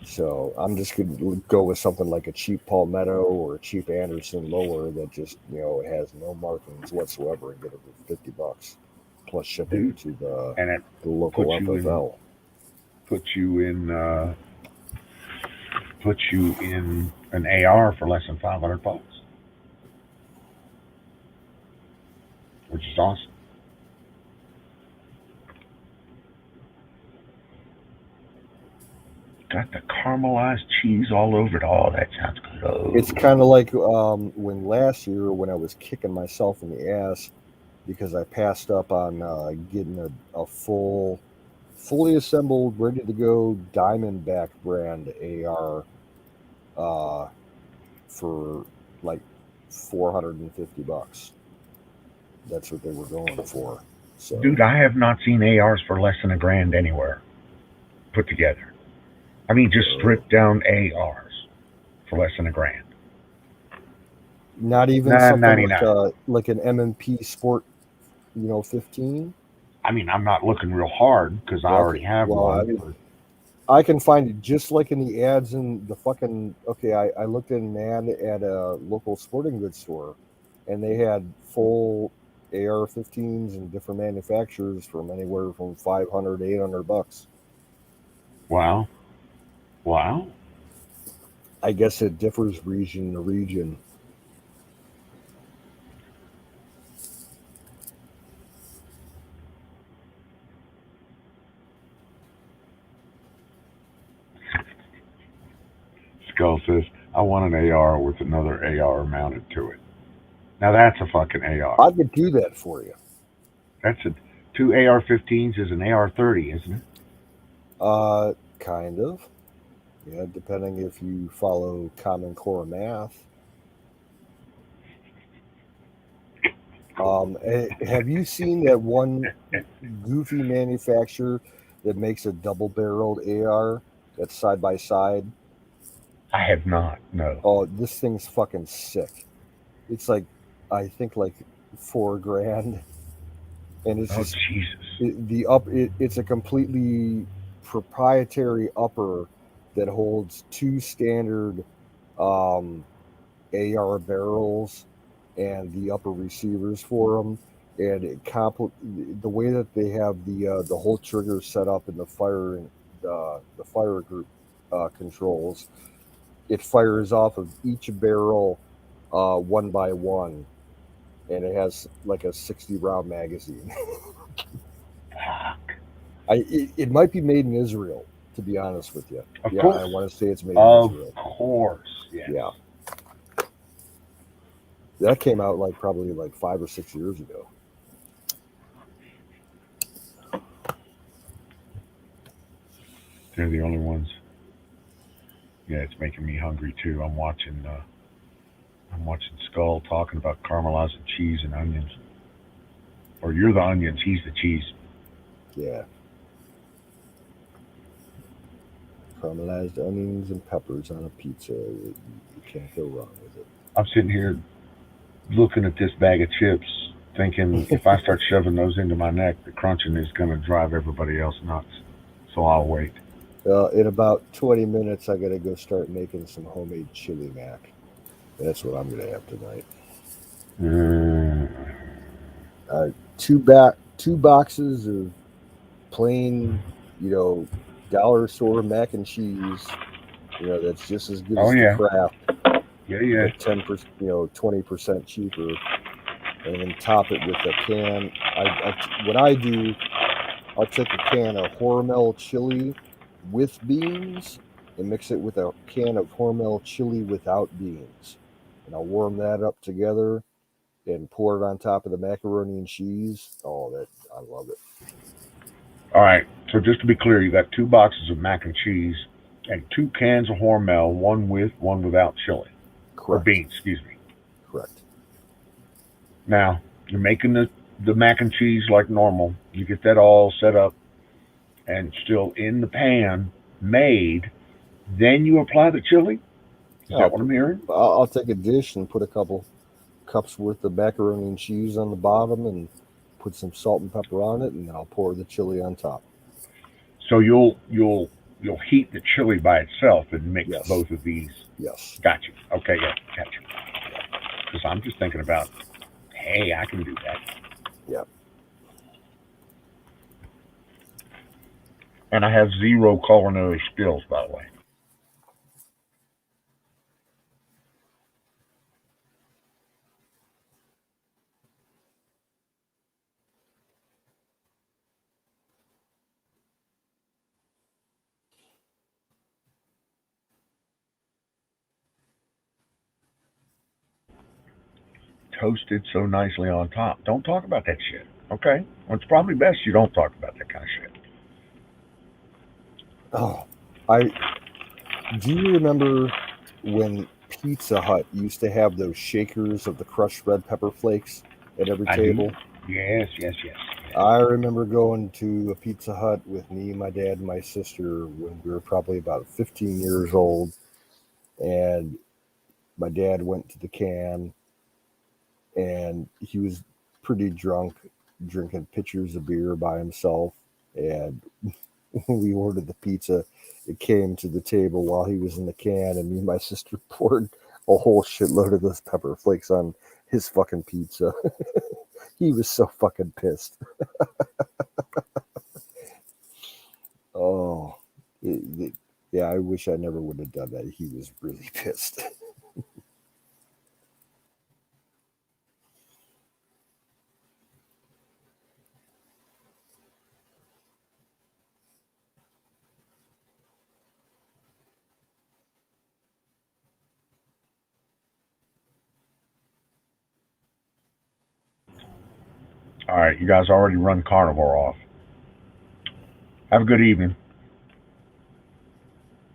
So I'm just going to go with something like a cheap Palmetto or a cheap Anderson lower that just has no markings whatsoever and get it for $50 plus shipping Dude, to the and it local puts you FFL. puts you in an AR for less than $500, which is awesome. Got the caramelized cheese all over it. Oh, that sounds good. It's kind of like when last year when I was kicking myself in the ass because I passed up on getting a fully assembled, ready to go Diamondback brand AR for like $450. That's what they were going for. So, Dude, I have not seen ARs for less than $1,000 anywhere put together. I mean, just stripped down ARs for less than $1,000. not even something $9.99. like an M&P Sport, 15. I mean, I'm not looking real hard because I already have one. I mean, I can find it just like in the ads in the fucking. Okay, I looked in an ad at a local sporting goods store, and they had full AR-15s and different manufacturers from anywhere from $500 to $800. Wow. Wow. I guess it differs region to region. Skull says, I want an AR with another AR mounted to it. Now that's a fucking AR. I could do that for you. That's two AR-15s is an AR-30, isn't it? Kind of. Yeah, depending if you follow Common Core math. Have you seen that one goofy manufacturer that makes a double-barreled AR that's side by side? I have not. No. Oh, this thing's fucking sick. It's like, I think like $4,000, and it's just Jesus. It's a completely proprietary upper that holds two standard AR barrels and the upper receivers for them, and the way that they have the whole trigger set up in the fire group controls, it fires off of each barrel one by one, and it has like a 60 round magazine. It might be made in Israel, to be honest with you. Of course. I want to say it's made in Israel. Of course. Yes. Yeah. That came out probably 5 or 6 years ago. They're the only ones. Yeah, it's making me hungry too. I'm watching watching Skull talking about caramelizing cheese and onions. Or you're the onions, he's the cheese. Yeah. Caramelized onions and peppers on a pizza. You can't go wrong with it. I'm sitting here looking at this bag of chips, thinking if I start shoving those into my neck, the crunching is going to drive everybody else nuts. So I'll wait. In about 20 minutes, I got to go start making some homemade chili mac. That's what I'm going to have tonight. Two boxes of plain, dollar store mac and cheese. That's just as good as the Kraft. Yeah. 10%, 20% cheaper, and then top it with a can. What I do, I'll take a can of Hormel chili with beans and mix it with a can of Hormel chili without beans, and I'll warm that up together and pour it on top of the macaroni and cheese. Oh, I love it. All right. So just to be clear, you got 2 boxes of mac and cheese and 2 cans of Hormel, one with, one without chili. Correct. Or beans, excuse me. Correct. Now, you're making the mac and cheese like normal. You get that all set up and still in the pan, made. Then you apply the chili? Is that what I'm hearing? I'll take a dish and put a couple cups worth of macaroni and cheese on the bottom and put some salt and pepper on it, and then I'll pour the chili on top. So you'll heat the chili by itself and mix both of these. Yes. Gotcha. Okay, yeah, gotcha. Because I'm just thinking about, hey, I can do that. Yep. And I have 0 culinary skills, by the way. Toasted so nicely on top. Don't talk about that shit. Okay? Well, it's probably best you don't talk about that kind of shit. Oh, do you remember when Pizza Hut used to have those shakers of the crushed red pepper flakes at every table? Yes. I remember going to a Pizza Hut with me, my dad, and my sister when we were probably about 15 years old, and my dad went to the can, and he was pretty drunk, drinking pitchers of beer by himself, and when we ordered the pizza, it came to the table while he was in the can, and me and my sister poured a whole shitload of those pepper flakes on his fucking pizza. He was so fucking pissed. Oh, yeah, I wish I never would have done that. He was really pissed. All right, you guys already run carnivore off. Have a good evening.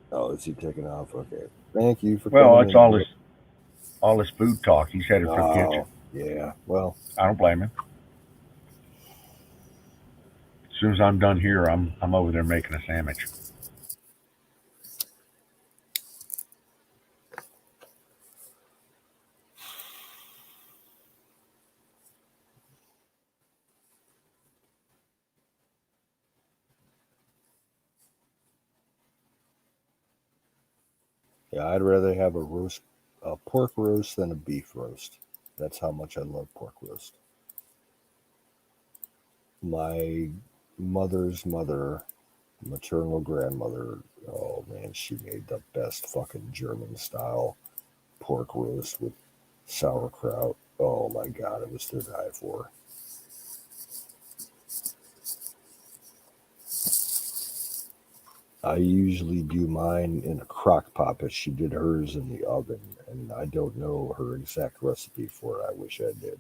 Oh, is he taking off? Okay. Thank you for Well, coming. It's all this food talk. He's headed for the kitchen. Yeah, well, I don't blame him. As soon as I'm done here, I'm over there making a sandwich. yeah, I'd rather have a pork roast than a beef roast. That's how much I love pork roast. My mother's mother, maternal grandmother, oh man, she made the best fucking German style pork roast with sauerkraut. Oh my god, it was to die for. I usually do mine in a crock pot, but she did hers in the oven, and I don't know her exact recipe for it. I wish I did.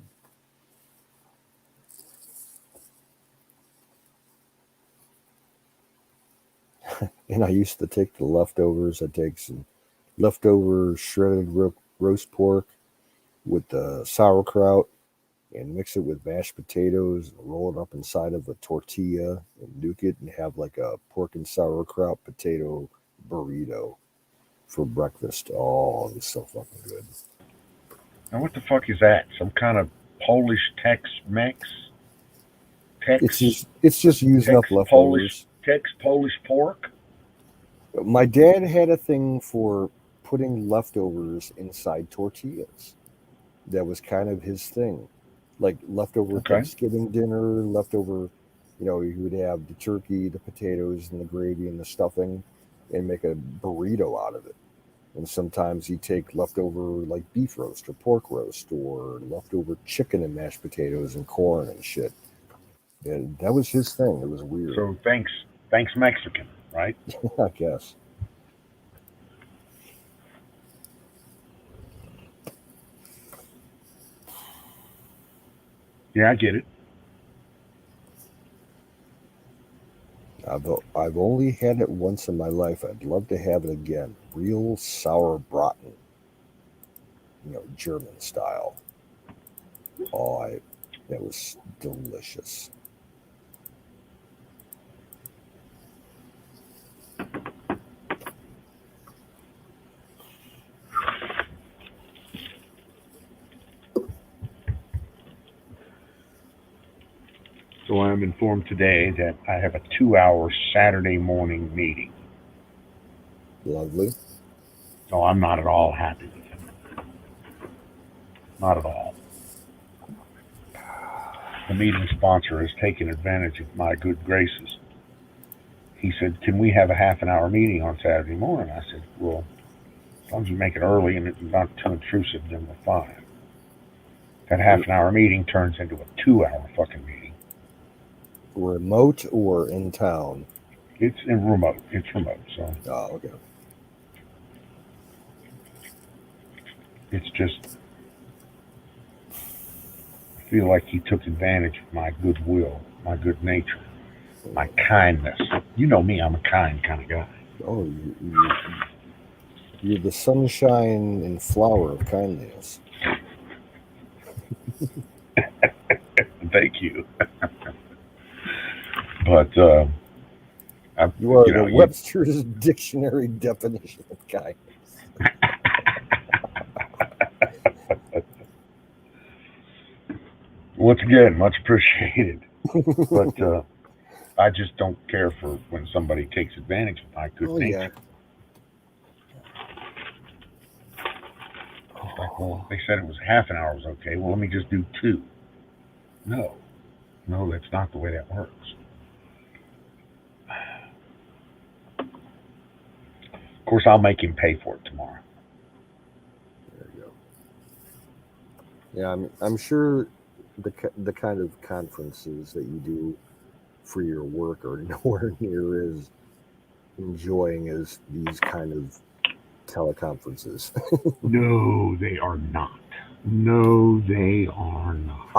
And I used to take the leftovers. I take some leftover shredded roast pork, with the sauerkraut and mix it with mashed potatoes and roll it up inside of a tortilla and nuke it and have like a pork and sauerkraut potato burrito for breakfast. Oh, it's so fucking good. Now, what the fuck is that? Some kind of Polish Tex-Mex? It's just using up leftovers. Polish pork? My dad had a thing for putting leftovers inside tortillas. That was kind of his thing. Like leftover Thanksgiving dinner, leftover, he would have the turkey, the potatoes, and the gravy and the stuffing and make a burrito out of it. And sometimes he'd take leftover like beef roast or pork roast or leftover chicken and mashed potatoes and corn and shit. And that was his thing. It was weird. So thanks Mexican, right? I guess. Yeah, I get it. I've only had it once in my life. I'd love to have it again. Real Sauerbraten, German style. Oh, that was delicious. So I'm informed today that I have a 2-hour Saturday morning meeting. Lovely. No, I'm not at all happy with it. Not at all. The meeting sponsor has taken advantage of my good graces. He said, "Can we have a half an hour meeting on Saturday morning?" I said, "Well, as long as we make it early and it's not too intrusive, then we're fine." That half an hour meeting turns into a 2-hour fucking meeting. Remote or in town? It's remote. It's remote, so. Oh, okay. It's just, I feel like he took advantage of my goodwill, my good nature, my kindness. You know me, I'm a kind kind of guy. Oh, you're the sunshine and flower of kindness. Thank you. But you are the Webster's Dictionary definition of kindness. Once again, much appreciated. But I just don't care for when somebody takes advantage of my good nature. It's like, well, they said it was half an hour was okay. Well, let me just do 2. No, that's not the way that works. Of course, I'll make him pay for it tomorrow. There you go. Yeah, I'm sure the kind of conferences that you do for your work are nowhere near as enjoying as these kind of teleconferences. No, they are not. No, they are not.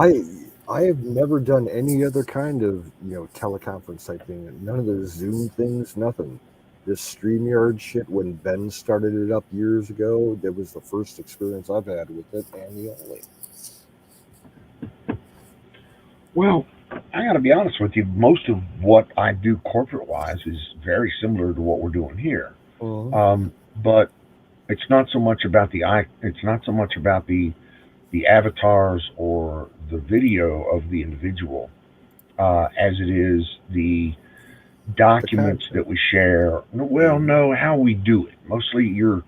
I have never done any other kind of teleconference type thing. None of the Zoom things, nothing. This StreamYard shit, when Ben started it up years ago, that was the first experience I've had with it, and the only. Well, I got to be honest with you. Most of what I do corporate-wise is very similar to what we're doing here. Mm-hmm. But it's not so much about the avatars or the video of the individual as it is the documents that we share. Well, no, how we do it. Mostly you're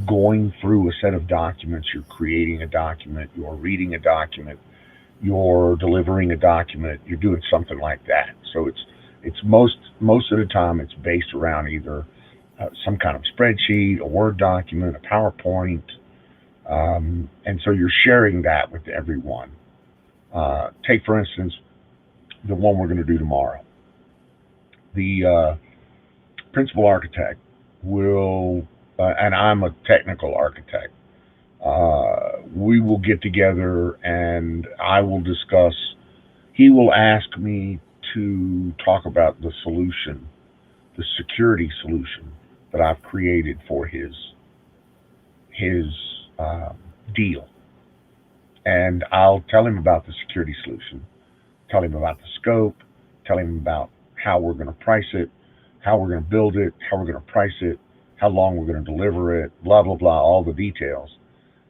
going through a set of documents, you're creating a document, you're reading a document, you're delivering a document, you're doing something like that. So it's most of the time it's based around either some kind of spreadsheet, a Word document, a PowerPoint, and so you're sharing that with everyone. Take, for instance, the one we're going to do tomorrow. The principal architect will, and I'm a technical architect, we will get together and I will discuss, he will ask me to talk about the solution, the security solution that I've created for his deal. And I'll tell him about the security solution, tell him about the scope, tell him about how we're going to price it, how we're going to build it, how we're going to price it, how long we're going to deliver it, blah, blah, blah, all the details.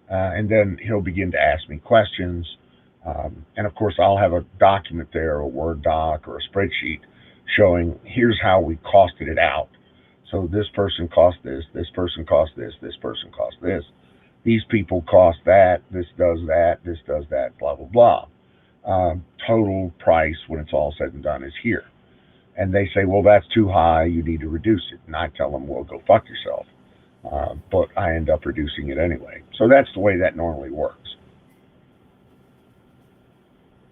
And then he'll begin to ask me questions. And of course, I'll have a document there, a Word doc or a spreadsheet showing here's how we costed it out. So this person cost this person cost this person cost this. These people cost that, this does that, blah, blah, blah. Total price when it's all said and done is here. And they say, well, that's too high, you need to reduce it. And I tell them, well, go fuck yourself. But I end up reducing it anyway. So that's the way that normally works.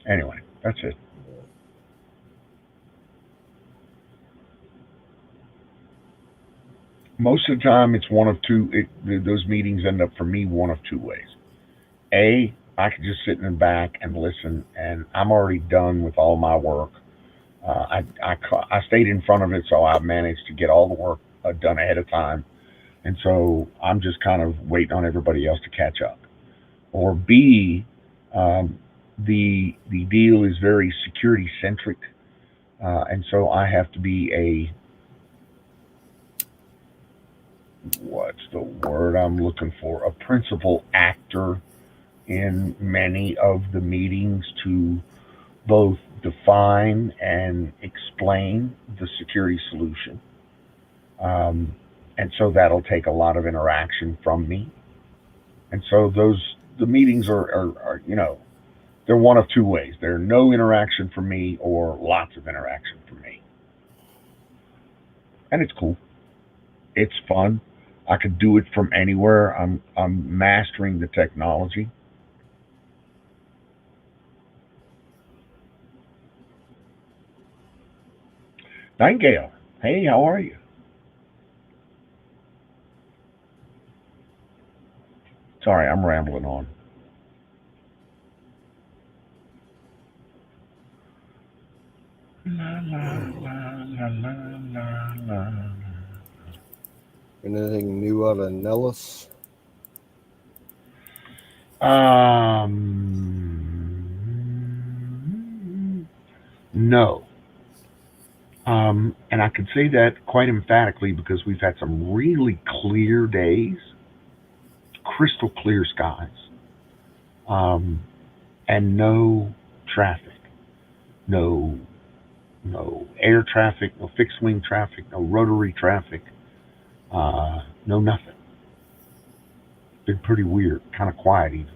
Anyway, that's it. Most of the time, it's one of two. Those meetings end up for me one of two ways. A, I can just sit in the back and listen, and I'm already done with all my work. I stayed in front of it, so I managed to get all the work done ahead of time. And so I'm just kind of waiting on everybody else to catch up. Or B, the deal is very security centric, and so I have to be what's the word I'm looking for? A principal actor in many of the meetings to both define and explain the security solution. And so that'll take a lot of interaction from me. And so the meetings are they're one of two ways. They're no interaction from me or lots of interaction from me. And it's cool. It's fun. I could do it from anywhere. I'm mastering the technology. Nightingale, hey, how are you? Sorry, I'm rambling on. La, la, la, la, la, la, la. Anything new out of Nellis? No. And I can say that quite emphatically because we've had some really clear days, crystal clear skies, and no traffic, no air traffic, no fixed wing traffic, no rotary traffic, no nothing. Been pretty weird, kind of quiet even.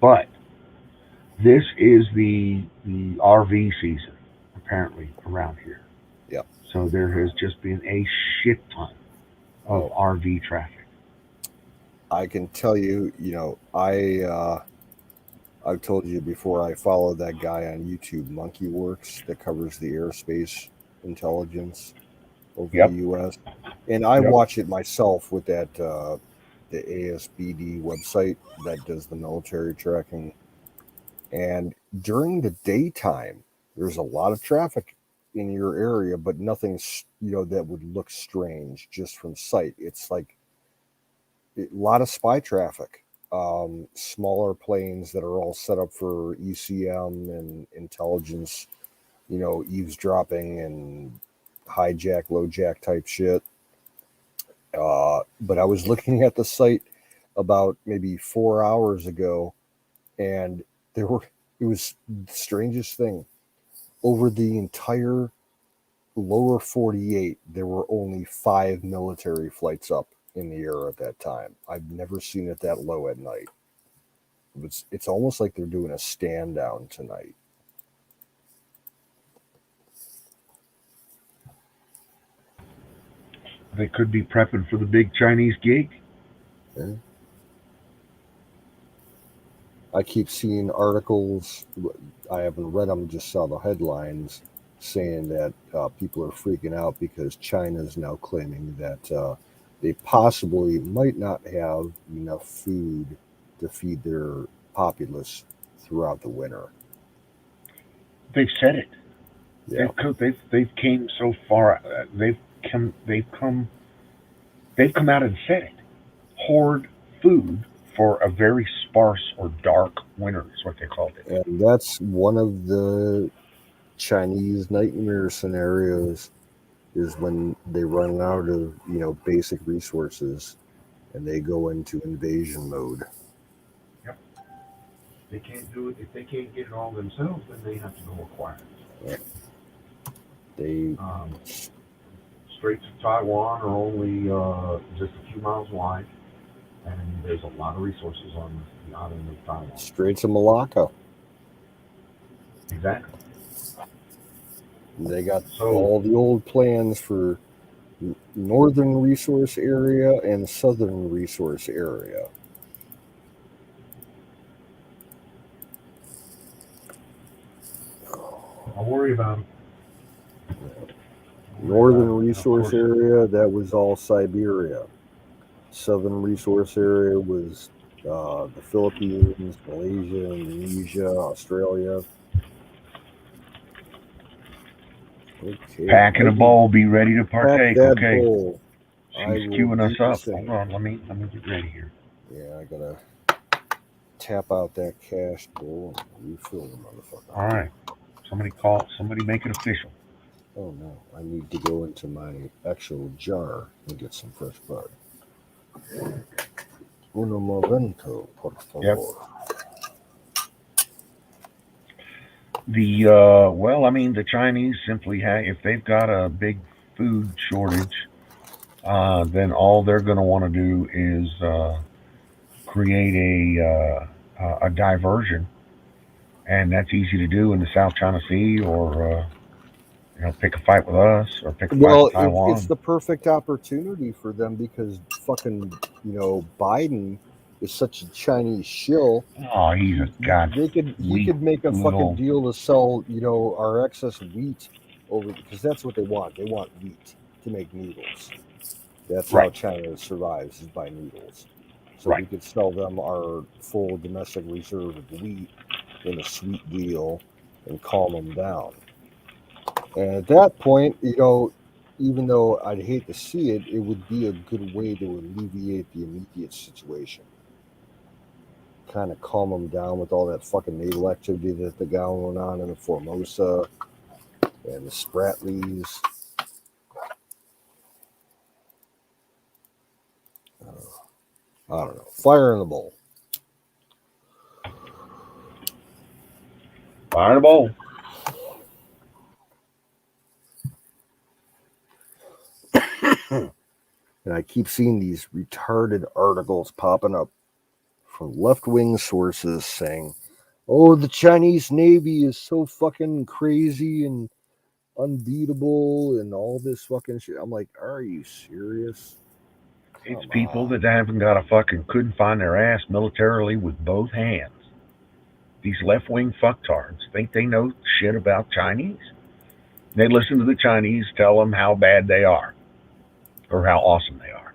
But this is the RV season, apparently, around here. Yep. So there has just been a shit ton of RV traffic. I can tell you, I've told you before, I follow that guy on YouTube, Monkey Works, that covers the airspace intelligence over the U.S. And I watch it myself with that the ASBD website that does the military tracking. And during the daytime, there's a lot of traffic in your area, but nothing, that would look strange just from sight. It's like a lot of spy traffic, smaller planes that are all set up for ECM and intelligence, eavesdropping and hijack, lowjack type shit. But I was looking at the site about maybe 4 hours ago, and it was the strangest thing. Over the entire lower 48, there were only 5 military flights up in the air at that time. I've never seen it that low at night. It's almost like they're doing a stand down tonight. They could be prepping for the big Chinese gig. Yeah. I keep seeing articles. I haven't read them, just saw the headlines saying that people are freaking out because China is now claiming that they possibly might not have enough food to feed their populace throughout the winter. They've said it. Yeah. They've came so far. They've come out and said it. Hoard food for a very sparse or dark winter, is what they called it. And that's one of the Chinese nightmare scenarios, is when they run out of, basic resources and they go into invasion mode. Yep. They can't do it. If they can't get it all themselves, then they have to go acquire it. Yep. They Straits of Taiwan are only just a few miles wide, and there's a lot of resources on the island of Taiwan. Straits of Malacca. Exactly. They got all the old plans for northern resource area and southern resource area. I'll worry about them. Northern resource area, that was all Siberia. Southern resource area was the Philippines, Malaysia, Indonesia, Australia. Okay. Packing a bowl, be ready to partake. That okay. bowl. She's queuing us up. Hold on, let me get ready here. Yeah, I gotta tap out that cash bowl and refill the motherfucker. All right. Somebody make it official. Oh no, I need to go into my actual jar and get some fresh bud. Uno momento, por favor. Yep. The Chinese simply have, if they've got a big food shortage, then all they're going to want to do is create a diversion, and that's easy to do in the South China Sea, or pick a fight with us, or pick a fight with Taiwan. It's the perfect opportunity for them, because fucking Biden is such a Chinese shill. Oh, he's a god. You could make a fucking deal to sell our excess wheat over, because that's what they want. They want wheat to make noodles. That's how China survives, is by noodles. So we could sell them our full domestic reserve of wheat in a sweet deal and calm them down. And at that point, even though I'd hate to see it, it would be a good way to alleviate the immediate situation. Kind of calm them down with all that fucking naval activity that the going on in the Formosa and the Spratlys. I don't know. Fire in the bowl. Fire in the bowl. And I keep seeing these retarded articles popping up from left-wing sources saying, oh, the Chinese Navy is so fucking crazy and unbeatable and all this fucking shit. I'm like, are you serious? It's people that couldn't find their ass militarily with both hands. These left-wing fucktards think they know shit about Chinese. They listen to the Chinese tell them how bad they are, or how awesome they are.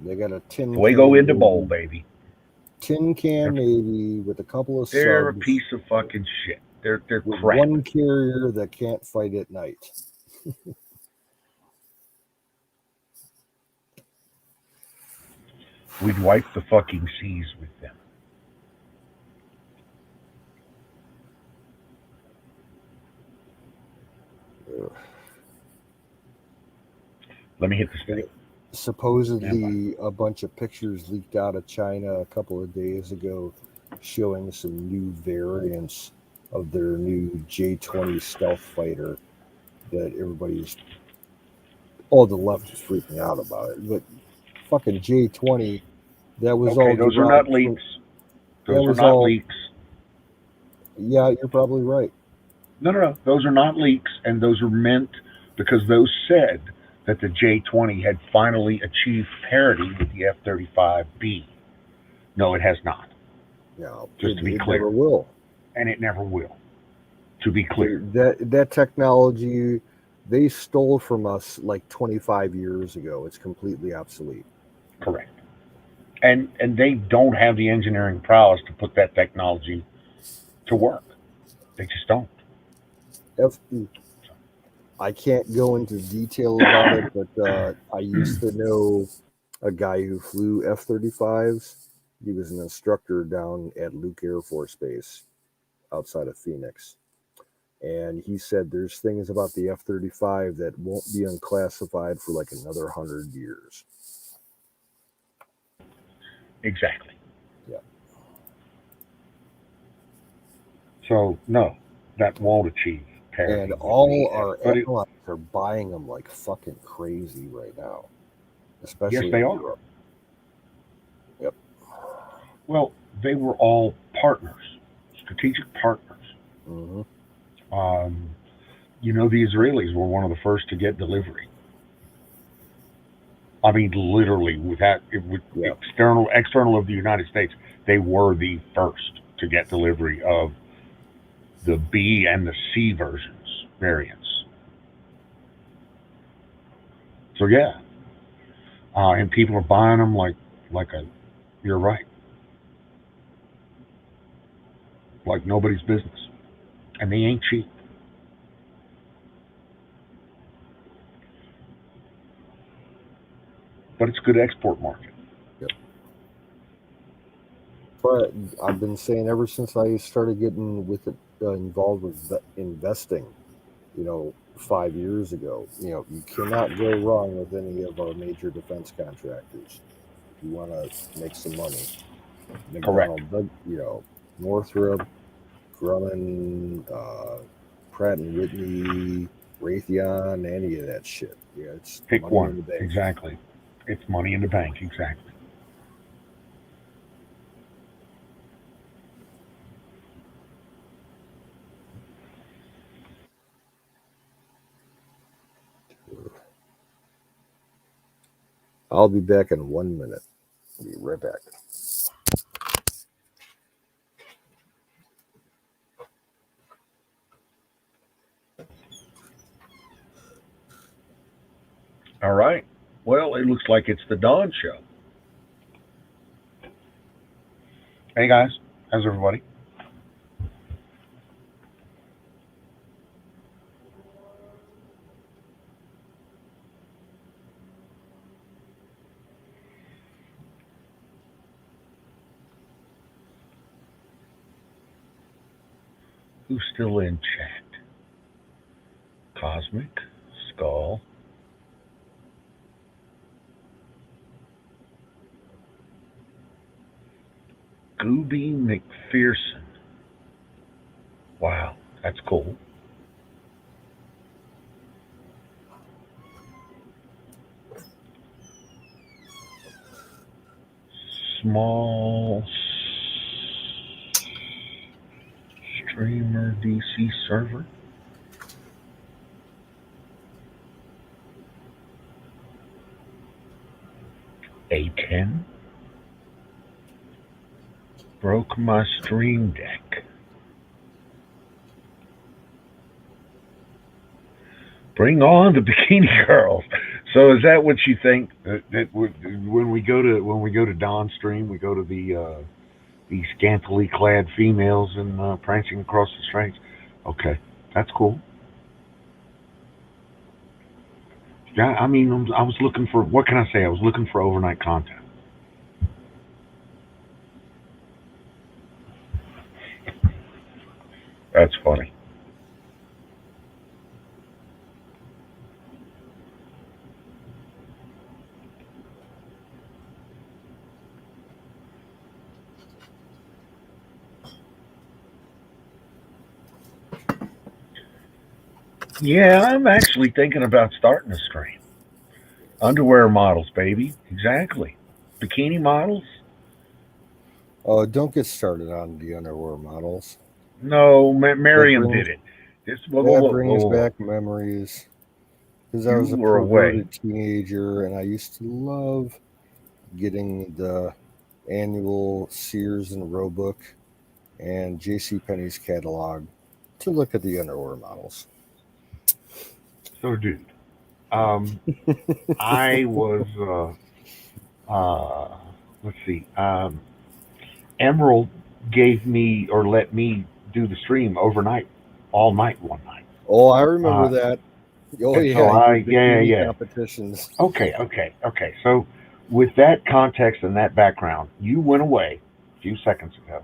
They got a tin can. We go into bowl, baby. Tin can Navy with a couple of They're subs. A piece of fucking shit. They're with crap. One carrier that can't fight at night. We'd wipe the fucking seas with them. Let me hit the thing. Supposedly, a bunch of pictures leaked out of China a couple of days ago showing some new variants of their new J-20 stealth fighter that all the left is freaking out about it. But fucking J-20, that was all. Those are not leaks. Those are not leaks. Yeah, you're probably right. No. Those are not leaks, and those are meant because those said that the J-20 had finally achieved parity with the F-35B. No, it has not. No, just to be clear. It never will. And it never will. To be clear. That technology, they stole from us like 25 years ago. It's completely obsolete. Correct. And they don't have the engineering prowess to put that technology to work. They just don't. I can't go into detail about it, but I used to know a guy who flew F-35s He was an instructor down at Luke Air Force Base outside of Phoenix. And he said there's things about the F-35 that won't be unclassified for like another 100 years. Exactly. Yeah. So, no, that won't achieve parity. And all our allies are buying them like fucking crazy right now. Especially yes, they are. Europe. Yep. Well, they were all partners, strategic partners. Mm-hmm. You know, the Israelis were one of the first to get delivery. I mean, literally, external of the United States, they were the first to get delivery of the B and the C variants. So yeah, and people are buying them you're right, like nobody's business, and they ain't cheap. But it's a good export market. Yep. But I've been saying ever since I started getting with it, involved with investing, 5 years ago, you cannot go wrong with any of our major defense contractors. If you want to make some money, Correct. Northrop Grumman, Pratt and Whitney, Raytheon, any of that shit. Yeah, it's pick money one. in the bank. Exactly. It's money in the bank. Exactly. I'll be back in 1 minute. I'll be right back. All right. Well, it looks like it's the Dawn Show. Hey guys, how's everybody? Who's still in chat? Cosmic, Skull, Gooby McPherson. Wow, that's cool. Small streamer DC server. A10. Broke my stream deck. Bring on the bikini girls. So is that what you think? That when we go to Dawn stream, we go to the scantily clad females and prancing across the streets? Okay, that's cool. Yeah, I mean, I was looking for, what can I say? I was looking for overnight content. That's funny. Yeah, I'm actually thinking about starting a stream. Underwear models, baby. Exactly. Bikini models? Oh, don't get started on the underwear models. No, Miriam did it. That brings back memories. Because I was a perverted teenager, and I used to love getting the annual Sears and Roebuck and JCPenney's catalog to look at the underwear models. So, dude, I was, let's see, Emerald gave me or let me do the stream overnight, all night one night. Oh, I remember that. Oh, yeah. So yeah. Competitions. Okay. So with that context and that background, you went away a few seconds ago,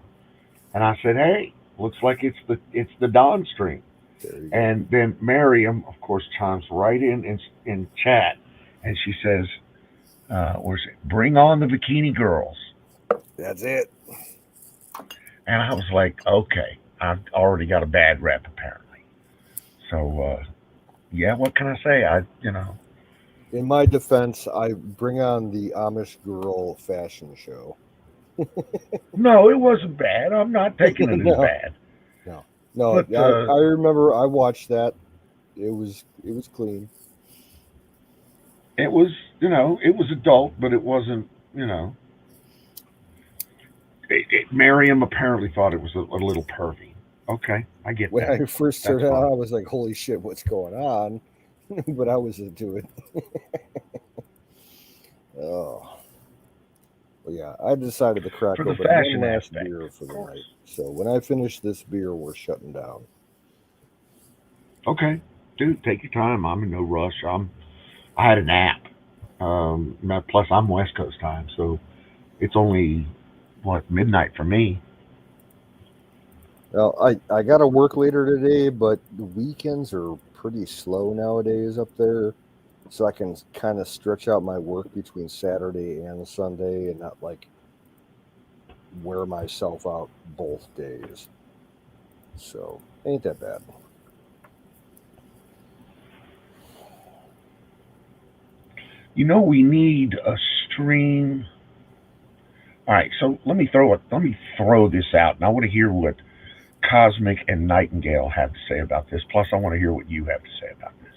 and I said, "Hey, looks like it's the Dawn stream." And then Miriam, of course, chimes right in chat, and she says, "Where's it? Bring on the bikini girls." That's it. And I was like, "Okay, I've already got a bad rep apparently." So, yeah, what can I say? In my defense, I bring on the Amish girl fashion show. No, it wasn't bad. I'm not taking it as bad. No. But, I remember I watched that. It was clean. it was, it was adult, but it wasn't, Miriam apparently thought it was a little pervy. Okay, I get When that. I first started out, I was like, "Holy shit, what's going on?" But I was into it. Oh. Well, yeah, I decided to crack open one last beer for the night. So when I finish this beer, we're shutting down. Okay, dude, take your time. I'm in no rush. I had a nap. Plus, I'm West Coast time, so it's only midnight for me. Well, I got to work later today, but the weekends are pretty slow nowadays up there, so I can kind of stretch out my work between Saturday and Sunday and not wear myself out both days. So ain't that bad. We need a stream. All right, so let me throw this out, and I want to hear what Cosmic and Nightingale have to say about this. Plus, I want to hear what you have to say about this.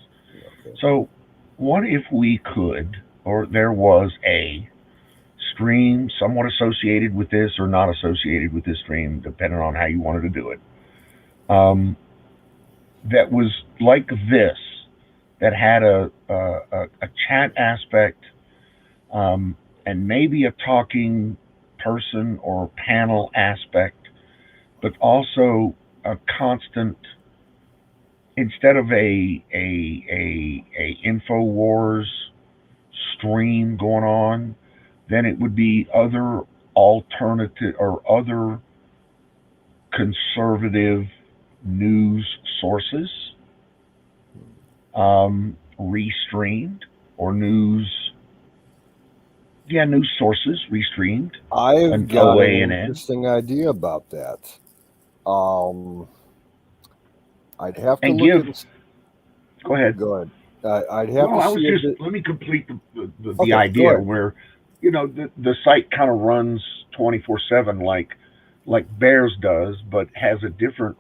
Okay. So, what if we could, or there was a stream somewhat associated with this or not associated with this stream, depending on how you wanted to do it, that was like this, that had a chat aspect, and maybe a talking person or panel aspect, but also a constant, instead of a InfoWars stream going on, then it would be other alternative or other conservative news sources restreamed, or news sources restreamed. I've got an interesting idea about that. I'd have to look at. Go ahead. Go ahead. I'd have to. I was just let me complete the idea where, the site kind of runs 24/7 like Bears does, but has a different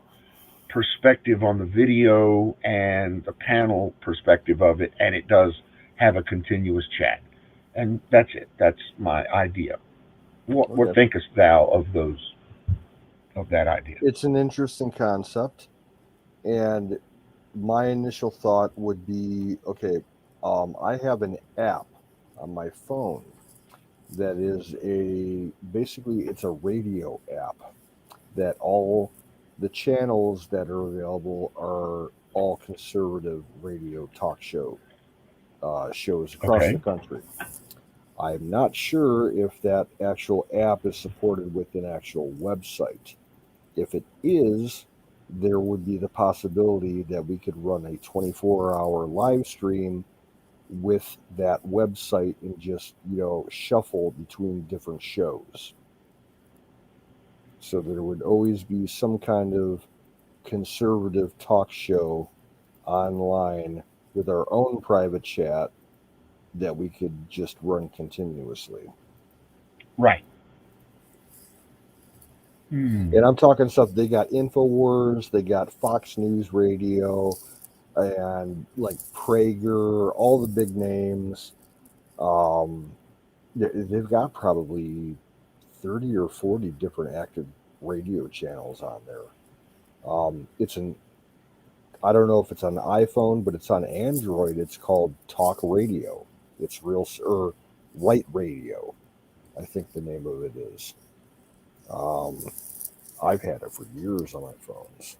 perspective on the video and the panel perspective of it, and it does have a continuous chat. And that's it. That's my idea. What thinkest thou of that idea? It's an interesting concept, and my initial thought would be, okay, I have an app on my phone that is basically it's a radio app that all the channels that are available are all conservative radio talk shows across the country. I'm not sure if that actual app is supported with an actual website. If it is, there would be the possibility that we could run a 24-hour live stream with that website and just, shuffle between different shows. So there would always be some kind of conservative talk show online with our own private chat that we could just run continuously. Right. And I'm talking stuff, they got InfoWars, they got Fox News Radio, and like Prager, all the big names. They've got probably 30 or 40 different active radio channels on there. I don't know if it's on iPhone, but it's on Android. It's called Talk Radio. It's Right Radio, I think the name of it is. I've had it for years on my phones.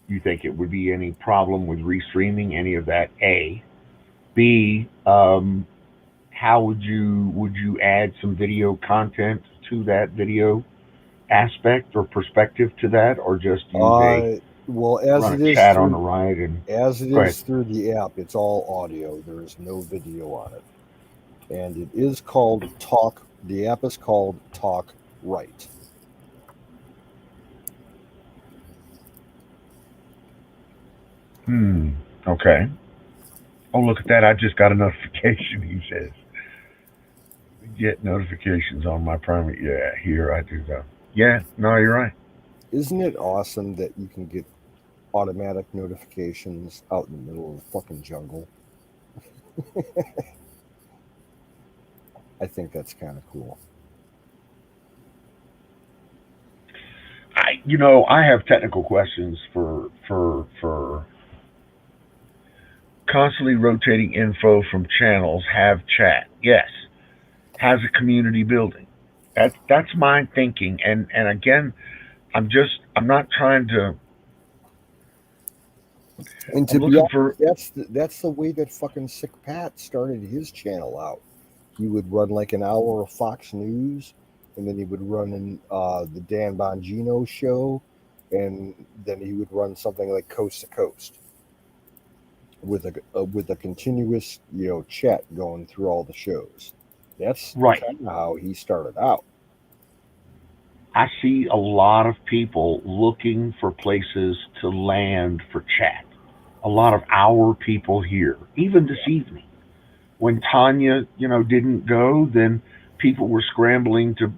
You think it would be any problem with restreaming any of that? A. B. how would you add some video content to that video aspect or perspective to that, or just use a Well, as run it a is chat on the through right and as it go ahead. is through the app, it's all audio. There is no video on it, and it is called Talk. The app is called Talk Right. Okay. Oh, look at that! I just got a notification. He says, "Get notifications on my primary." Yeah, here I do that. Yeah, no, you're right. Isn't it awesome that you can get automatic notifications out in the middle of the fucking jungle? I think that's kind of cool. I have technical questions for constantly rotating info from channels. Have chat. Yes, has a community building. That's my thinking. And again, I'm not trying to. And to I'm be looking honest, for. that's the way that fucking Sick Pat started his channel out. He would run like an hour of Fox News, and then he would run in the Dan Bongino show, and then he would run something like Coast to Coast with a continuous chat going through all the shows. That's Right. kind of how he started out. I see a lot of people looking for places to land for chat. A lot of our people here, even this evening. When Tanya, didn't go, then people were scrambling to,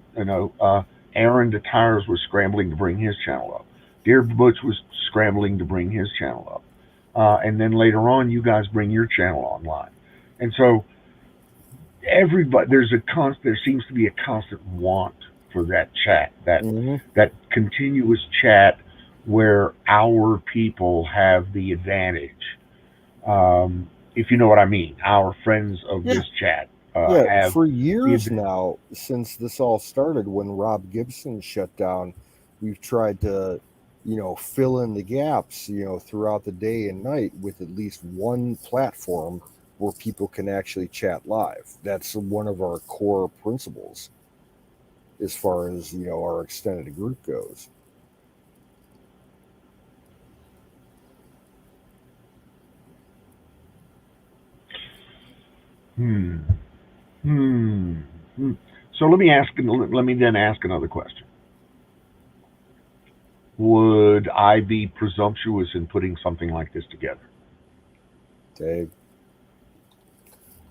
Aaron the Tires was scrambling to bring his channel up. Dear Butch was scrambling to bring his channel up. And then later on, you guys bring your channel online. And so there seems to be a constant want for that chat, that continuous chat where our people have the advantage. If you know what I mean, our friends of this chat have for years now, since this all started, when Rob Gibson shut down, we've tried to, fill in the gaps, throughout the day and night with at least one platform where people can actually chat live. That's one of our core principles as far as, our extended group goes. So let me then ask another question. Would I be presumptuous in putting something like this together? Dave,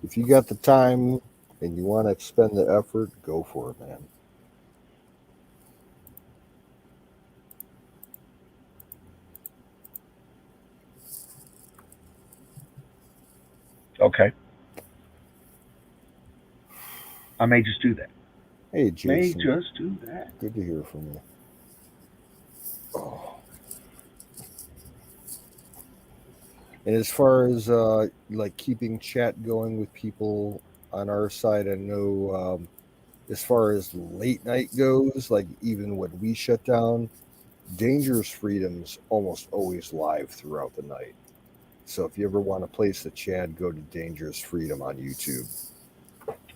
if you got the time and you want to expend the effort, go for it, man. Okay. I may just do that. Hey, Jason. May just do that. Good to hear from you. Oh. And as far as like keeping chat going with people on our side, I know as far as late night goes, like even when we shut down, Dangerous Freedom's almost always live throughout the night. So if you ever want to place the chat, go to Dangerous Freedom on YouTube.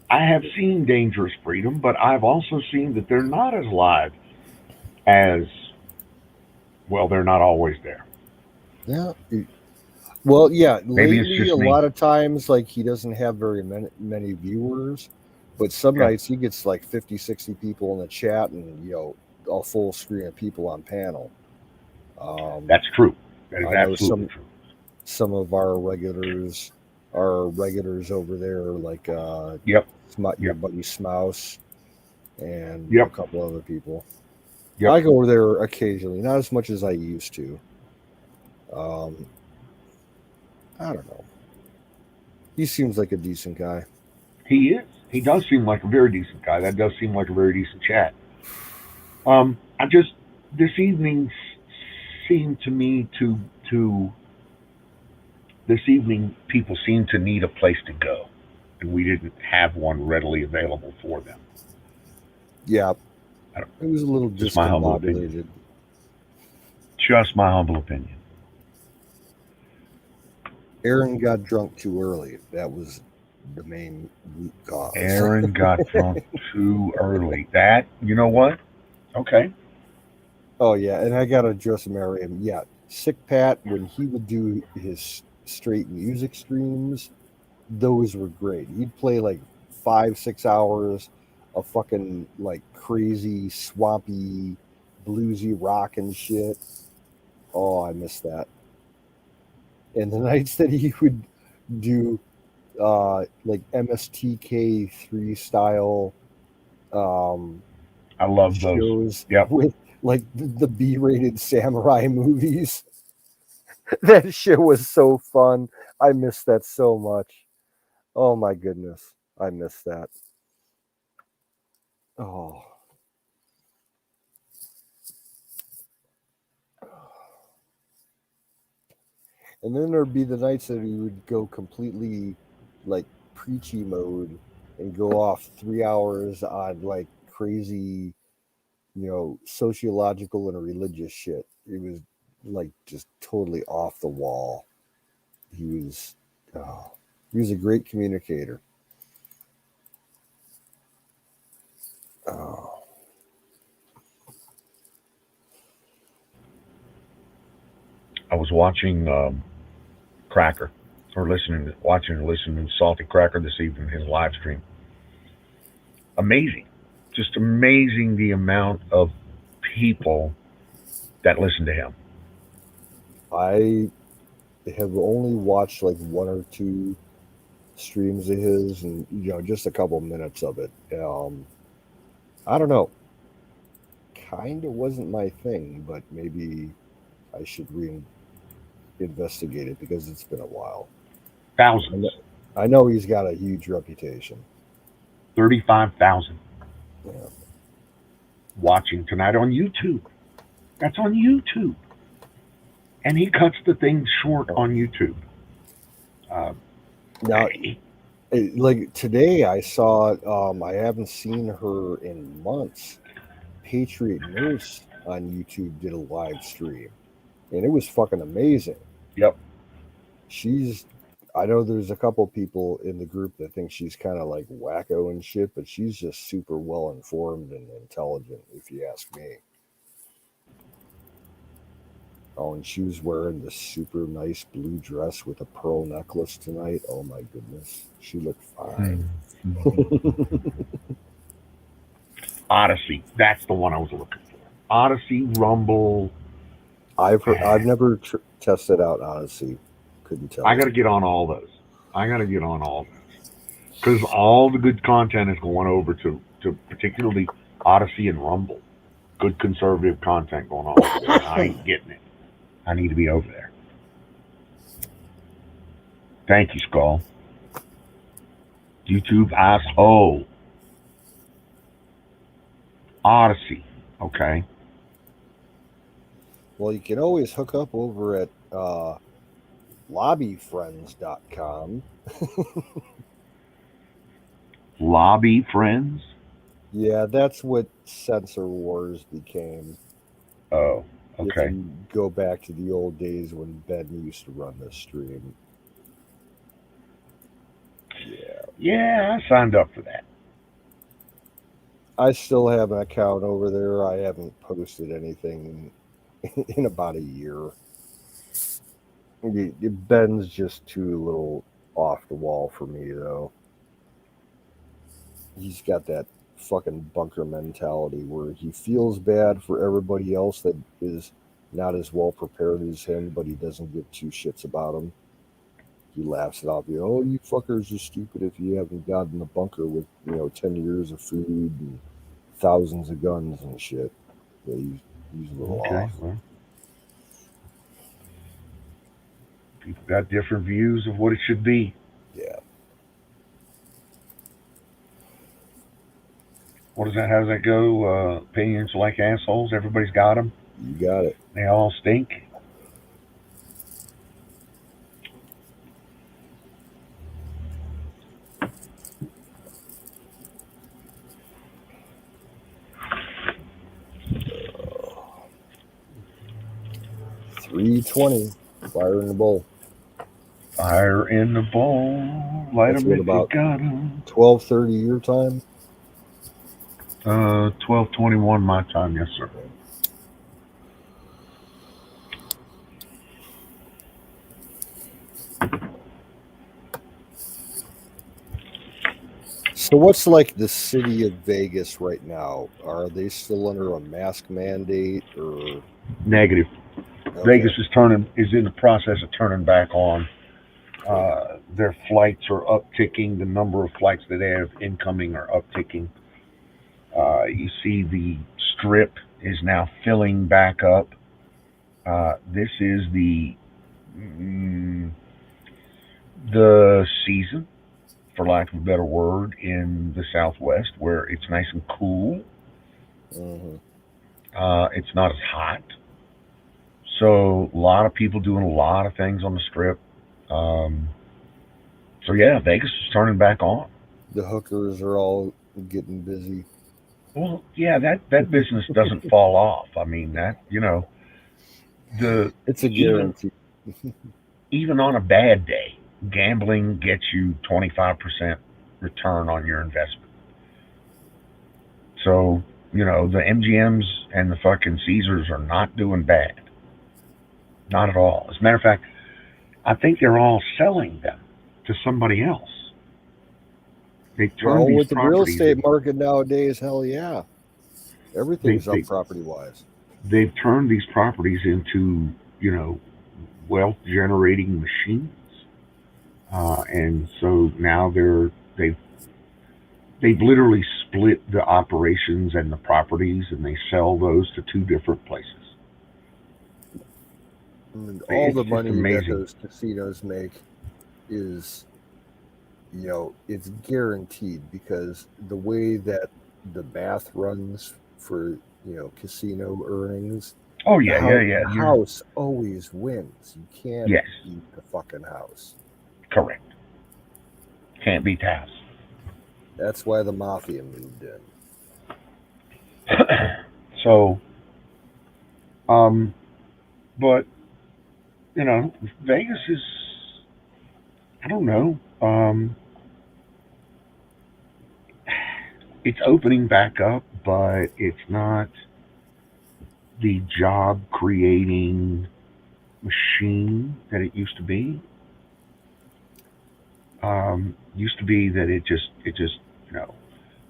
I have seen Dangerous Freedom, but I've also seen that they're not as live as, well, they're not always there. Yeah. Well, yeah, Maybe it's lately just a me. lot of times, like, he doesn't have very many viewers, but some nights he gets like 50, 60 people in the chat and, a full screen of people on panel. That's true. That is absolutely true. Some of our regulars over there, like your buddy Smouse and a couple other people. I go over there occasionally, not as much as I used to. I don't know. He seems like a decent guy. He is. He does seem like a very decent guy. That does seem like a very decent chat. This evening seemed to me this evening people seemed to need a place to go, and we didn't have one readily available for them. Yeah, it was a little discombobulated. Just my humble opinion. Aaron got drunk too early. That was the main root cause. Aaron got drunk too early. That, you know what? Okay. Oh yeah, and I gotta address Marion. Yeah, Sick Pat, when he would do his straight music streams, those were great. He'd play like 5-6 hours of fucking like crazy swampy bluesy rock and shit. Oh, I miss that. And the nights that he would do like MSTK3 style I love those. shows Yep. with like the B-rated samurai movies. That shit was so fun. I miss that so much. Oh my goodness. I miss that. Oh. And then there'd be the nights that we would go completely like preachy mode and go off 3 hours on like crazy, sociological and religious shit. It was like just totally off the wall. He was a great communicator. Oh. I was watching Cracker, or listening to Salty Cracker this evening, his live stream. Amazing. Just amazing the amount of people that listen to him. I have only watched like 1 or 2 streams of his, and just a couple minutes of it. I don't know. Kind of wasn't my thing, but maybe I should investigate it because it's been a while. Thousands. I know he's got a huge reputation. 35,000. Yeah. Watching tonight on YouTube. That's on YouTube. And he cuts the things short on YouTube. Now, like today, I saw. I haven't seen her in months. Patriot Nurse on YouTube did a live stream, and it was fucking amazing. Yep. I know there's a couple people in the group that think she's kind of like wacko and shit, but she's just super well informed and intelligent, if you ask me. Oh, and she was wearing this super nice blue dress with a pearl necklace tonight. Oh my goodness, she looked fine. Odyssey, that's the one I was looking for. Odyssey, Rumble. I've never tested out Odyssey. Couldn't tell. I got to get on all those. Because all the good content is going over to particularly Odyssey and Rumble. Good conservative content going on. I ain't getting it. I need to be over there. Thank you, Skull. YouTube asshole. Odyssey. Okay. Well, you can always hook up over at lobbyfriends.com. Lobby Friends? Yeah, that's what Censor Wars became. Oh, okay. If you go back to the old days when Ben used to run this stream. Yeah, I signed up for that. I still have an account over there. I haven't posted anything in about a year. Ben's just too little off the wall for me, though. He's got that fucking bunker mentality where he feels bad for everybody else that is not as well prepared as him, but he doesn't give two shits about them. He laughs it off. Oh, you fuckers are stupid if you haven't gotten a bunker with 10 years of food and thousands of guns and shit. Yeah, he's a little off. Well, people got different views of what it should be. Yeah. What is that? How does that go? Opinions like assholes. Everybody's got them. You got it. They all stink. $3.20. Fire in the bowl. Fire in the bowl, light That's them what, if you about got 'em. 12:30 your time? 12:21 my time, yes sir. So what's like the city of Vegas right now? Are they still under a mask mandate or? Negative. Okay. Vegas is in the process of turning back on. Their flights are upticking. The number of flights that they have incoming are upticking. You see the strip is now filling back up. This is the season, for lack of a better word, in the Southwest where it's nice and cool. Mm-hmm. It's not as hot. So a lot of people doing a lot of things on the strip. So yeah, Vegas is turning back on. The hookers are all getting busy. Well, yeah, that business doesn't fall off. I mean, that, it's a guarantee. Even on a bad day, gambling gets you 25% return on your investment. So, the MGMs and the fucking Caesars are not doing bad. Not at all. As a matter of fact, I think they're all selling them to somebody else. They turn these with the real properties estate market nowadays, hell yeah. Everything's up property-wise. They've turned these properties into, wealth generating machines. And so now they've literally split the operations and the properties, and they sell those to two different places. And all the money that those casinos make is, it's guaranteed, because the way that the math runs for, casino earnings. Oh yeah, The house always wins. You can't beat the fucking house. Correct. Can't beat the house. That's why the mafia moved in. So, but Vegas is, I don't know. It's opening back up, but it's not the job creating machine that it used to be. Used to be that it just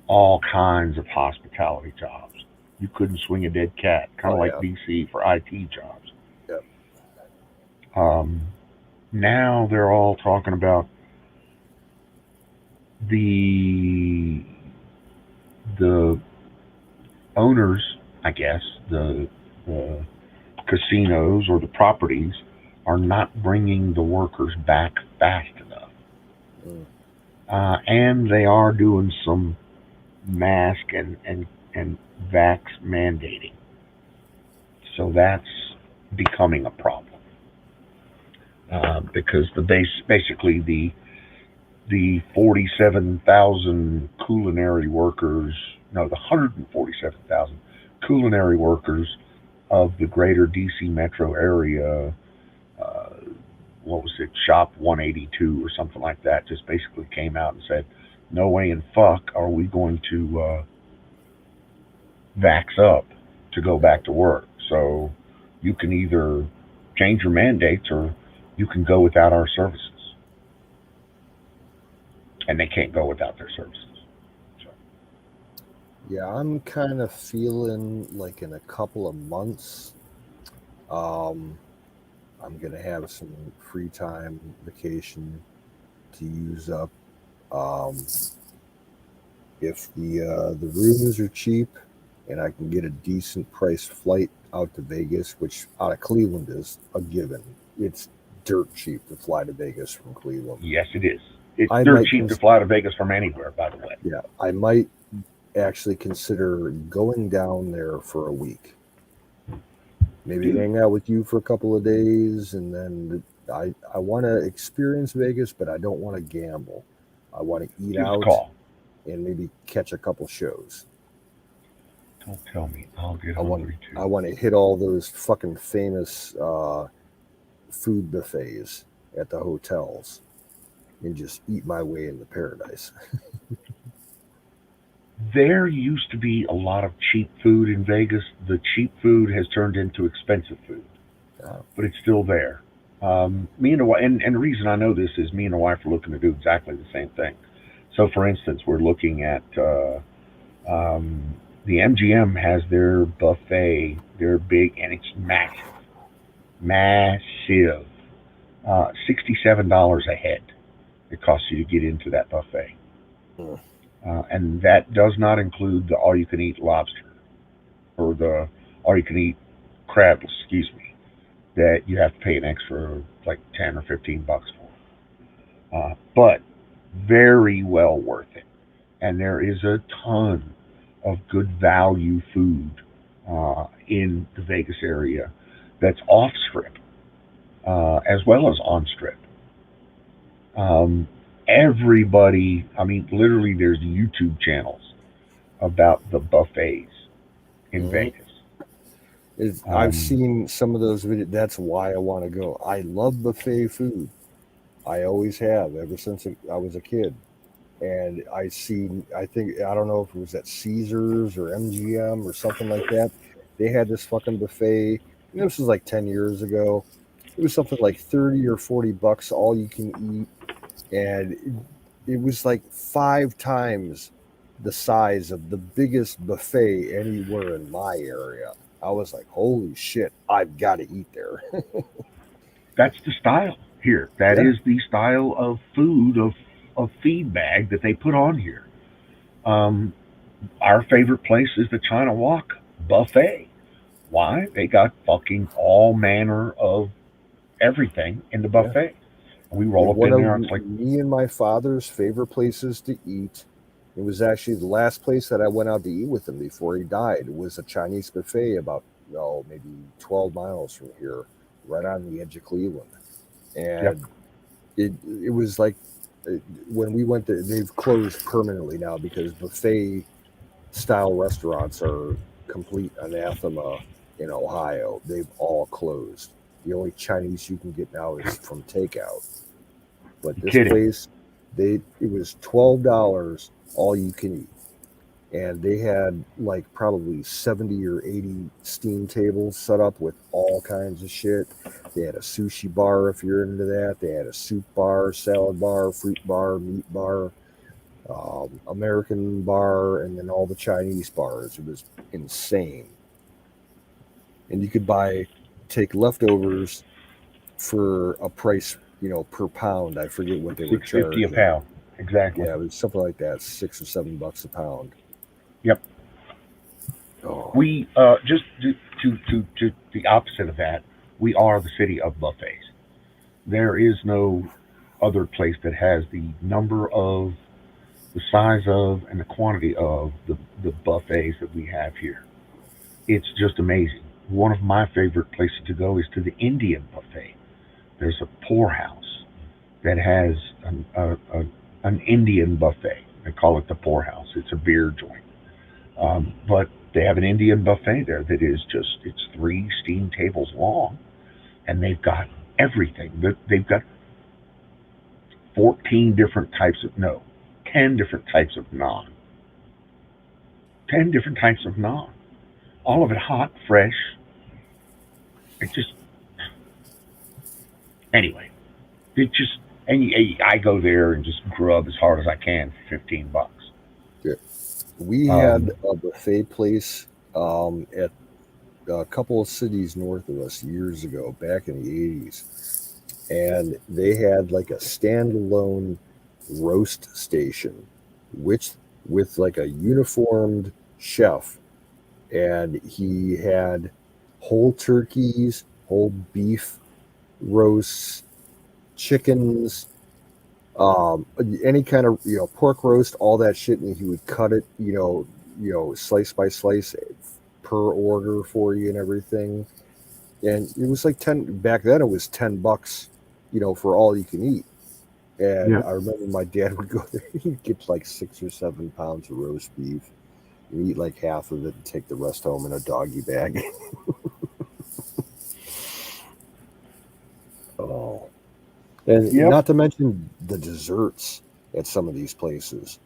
all kinds of hospitality jobs. You couldn't swing a dead cat, kind of like BC for IT jobs. Yep. Now they're all talking about the owners, I guess, the casinos or the properties are not bringing the workers back fast enough. And they are doing some mask and vax mandating. So that's becoming a problem. Because basically the 47,000 culinary workers, no, the 147,000 culinary workers of the greater DC metro area, what was it, Shop 182 or something like that, just basically came out and said, no way in fuck are we going to vax up to go back to work. So you can either change your mandates or you can go without our services. And they can't go without their services. So. Yeah, I'm kind of feeling like in a couple of months, I'm going to have some free time vacation to use up. If the rooms are cheap and I can get a decent price flight out to Vegas, which out of Cleveland is a given. It's dirt cheap to fly to Vegas from Cleveland. Yes, it is. It's dirt cheap to fly to Vegas from anywhere, by the way. Yeah, I might actually consider going down there for a week. Maybe hang out with you for a couple of days, and then I want to experience Vegas, but I don't want to gamble. I want to eat out and maybe catch a couple shows. Don't tell me. I'll get hungry too. I want to hit all those fucking famous food buffets. at the hotels and just eat my way into paradise. There used to be a lot of cheap food in Vegas. The cheap food has turned into expensive food, but it's still there. Me and the wife, and the reason I know this is me and the wife are looking to do exactly the same thing. So, for instance, we're looking at the MGM has their buffet. They're big and it's massive, massive. $67 a head. It costs you to get into that buffet. And that does not include the all-you-can-eat lobster or the all-you-can-eat crab. Excuse me, that you have to pay an extra like $10 or $15 for. But very well worth it, and there is a ton of good value food in the Vegas area that's off strip as well as on strip. Everybody, I mean, literally, there's YouTube channels about the buffets in Vegas. I've seen some of those videos. That's why I want to go. I love buffet food. I always have, ever since I was a kid. And I don't know if it was at Caesars or MGM or something like that. They had this fucking buffet. And this was like 10 years ago. It was something like 30 or 40 bucks, all you can eat. And it was like 5 times the size of the biggest buffet anywhere in my area. I was like, holy shit, I've got to eat there. That's the style here. That is the style of food, of feed bag that they put on here. Our favorite place is the China Walk buffet. Why? They got fucking all manner of everything in the buffet. We roll up in there. It's like me and my father's favorite places to eat. It was actually the last place that I went out to eat with him before he died. It was a Chinese buffet about maybe 12 miles from here, right on the edge of Cleveland. And it was like when we went there, they've closed permanently now because buffet style restaurants are complete anathema in Ohio. They've all closed. The only Chinese you can get now is from takeout. But this place, it was $12 all you can eat. And they had like probably 70 or 80 steam tables set up with all kinds of shit. They had a sushi bar if you're into that. They had a soup bar, salad bar, fruit bar, meat bar, American bar, and then all the Chinese bars. It was insane. And you could take leftovers for a price, per pound. I forget what they were charging. $6.50 a pound. Exactly. Yeah, it was something like that, $6 or $7 a pound. Yep. Oh. We just to the opposite of that. We are the city of buffets. There is no other place that has the number of, the size of, and the quantity of the buffets that we have here. It's just amazing. One of my favorite places to go is to the Indian buffet. There's a poorhouse that has an Indian buffet. They call it the poorhouse. It's a beer joint. But they have an Indian buffet there that is it's 3 steam tables long, and they've got everything. They've got 10 different types of naan. 10 different types of naan. All of it hot, fresh. I go there and just grub as hard as I can for $15. Yeah. We had a buffet place at a couple of cities north of us years ago, back in the 80s. And they had like a standalone roast station with like a uniformed chef. And he had whole turkeys, whole beef roasts, chickens, any kind of pork roast, all that shit, and he would cut it, slice by slice per order for you and everything. And it was like back then. It was $10, for all you can eat. And I remember my dad would go there. He'd get like 6 or 7 pounds of roast beef. You eat like half of it and take the rest home in a doggy bag. Oh. And not to mention the desserts at some of these places.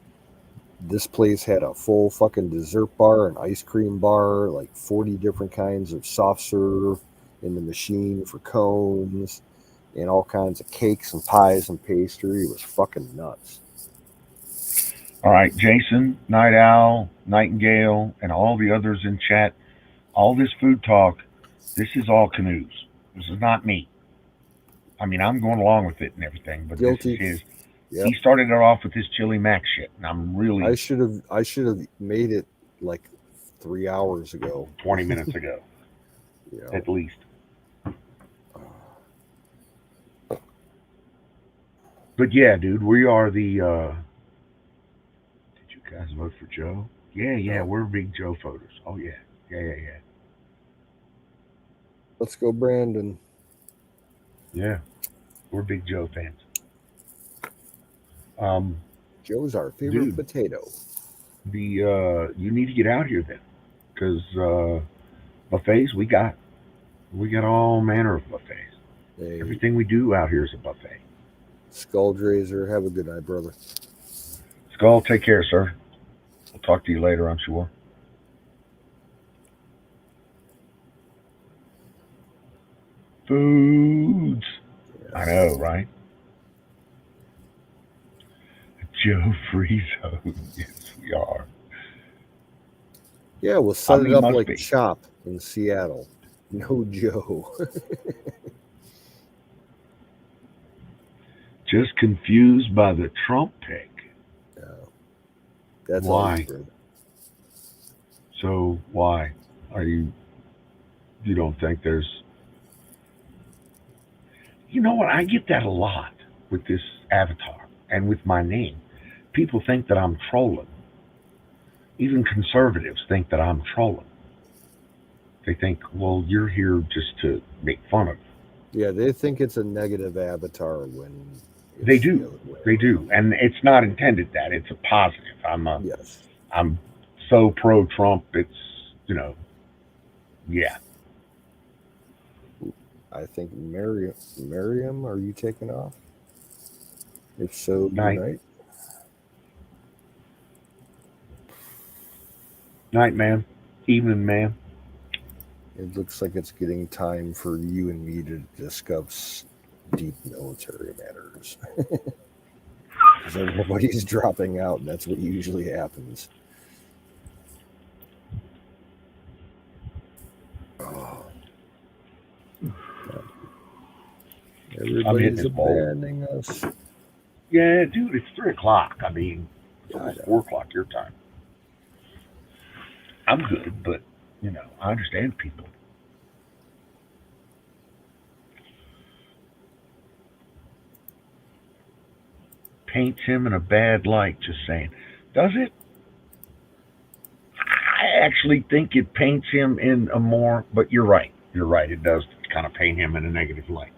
This place had a full fucking dessert bar, an ice cream bar, like 40 different kinds of soft serve in the machine for cones, and all kinds of cakes and pies and pastry. It was fucking nuts. All right, Jason, Night Owl, Nightingale, and all the others in chat, all this food talk, this is all Canoes. This is not me. I mean, I'm going along with it and everything, but Guilty. This is his. Yep. He started it off with his chili mac shit, and I'm really. I should have made it like 3 hours ago. 20 minutes ago. At least. But yeah, dude, we are the. Did you guys vote for Joe? Yeah, we're big Joe voters. Oh yeah. Let's go, Brandon. Yeah, we're big Joe fans. Joe's our favorite potato. You need to get out here then, because buffets we got all manner of buffets. Hey. Everything we do out here is a buffet. Skull Drazer, have a good night, brother. Skull, take care, sir. I'll talk to you later, I'm sure. Foods. Yes. I know, right? Joe Friezo. Yes, we are. Yeah, we'll set it up like Chop in Seattle. No Joe. Just confused by the Trump pick. No. That's why. So why are you don't think there's, you know what, I get that a lot with this avatar and with my name. People think that I'm trolling. Even conservatives think that I'm trolling. They think, well, you're here just to make fun of. Yeah, they think it's a negative avatar when they do. They do. And it's not intended that. It's a positive. Yes. I'm so pro Trump, it's, yeah. I think Miriam, are you taking off? If so, good night, ma'am. Evening, ma'am. It looks like it's getting time for you and me to discuss deep military matters. Because everybody's dropping out, and that's what usually happens. Oh. Everybody's abandoning us. Yeah, dude, it's 3 o'clock. I mean, it's almost 4 o'clock your time. I'm good, but, I understand people. Paints him in a bad light, just saying. Does it? I actually think it paints him in a more, but you're right. You're right. It does kind of paint him in a negative light.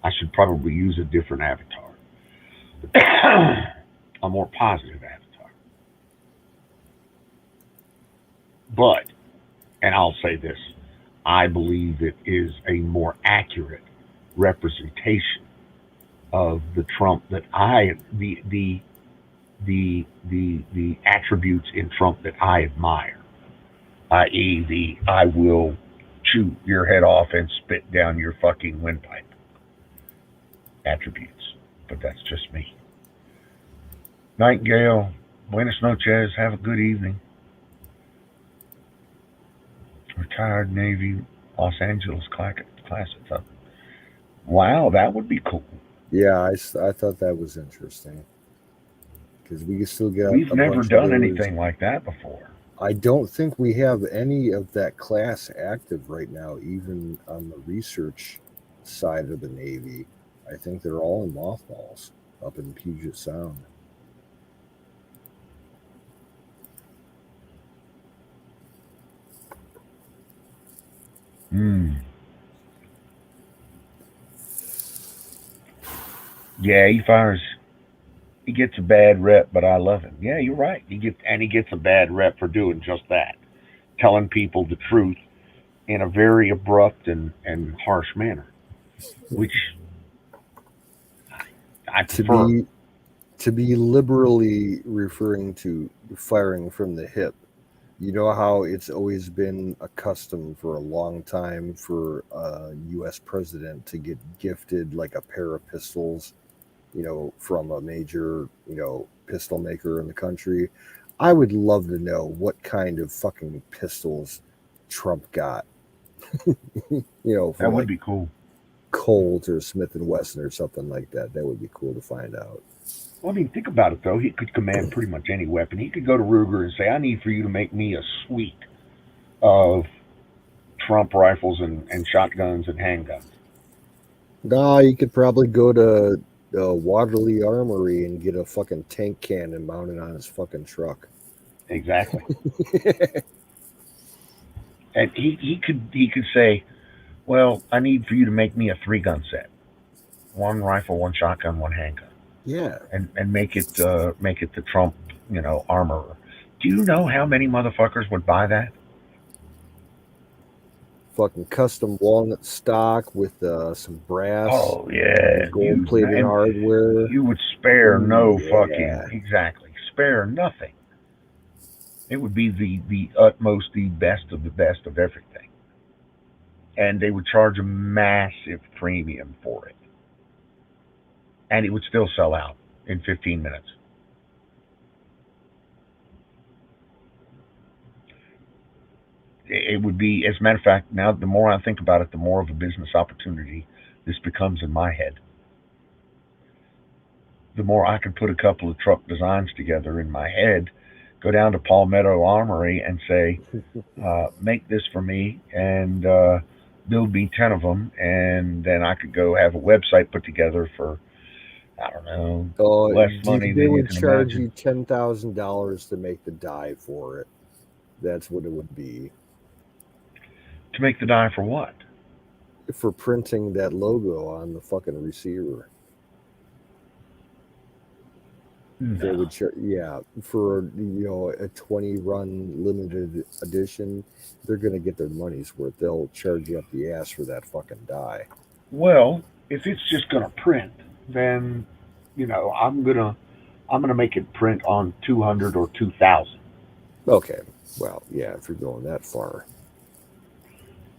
I should probably use a different avatar. A more positive avatar. But, and I'll say this, I believe it is a more accurate representation of the Trump that the attributes in Trump that I admire, i.e. I will chew your head off and spit down your fucking windpipe attributes. But that's just me. Nightingale, buenas noches, have a good evening. Retired Navy, Los Angeles class. Wow, that would be cool. Yeah, I thought that was interesting. Because we still get. We've never done anything like that before. I don't think we have any of that class active right now, even on the research side of the Navy. I think they're all in mothballs up in Puget Sound. Yeah, he gets a bad rep, but I love him. Yeah, you're right. He gets a bad rep for doing just that. Telling people the truth in a very abrupt and harsh manner. Which I prefer. To be liberally referring to firing from the hip. You know how it's always been a custom for a long time for a U.S. president to get gifted like a pair of pistols, from a major, pistol maker in the country. I would love to know what kind of fucking pistols Trump got. From That would be cool. Colt or Smith and Wesson or something like that. That would be cool to find out. Well, I mean, think about it, though. He could command pretty much any weapon. He could go to Ruger and say, I need for you to make me a suite of Trump rifles and shotguns and handguns. Nah, you could probably go to Waterloo Armory and get a fucking tank cannon mounted on his fucking truck. Exactly. And he could say, well, I need for you to make me a 3-gun set. 1 rifle, 1 shotgun, 1 handgun. Yeah. And make it the Trump, armor. Do you know how many motherfuckers would buy that? Fucking custom walnut stock with some brass. Oh yeah, gold-plated hardware. You would spare exactly, spare nothing. It would be the utmost, the best of everything, and they would charge a massive premium for it, and it would still sell out in 15 minutes. It would be, as a matter of fact, now the more I think about it, the more of a business opportunity this becomes in my head. The more I can put a couple of truck designs together in my head, go down to Palmetto Armory and say, make this for me and build me 10 of them, and then I could go have a website put together for, I don't know, less money than you can charge imagine. you $10,000 to make the die for it. That's what it would be. To make the die for what? For printing that logo on the fucking receiver. No. They would for a 20-run limited edition, they're gonna get their money's worth. They'll charge you up the ass for that fucking die. Well, if it's just gonna print, then I'm gonna make it print on 200 or 2,000. Okay, well, yeah, if you're going that far.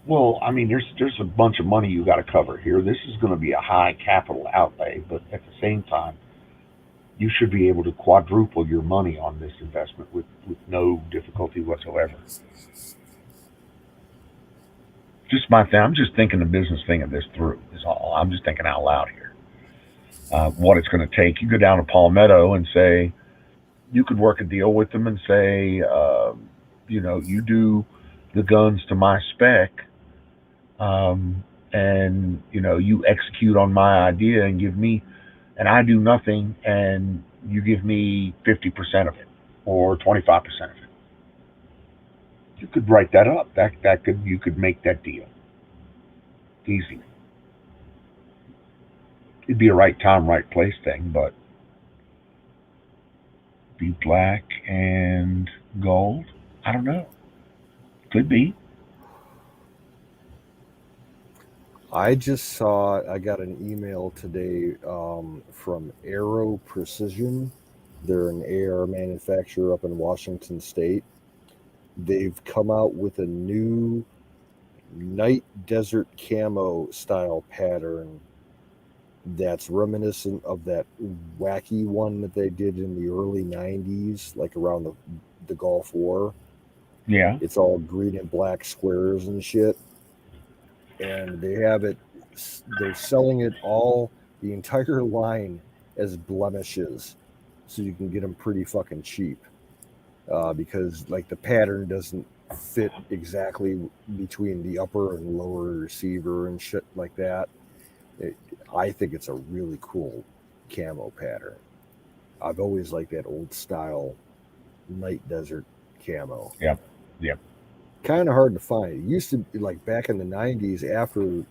Well, I mean, there's a bunch of money you got to cover here. This is going to be a high capital outlay, but at the same time, you should be able to quadruple your money on this investment with no difficulty whatsoever. Just my thing. I'm just thinking the business thing of this through. Is all. I'm just thinking out loud here. What it's going to take. You go down to Palmetto and say, you could work a deal with them and say, you do the guns to my spec, and you execute on my idea and give me, and I do nothing, and you give me 50% of it or 25% of it. You could write that up. You could make that deal easy. It'd be a right time, right place thing, but be black and gold. I don't know. Could be. I got an email today from Aero Precision. They're an AR manufacturer up in Washington State. They've come out with a new night desert camo style pattern that's reminiscent of that wacky one that they did in the early 90s, like around the Gulf War. Yeah. It's all green and black squares and shit. And they're selling it all, the entire line, as blemishes, so you can get them pretty fucking cheap, because like the pattern doesn't fit exactly between the upper and lower receiver and shit like that. I think it's a really cool camo pattern. I've always liked that old style night desert camo. Yep. Kind of hard to find. It used to be like back in the 90s after,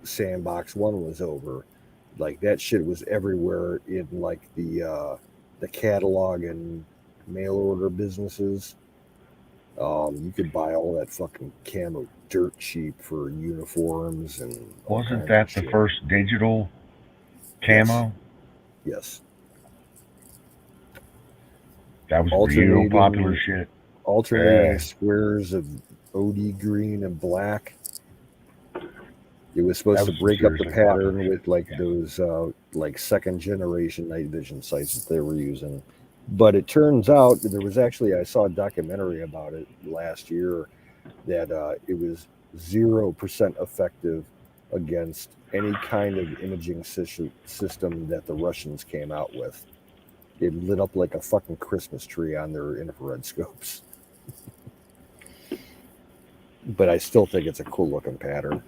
Sandbox 1 was over. Like that shit was everywhere in like the catalog and mail order businesses. You could buy all that fucking camo dirt cheap for uniforms and wasn't that the first digital camo? Yes. That was real popular shit. Alternating squares of OD green and black. It was supposed to break up the pattern with like those like second generation night vision sights that they were using. But it turns out there was actually, I saw a documentary about it last year, that it was 0% effective against any kind of imaging system that the Russians came out with. It lit up like a fucking Christmas tree on their infrared scopes. But I still think it's a cool looking pattern.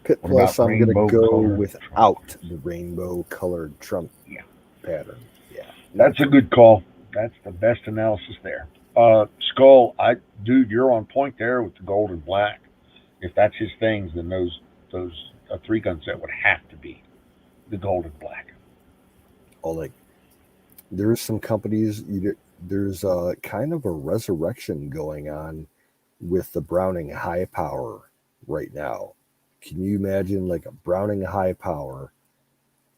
Pit Plus, I'm going to go without the rainbow colored Trump pattern. Yeah. That's a good call. That's the best analysis there. Skull, dude, you're on point there with the gold and black. If that's his things, then those a 3-gun set would have to be the gold and black. Oh, like there's some companies. There's kind of a resurrection going on with the Browning high power right now. Can you imagine like a Browning high power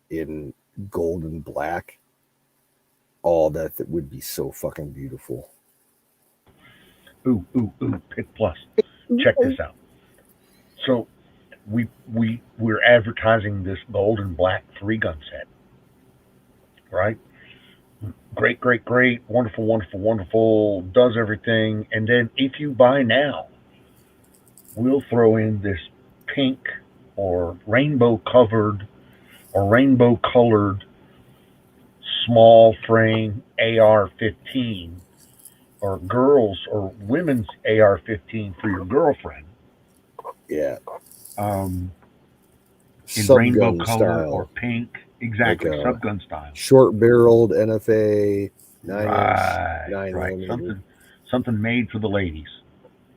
in gold and black? Oh, that would be so fucking beautiful. Ooh, Pit Plus. Check this out. So we're advertising this gold and black 3-gun set. Right? Great, wonderful, does everything. And then if you buy now, we'll throw in this pink or rainbow colored small frame AR-15 or girls or women's AR-15 for your girlfriend. Yeah. In rainbow color or pink. Exactly, like subgun style. Short-barreled NFA 9-inch, 9mm. Something made for the ladies.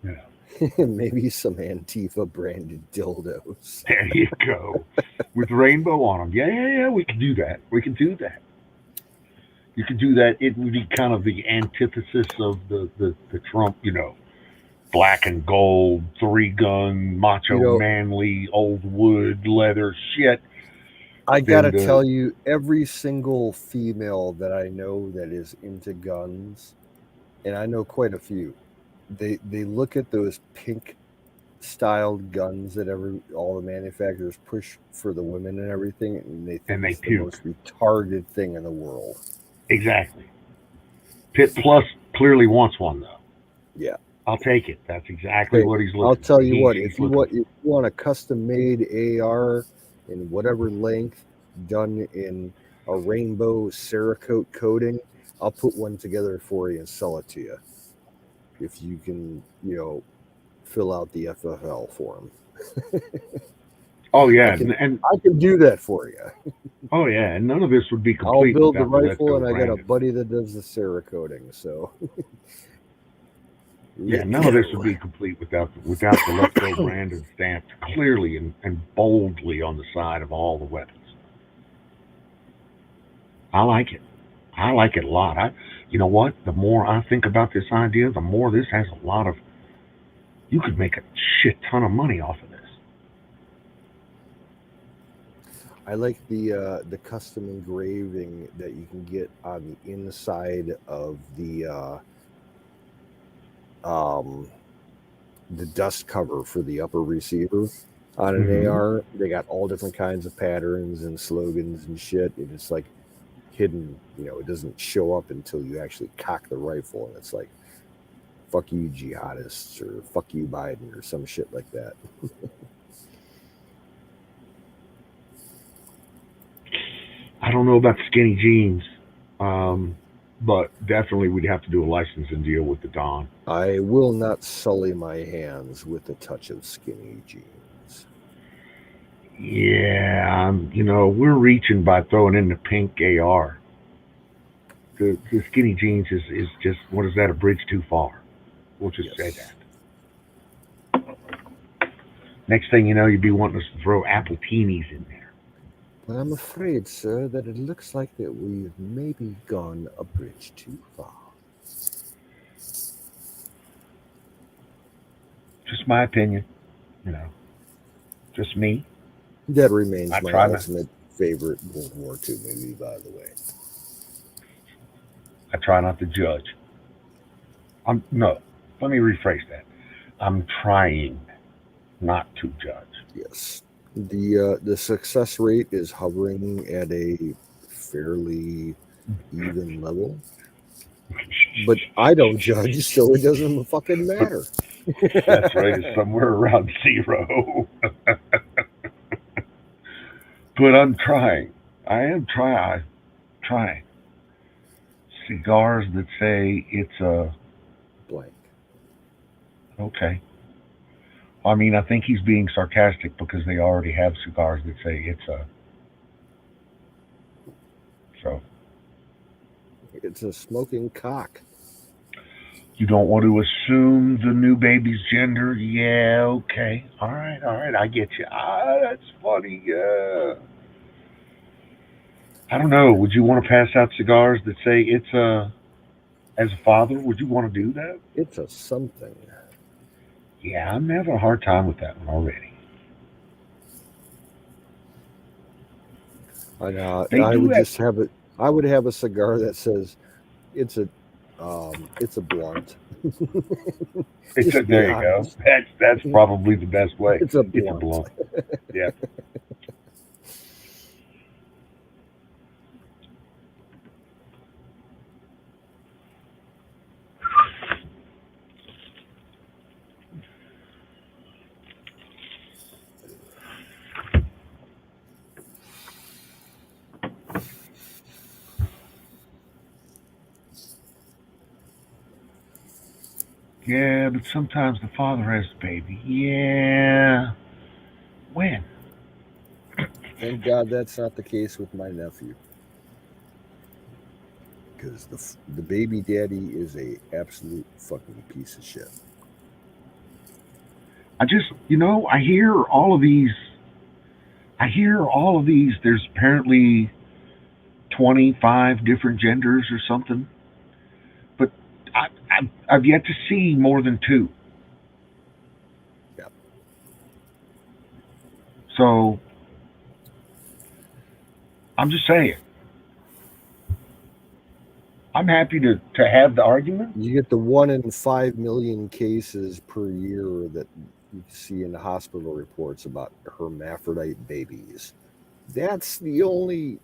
You know. Maybe some Antifa branded dildos. There you go. With rainbow on them. Yeah, we can do that. You could do that. It would be kind of the antithesis of the Trump, black and gold, 3-gun, macho, manly, old wood, leather shit. I gotta tell you, every single female that I know that is into guns, and I know quite a few, they look at those pink styled guns that all the manufacturers push for the women and everything, and they think it's the most retarded thing in the world. Exactly. Pit Plus clearly wants one though. Yeah. I'll take it. That's exactly what he's looking for. I'll tell you what, if you want a custom made AR in whatever length, done in a rainbow Cerakote coating, I'll put one together for you and sell it to you. If you can, fill out the FFL form. Oh yeah, I can do that for you. Oh yeah, and none of this would be complete. I'll build the rifle, and I got a buddy that does the Cerakoting, so. Yeah, none of this would be complete without the Let's Go branded stamped clearly and boldly on the side of all the weapons. I like it. I like it a lot. You know what? The more I think about this idea, the more this has a lot of. You could make a shit ton of money off of this. I like the custom engraving that you can get on the inside of the dust cover for the upper receiver on an AR. They got all different kinds of patterns and slogans and shit, and it's like hidden. It doesn't show up until you actually cock the rifle, and it's like, fuck you jihadists, or fuck you Biden, or some shit like that. I don't know about skinny jeans, but definitely we'd have to do a licensing deal with the Don. I will not sully my hands with a touch of skinny jeans. Yeah, we're reaching by throwing in the pink AR. The skinny jeans is just, what is that, a bridge too far? We'll just say that. Next thing you know, you'd be wanting us to throw apple teenies in there. But I'm afraid, sir, that it looks like that we've maybe gone a bridge too far. Just my opinion, Just me. That remains I my try not. ultimate favorite World War II movie, by the way. I try not to judge. No. Let me rephrase that. I'm trying not to judge. Yes. The success rate is hovering at a fairly even level. But I don't judge, so it doesn't fucking matter. Success rate is somewhere around 0. But I'm trying. I am trying. Cigars that say it's a blank. Okay. I mean, I think he's being sarcastic because they already have cigars that say it's a. So. It's a smoking cock. You don't want to assume the new baby's gender? Yeah, okay. All right. I get you. That's funny. Yeah. I don't know. Would you want to pass out cigars that say it's a. As a father, would you want to do that? It's a something. Yeah, I'm having a hard time with that one already. I would just have it. I would have a cigar that says it's a blunt. There you go. That's probably the best way. It's a blunt. Yeah. Yeah, but sometimes the father has the baby. Yeah. When? Thank God that's not the case with my nephew. Because the baby daddy is a absolute fucking piece of shit. I hear all of these. There's apparently 25 different genders or something. But I've yet to see more than 2. Yeah. So I'm just saying. I'm happy to have the argument. You get the 1 in 5 million cases per year that you see in the hospital reports about hermaphrodite babies. That's the only,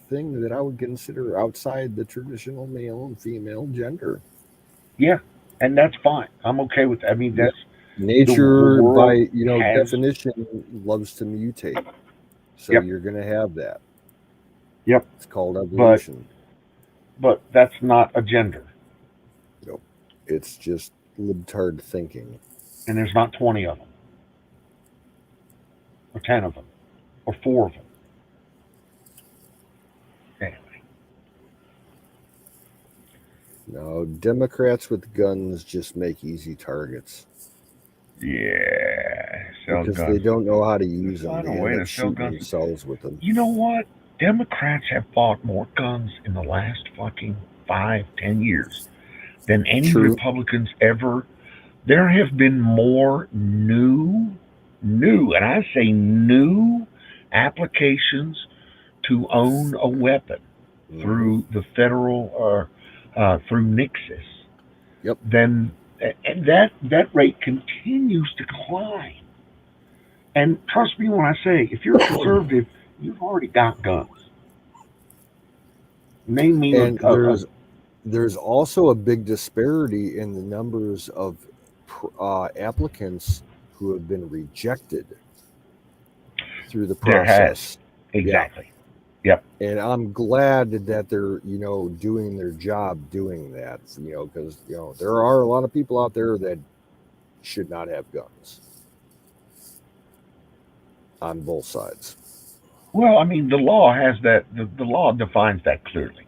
thing that I would consider outside the traditional male and female gender. Yeah, and that's fine. I'm okay with that. I mean, that's nature by definition loves to mutate. So you're going to have that. Yep. It's called evolution. But that's not a gender. Nope. It's just libtard thinking. And there's not 20 of them. Or 10 of them. Or 4 of them. Anyway. No, Democrats with guns just make easy targets. Yeah. Because they don't know how to use them. They end up shooting themselves with them. You know what? Democrats have bought more guns in the last fucking 5-10 years than any Republicans ever. There have been more new, and I say new applications to own a weapon through the federal or through Nixis. Yep. And that rate continues to climb. And trust me when I say, if you're a conservative, you've already got guns. Name me. And there's also a big disparity in the numbers of applicants who have been rejected through the process. Exactly. Yep. And I'm glad that they're, doing their job doing that, because, there are a lot of people out there that should not have guns on both sides. Well, I mean, the law has that, the law defines that clearly.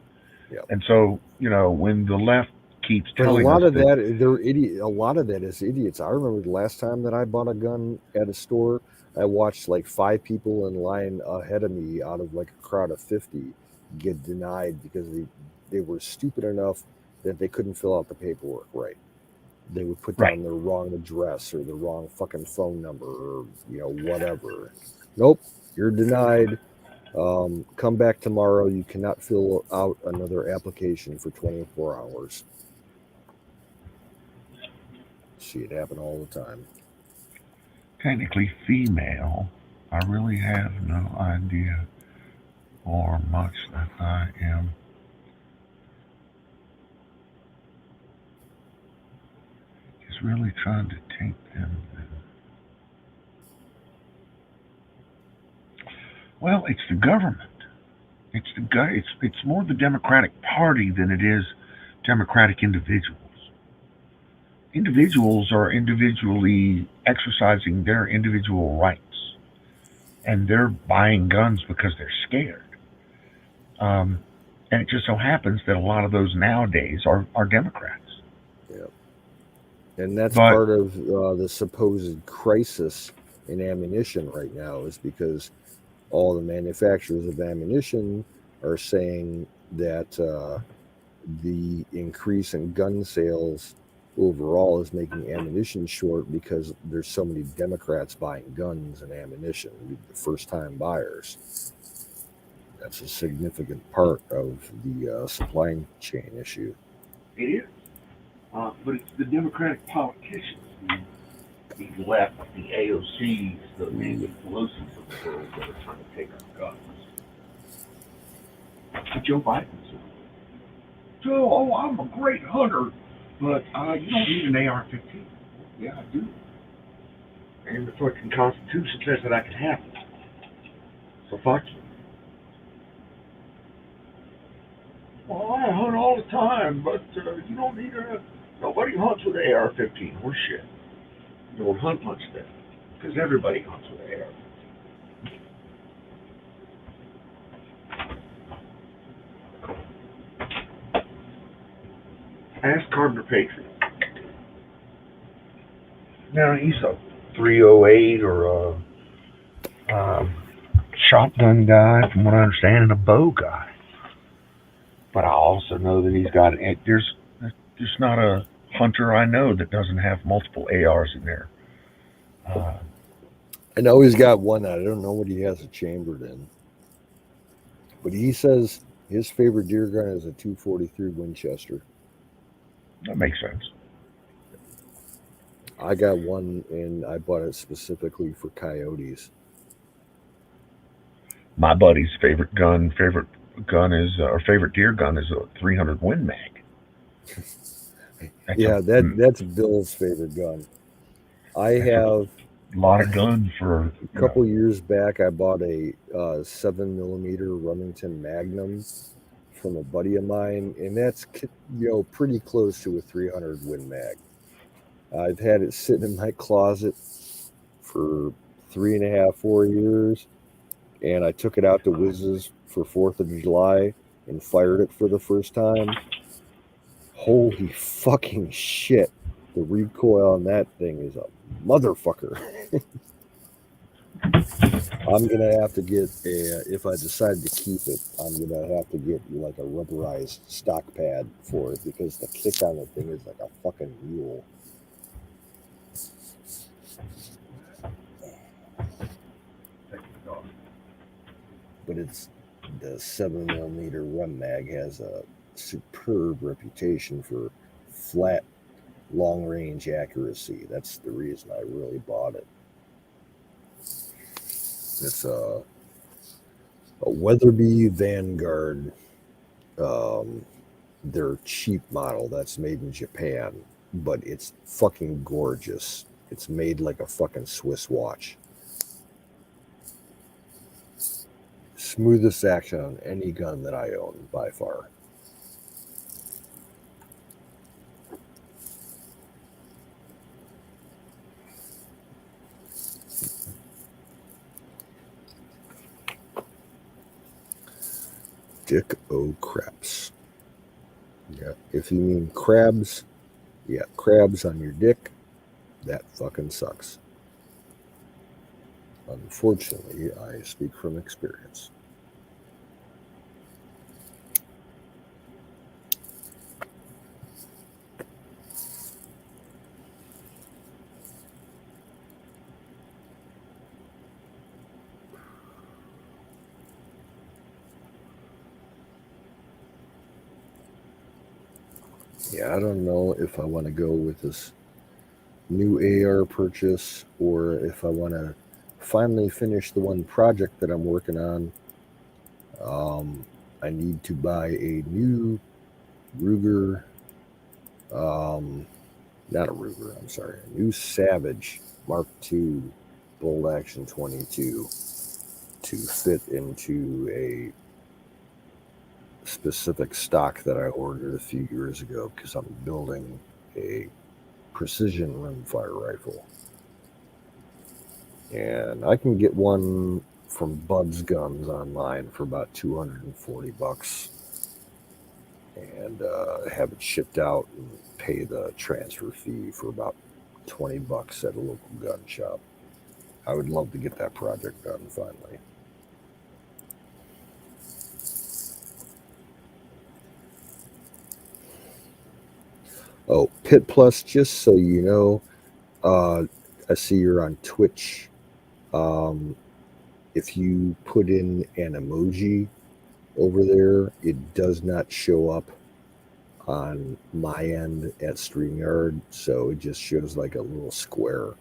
Yep. And so, when the left keeps telling us that they're idiot. A lot of that is idiots. I remember the last time that I bought a gun at a store, I watched like 5 people in line ahead of me out of like a crowd of 50 get denied because they were stupid enough that they couldn't fill out the paperwork right. they would put down their wrong address or the wrong fucking phone number or whatever. Nope, you're denied. Come back tomorrow. You cannot fill out another application for 24 hours. See it happen all the time. Technically female. I really have no idea or much that I am. Just really trying to take them. Well, it's the government. It's more the Democratic Party than it is Democratic individuals. Individuals are individually exercising their individual rights, and they're buying guns because they're scared. And it just so happens that a lot of those nowadays are Democrats. Yeah. And that's part of the supposed crisis in ammunition right now, is because all the manufacturers of ammunition are saying that the increase in gun sales overall is making ammunition short because there's so many Democrats buying guns and ammunition, the first-time buyers. That's a significant part of the supply chain issue. It is. But it's the Democratic politicians, the left, the AOCs, the Nancy Pelosi's of the world that are trying to take our guns. But Joe Biden said, Joe, I'm a great hunter, but you don't need an AR-15. Yeah, I do. And the fucking Constitution says that I can have it. So fuck you. Well, I hunt all the time, but you don't need nobody hunts with an AR-15. We're shit. You don't hunt much then, because everybody hunts with an AR-15. Ask Carter Patriot. Now he's a 308 or a shotgun guy, from what I understand, and a bow guy. But I also know that he's got. There's not a hunter I know that doesn't have multiple ARs in there. I know he's got one. I don't know what he has it chambered in, but he says his favorite deer gun is a 243 Winchester. That makes sense. I got one, and I bought it specifically for coyotes. My buddy's favorite deer gun is a 300 Win Mag. That's Bill's favorite gun. I have a lot of guns for a couple years back. I bought a 7mm Remington Magnum from a buddy of mine, and that's pretty close to a 300 Win Mag. I've had it sitting in my closet for 3.5, 4 years, and I took it out to Whizz's for 4th of July and fired it for the first time. Holy fucking shit. The recoil on that thing is a motherfucker. I'm going to have to get if I decide to keep it, I'm going to have to get like a rubberized stock pad for it, because the kick on the thing is like a fucking mule. But it's the 7mm Rem Mag has a superb reputation for flat, long-range accuracy. That's the reason I really bought it. It's a Weatherby Vanguard, their cheap model that's made in Japan, but it's fucking gorgeous. It's made like a fucking Swiss watch. Smoothest action on any gun that I own by far. Dick O' craps. Yeah, if you mean crabs, yeah, crabs on your dick, that fucking sucks. Unfortunately, I speak from experience. Yeah, I don't know if I want to go with this new AR purchase or if I want to finally finish the one project that I'm working on. I need to buy a new Ruger, not a Ruger, I'm sorry, a new Savage Mark II bolt action 22 to fit into a specific stock that I ordered a few years ago because I'm building a precision rimfire rifle. And I can get one from Bud's Guns online for about $240 and have it shipped out and pay the transfer fee for about $20 at a local gun shop. I would love to get that project done finally. Oh, Pit Plus, just so you know, I see you're on Twitch. If you put in an emoji over there, it does not show up on my end at StreamYard, so it just shows like a little square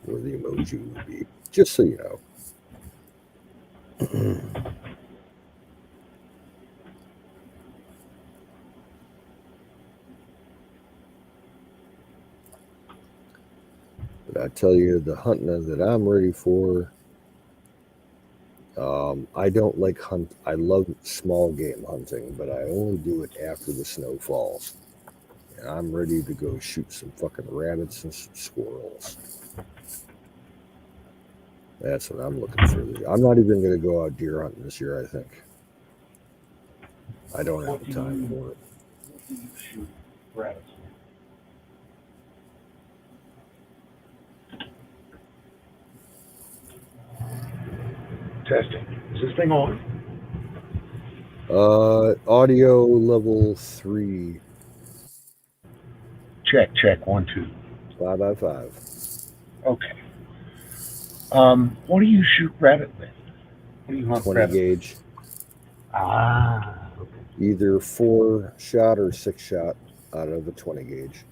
where the emoji would be, just so you know. But I tell you, the hunting that I'm ready for, I don't like hunt. I love small game hunting, but I only do it after the snow falls. And I'm ready to go shoot some fucking rabbits and some squirrels. That's what I'm looking for. I'm not even going to go out deer hunting this year, I think. I don't have the time for it. What do you shoot rabbits with? Testing. Is this thing on? Audio level 3. Check. 1, 2. 5 by 5. Okay. What do you shoot rabbit with? What do you hunt 20 rabbit gauge. With? Ah. Okay. Either 4-shot or 6-shot out of a 20 gauge.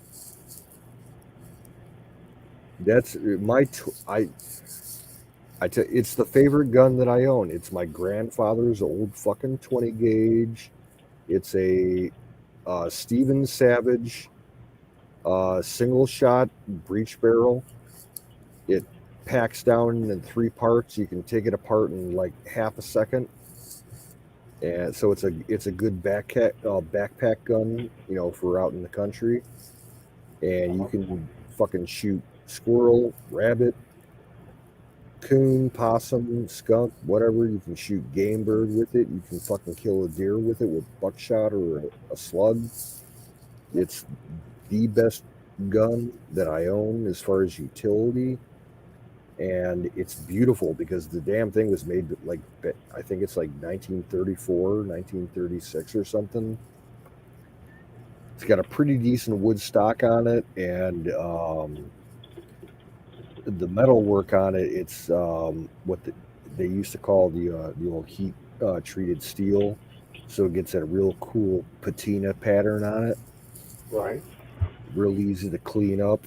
That's my. It's the favorite gun that I own. It's my grandfather's old fucking 20 gauge. It's a Steven Savage single shot breech barrel. It packs down in 3 parts. You can take it apart in like half a second. And so it's a good backpack gun, you know, for out in the country. And you can fucking shoot squirrel, rabbit, coon, possum, skunk, whatever. You can shoot game bird with it. You can fucking kill a deer with it with buckshot or a slug. It's the best gun that I own as far as utility. And it's beautiful because the damn thing was made like, I think it's like 1934, 1936 or something. It's got a pretty decent wood stock on it, and the metal work on it, it's what they used to call the old heat treated steel, so it gets a real cool patina pattern on it. Right. Real easy to clean up.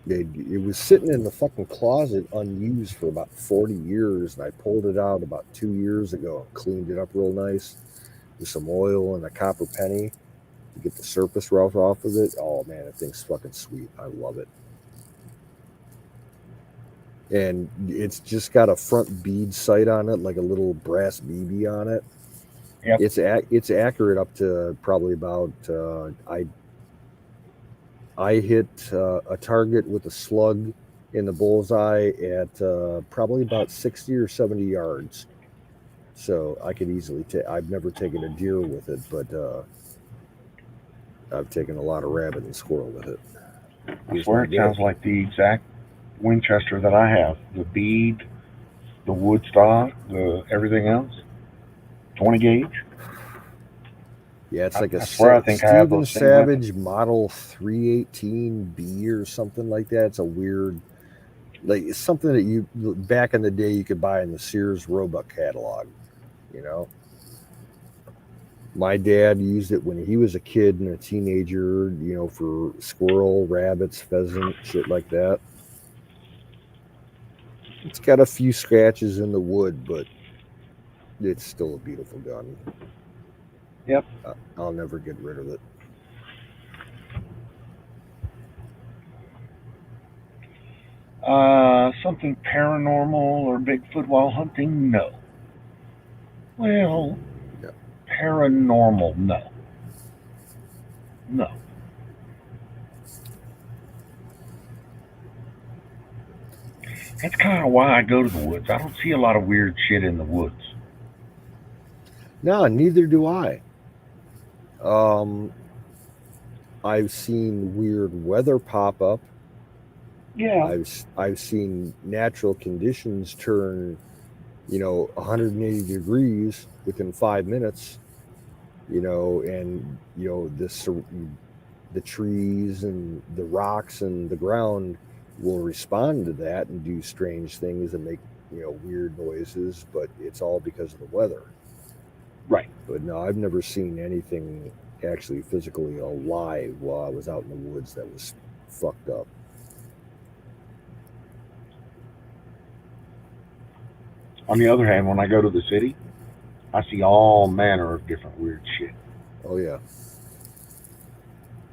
It was sitting in the fucking closet unused for about 40 years, and I pulled it out about 2 years ago and cleaned it up real nice with some oil and a copper penny to get the surface rough off of it. Oh man, that thing's fucking sweet. I love it. And it's just got a front bead sight on it, like a little brass BB on it. Yep. It's accurate up to probably about I hit a target with a slug in the bullseye at probably about 60 or 70 yards. So I could easily I've never taken a deer with it, but I've taken a lot of rabbit and squirrel with it. I swear it sounds like the exact Winchester that I have. The bead, the wood stock, the everything else. 20 gauge. Yeah, it's like I swear I think I have Steven those same Savage Model 318B or something like that. It's a weird, like it's something that you back in the day you could buy in the Sears Roebuck catalog, you know. My dad used it when he was a kid and a teenager, you know, for squirrel, rabbits, pheasant, shit like that. It's got a few scratches in the wood, but it's still a beautiful gun. Yep. I'll never get rid of it. Something paranormal or Bigfoot while hunting? No. Well, yeah. Paranormal? No. No. That's kind of why I go to the woods. I don't see a lot of weird shit in the woods. No, neither do I. I've seen weird weather pop up. Yeah. I've seen natural conditions turn, 180 degrees within 5 minutes, and the trees and the rocks and the ground will respond to that and do strange things and make, weird noises, but it's all because of the weather. Right. But no, I've never seen anything actually physically alive while I was out in the woods that was fucked up. On the other hand, when I go to the city, I see all manner of different weird shit. Oh, yeah.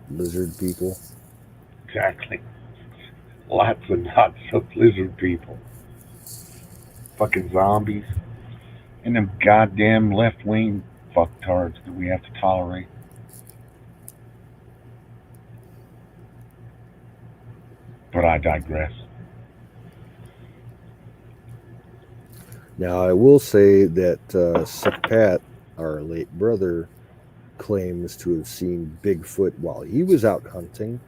Lizard people. Exactly. Lots and lots of lizard people. Fucking zombies. And them goddamn left-wing fucktards that we have to tolerate. But I digress. Now, I will say that Sick Pat, our late brother, claims to have seen Bigfoot while he was out hunting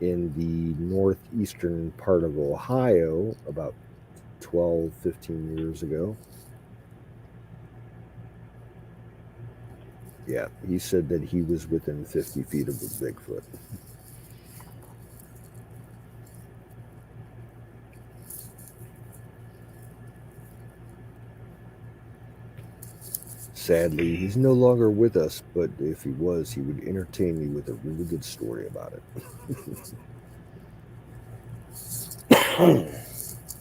in the northeastern part of Ohio about 12, 15 years ago. Yeah, he said that he was within 50 feet of a Bigfoot. Sadly, he's no longer with us, but if he was, he would entertain me with a really good story about it.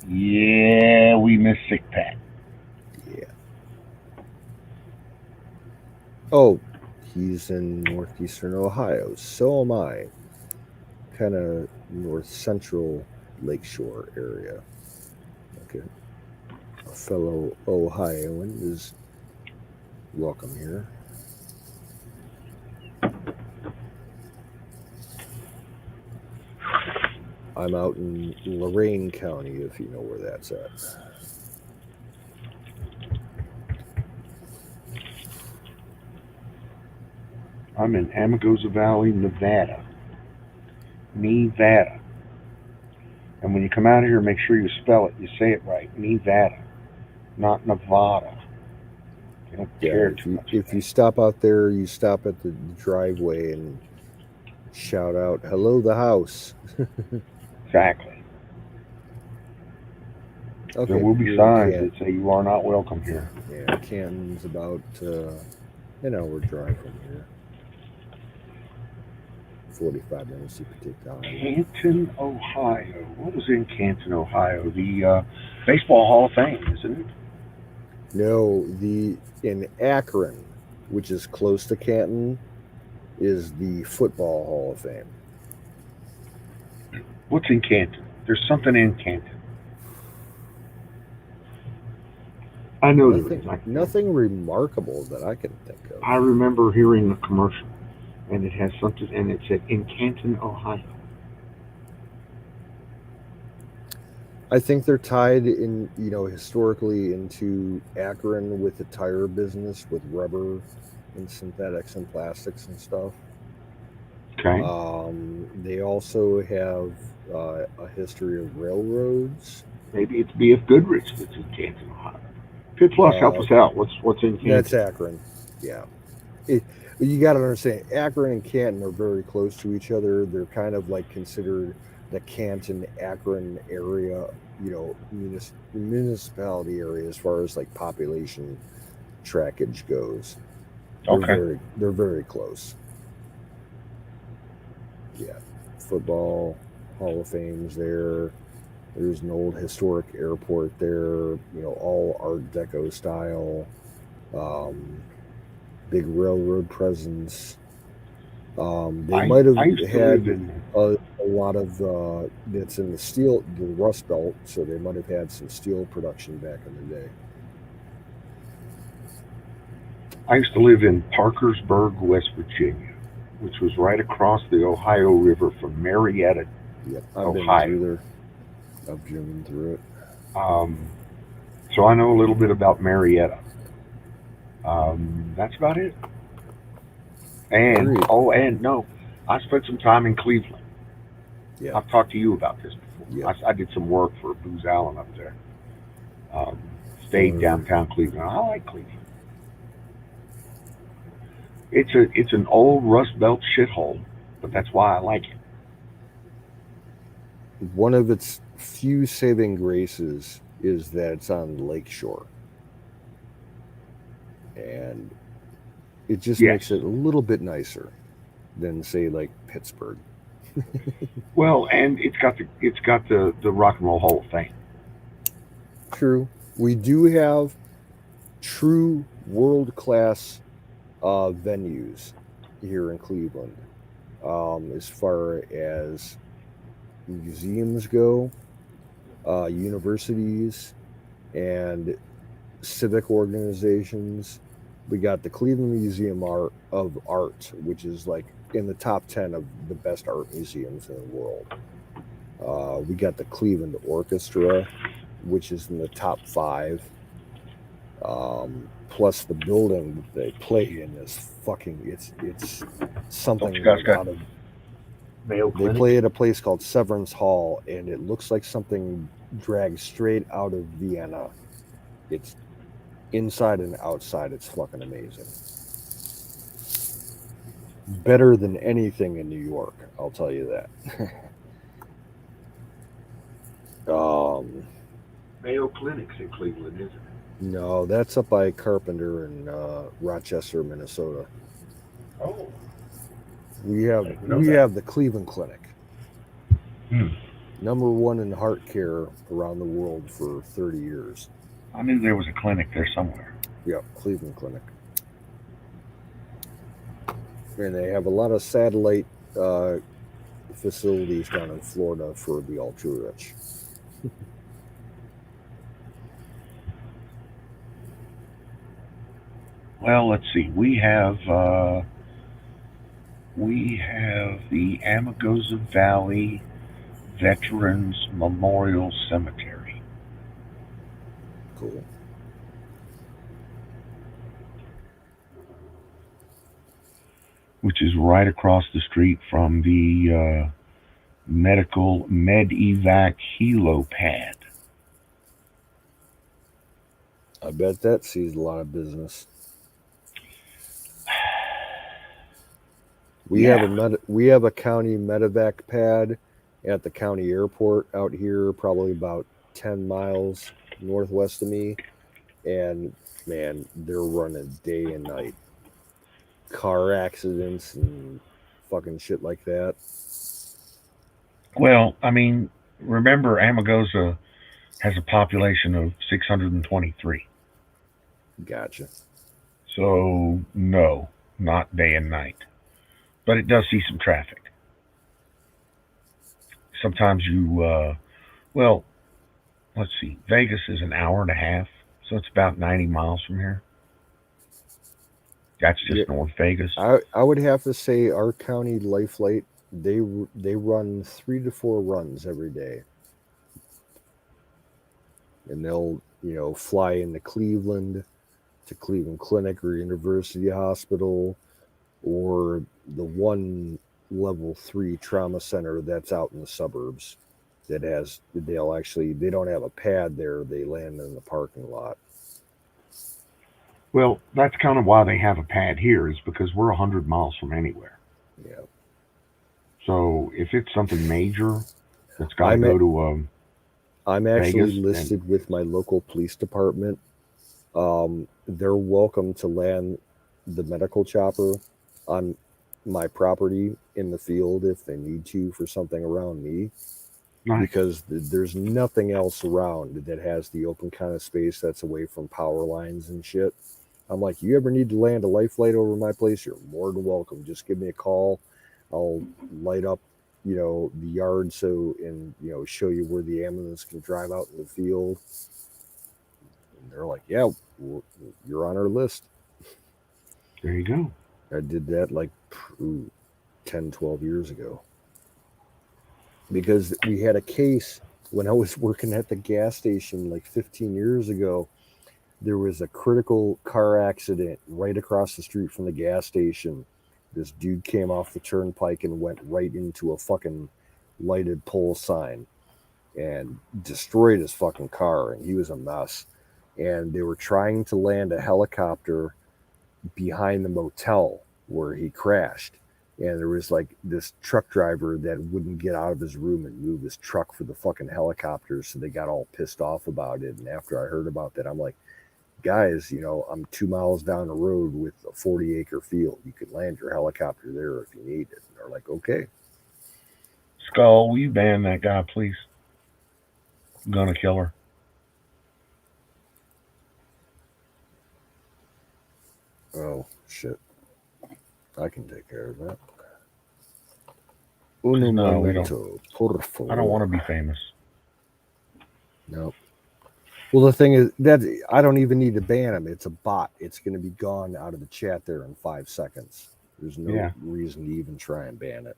Yeah, we miss Sick Pat. Yeah. Oh, he's in northeastern Ohio. So am I. Kind of north central lakeshore area. Okay. A fellow Ohioan is welcome here. I'm out in Lorain County, if you know where that's at. I'm in Amargosa Valley, Nevada. Nevada. And when you come out here, make sure you spell it. You say it right. Nevada, not Nevada. They don't care too much. If you stop out there, you stop at the driveway and shout out, "Hello, the house." Exactly. Okay. There will be signs that say you are not welcome here. Yeah, Canton's about an hour drive from here. 45 minutes you could take the highway. Canton, Ohio. What was in Canton, Ohio? The Baseball Hall of Fame, isn't it? No, in Akron, which is close to Canton, is the Football Hall of Fame. What's in Canton? There's something in Canton. I know nothing remarkable that I can think of. I remember hearing a commercial, and it has something, and it said in Canton, Ohio. I think they're tied in, historically into Akron with the tire business, with rubber and synthetics and plastics and stuff. Okay. They also have a history of railroads. Maybe it's B.F. Goodrich that's in Canton, Ohio. Pit Plus, help us out. What's in Canton? That's Akron. Yeah. You got to understand, Akron and Canton are very close to each other. They're kind of like considered the Canton-Akron area, municipality area as far as like population trackage goes. Okay. They're very close. Yeah, football Hall of Fame's there. There's an old historic airport there. All Art Deco style. Big railroad presence. They might have had a lot of it's in the Rust Belt, so they might have had some steel production back in the day. I used to live in Parkersburg, West Virginia, which was right across the Ohio River from Marietta, Yep, I've Ohio. been through there. I've driven through it. So I know a little bit about Marietta. That's about it. And I spent some time in Cleveland. Yeah, I've talked to you about this before. Yeah. I did some work for Booz Allen up there. Stayed downtown Cleveland. I like Cleveland. It's an old Rust Belt shithole, but that's why I like it. One of its few saving graces is that it's on the lake shore. And it just makes it a little bit nicer than, say, like Pittsburgh. Well, and it's got the Rock and Roll Hall of Fame. True. We do have true world-class venues here in Cleveland. As far as museums go, universities, and civic organizations. We got the Cleveland Museum of Art, which is like in the top 10 of the best art museums in the world. We got the Cleveland Orchestra, which is in the top 5. Plus the building that they play in is fucking, it's something out of Mayo They Clinic? play at a place called Severance Hall, and it looks like something dragged straight out of Vienna. It's inside and outside. It's fucking amazing. Better than anything in New York, I'll tell you that. Mayo Clinic's in Cleveland, isn't it? No, that's up by Carpenter in Rochester, Minnesota. Oh. We have the Cleveland Clinic. Number 1 in heart care around the world for 30 years. I knew there was a clinic there somewhere. Yep, Cleveland Clinic. And they have a lot of satellite facilities down in Florida for the ultra rich. Well, let's see. We have the Amargosa Valley Veterans Memorial Cemetery. Cool. Which is right across the street from the medical Med-Evac Helo pad. I bet that sees a lot of business. We have a county medevac pad at the county airport out here, probably about 10 miles northwest of me, and man, they're running day and night. Car accidents and fucking shit like that. Well, I mean, remember Amargosa has a population of 623. Gotcha. So, no, not day and night. But it does see some traffic. Sometimes well, let's see. Vegas is an hour and a half, so it's about 90 miles from here. That's just North Vegas. I would have to say our county life flight, they run 3 to 4 runs every day. And they'll, fly into Cleveland to Cleveland Clinic or University Hospital, or the one level 3 trauma center that's out in the suburbs that they don't have a pad there. They land in the parking lot. Well, that's kind of why they have a pad here, is because we're 100 miles from anywhere. Yeah. So if it's something major that's got to go to I'm actually Vegas listed with my local police department They're welcome to land the medical chopper on my property in the field if they need to for something around me. Nice. Because there's nothing else around that has the open kind of space that's away from power lines and shit. I'm like, you ever need to land a life flight over my place? You're more than welcome. Just give me a call. I'll light up, the yard and show you where the ambulance can drive out in the field. And they're like, yeah, well, you're on our list. There you go. I did that like 10, 12 years ago. Because we had a case when I was working at the gas station like 15 years ago. There was a critical car accident right across the street from the gas station. This dude came off the turnpike and went right into a fucking lighted pole sign and destroyed his fucking car, and he was a mess. And they were trying to land a helicopter behind the motel where he crashed. And there was like this truck driver that wouldn't get out of his room and move his truck for the fucking helicopter. So they got all pissed off about it. And after I heard about that, I'm like, guys, I'm 2 miles down the road with a 40-acre field. You can land your helicopter there if you need it. And they're like, okay. Skull, will you ban that guy, please? Gonna kill her. Oh, shit. I can take care of that. Uno momento, por favor. I don't want to be famous. No. Well, the thing is that I don't even need to ban him. It's a bot. It's going to be gone out of the chat there in 5 seconds. There's no reason to even try and ban it.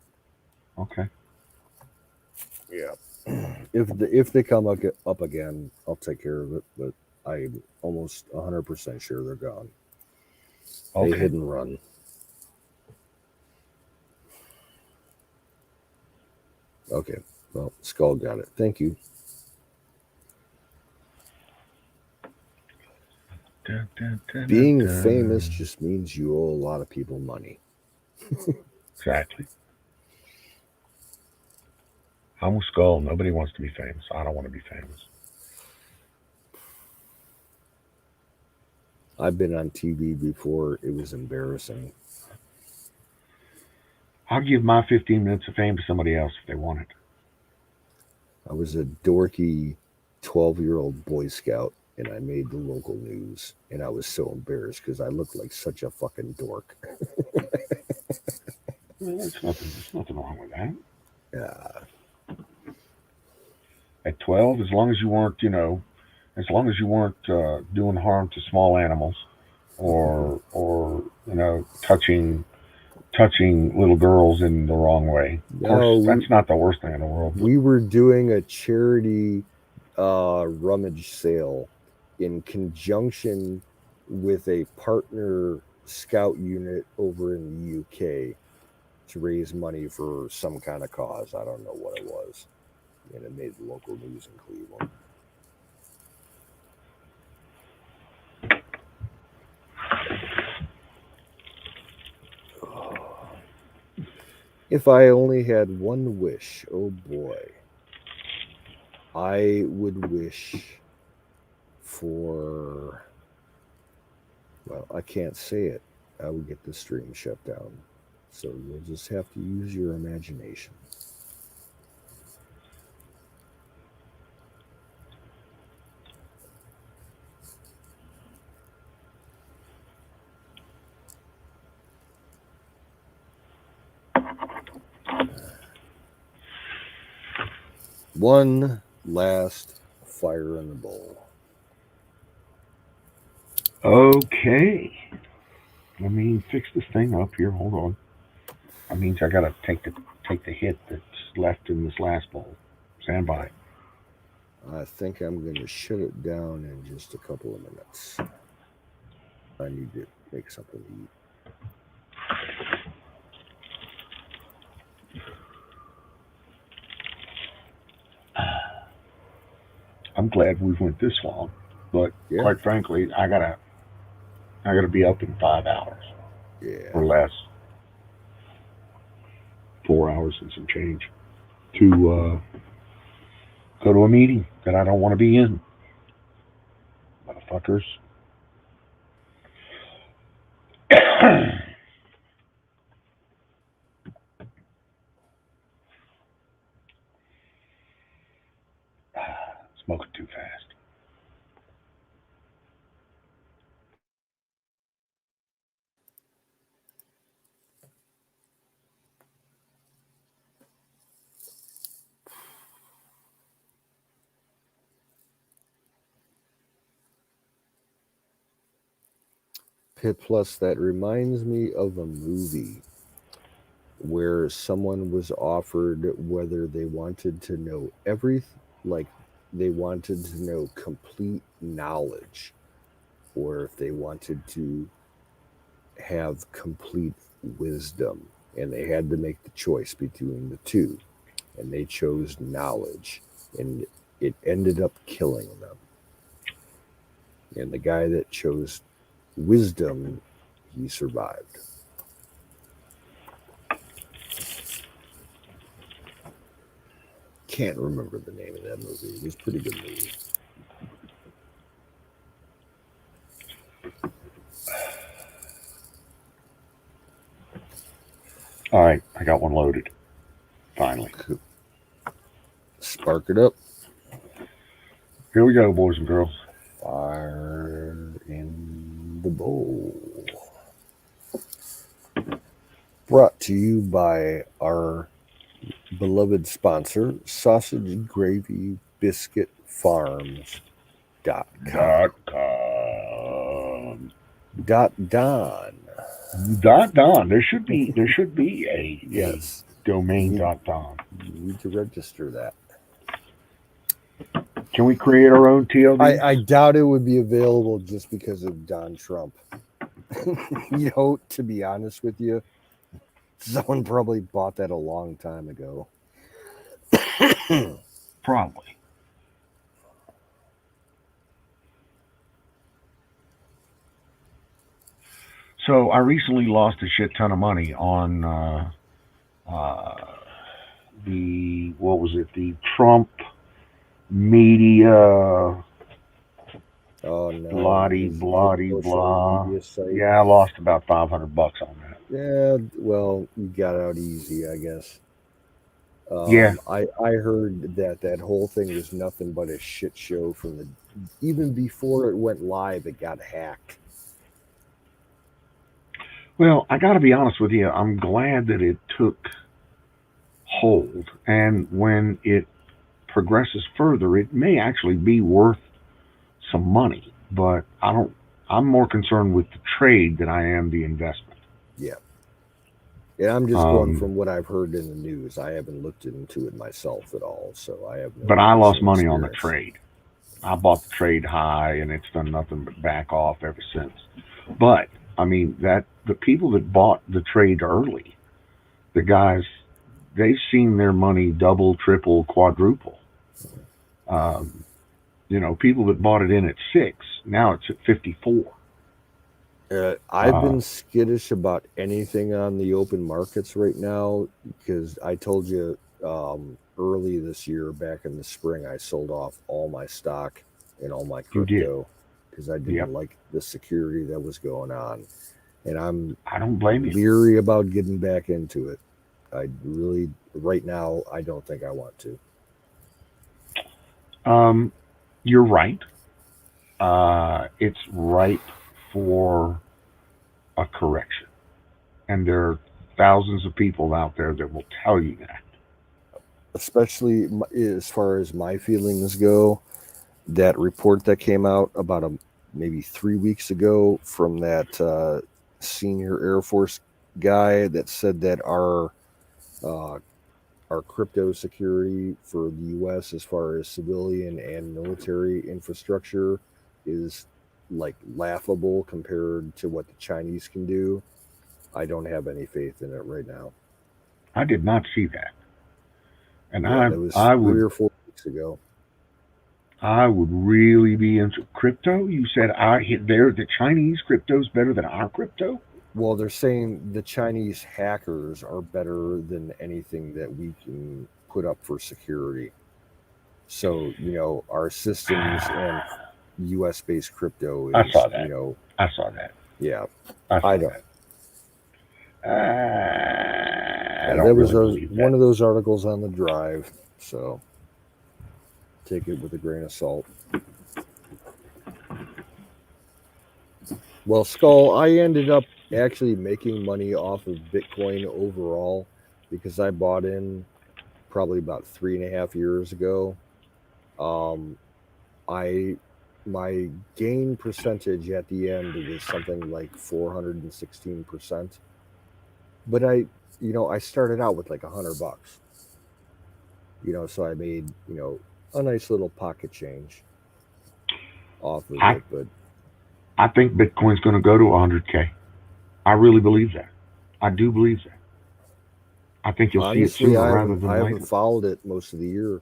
Okay. Yeah. If they come up again, I'll take care of it. But I'm almost 100% sure they're gone. Okay. They hit and run. Okay. Well, Skull got it. Thank you. Being famous just means you owe a lot of people money. Exactly. I'm with Skull. Nobody wants to be famous. I don't want to be famous. I've been on TV before. It was embarrassing. I'll give my 15 minutes of fame to somebody else if they want it. I was a dorky 12-year-old Boy Scout, and I made the local news, and I was so embarrassed because I looked like such a fucking dork. Well, there's nothing wrong with that. Yeah. At 12, as long as you weren't, doing harm to small animals, or touching little girls in the wrong way. Of course, that's not the worst thing in the world. We were doing a charity rummage sale in conjunction with a partner scout unit over in the UK to raise money for some kind of cause. I don't know what it was. And it made the local news in Cleveland. If I only had one wish, oh boy, I would wish for, well, I can't say it. I would get the stream shut down. So you'll just have to use your imagination. One last fire in the bowl. Okay. Let me fix this thing up here. Hold on. That means I gotta take the hit that's left in this last bowl. Stand by. I think I'm going to shut it down in just a couple of minutes. I need to make something to eat. I'm glad we went this long, but quite frankly, I gotta be up in 5 hours. Yeah. Or less. 4 hours and some change to go to a meeting that I don't want to be in. Motherfuckers. Smoking too fast. Pit Plus, that reminds me of a movie where someone was offered whether they wanted to know everything, like they wanted to know complete knowledge, or if they wanted to have complete wisdom, and they had to make the choice between the two, and they chose knowledge, and it ended up killing them. And the guy that chose wisdom, he survived. Can't remember the name of that movie. It was a pretty good movie. All right, I got one loaded. Finally. Spark it up. Here we go, boys and girls. Fire in the bowl. Brought to you by our beloved sponsor, Sausage Gravy Biscuit Farms.com. .don. There should be a yes domain.com. You need to register that. Can we create our own TLD? I doubt it would be available just because of Don Trump. You know, to be honest with you, someone probably bought that a long time ago. Probably. So I recently lost a shit ton of money on the Trump media. Oh no! Blah. Yeah, I lost about $500 on that. Yeah, well, you got out easy, I guess. Yeah. I heard that whole thing was nothing but a shit show from the even before it went live. It got hacked. Well, I got to be honest with you. I'm glad that it took hold, and when it progresses further, it may actually be worth some money. But I'm more concerned with the trade than I am the investment. Yeah. Yeah, I'm just going from what I've heard in the news. I haven't looked into it myself at all, so I have no. But I lost money on the trade. I bought the trade high, and it's done nothing but back off ever since. But I mean that the people that bought the trade early, the guys, they've seen their money double, triple, quadruple. You know, people that bought it in at 6, now it's at 54. I've been skittish about anything on the open markets right now because I told you early this year, back in the spring, I sold off all my stock and all my crypto because I didn't like the security that was going on, and I don't blame you. Leery about getting back into it. I really, right now, I don't think I want to. You're right. It's ripe for a correction, and there are thousands of people out there that will tell you that. Especially as far as my feelings go, that report that came out about maybe 3 weeks ago from that senior Air Force guy that said that our crypto security for the U.S. as far as civilian and military infrastructure is like laughable compared to what the Chinese can do. I don't have any faith in it right now. I did not see that. And that was 3 or 4 weeks ago. I would really be into crypto. You said the Chinese crypto is better than our crypto? Well, they're saying the Chinese hackers are better than anything that we can put up for security. So, you know, our systems and US-based crypto is, I saw that. you know. I saw that. Yeah. I don't. That was one of those articles on the drive, so take it with a grain of salt. Well, Skull, I ended up actually making money off of Bitcoin overall because I bought in probably about 3.5 years ago. My gain percentage at the end was something like 416%. But I started out with like $100. So I made, a nice little pocket change off of it. But I think Bitcoin's going to go to 100K. I really believe that. I do believe that. I think you'll see it sooner rather than later. I haven't followed it most of the year.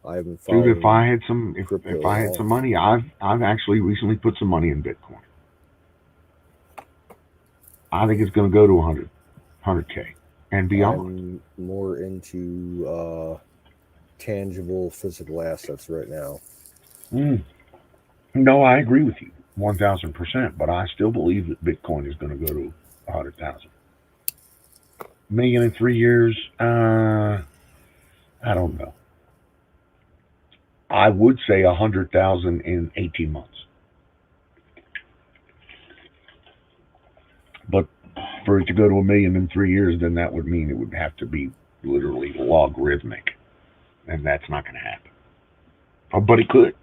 I haven't followed. Dude, if I had some money, I've actually recently put some money in Bitcoin. I think it's going to go to 100K and beyond. I'm more into tangible physical assets right now. No, I agree with you 1,000%, but I still believe that Bitcoin is going to go to 100,000. Million in 3 years, I don't know. I would say 100,000 in 18 months. But for it to go to 1 million in 3 years, then that would mean it would have to be literally logarithmic. And that's not going to happen. But it could.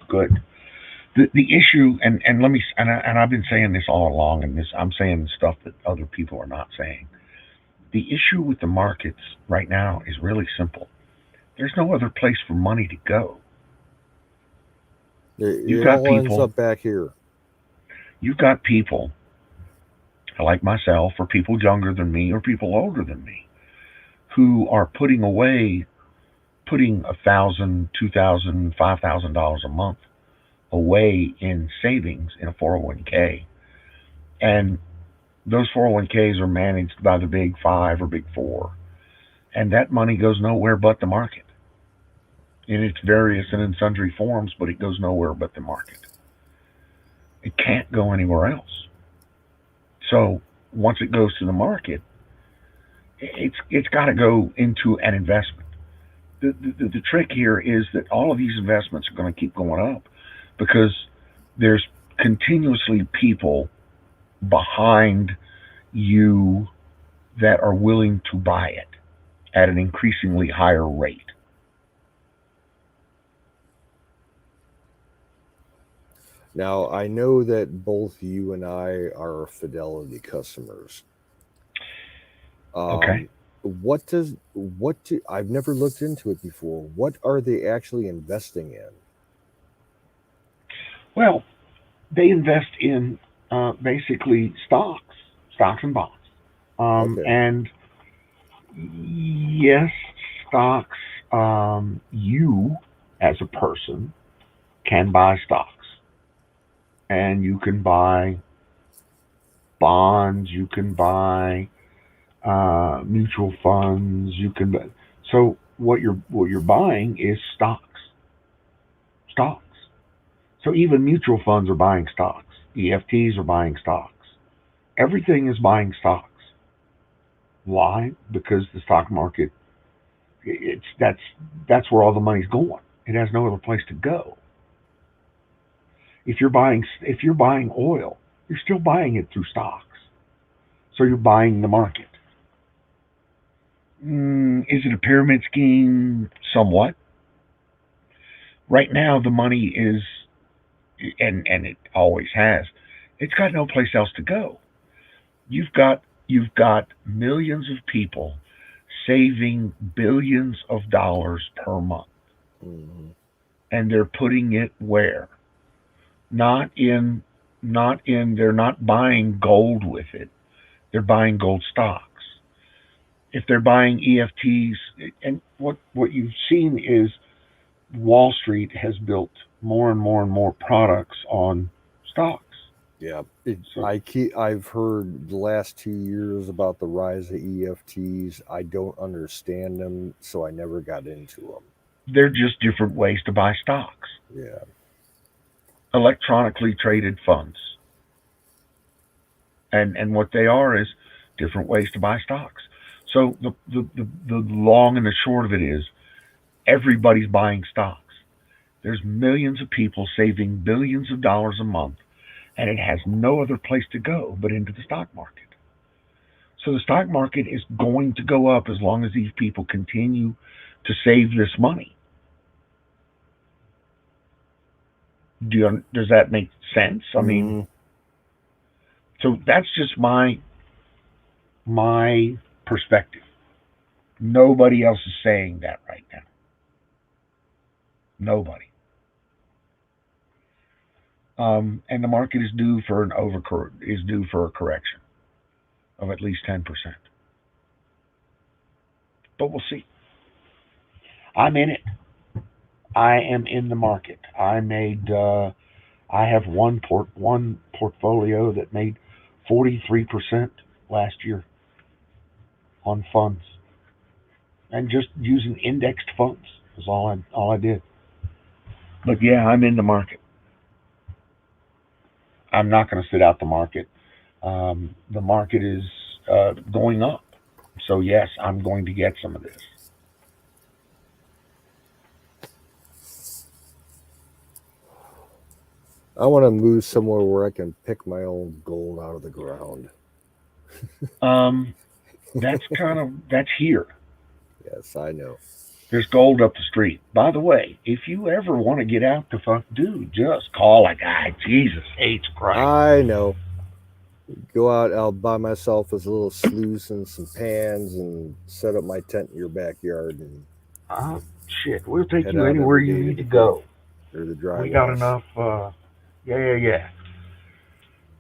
Good. The issue, and let me, and I've been saying this all along, and I'm saying stuff that other people are not saying. The issue with the markets right now is really simple. There's no other place for money to go. It all ends up back here. You've got people like myself, or people younger than me, or people older than me, who are putting $1,000, $2,000, $5,000 a month away in savings in a 401k, and those 401ks are managed by the big five or big four, and that money goes nowhere but the market in its various and in sundry forms, but it goes nowhere but the market. It can't go anywhere else. So once it goes to the market, it's got to go into an investment. The trick here is that all of these investments are going to keep going up because there's continuously people behind you that are willing to buy it at an increasingly higher rate. Now, I know that both you and I are Fidelity customers. Okay. I've never looked into it before. What are they actually investing in? Well, they invest in basically stocks and bonds. Okay. And yes, stocks, you as a person can buy stocks. And you can buy bonds, you can buy mutual funds, you can buy. So what you're buying is stocks. So even mutual funds are buying stocks. EFTs are buying stocks. Everything is buying stocks. Why? Because the stock market, that's where all the money's going. It has no other place to go. If you're buying oil, you're still buying it through stocks. So you're buying the market. Is it a pyramid scheme? Somewhat. Right now, the money is, and it always has, it's got no place else to go. You've got millions of people saving billions of dollars per month. Mm-hmm. And they're putting it where? They're not buying gold with it. They're buying gold stocks. If they're buying EFTs, and what you've seen is Wall Street has built more and more and more products on stocks. Yeah, I've heard the last 2 years about the rise of EFTs. I don't understand them, so I never got into them. They're just different ways to buy stocks. Yeah. Electronically traded funds. And what they are is different ways to buy stocks. So the long and the short of it is everybody's buying stocks. There's millions of people saving billions of dollars a month, and it has no other place to go but into the stock market. So the stock market is going to go up as long as these people continue to save this money. Does that make sense? I mean, so that's just my perspective. Nobody else is saying that right now. Nobody. And the market is due for a correction of at least 10%. But we'll see. I'm in it. I am in the market. I have one portfolio that made 43% last year on funds, and just using indexed funds is all I did. But yeah, I'm in the market. I'm not going to sit out the market. The market is going up, so yes, I'm going to get some of this. I want to move somewhere where I can pick my own gold out of the ground. That's here. Yes, I know. There's gold up the street. By the way, if you ever want to get out to dude, just call a guy. Jesus H. Christ. I know. Go out, I'll buy myself a little sluice and some pans and set up my tent in your backyard. And shit, we'll take you anywhere you need to go. Or the dry We got wash. enough, yeah.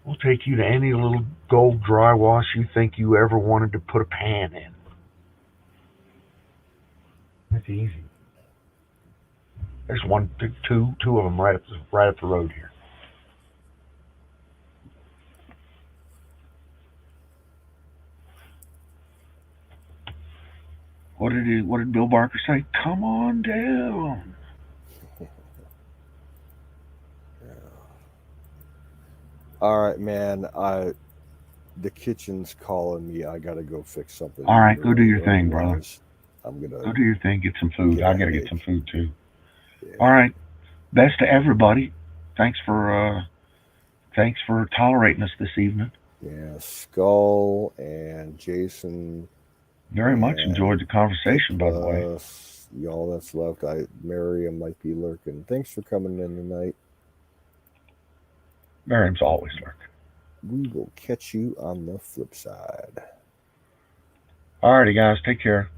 We'll take you to any little gold dry wash you think you ever wanted to put a pan in. That's easy. There's two of them right up the road here. What did Bill Barker say? Come on down. All right, man. The kitchen's calling me. I gotta go fix something. All right, go do your thing, brother. I'm gonna go do your thing. Get some food. I gotta get some food too. Yeah. All right. Best to everybody. Thanks for tolerating us this evening. Yeah, Skull and Jason. Very much enjoyed the conversation, by the way. Y'all that's left. Miriam might be lurking. Thanks for coming in tonight. Miriam's always lurking. We will catch you on the flip side. All righty, guys. Take care.